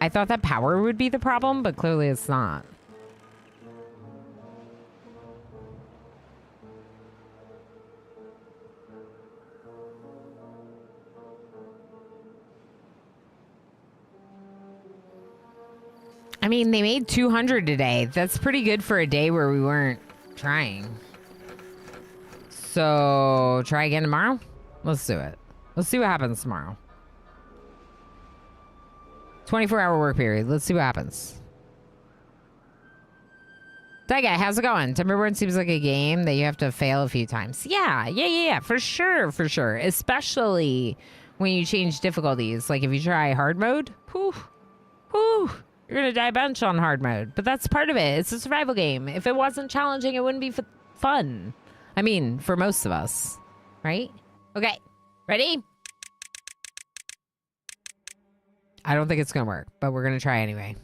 I thought that power would be the problem, but clearly it's not. I mean, they made 200 today. That's pretty good for a day where we weren't trying. So, try again tomorrow? Let's do it. Let's see what happens tomorrow. 24-hour work period. Let's see what happens. That guy, how's it going? Timberborn seems like a game that you have to fail a few times. Yeah, for sure. Especially when you change difficulties. Like if you try hard mode, you're gonna die a bunch on hard mode. But that's part of it. It's a survival game. If it wasn't challenging, it wouldn't be fun. I mean, for most of us, right? Okay, ready? I don't think it's gonna work, but we're gonna try anyway.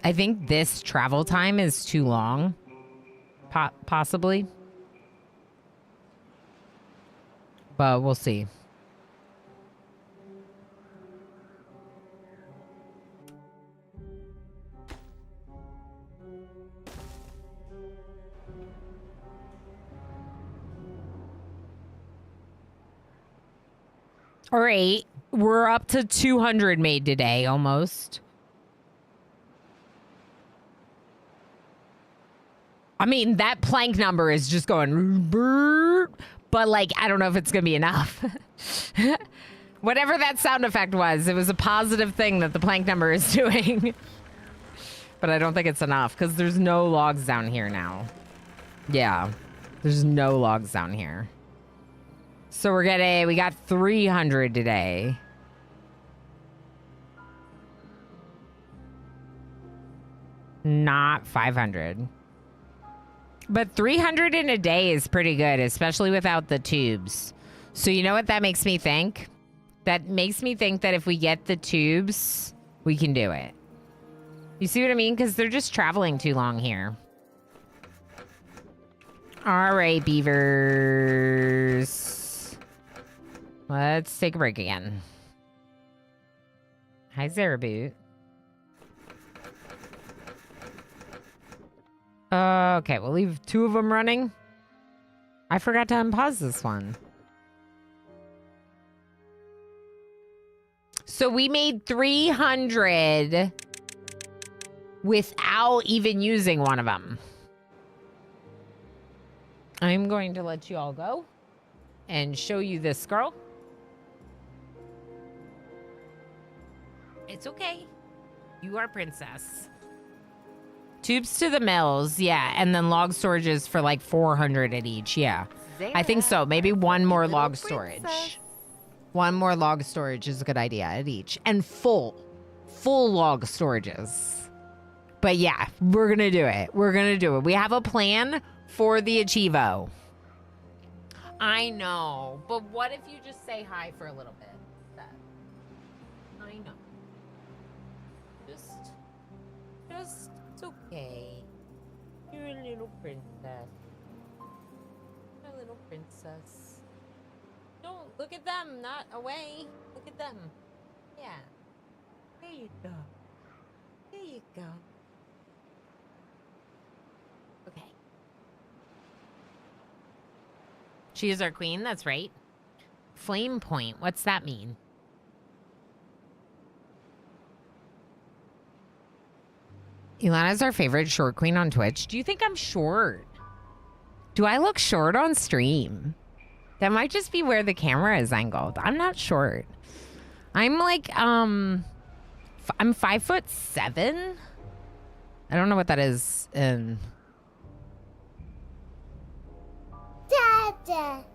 I think this travel time is too long. Possibly. But we'll see. All right, we're up to 200 made today, almost. I mean, that plank number is just going, but like, I don't know if it's gonna be enough. Whatever that sound effect was, it was a positive thing that the plank number is doing. But I don't think it's enough because there's no logs down here now. Yeah, there's no logs down here. So we got 300 today. Not 500. But 300 in a day is pretty good, especially without the tubes. So you know what that makes me think? That makes me think that if we get the tubes, we can do it. You see what I mean? Because they're just traveling too long here. All right, beavers. Let's take a break again. Hi, Zaraboot. Okay, we'll leave 2 of them running. I forgot to unpause this one. So we made 300 without even using one of them. I'm going to let you all go and show you this girl. It's okay. You are princess. Tubes to the mills, yeah, and then log storages for like 400 at each, yeah. I think so. Maybe one more log storage. One more log storage is a good idea at each. And full log storages. But yeah, we're gonna do it. We're gonna do it. We have a plan for the Achievo. I know, but what if you just say hi for a little bit? I know. Just, it's okay. You're a little princess. A little princess. Don't look at them, not away. Look at them. Yeah. There you go. There you go. Okay. She is our queen, that's right. Flame point, what's that mean? Ilana's our favorite short queen on Twitch. Do you think I'm short? Do I look short on stream? That might just be where the camera is angled. I'm not short. I'm like, I'm 5'7". I don't know what that is in. Dada.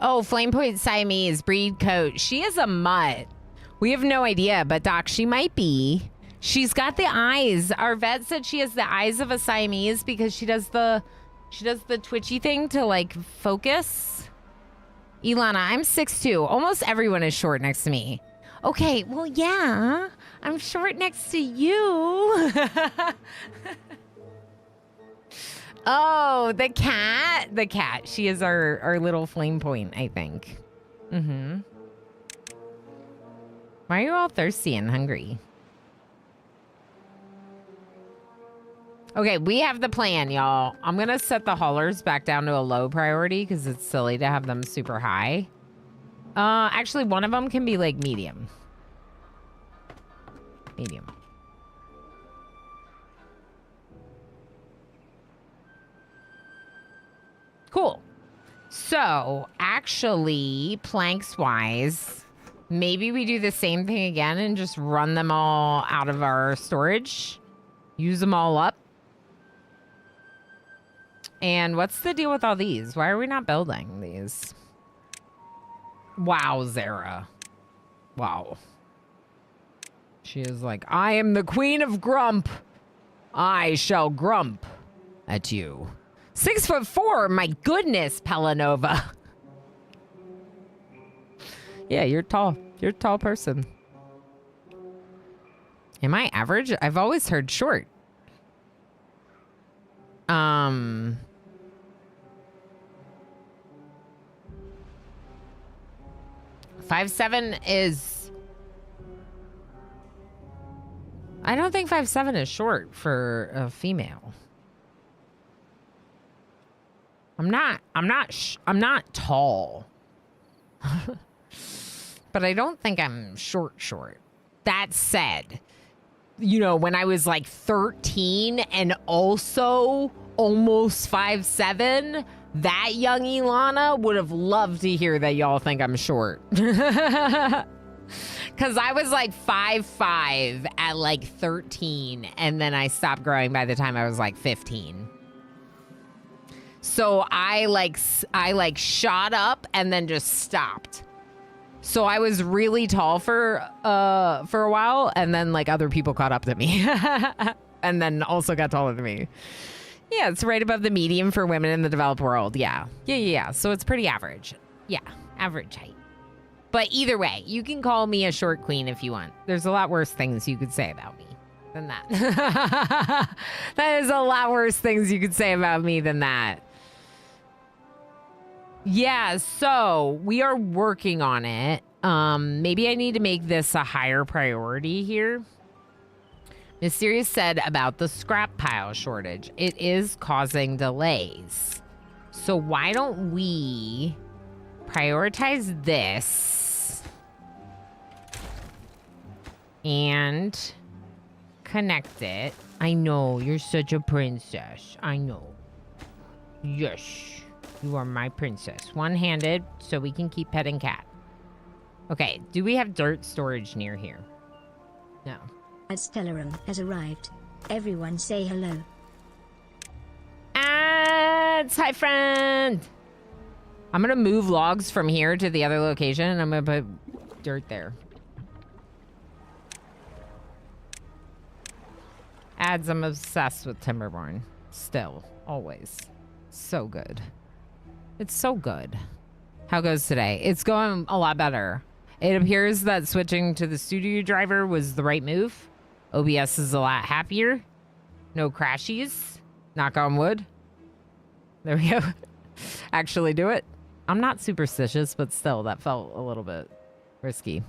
Oh, Flame Point Siamese breed coat. She is a mutt. We have no idea, but Doc, she might be. She's got the eyes. Our vet said she has the eyes of a Siamese because she does the twitchy thing to like focus. Ilana, I'm 6'2". Almost everyone is short next to me. Okay, well, yeah, I'm short next to you. Oh, the cat. The cat. She is our little flame point, I think. Mm-hmm. Why are you all thirsty and hungry? Okay, we have the plan, y'all. I'm going to set the haulers back down to a low priority because it's silly to have them super high. Actually, one of them can be like medium. Medium. Cool. So, actually, planks-wise, maybe we do the same thing again and just run them all out of our storage. Use them all up. And what's the deal with all these? Why are we not building these? Wow, Zara. Wow. She is like, I am the queen of grump. I shall grump at you. 6'4", my goodness, Pelanova. Yeah, you're tall. You're a tall person. Am I average? I've always heard short. 5'7" is... I don't think 5'7" is short for a female. I'm not tall. But I don't think I'm short. That said, you know, when I was like 13 and also almost 5'7", that young Ilana would have loved to hear that y'all think I'm short. Because I was like 5'5" at like 13, and then I stopped growing by the time I was like 15. So I shot up and then just stopped. So I was really tall for a while, and then like other people caught up to me and then also got taller than me. Yeah, it's right above the median for women in the developed world. Yeah. So it's pretty average. Yeah, average height. But either way, you can call me a short queen if you want. There's a lot worse things you could say about me than that. That is a lot worse things you could say about me than that. Yeah, so we are working on it. Maybe I need to make this a higher priority here. Mysterious said about the scrap pile shortage. It is causing delays. So why don't we prioritize this and connect it? I know, you're such a princess. I know. Yes, you are my princess. One-handed, so we can keep petting cat. Okay, do we have dirt storage near here? No. Stellarum has arrived. Everyone say hello. Ads, hi friend. I'm gonna move logs from here to the other location, and I'm gonna put dirt there. Ads, I'm obsessed with Timberborn. Still, always. So good. It's so good. How goes today? It's going a lot better. It appears that switching to the studio driver was the right move. OBS is a lot happier. No crashies. Knock on wood. There we go. Actually do it. I'm not superstitious, but still, that felt a little bit risky.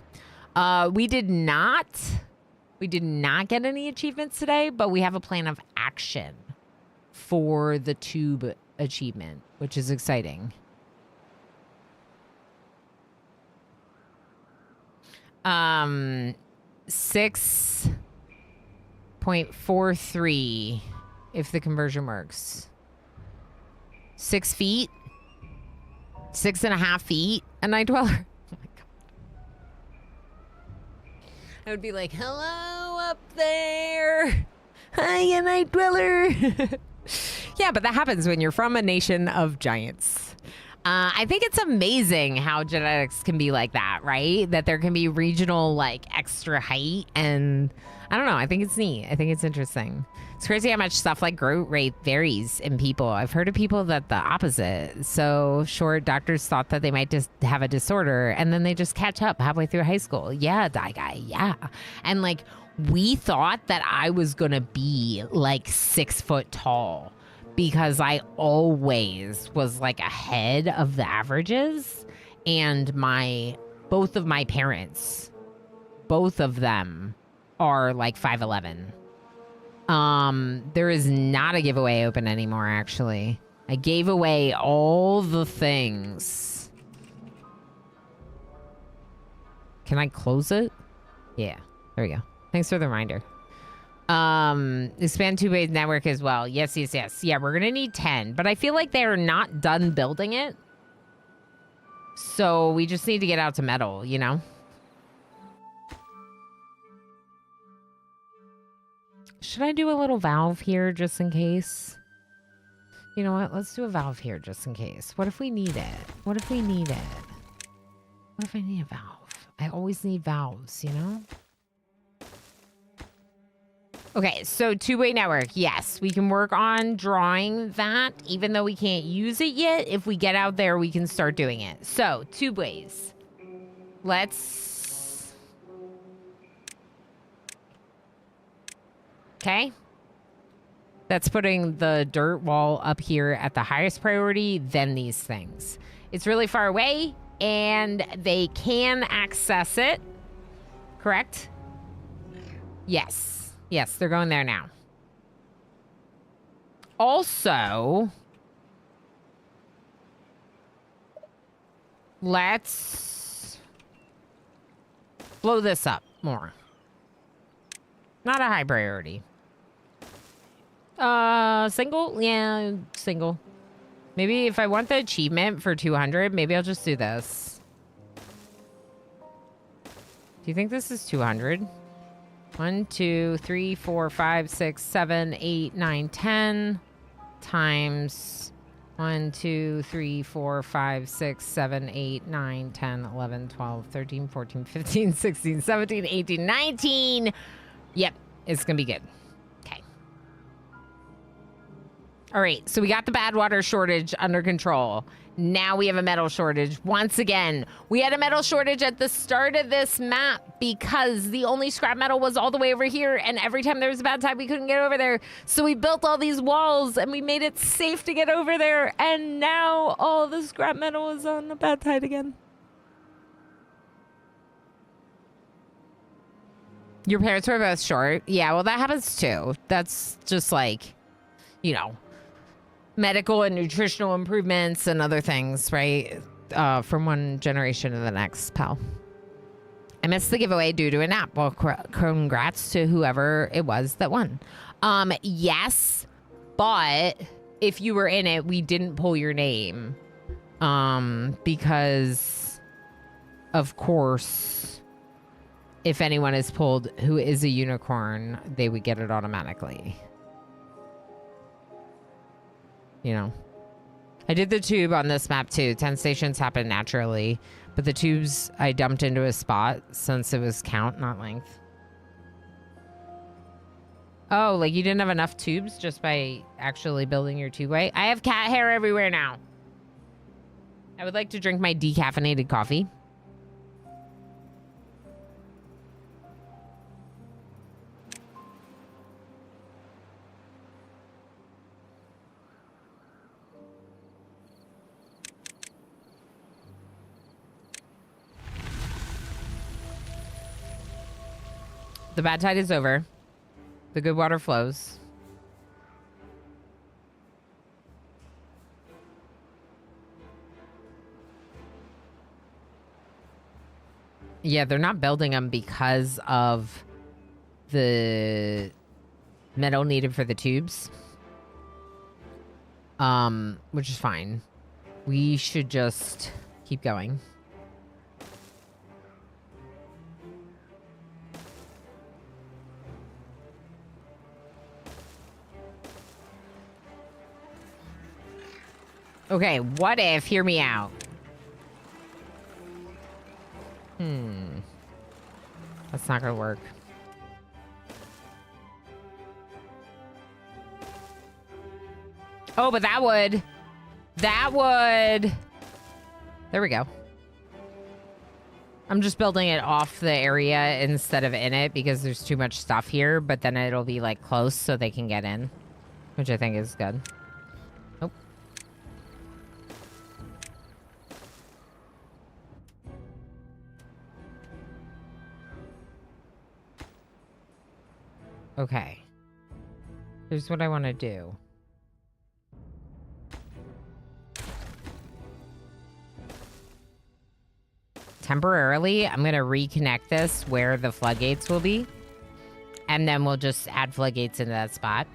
We did not get any achievements today, but we have a plan of action for the tube achievement, which is exciting. 6.43 if the conversion works. 6 feet, 6.5 feet, a night dweller. Oh my god. I would be like, hello up there. Hi, a night dweller. Yeah, but that happens when you're from a nation of giants. I think it's amazing how genetics can be like that, right? That there can be regional, like, extra height. And I don't know. I think it's neat. I think it's interesting. It's crazy how much stuff like growth rate varies in people. I've heard of people that the opposite. So short, doctors thought that they might just have a disorder and then they just catch up halfway through high school. Yeah, die guy. Yeah. And like, we thought that I was going to be like 6 foot tall, because I always was like ahead of the averages. And both of my parents, both of them are like 5'11". There is not a giveaway open anymore, actually. I gave away all the things. Can I close it? Yeah, there we go. Thanks for the reminder. Expand two-way network as well. Yes. Yeah, we're gonna need 10, but I feel like they're not done building it. So we just need to get out to metal, you know? Should I do a little valve here just in case? You know what? Let's do a valve here just in case. What if we need it? What if we need it? What if I need a valve? I always need valves, you know? Okay, so two-way network. Yes, we can work on drawing that, even though we can't use it yet. If we get out there, we can start doing it. So, two ways. Let's... Okay. That's putting the dirt wall up here at the highest priority, then these things. It's really far away, and they can access it. Correct? Yes. Yes, they're going there now. Also, let's blow this up more. Not a high priority. Single? Yeah, single. Maybe if I want the achievement for 200, maybe I'll just do this. Do you think this is 200? 1, 2, 3, 4, 5, 6, 7, 8, 9, 10 times 1, 2, 3, 4, 5, 6, 7, 8, 9, 10, 11, 12, 13, 14, 15, 16, 17, 18, 19. Yep, it's going to be good. Okay. All right, so we got the bad water shortage under control. Now we have a metal shortage. Once again, we had a metal shortage at the start of this map because the only scrap metal was all the way over here, and every time there was a bad time, we couldn't get over there. So we built all these walls, and we made it safe to get over there, and now all the scrap metal is on the bad tide again. Your parents were both short? Yeah, well, that happens too. That's just like, you know, medical and nutritional improvements and other things, right? From one generation to the next, pal. I missed the giveaway due to a nap. Well, congrats to whoever it was that won. Yes, but if you were in it, we didn't pull your name. Because, of course, if anyone is pulled who is a unicorn, they would get it automatically. You know, I did the tube on this map too. 10 stations happen naturally, but the tubes I dumped into a spot since it was count, not length. Oh, like you didn't have enough tubes just by actually building your two-way? I have cat hair everywhere now. I would like to drink my decaffeinated coffee. The bad tide is over. The good water flows. Yeah, they're not building them because of the metal needed for the tubes. Which is fine. We should just keep going. Okay, what if, hear me out. That's not gonna work. Oh, but that would. There we go. I'm just building it off the area instead of in it because there's too much stuff here, but then it'll be like close so they can get in, which I think is good. Nope. Okay. Here's what I want to do. Temporarily, I'm going to reconnect this where the floodgates will be. And then we'll just add floodgates into that spot.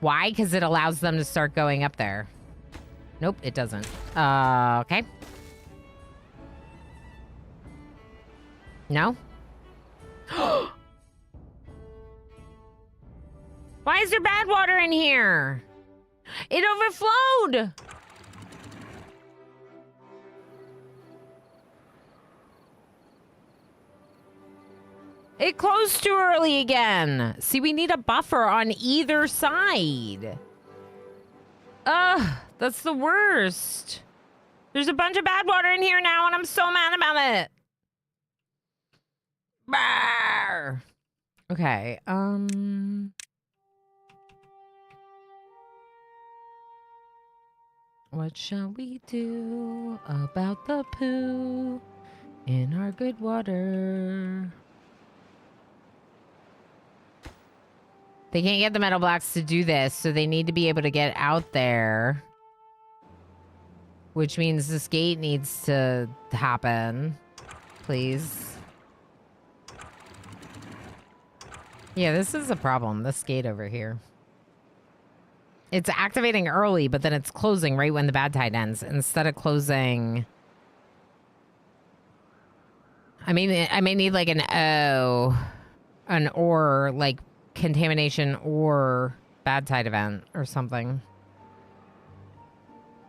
Why? Because it allows them to start going up there. Nope, it doesn't. Okay. No? Why is there bad water in here? It overflowed! It closed too early again. See, we need a buffer on either side. Ugh, that's the worst. There's a bunch of bad water in here now, and I'm so mad about it. Brr. Okay, what shall we do about the poo in our good water? They can't get the metal blocks to do this, so they need to be able to get out there. Which means this gate needs to happen. Please. Yeah, this is a problem. This gate over here. It's activating early, but then it's closing right when the bad tide ends. Instead of closing... I mean, I may need like an O. An or, like... contamination or bad tide event or something.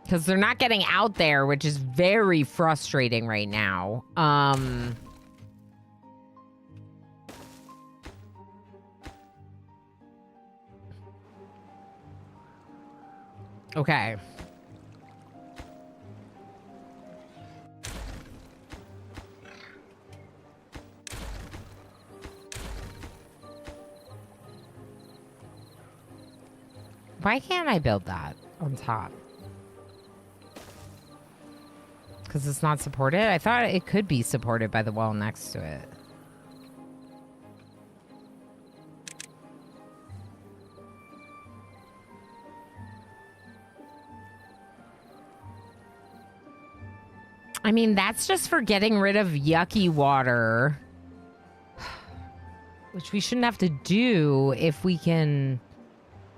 Because they're not getting out there, which is very frustrating right now. Okay. Why can't I build that on top? Because it's not supported? I thought it could be supported by the wall next to it. I mean, that's just for getting rid of yucky water. Which we shouldn't have to do if we can...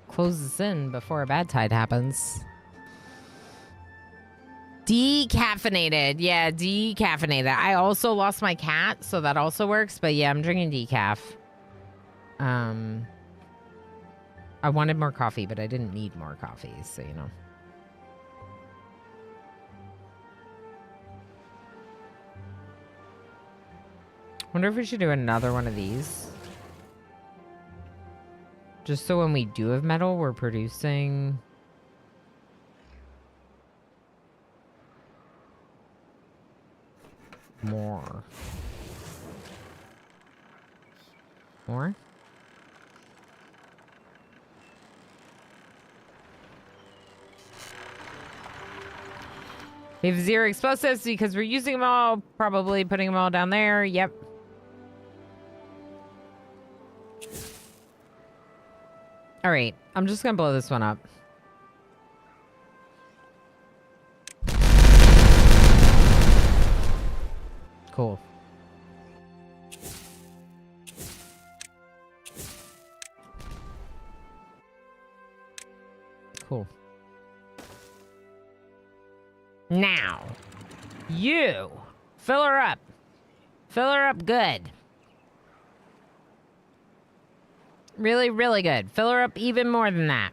close this in before a bad tide happens. Decaffeinated. Yeah, decaffeinated. I also lost my cat, so that also works. But yeah, I'm drinking decaf. I wanted more coffee, but I didn't need more coffee, so you know. Wonder if we should do another one of these. Just so when we do have metal, we're producing... more. More? We have 0 explosives because we're using them all. Probably putting them all down there. Yep. All right, I'm just gonna blow this one up. Cool. Cool. Now, you fill her up. Fill her up good. Really, really good. Fill her up even more than that.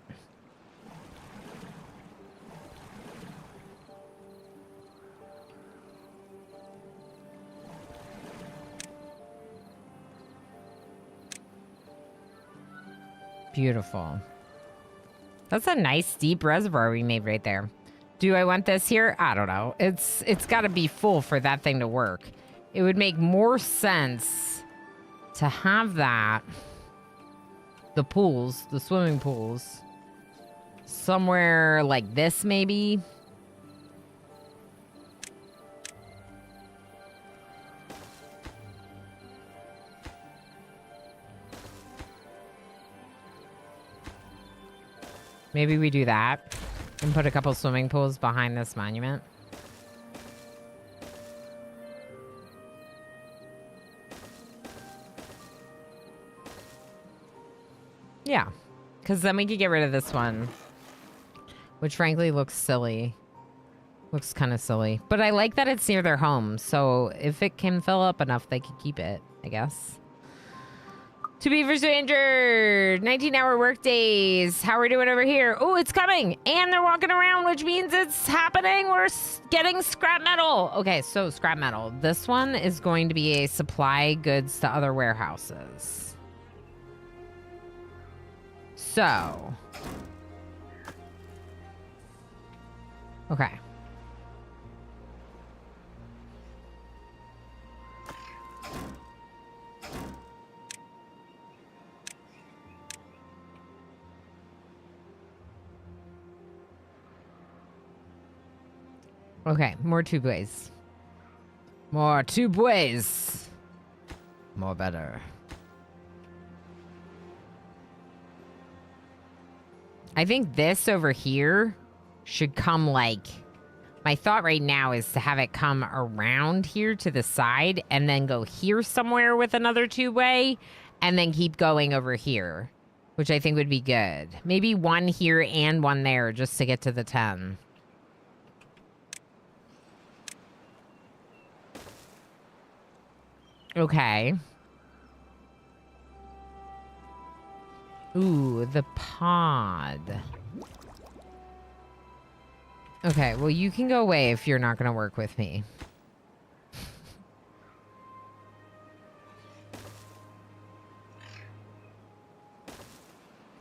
Beautiful. That's a nice deep reservoir we made right there. Do I want this here? I don't know. It's got to be full for that thing to work. It would make more sense to have that, the pools, the swimming pools, somewhere like this maybe. Maybe we do that and put a couple swimming pools behind this monument. Yeah, because then we could get rid of this one, which frankly looks silly. Looks kind of silly. But I like that it's near their home, so if it can fill up enough, they could keep it, I guess. Two beavers are injured. 19-hour work days. How are we doing over here? Oh, it's coming. And they're walking around, which means it's happening. We're getting scrap metal. Okay, so scrap metal. This one is going to be a supply goods to other warehouses. So. Okay. Okay, more two-ways. More two-ways. More better. I think this over here should come like... My thought right now is to have it come around here to the side and then go here somewhere with another two-way and then keep going over here, which I think would be good. Maybe one here and one there just to get to the 10. Okay. Ooh, the pod. Okay, well, you can go away if you're not going to work with me.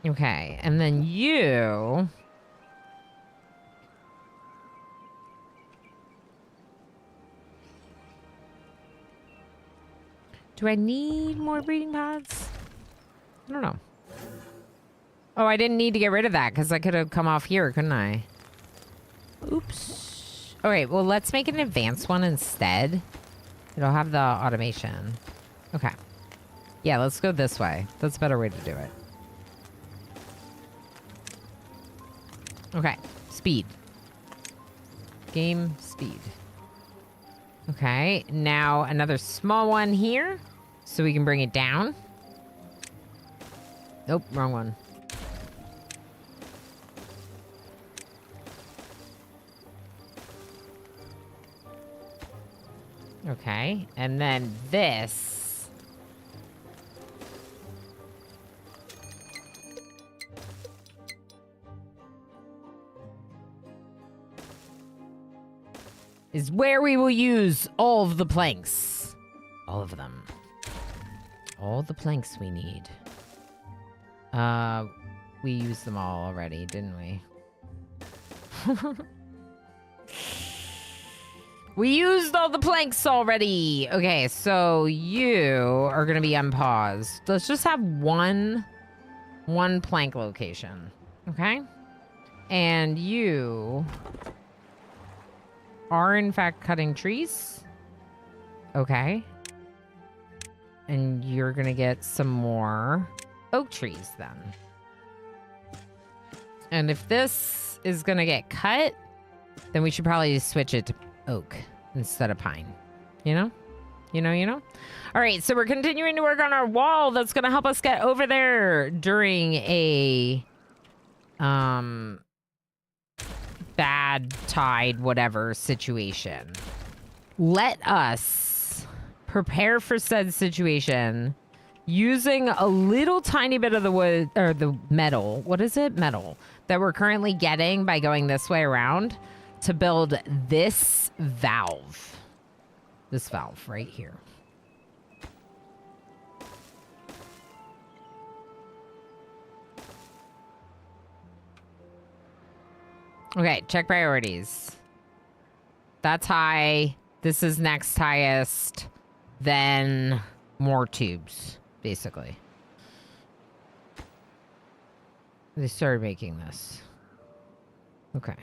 Okay, and then you... Do I need more breeding pods? I don't know. Oh, I didn't need to get rid of that because I could have come off here, couldn't I? Oops. All right, well, let's make an advanced one instead. It'll have the automation. Okay. Yeah, let's go this way. That's a better way to do it. Okay, speed. Game speed. Okay, now another small one here so we can bring it down. Nope, wrong one. Okay, and then this. Is where we will use all of the planks. All of them. All the planks we need. We used them all already, didn't we? We used all the planks already. Okay, so you are gonna be unpaused. Let's just have one plank location, okay? And you are in fact cutting trees. Okay. And you're gonna get some more oak trees then. And if this is gonna get cut, then we should probably switch it to oak instead of pine. You know? You know? All right, so we're continuing to work on our wall that's gonna help us get over there during a bad tide whatever situation. Let us prepare for said situation using a little tiny bit of the wood or the metal. What is it? Metal that we're currently getting by going this way around to build this valve. This valve right here. Okay, check priorities. That's high. This is next highest. Then more tubes, basically. They started making this. Okay.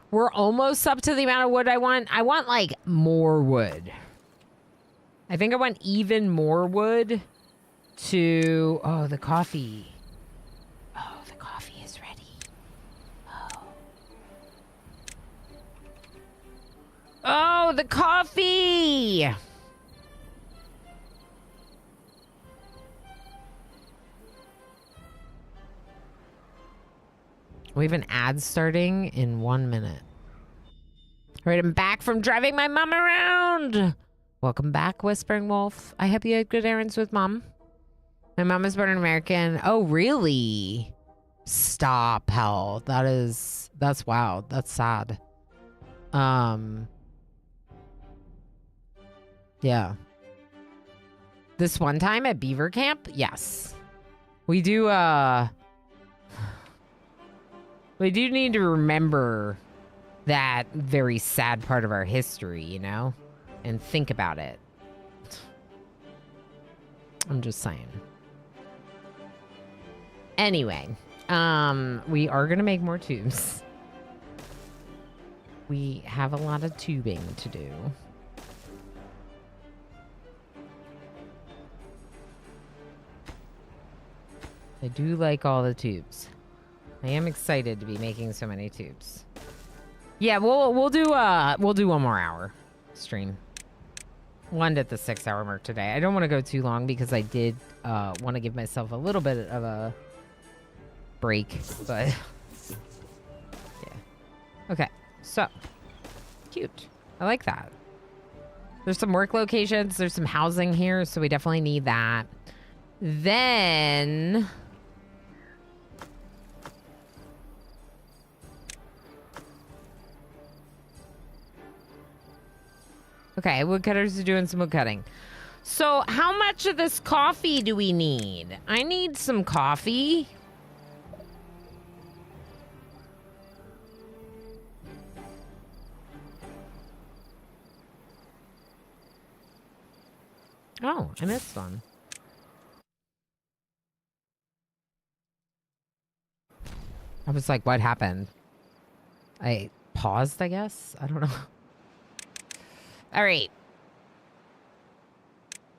We're almost up to the amount of wood I want. I want, like, more wood. I think I want even more wood to... Oh, the coffee. Oh, the coffee is ready. Oh. Oh, the coffee! We have an ad starting in 1 minute. All right, I'm back from driving my mom around. Welcome back, Whispering Wolf. I hope you had good errands with Mom. My mom is born an American. Oh, really? Stop, hell. That's wild. That's sad. Yeah. This one time at Beaver Camp? Yes. We do need to remember that very sad part of our history, you know? And think about it. I'm just saying. Anyway, we are gonna make more tubes. We have a lot of tubing to do. I do like all the tubes. I am excited to be making so many tubes. Yeah, we'll do one more hour stream. We'll end at the 6-hour mark today. I don't want to go too long because I did want to give myself a little bit of a break, but yeah. Okay, so cute. I like that. There's some work locations. There's some housing here, so we definitely need that. Then okay, woodcutters are doing some woodcutting. So how much of this coffee do we need? I need some coffee. Oh, I missed one. I was like, what happened? I paused, I guess? I don't know. All right.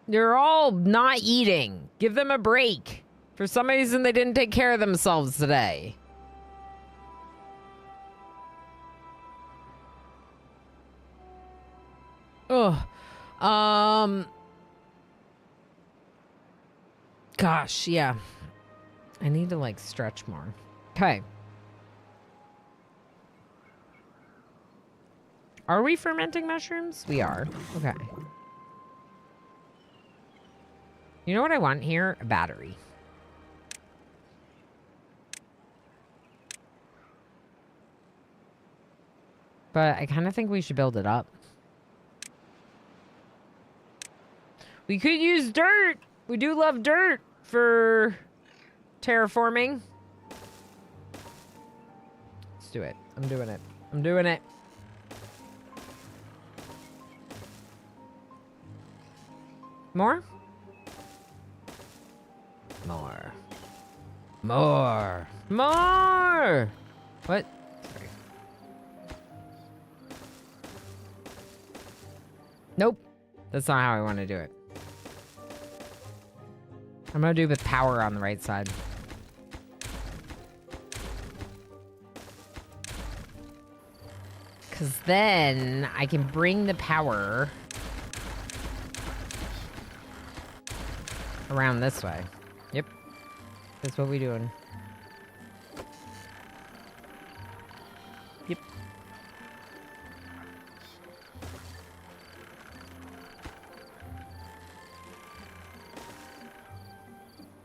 They're all not eating. Give them a break. For some reason, they didn't take care of themselves today. Ugh. Gosh, yeah. I need to, like, stretch more. Okay. Are we fermenting mushrooms? We are. Okay. You know what I want here? A battery. But I kind of think we should build it up. We could use dirt. We do love dirt for terraforming. Let's do it. I'm doing it. I'm doing it. More? More. More. More! What? Sorry. Nope. That's not how I want to do it. I'm going to do with power on the right side. Because then I can bring the power around this way. Yep. That's what we're doing. Yep.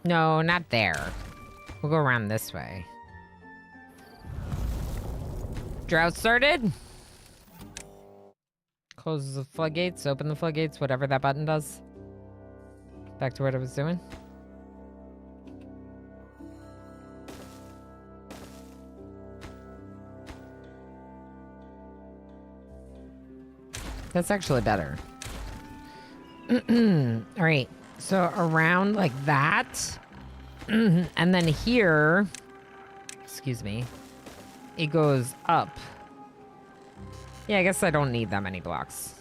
No, not there. We'll go around this way. Drought started. Close the floodgates, open the floodgates, whatever that button does. Back to what I was doing. That's actually better. All right. So around like that. And then here, excuse me, it goes up. Yeah, I guess I don't need that many blocks.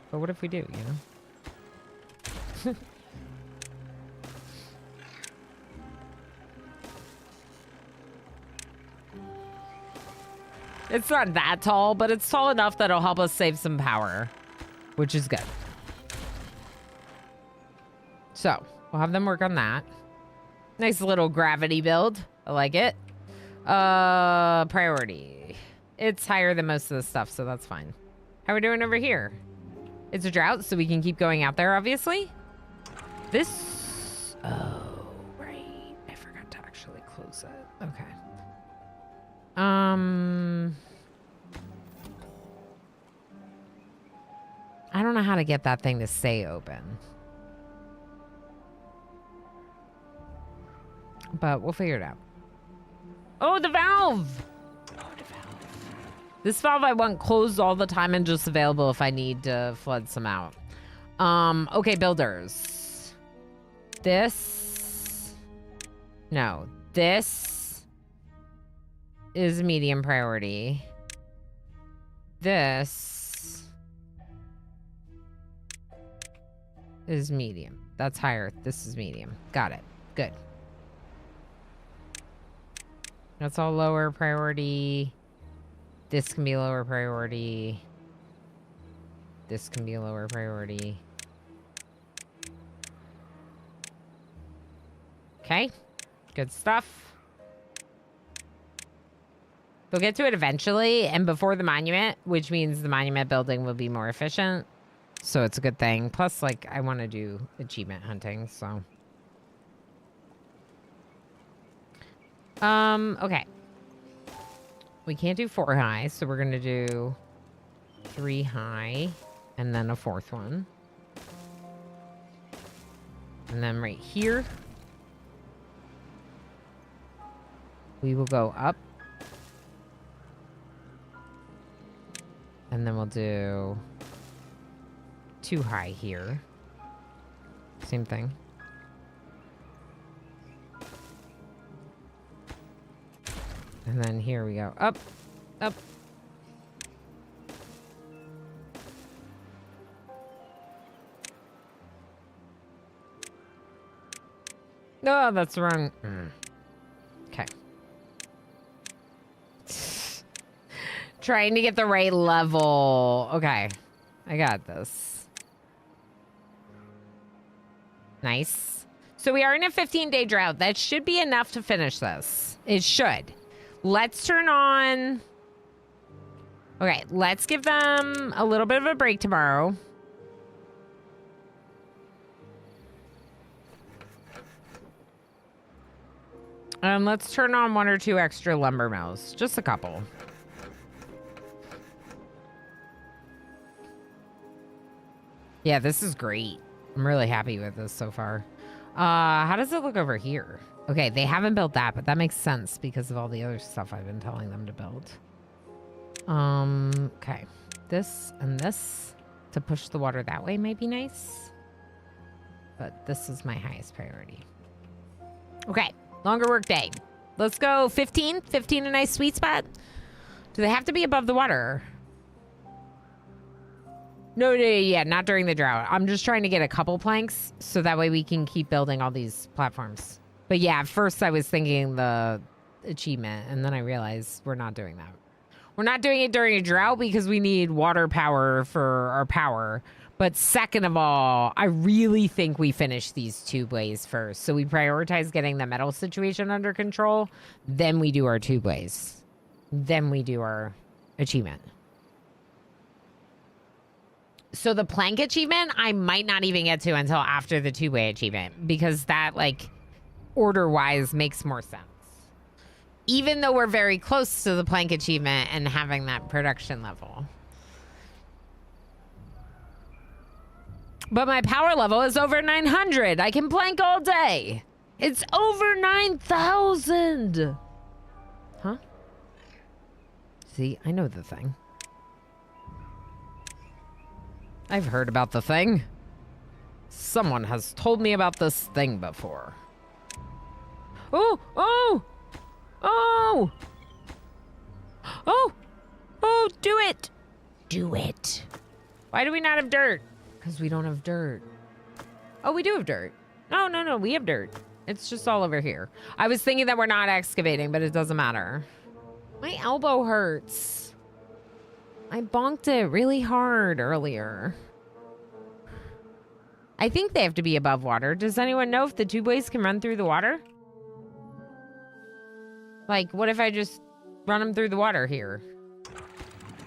But what if we do, you know? It's not that tall, but it's tall enough that it'll help us save some power, which is good. So, we'll have them work on that. Nice little gravity build. I like it. Priority. It's higher than most of the stuff, so that's fine. How are we doing over here? It's a drought, so we can keep going out there, obviously. This... Oh, right. I forgot to actually close it. Okay. I don't know how to get that thing to stay open. But we'll figure it out. Oh, the valve! Oh, the valve. This valve I want closed all the time and just available if I need to flood some out. Okay, builders. This... No. This is medium priority. This is medium. That's higher. This is medium. Got it. Good. That's all lower priority. This can be lower priority. This can be lower priority. Okay. Good stuff. We'll get to it eventually and before the monument, which means the monument building will be more efficient. So it's a good thing. Plus, like, I want to do achievement hunting, so. Okay. We can't do 4 high, so we're going to do 3 high and then a 4th one. And then right here, we will go up. And then we'll do 2 high here. Same thing. And then here we go. Up, up. No, that's wrong. Okay. Trying to get the right level. Okay. I got this. Nice. So we are in a 15-day drought. That should be enough to finish this. It should. Let's turn on... Okay, let's give them a little bit of a break tomorrow. And let's turn on 1 or 2 extra lumber mills. Just a couple. Yeah, this is great. I'm really happy with this so far. How does it look over here? Okay, they haven't built that, but that makes sense because of all the other stuff I've been telling them to build. Okay. This and this to push the water that way might be nice. But this is my highest priority. Okay, longer work day. Let's go 15. 15 a nice sweet spot. Do they have to be above the water? No, yeah, not during the drought. I'm just trying to get a couple planks so that way we can keep building all these platforms. But yeah, at first I was thinking the achievement, and then I realized we're not doing that. We're not doing it during a drought because we need water power for our power. But second of all, I really think we finish these 2 ways first. So we prioritize getting the metal situation under control. Then we do our 2 ways. Then we do our achievement. So the plank achievement, I might not even get to until after the 2-way achievement. Because that, like, order-wise makes more sense. Even though we're very close to the plank achievement and having that production level. But my power level is over 900. I can plank all day. It's over 9,000. Huh? See, I know the thing. I've heard about the thing. Someone has told me about this thing before. Oh! Oh! Oh! Oh! Oh, do it! Do it. Why do we not have dirt? Because we don't have dirt. Oh, we do have dirt. No, no, no, we have dirt. It's just all over here. I was thinking that we're not excavating, but it doesn't matter. My elbow hurts. I bonked it really hard earlier. I think they have to be above water. Does anyone know if the tubeways can run through the water? Like, what if I just run them through the water here?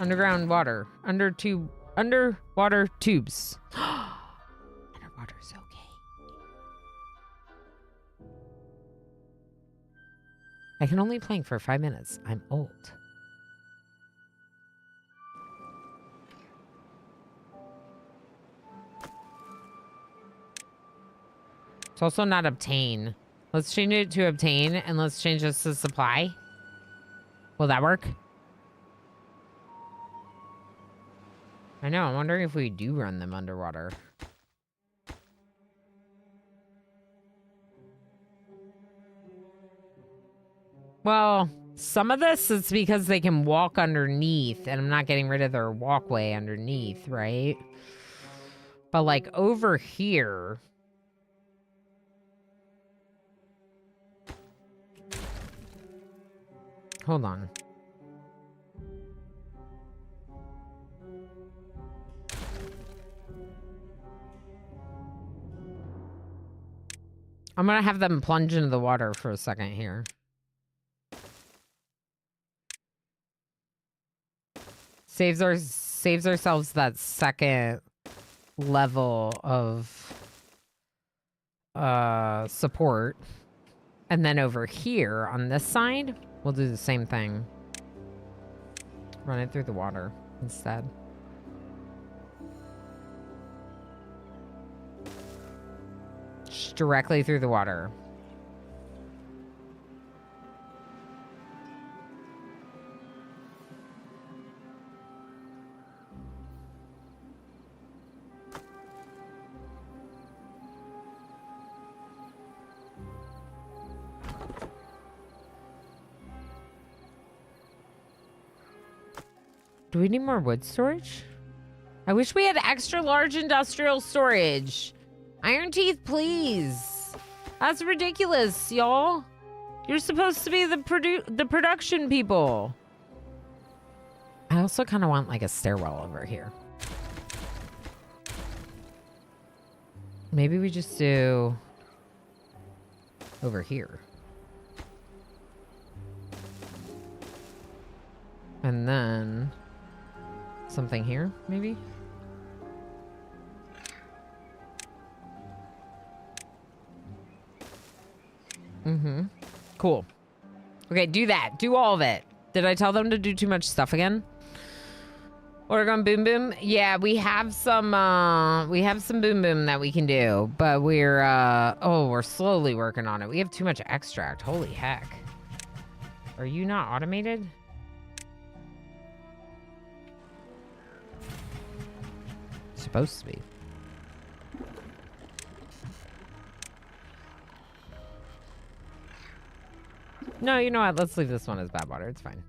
Underground water. Underwater tubes. Underwater's okay. I can only plank for 5 minutes. I'm old. It's also not obtain. Let's change it to obtain and let's change this to supply. Will that work? I know, I'm wondering if we do run them underwater. Well, some of this is because they can walk underneath and I'm not getting rid of their walkway underneath, right? But like over here... Hold on. I'm gonna have them plunge into the water for a second here. Saves ourselves that second level of support. And then over here on this side, we'll do the same thing. Run it through the water instead. Just directly through the water. Do we need more wood storage? I wish we had extra large industrial storage. Iron Teeth, please. That's ridiculous, y'all. You're supposed to be the production people. I also kind of want like a stairwell over here. Maybe we just do over here. And then something here, maybe? Mm-hmm. Cool. Okay, do that. Do all of it. Did I tell them to do too much stuff again? Oregon Boom Boom? Yeah, we have some Boom Boom that we can do, but we're slowly working on it. We have too much extract. Holy heck. Are you not automated? Supposed to be. No, you know what? Let's leave this one as bad water. It's fine.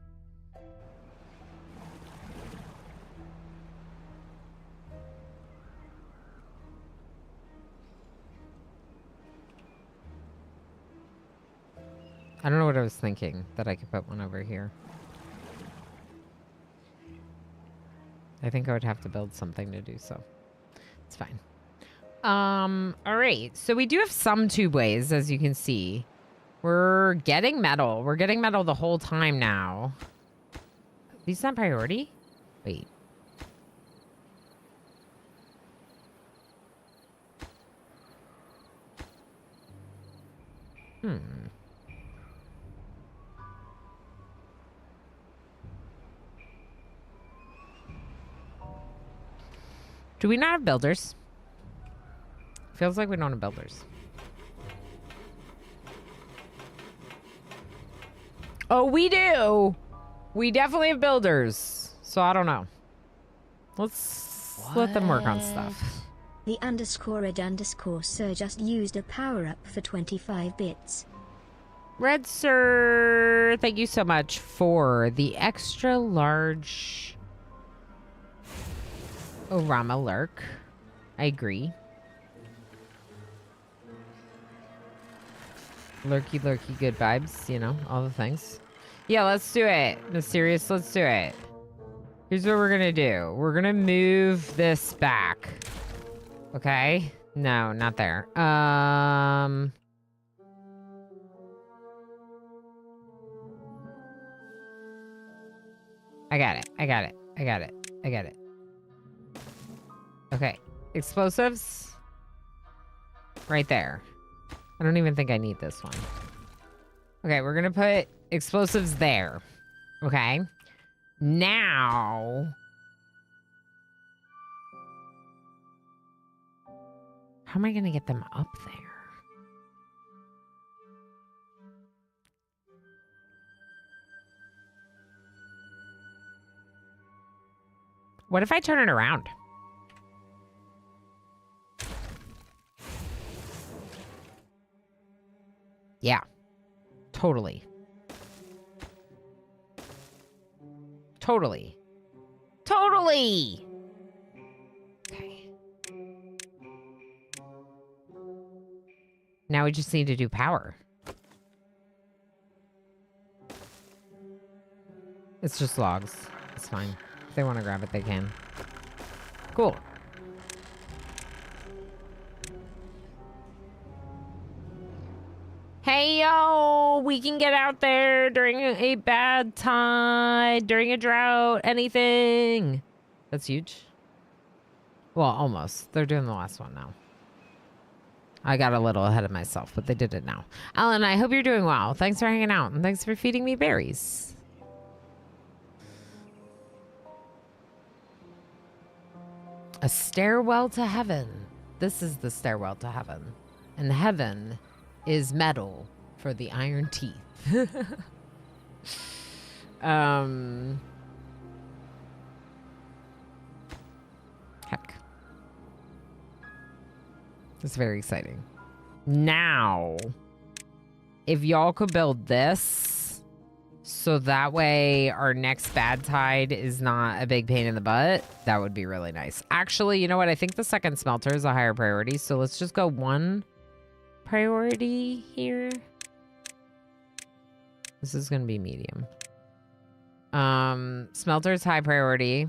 I don't know what I was thinking, that I could put one over here. I think I would have to build something to do so. It's fine. All right. So we do have some tubeways, as you can see. We're getting metal. We're getting metal the whole time now. These not priority? Wait. Do we not have builders? Feels like we don't have builders. Oh, we do. We definitely have builders. So I don't know. Let's let them work on stuff. The _red_sir just used a power-up for 25 bits. Red Sir, thank you so much for the extra large Orama lurk. I agree. Lurky, lurky, good vibes, you know, all the things. Yeah, let's do it. Mysterious, let's do it. Here's what we're gonna do. We're gonna move this back. Okay? No, not there. I got it. I got it. I got it. I got it. Okay. Explosives. Right there. I don't even think I need this one. Okay, we're gonna put explosives there. Okay. Now... how am I gonna get them up there? What if I turn it around? Yeah. Totally. Totally. Totally! Okay. Now we just need to do power. It's just logs. It's fine. If they want to grab it, they can. Cool. Hey, yo! We can get out there during a bad tide, during a drought, anything. That's huge. Well, almost. They're doing the last one now. I got a little ahead of myself, but they did it now. Alan, I hope you're doing well. Thanks for hanging out, and thanks for feeding me berries. A stairwell to heaven. This is the stairwell to heaven. And heaven is metal for the iron teeth. Heck. It's very exciting. Now, if y'all could build this, so that way our next bad tide is not a big pain in the butt, that would be really nice. Actually, you know what? I think the second smelter is a higher priority, so let's just go one priority here. This is going to be medium. Smelter's high priority.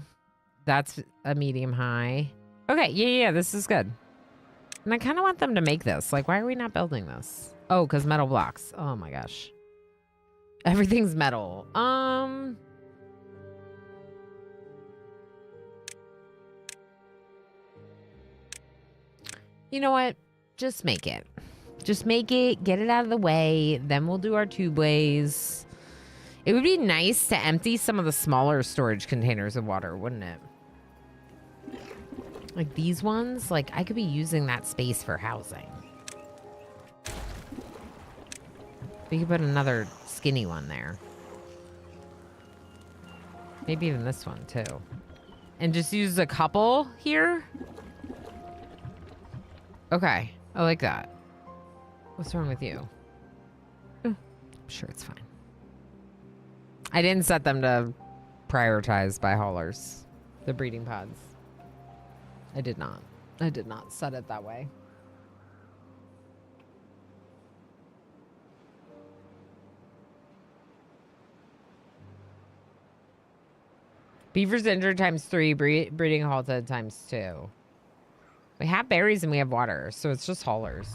That's a medium high. Okay, yeah, this is good. And I kind of want them to make this. Like, why are we not building this? Oh, because metal blocks. Oh my gosh. Everything's metal. You know what? Just make it. Just make it. Get it out of the way. Then we'll do our tube ways. It would be nice to empty some of the smaller storage containers of water, wouldn't it? Like these ones, like I could be using that space for housing. We could put another skinny one there. Maybe even this one too. And just use a couple here. Okay, I like that. What's wrong with you? I'm sure it's fine. I didn't set them to prioritize by haulers, the breeding pods. I did not. I did not set it that way. Beaver's injured ×3, breeding halted ×2. We have berries and we have water, so it's just haulers.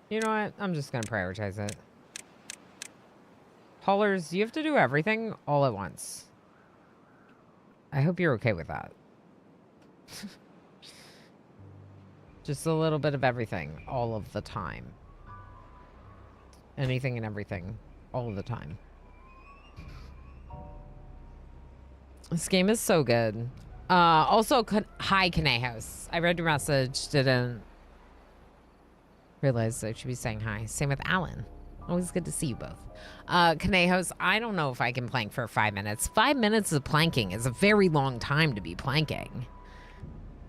You know what? I'm just going to prioritize it. Haulers, you have to do everything all at once. I hope you're okay with that. Just a little bit of everything all of the time. Anything and everything all of the time. This game is so good. Also, hi, Kanehos. I read your message. Didn't realize I should be saying hi. Same with Alan. Always good to see you both. Kanehos, I don't know if I can plank for 5 minutes. 5 minutes of planking is a very long time to be planking.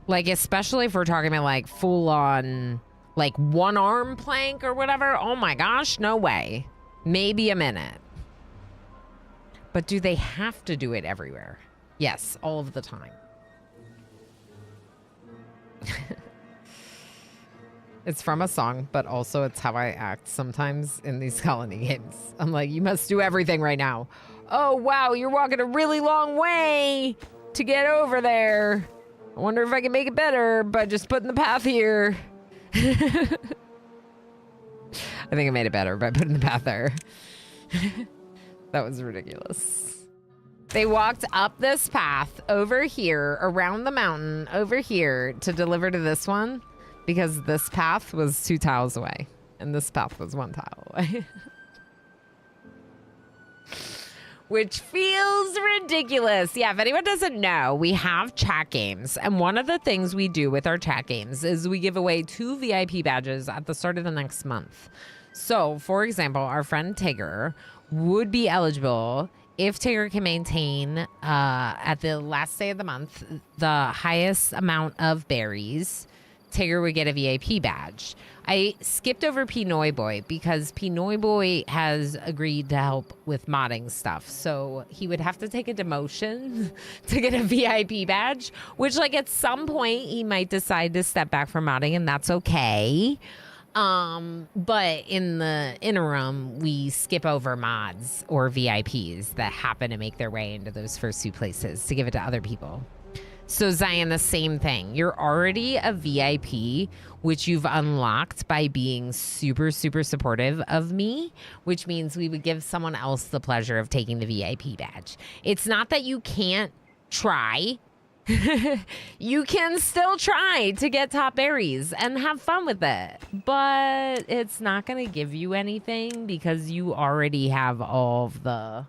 Like, especially if we're talking about like full on, like one arm plank or whatever. Oh my gosh, no way. Maybe a minute. But do they have to do it everywhere? Yes, all of the time. It's from a song, but also it's how I act sometimes in these colony games. I'm like, you must do everything right now. Oh, wow, you're walking a really long way to get over there. I wonder if I can make it better by just putting the path here. I think I made it better by putting the path there. That was ridiculous. They walked up this path over here, around the mountain, over here to deliver to this one because this path was 2 tiles away and this path was 1 tile away. Which feels ridiculous. Yeah, if anyone doesn't know, we have chat games. And one of the things we do with our chat games is we give away 2 VIP badges at the start of the next month. So, for example, our friend Tigger would be eligible if Tigger can maintain at the last day of the month the highest amount of berries. Tigger would get a VIP badge. I skipped over Pinoy Boy because Pinoy Boy has agreed to help with modding stuff. So he would have to take a demotion to get a VIP badge, which like at some point he might decide to step back from modding and that's okay. But in the interim, we skip over mods or VIPs that happen to make their way into those first 2 places to give it to other people. So Zion, the same thing. You're already a VIP, which you've unlocked by being super, super supportive of me, which means we would give someone else the pleasure of taking the VIP badge. It's not that you can't try. You can still try to get top berries and have fun with it, but it's not going to give you anything because you already have all of the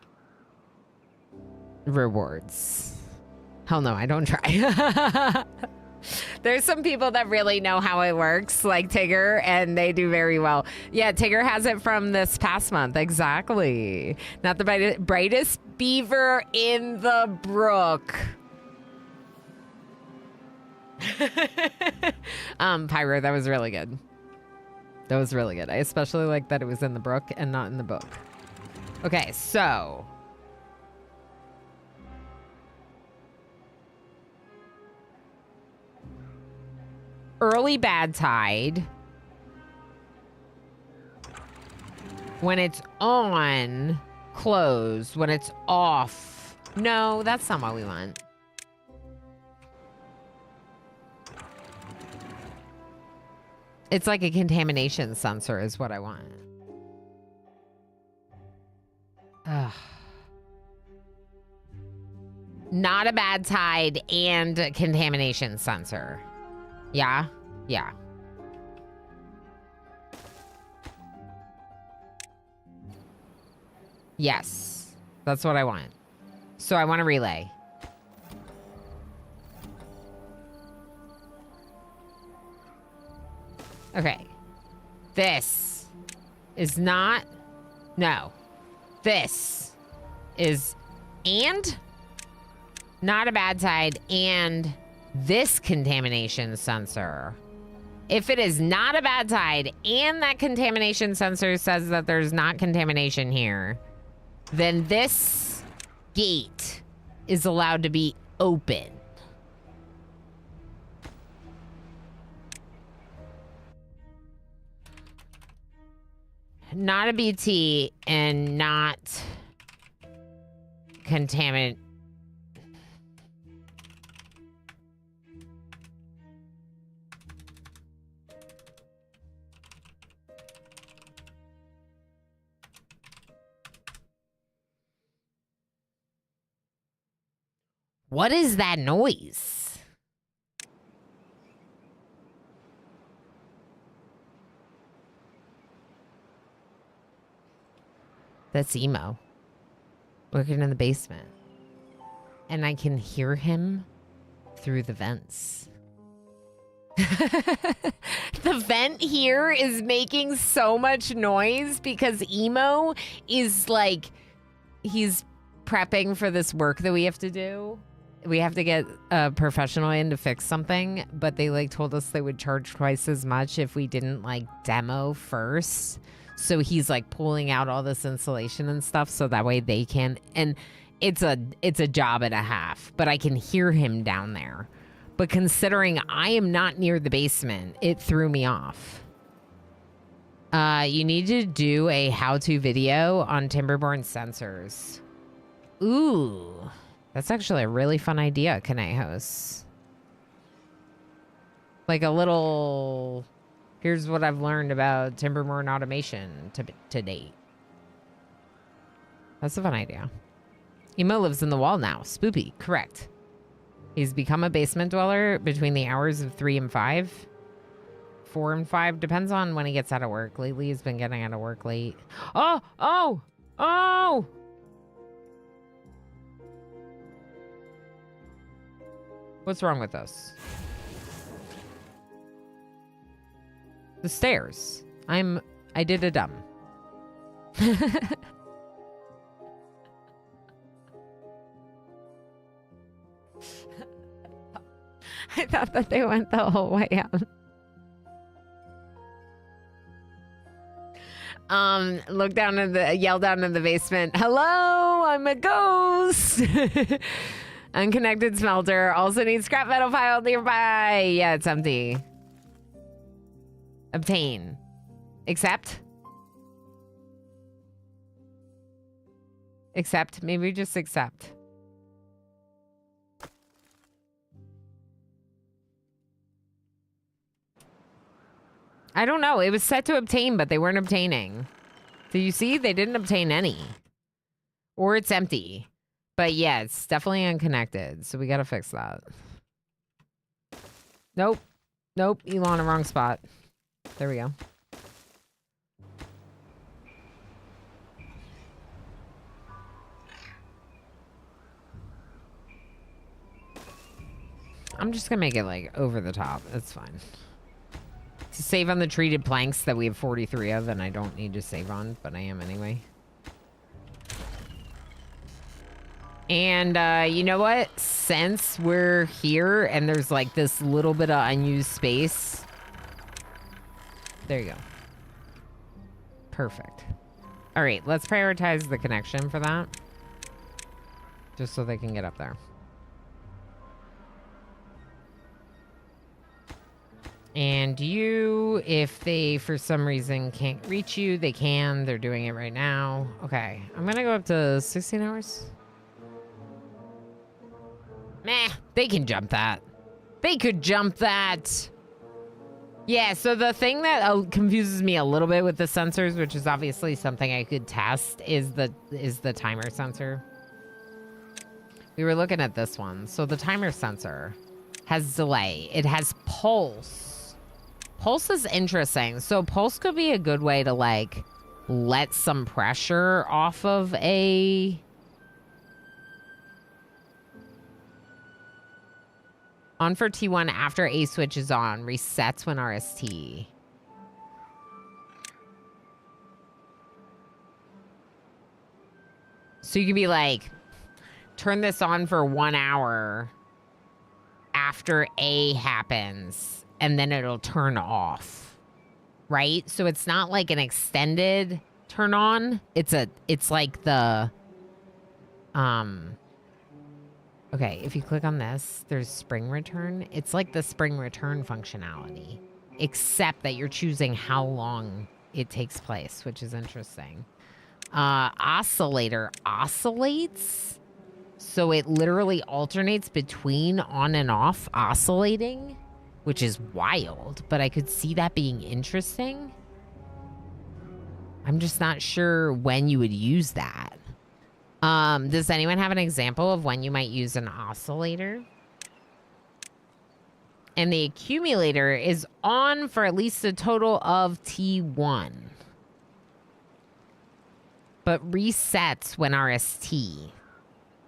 rewards. Hell no, I don't try. There's some people that really know how it works, like Tigger, and they do very well. Yeah, Tigger has it from this past month. Exactly. Not the brightest beaver in the brook. Pyro, that was really good. That was really good. I especially like that it was in the brook and not in the book. Okay, so early bad tide. When it's on, close. When it's off. No, that's not what we want. It's like a contamination sensor is what I want. Ugh. Not a bad tide and a contamination sensor. Yeah? Yeah. Yes. That's what I want. So I want a relay. Okay. This is not... No. This is... And... Not a bad tide and... This contamination sensor. If it is not a bad tide and that contamination sensor says that there's not contamination here, then this gate is allowed to be open. Not a BT and not contaminant. What is that noise? That's Emo. Working in the basement. And I can hear him through the vents. The vent here is making so much noise because Emo is like, he's prepping for this work that we have to do. we have to get a professional in to fix something, but they like told us they would charge twice as much if we didn't like demo first. So he's like pulling out all this insulation and stuff so that way they can, and it's a job and a half, but I can hear him down there. But considering I am not near the basement, it threw me off. You need to do a how-to video on Timberborn sensors. Ooh, that's actually a really fun idea, Kanehos. Like a little, here's what I've learned about Timberborn automation to date. That's a fun idea. Emo lives in the wall now. Spoopy, correct. He's become a basement dweller between the hours of 3 and 5. 4 and 5, depends on when he gets out of work. Lately, he's been getting out of work late. Oh! What's wrong with us? The stairs. I did a dumb. I thought that they went the whole way out. Yell down in the basement. Hello, I'm a ghost. Unconnected smelter. Also needs scrap metal pile nearby. Yeah, it's empty. Obtain. Accept. Accept. Maybe just accept. I don't know. It was set to obtain, but they weren't obtaining. Do you see? They didn't obtain any. Or it's empty. But yeah, it's definitely unconnected. So we got to fix that. Nope. Nope. Elon, wrong spot. There we go. I'm just going to make it like over the top. That's fine. To save on the treated planks that we have 43 of and I don't need to save on, but I am anyway. And you know what? Since we're here and there's like this little bit of unused space. There you go. Perfect. All right, let's prioritize the connection for that. Just so they can get up there. And you, if they for some reason can't reach you, they can. They're doing it right now. Okay, I'm gonna go up to 16 hours. Meh, they can jump that. They could jump that. Yeah, so the thing that confuses me a little bit with the sensors, which is obviously something I could test, is the timer sensor. We were looking at this one. So the timer sensor has delay. It has pulse. Pulse is interesting. So pulse could be a good way to like let some pressure off of a on for T1 after A switch is on, resets when RST. So you could be like, turn this on for 1 hour after A happens, and then it'll turn off, right? So it's not like an extended turn on. It's like the, okay, if you click on this, there's spring return. It's like the spring return functionality, except that you're choosing how long it takes place, which is interesting. Oscillator oscillates. So it literally alternates between on and off oscillating, which is wild, but I could see that being interesting. I'm just not sure when you would use that. Does anyone have an example of when you might use an oscillator? And the accumulator is on for at least a total of T1. But resets when RST.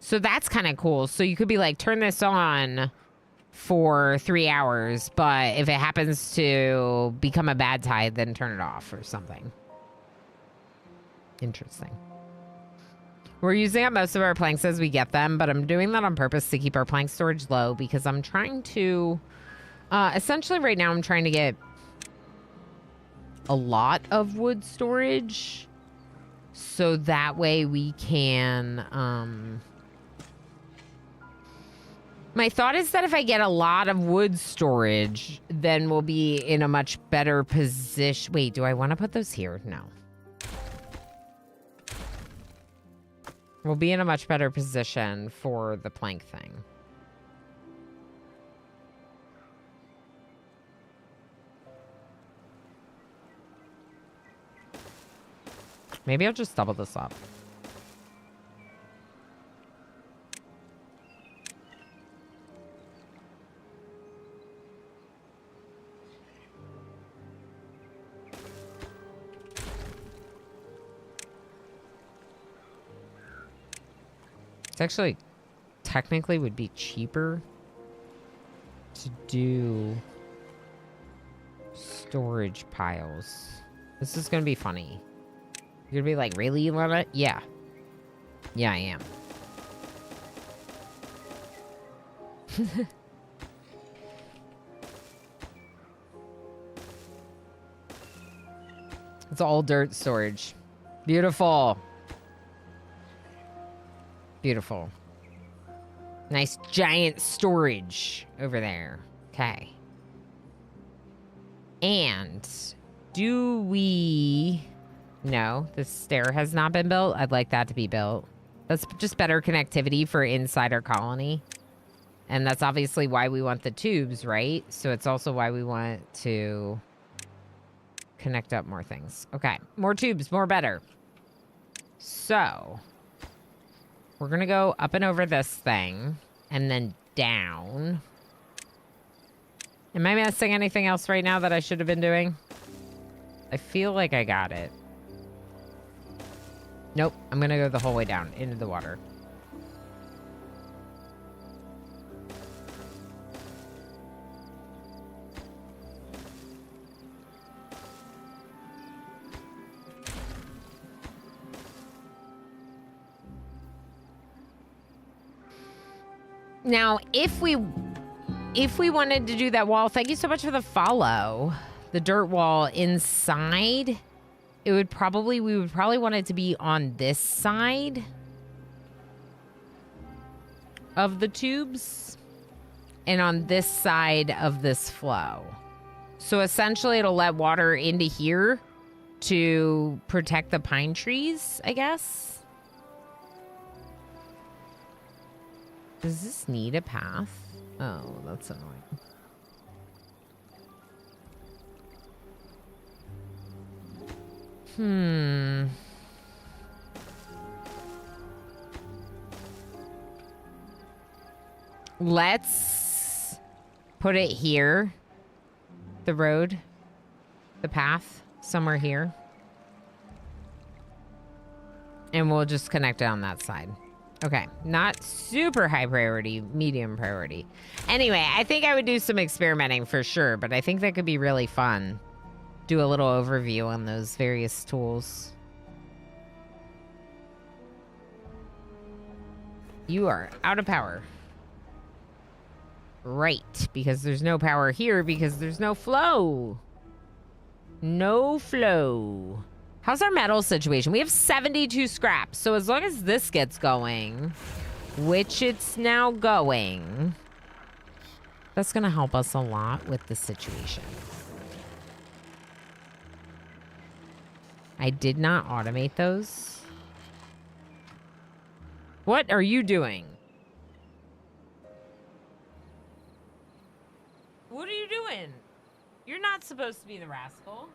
So that's kind of cool. So you could be like, turn this on for 3 hours, but if it happens to become a bad tide, then turn it off or something. Interesting. We're using up most of our planks as we get them, but I'm doing that on purpose to keep our plank storage low because I'm trying to... essentially right now I'm trying to get a lot of wood storage so that way we can... My thought is that if I get a lot of wood storage, then we'll be in a much better position. Wait, do I want to put those here? No. We'll be in a much better position for the plank thing. Maybe I'll just double this up. Actually technically would be cheaper to do storage piles. This is gonna be funny. You're gonna be like, really, you love it? Yeah. Yeah, I am. It's all dirt storage. Beautiful. Beautiful. Nice giant storage over there. Okay. And do we... No, the stair has not been built. I'd like that to be built. That's just better connectivity for inside our colony. And that's obviously why we want the tubes, right? So it's also why we want to connect up more things. Okay, more tubes, more better. So... we're going to go up and over this thing and then down. Am I missing anything else right now that I should have been doing? I feel like I got it. Nope. I'm going to go the whole way down into the water. Now, if we wanted to do that wall, thank you so much for the follow. The dirt wall inside, we would probably want it to be on this side of the tubes and on this side of this flow. So essentially it'll let water into here to protect the pine trees, I guess. Does this need a path? Oh, that's annoying. Let's put it here. The road. The path. Somewhere here. And we'll just connect it on that side. Okay, not super high priority, medium priority. Anyway, I think I would do some experimenting for sure, but I think that could be really fun. Do a little overview on those various tools. You are out of power. Right, because there's no power here because there's no flow. No flow. How's our metal situation? We have 72 scraps. So as long as this gets going, which it's now going, that's going to help us a lot with the situation. I did not automate those. What are you doing? What are you doing? You're not supposed to be the rascal.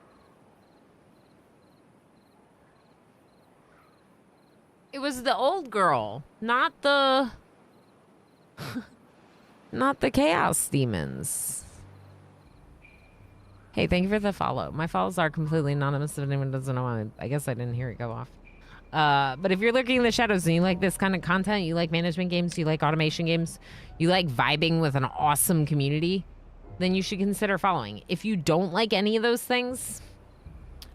It was the old girl, not the... not the chaos demons. Hey, thank you for the follow. My follows are completely anonymous if anyone doesn't know. I guess I didn't hear it go off. But if you're lurking in the shadows and you like this kind of content, you like management games, you like automation games, you like vibing with an awesome community, then you should consider following. If you don't like any of those things,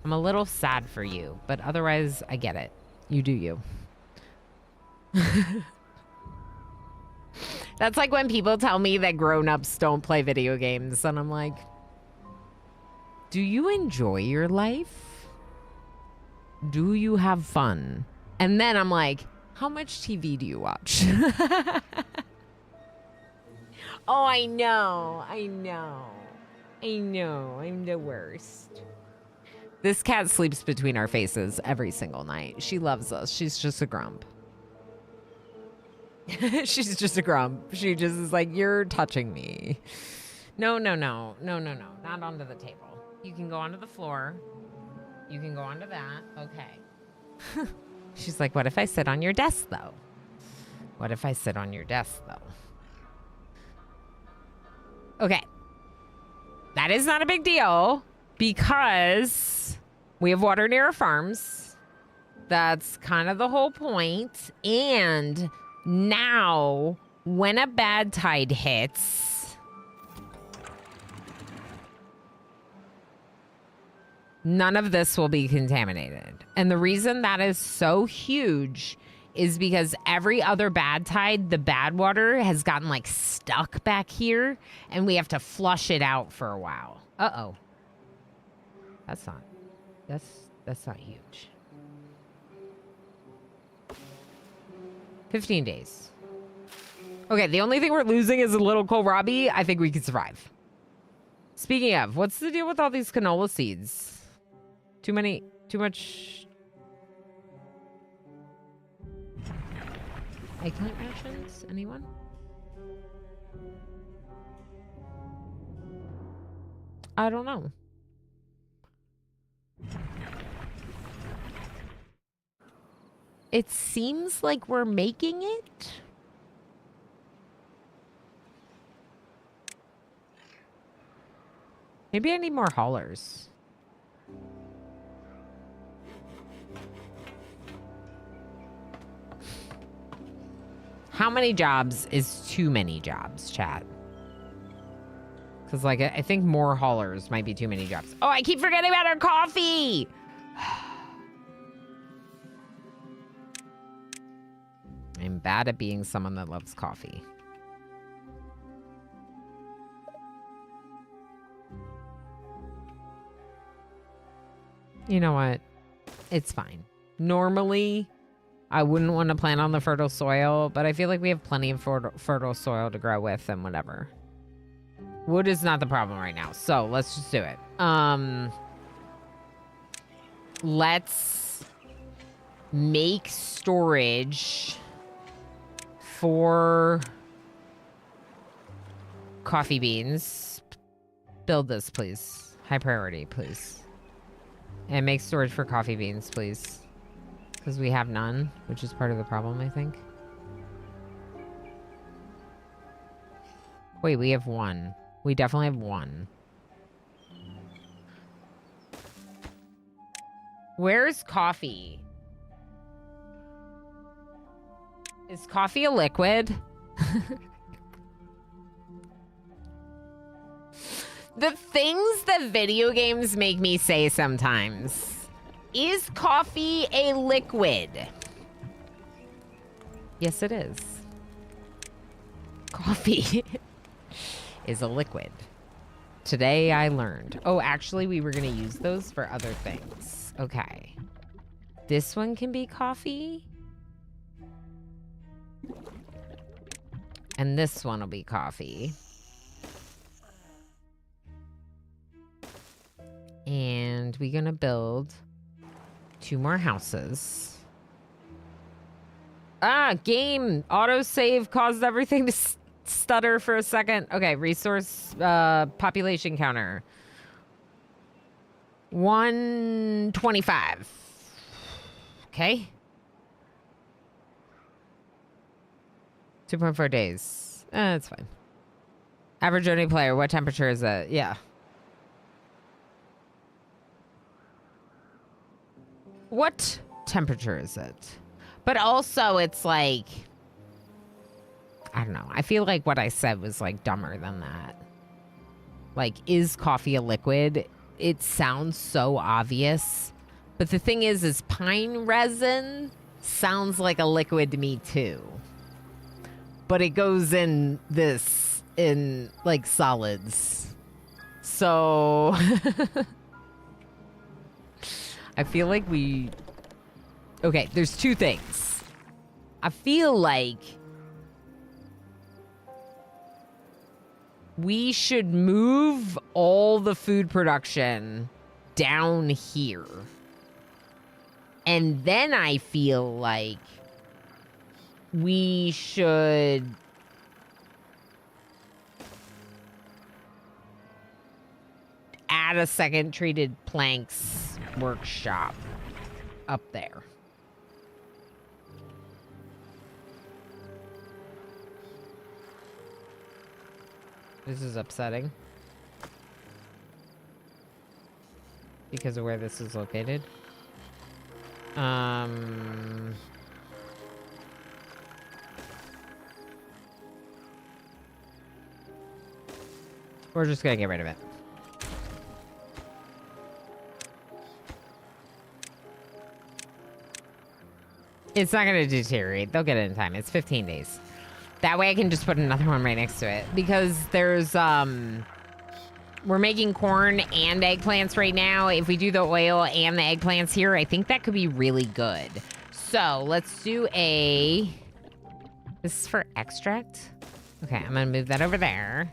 I'm a little sad for you. But otherwise, I get it. You do you. That's like when people tell me that grown-ups don't play video games, and I'm like, do you enjoy your life? Do you have fun? And then I'm like, how much TV do you watch? Oh, I know. I'm the worst. This cat sleeps between our faces every single night. She loves us. She's just a grump. She's just a grump. She just is like, you're touching me. No. Not onto the table. You can go onto the floor. You can go onto that. Okay. She's like, what if I sit on your desk, though? What if I sit on your desk, though? Okay. That is not a big deal because we have water near our farms. That's kind of the whole point. And now, when a bad tide hits, none of this will be contaminated. And the reason that is so huge is because every other bad tide, the bad water has gotten like stuck back here and we have to flush it out for a while. Uh-oh. That's not huge. 15 days. Okay, the only thing we're losing is a little kohlrabi. I think we can survive. Speaking of, what's the deal with all these canola seeds? Too much... Eggplant rations? Anyone? I don't know. It seems like we're making it. Maybe I need more haulers. How many jobs is too many jobs, chat? Because, like, I think more haulers might be too many jobs. Oh, I keep forgetting about our coffee! I'm bad at being someone that loves coffee. You know what? It's fine. Normally, I wouldn't want to plant on the fertile soil, but I feel like we have plenty of fertile soil to grow with and whatever. Wood is not the problem right now, so let's just do it. Let's make storage for coffee beans. Build this, please. High priority, please. And make storage for coffee beans, please. Because we have none, which is part of the problem, I think. Wait, we have one. We definitely have one. Where's coffee? Is coffee a liquid? The things that video games make me say sometimes. Is coffee a liquid? Yes, it is. Coffee is a liquid. Today I learned. Oh, actually, we were going to use those for other things. Okay. This one can be coffee. And this one will be coffee. And we're going to build 2 more houses. Ah, game autosave caused everything to stutter for a second. Okay, resource population counter. 125. Okay. 2.4 days. That's fine. Average only player. What temperature is it? Yeah. What temperature is it? But also, it's like, I don't know. I feel like what I said was like dumber than that. Like, is coffee a liquid? It sounds so obvious. But the thing is pine resin sounds like a liquid to me too. But it goes in like solids. So I feel like okay, there's two things. I feel like we should move all the food production down here. And then I feel like we should add a second treated planks workshop up there. This is upsetting because of where this is located. We're just gonna get rid of it. It's not gonna deteriorate. They'll get it in time. It's 15 days. That way I can just put another one right next to it. Because there's, we're making corn and eggplants right now. If we do the oil and the eggplants here, I think that could be really good. So let's do this is for extract. Okay, I'm gonna move that over there.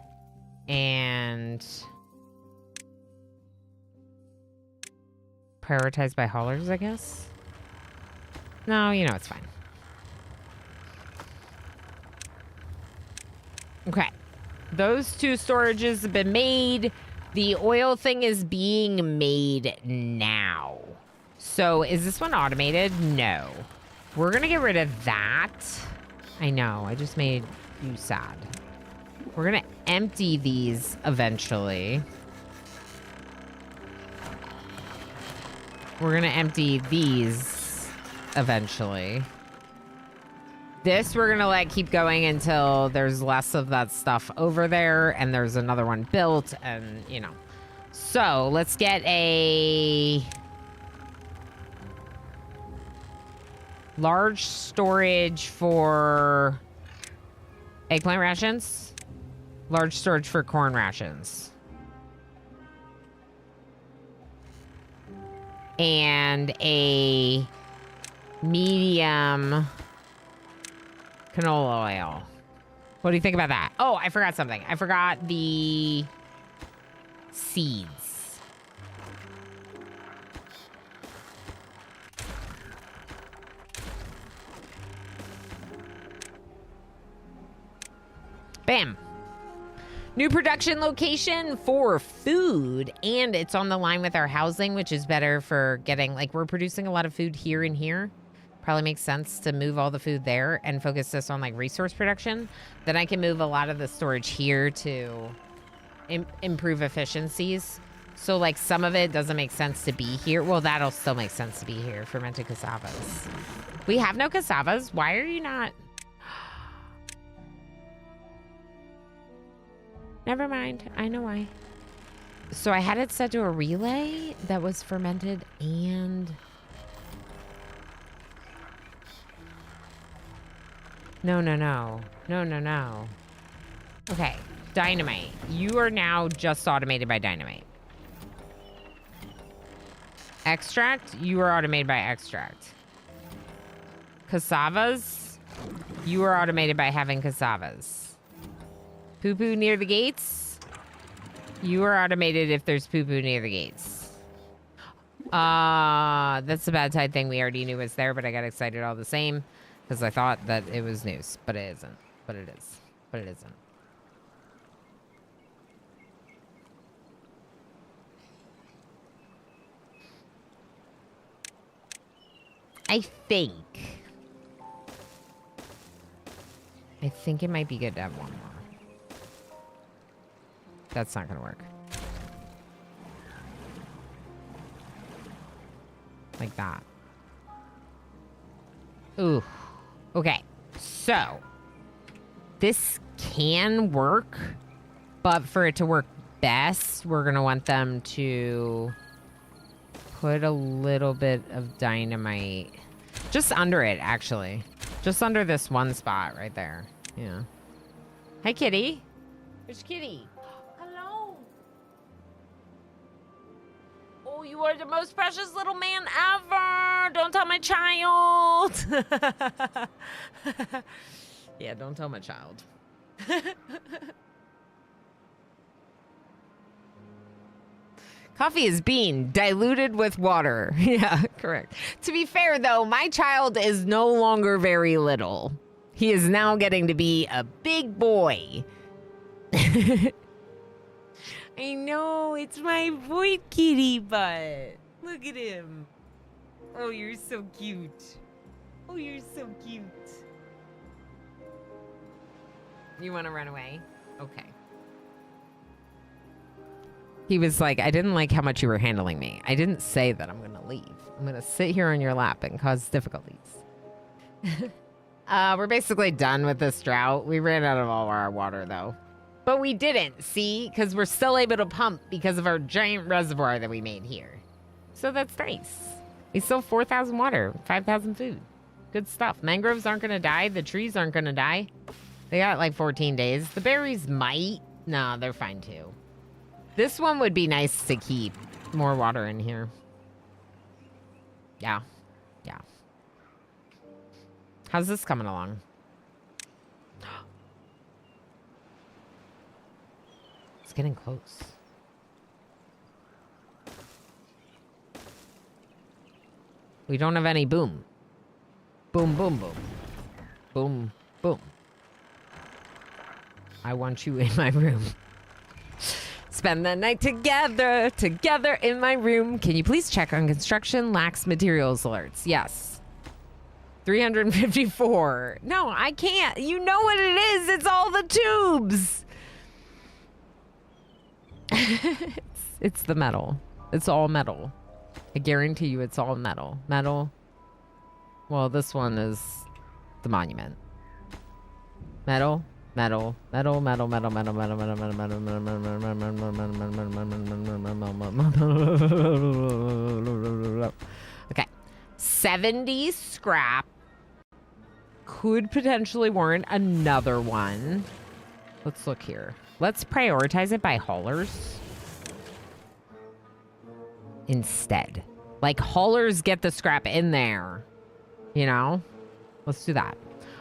And prioritize by haulers, I guess. No, you know, it's fine. Okay. Those two storages have been made. The oil thing is being made now. So is this one automated? No. We're going to get rid of that. I know. I just made you sad. We're going to empty these eventually. We're going to empty these eventually. This we're gonna let keep going until there's less of that stuff over there and there's another one built, and you know. So let's get a large storage for eggplant rations, large storage for corn rations, and a medium canola oil. What do you think about that? Oh, I forgot something. I forgot the seeds. Bam. New production location for food, and it's on the line with our housing, which is better for getting, like, we're producing a lot of food here and here. Probably makes sense to move all the food there and focus this on like resource production. Then I can move a lot of the storage here to improve efficiencies. So like some of it doesn't make sense to be here. Well, that'll still make sense to be here. Fermented cassavas. We have no cassavas. Why are you not? Never mind. I know why. So I had it set to a relay that was fermented and... No. Okay, dynamite. You are now just automated by dynamite. Extract, you are automated by extract. Cassavas, you are automated by having cassavas. Poo-poo near the gates, you are automated if there's poo-poo near the gates. That's a bad side thing we already knew was there, but I got excited all the same. Because I thought that it was news, but it isn't. But it is. But it isn't. I think it might be good to have one more. That's not going to work. Like that. Ooh. Okay, so this can work, but for it to work best, we're going to want them to put a little bit of dynamite. Just under it, actually. Just under this one spot right there. Yeah. Hi, kitty. There's kitty. Hello. Oh, you are the most precious little man ever. Don't tell my child. Yeah, don't tell my child. Coffee is bean diluted with water. Yeah, correct. To be fair, though, my child is no longer very little. He is now getting to be a big boy. I know, it's my boy kitty butt. Look at him. Oh, you're so cute. Oh, you're so cute. You want to run away? Okay. He was like, I didn't like how much you were handling me. I didn't say that I'm going to leave. I'm going to sit here on your lap and cause difficulties. We're basically done with this drought. We ran out of all our water, though. But we didn't, see? Because we're still able to pump because of our giant reservoir that we made here. So that's nice. We still 4,000 water, 5,000 food. Good stuff. Mangroves aren't going to die. The trees aren't going to die. They got like 14 days. The berries might. No, they're fine, too. This one would be nice to keep more water in here. Yeah. Yeah. How's this coming along? It's getting close. We don't have any boom. Boom, boom, boom. Boom, boom. I want you in my room. Spend the night together in my room. Can you please check on construction lacks materials alerts? Yes. 354. No, I can't. You know what it is. It's all the tubes. It's the metal. It's all metal. I guarantee you it's all metal. Metal. Well, this one is the monument. Metal. Metal, metal, metal, metal, metal, metal, metal, metal, metal, metal. Okay. 70 scrap could potentially warrant another one. Let's look here. Let's prioritize it by haulers instead. Like, haulers get the scrap in there. You know? Let's do that.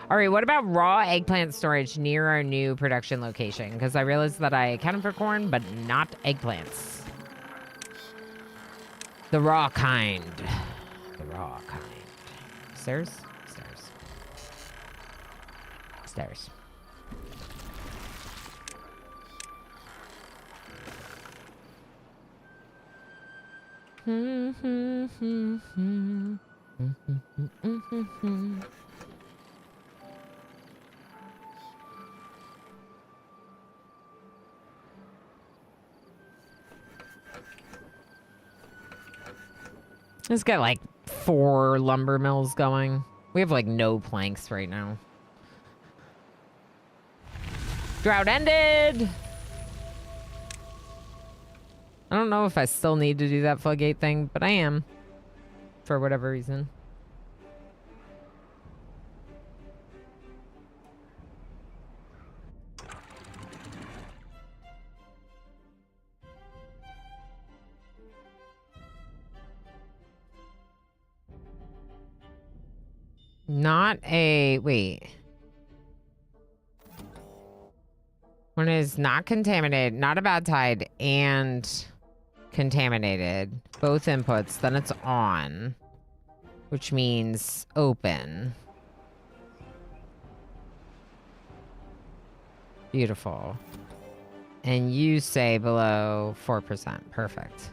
All right, what about raw eggplant storage near our new production location? Because I realized that I accounted for corn, but not eggplants. The raw kind. The raw kind. Stairs? Stairs. Stairs. Let's get like 4 lumber mills going. We have like no planks right now. Drought ended. I don't know if I still need to do that floodgate thing, but I am. For whatever reason. Not a... Wait. When it is not contaminated, not a bad tide, and contaminated, both inputs, then it's on. Which means open. Beautiful. And you say below 4%. Perfect.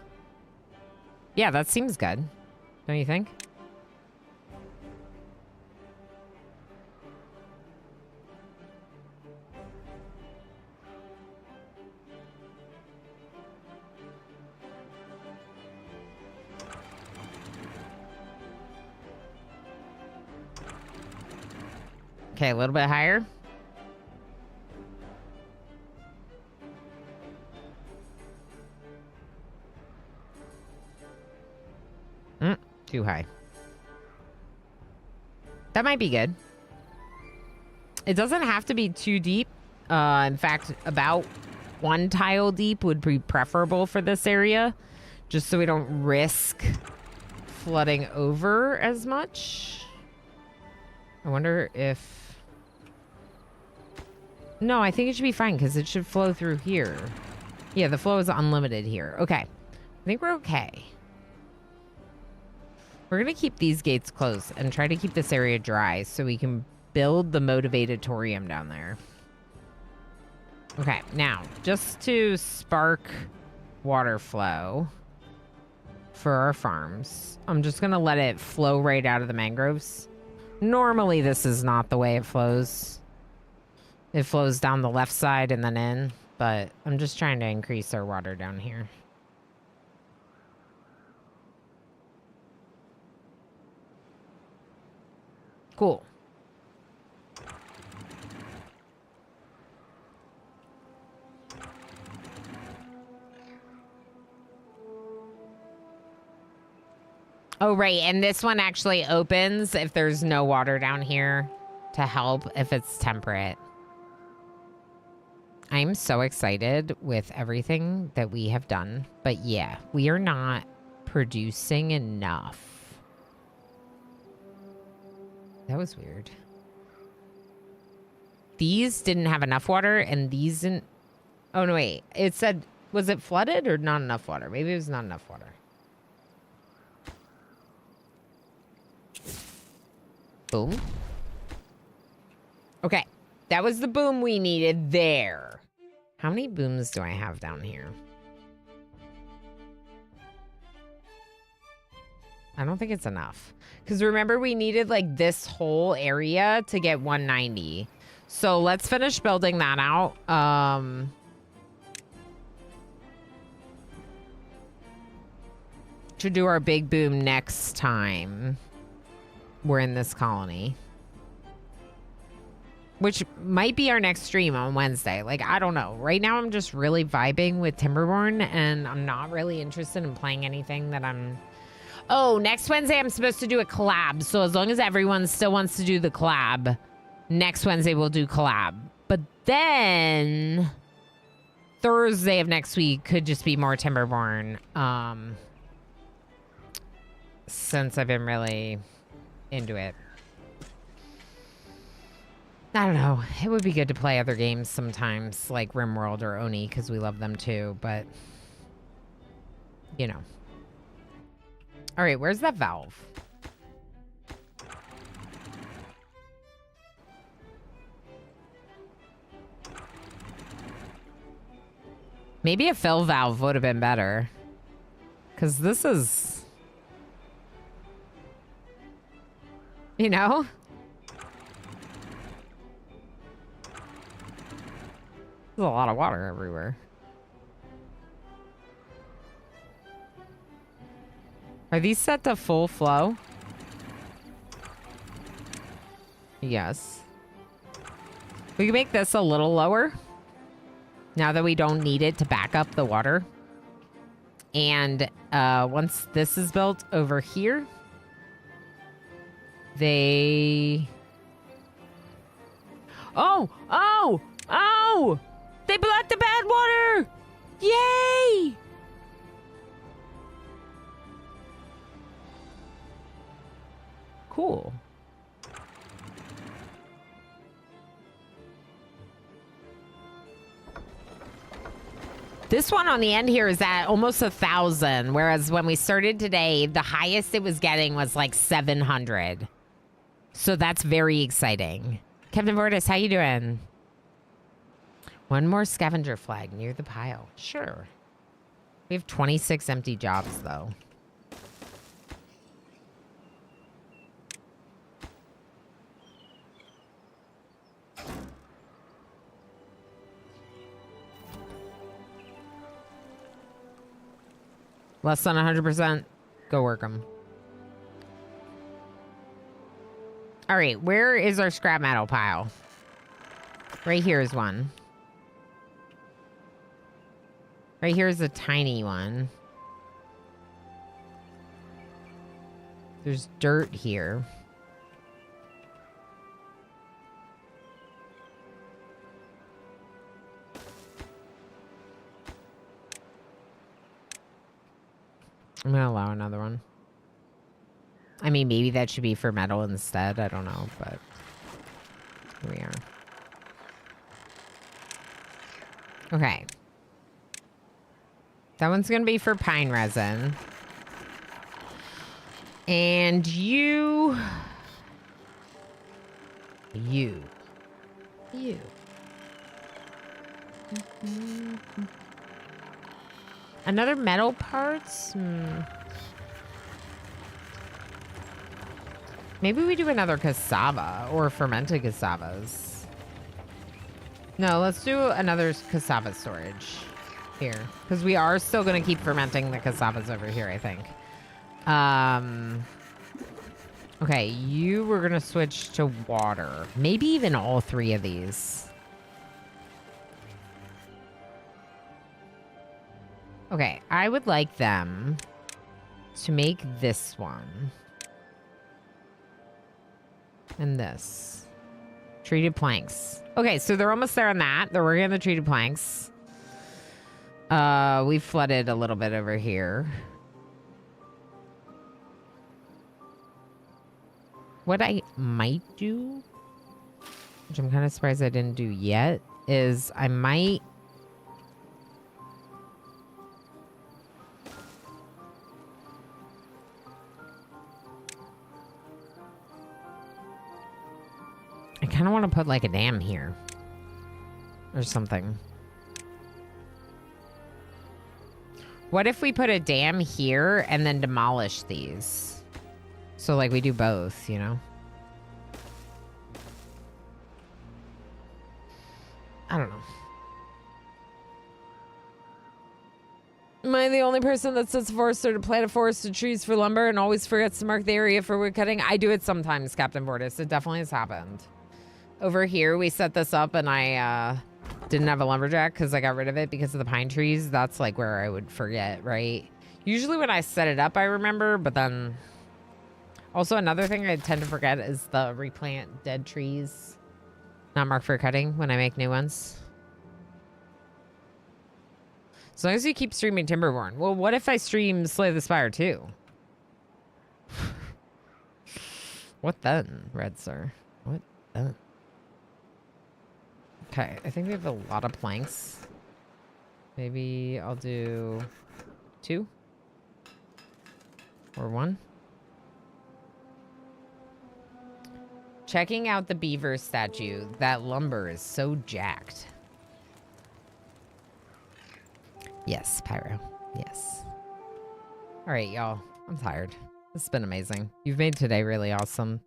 Yeah, that seems good. Don't you think? Okay, a little bit higher. Too high. That might be good. It doesn't have to be too deep. In fact, about 1 tile deep would be preferable for this area, just so we don't risk flooding over as much. I wonder if... No, I think it should be fine because it should flow through here. Yeah, the flow is unlimited here. Okay. I think we're okay. We're going to keep these gates closed and try to keep this area dry so we can build the motivatorium down there. Okay, now, just to spark water flow for our farms, I'm just going to let it flow right out of the mangroves. Normally, this is not the way it flows. It flows down the left side and then in, but I'm just trying to increase our water down here. Cool. Oh, right. And this one actually opens if there's no water down here to help if it's temperate. I'm so excited with everything that we have done. But yeah, we are not producing enough. That was weird. These didn't have enough water and these didn't. Oh, no, wait. It said, was it flooded or not enough water? Maybe it was not enough water. Boom. Okay. That was the boom we needed there. How many booms do I have down here? I don't think it's enough. Because remember, we needed like this whole area to get 190. So let's finish building that out. To do our big boom next time we're in this colony. Which might be our next stream on Wednesday. Like, I don't know. Right now, I'm just really vibing with Timberborn, and I'm not really interested in playing anything that I'm... Oh, next Wednesday, I'm supposed to do a collab. So as long as everyone still wants to do the collab, next Wednesday, we'll do collab. But then... Thursday of next week could just be more Timberborn. Since I've been really into it. I don't know. It would be good to play other games sometimes, like RimWorld or Oni, because we love them too, but... You know. Alright, where's that valve? Maybe a fill valve would have been better. Because this is... You know? There's a lot of water everywhere. Are these set to full flow? Yes. We can make this a little lower. Now that we don't need it to back up the water. And once this is built over here, they... Oh! Oh! Oh! They blocked the bad water! Yay! Cool. This one on the end here is at almost 1,000, whereas when we started today, the highest it was getting was like 700. So that's very exciting. Captain Vortis, how you doing? One more scavenger flag near the pile. Sure. We have 26 empty jobs, though. Less than 100%. Go work them. All right, where is our scrap metal pile? Right here is one. Right here is a tiny one. There's dirt here. I'm gonna allow another one. I mean, maybe that should be for metal instead. I don't know, but here we are. Okay. That one's gonna be for pine resin. And you. Another metal parts? Maybe we do another cassava or fermented cassavas. No, let's do another cassava storage here. Because we are still going to keep fermenting the cassavas over here, I think. Okay, you were going to switch to water. Maybe even all three of these. Okay, I would like them to make this one. And this. Treated planks. Okay, so they're almost there on that. They're working on the treated planks. We flooded a little bit over here. What I might do, which I'm kind of surprised I didn't do yet, is I might... I kind of want to put like a dam here. Or something. What if we put a dam here and then demolish these? So like we do both, you know? I don't know. Am I the only person that sets a forester to plant a forest of trees for lumber and always forgets to mark the area for wood cutting? I do it sometimes, Captain Vortis. It definitely has happened. Over here, we set this up and I didn't have a lumberjack because I got rid of it because of the pine trees. That's like where I would forget, right? Usually when I set it up, I remember, but then... Also, another thing I tend to forget is the replant dead trees. Not marked for cutting when I make new ones. As long as you keep streaming Timberborn. Well, what if I stream Slay the Spire too? What then, Red Sir? What then? Okay, I think we have a lot of planks. Maybe I'll do 2 or 1. Checking out the beaver statue. That lumber is so jacked. Yes, Pyro. Yes. All right, y'all. I'm tired. This has been amazing. You've made today really awesome.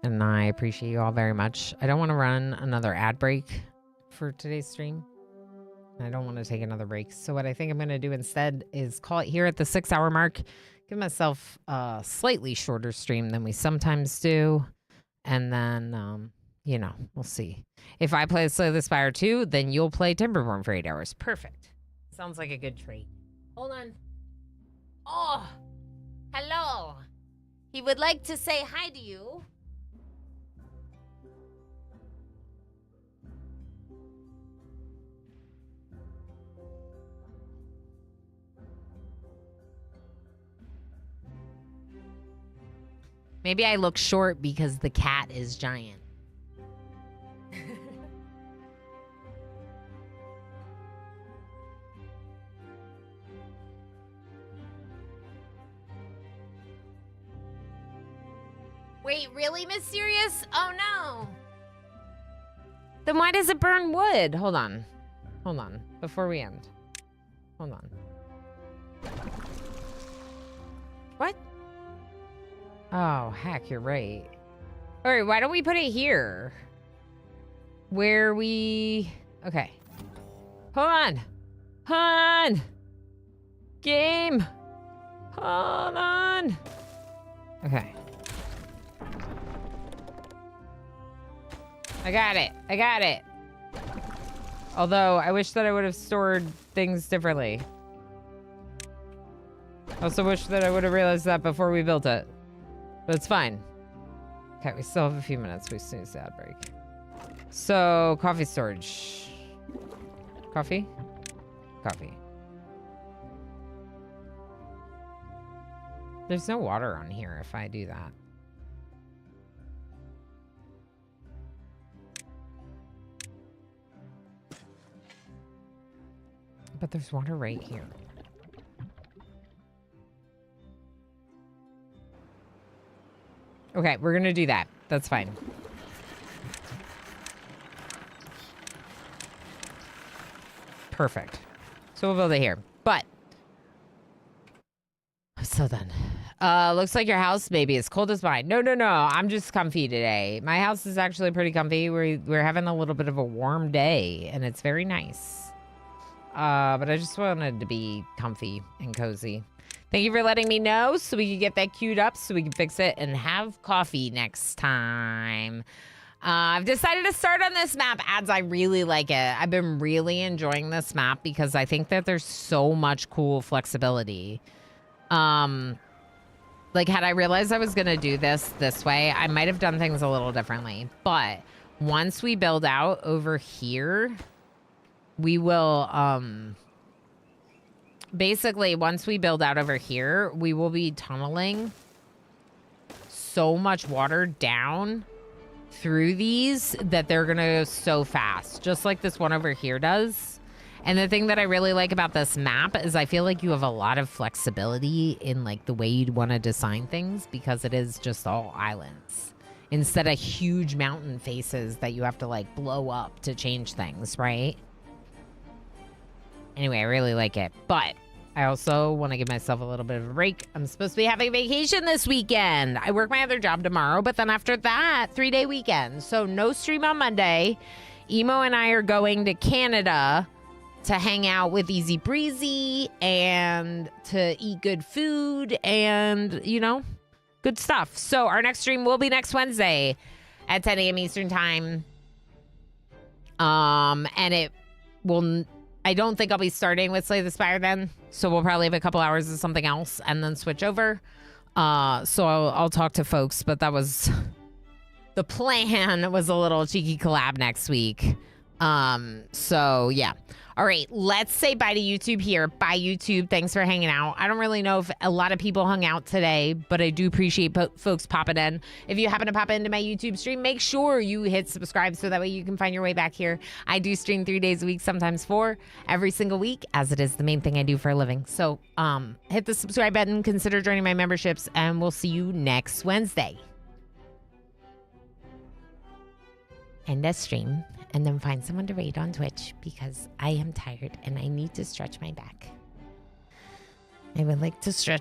And I appreciate you all very much. I don't want to run another ad break for today's stream. I don't want to take another break. So what I think I'm going to do instead is call it here at the 6-hour mark. Give myself a slightly shorter stream than we sometimes do. And then, you know, we'll see. If I play Slay the Spire 2, then you'll play Timberborn for 8 hours. Perfect. Sounds like a good treat. Hold on. Oh, hello. He would like to say hi to you. Maybe I look short because the cat is giant. Wait, really, Mysterious? Oh, no. Then why does it burn wood? Hold on. Hold on. Before we end. Hold on. What? Oh, heck, you're right. All right, why don't we put it here? Where we... Okay. Hold on. Hold on. Game. Hold on. Okay. I got it. I got it. Although, I wish that I would have stored things differently. I also wish that I would have realized that before we built it. But it's fine. Okay, we still have a few minutes. We snooze the ad break. So, coffee storage. Coffee? Coffee. There's no water on here if I do that. But there's water right here. Okay, we're gonna do that. That's fine. Perfect. So we'll build it here. But I'm still done. Looks like your house maybe is cold as mine. No. I'm just comfy today. My house is actually pretty comfy. We're having a little bit of a warm day, and it's very nice. But I just wanted to be comfy and cozy. Thank you for letting me know so we can get that queued up so we can fix it and have coffee next time. I've decided to start on this map as I really like it. I've been really enjoying this map because I think that there's so much cool flexibility. Like, had I realized I was going to do this way, I might have done things a little differently. But once we build out over here, we will, basically, once we build out over here, we will be tunneling so much water down through these that they're going to go so fast, just like this one over here does. And the thing that I really like about this map is I feel like you have a lot of flexibility in like the way you'd want to design things because it is just all islands instead of huge mountain faces that you have to like blow up to change things, right? Anyway, I really like it, but I also want to give myself a little bit of a break. I'm supposed to be having a vacation this weekend. I work my other job tomorrow, but then after that, 3-day weekend. So no stream on Monday. Emo and I are going to Canada to hang out with Easy Breezy and to eat good food and, you know, good stuff. So our next stream will be next Wednesday at 10 a.m. Eastern time. And it will... I don't think I'll be starting with Slay the Spire then. So we'll probably have a couple hours of something else and then switch over. So I'll talk to folks, but that was... The plan was a little cheeky collab next week. So yeah. All right, let's say bye to YouTube here. Bye, YouTube. Thanks for hanging out. I don't really know if a lot of people hung out today, but I do appreciate folks popping in. If you happen to pop into my YouTube stream, make sure you hit subscribe so that way you can find your way back here. I do stream 3 days a week, sometimes 4, every single week, as it is the main thing I do for a living. So hit the subscribe button, consider joining my memberships, and we'll see you next Wednesday. End a stream. And then find someone to raid on Twitch because I am tired and I need to stretch my back. I would like to stretch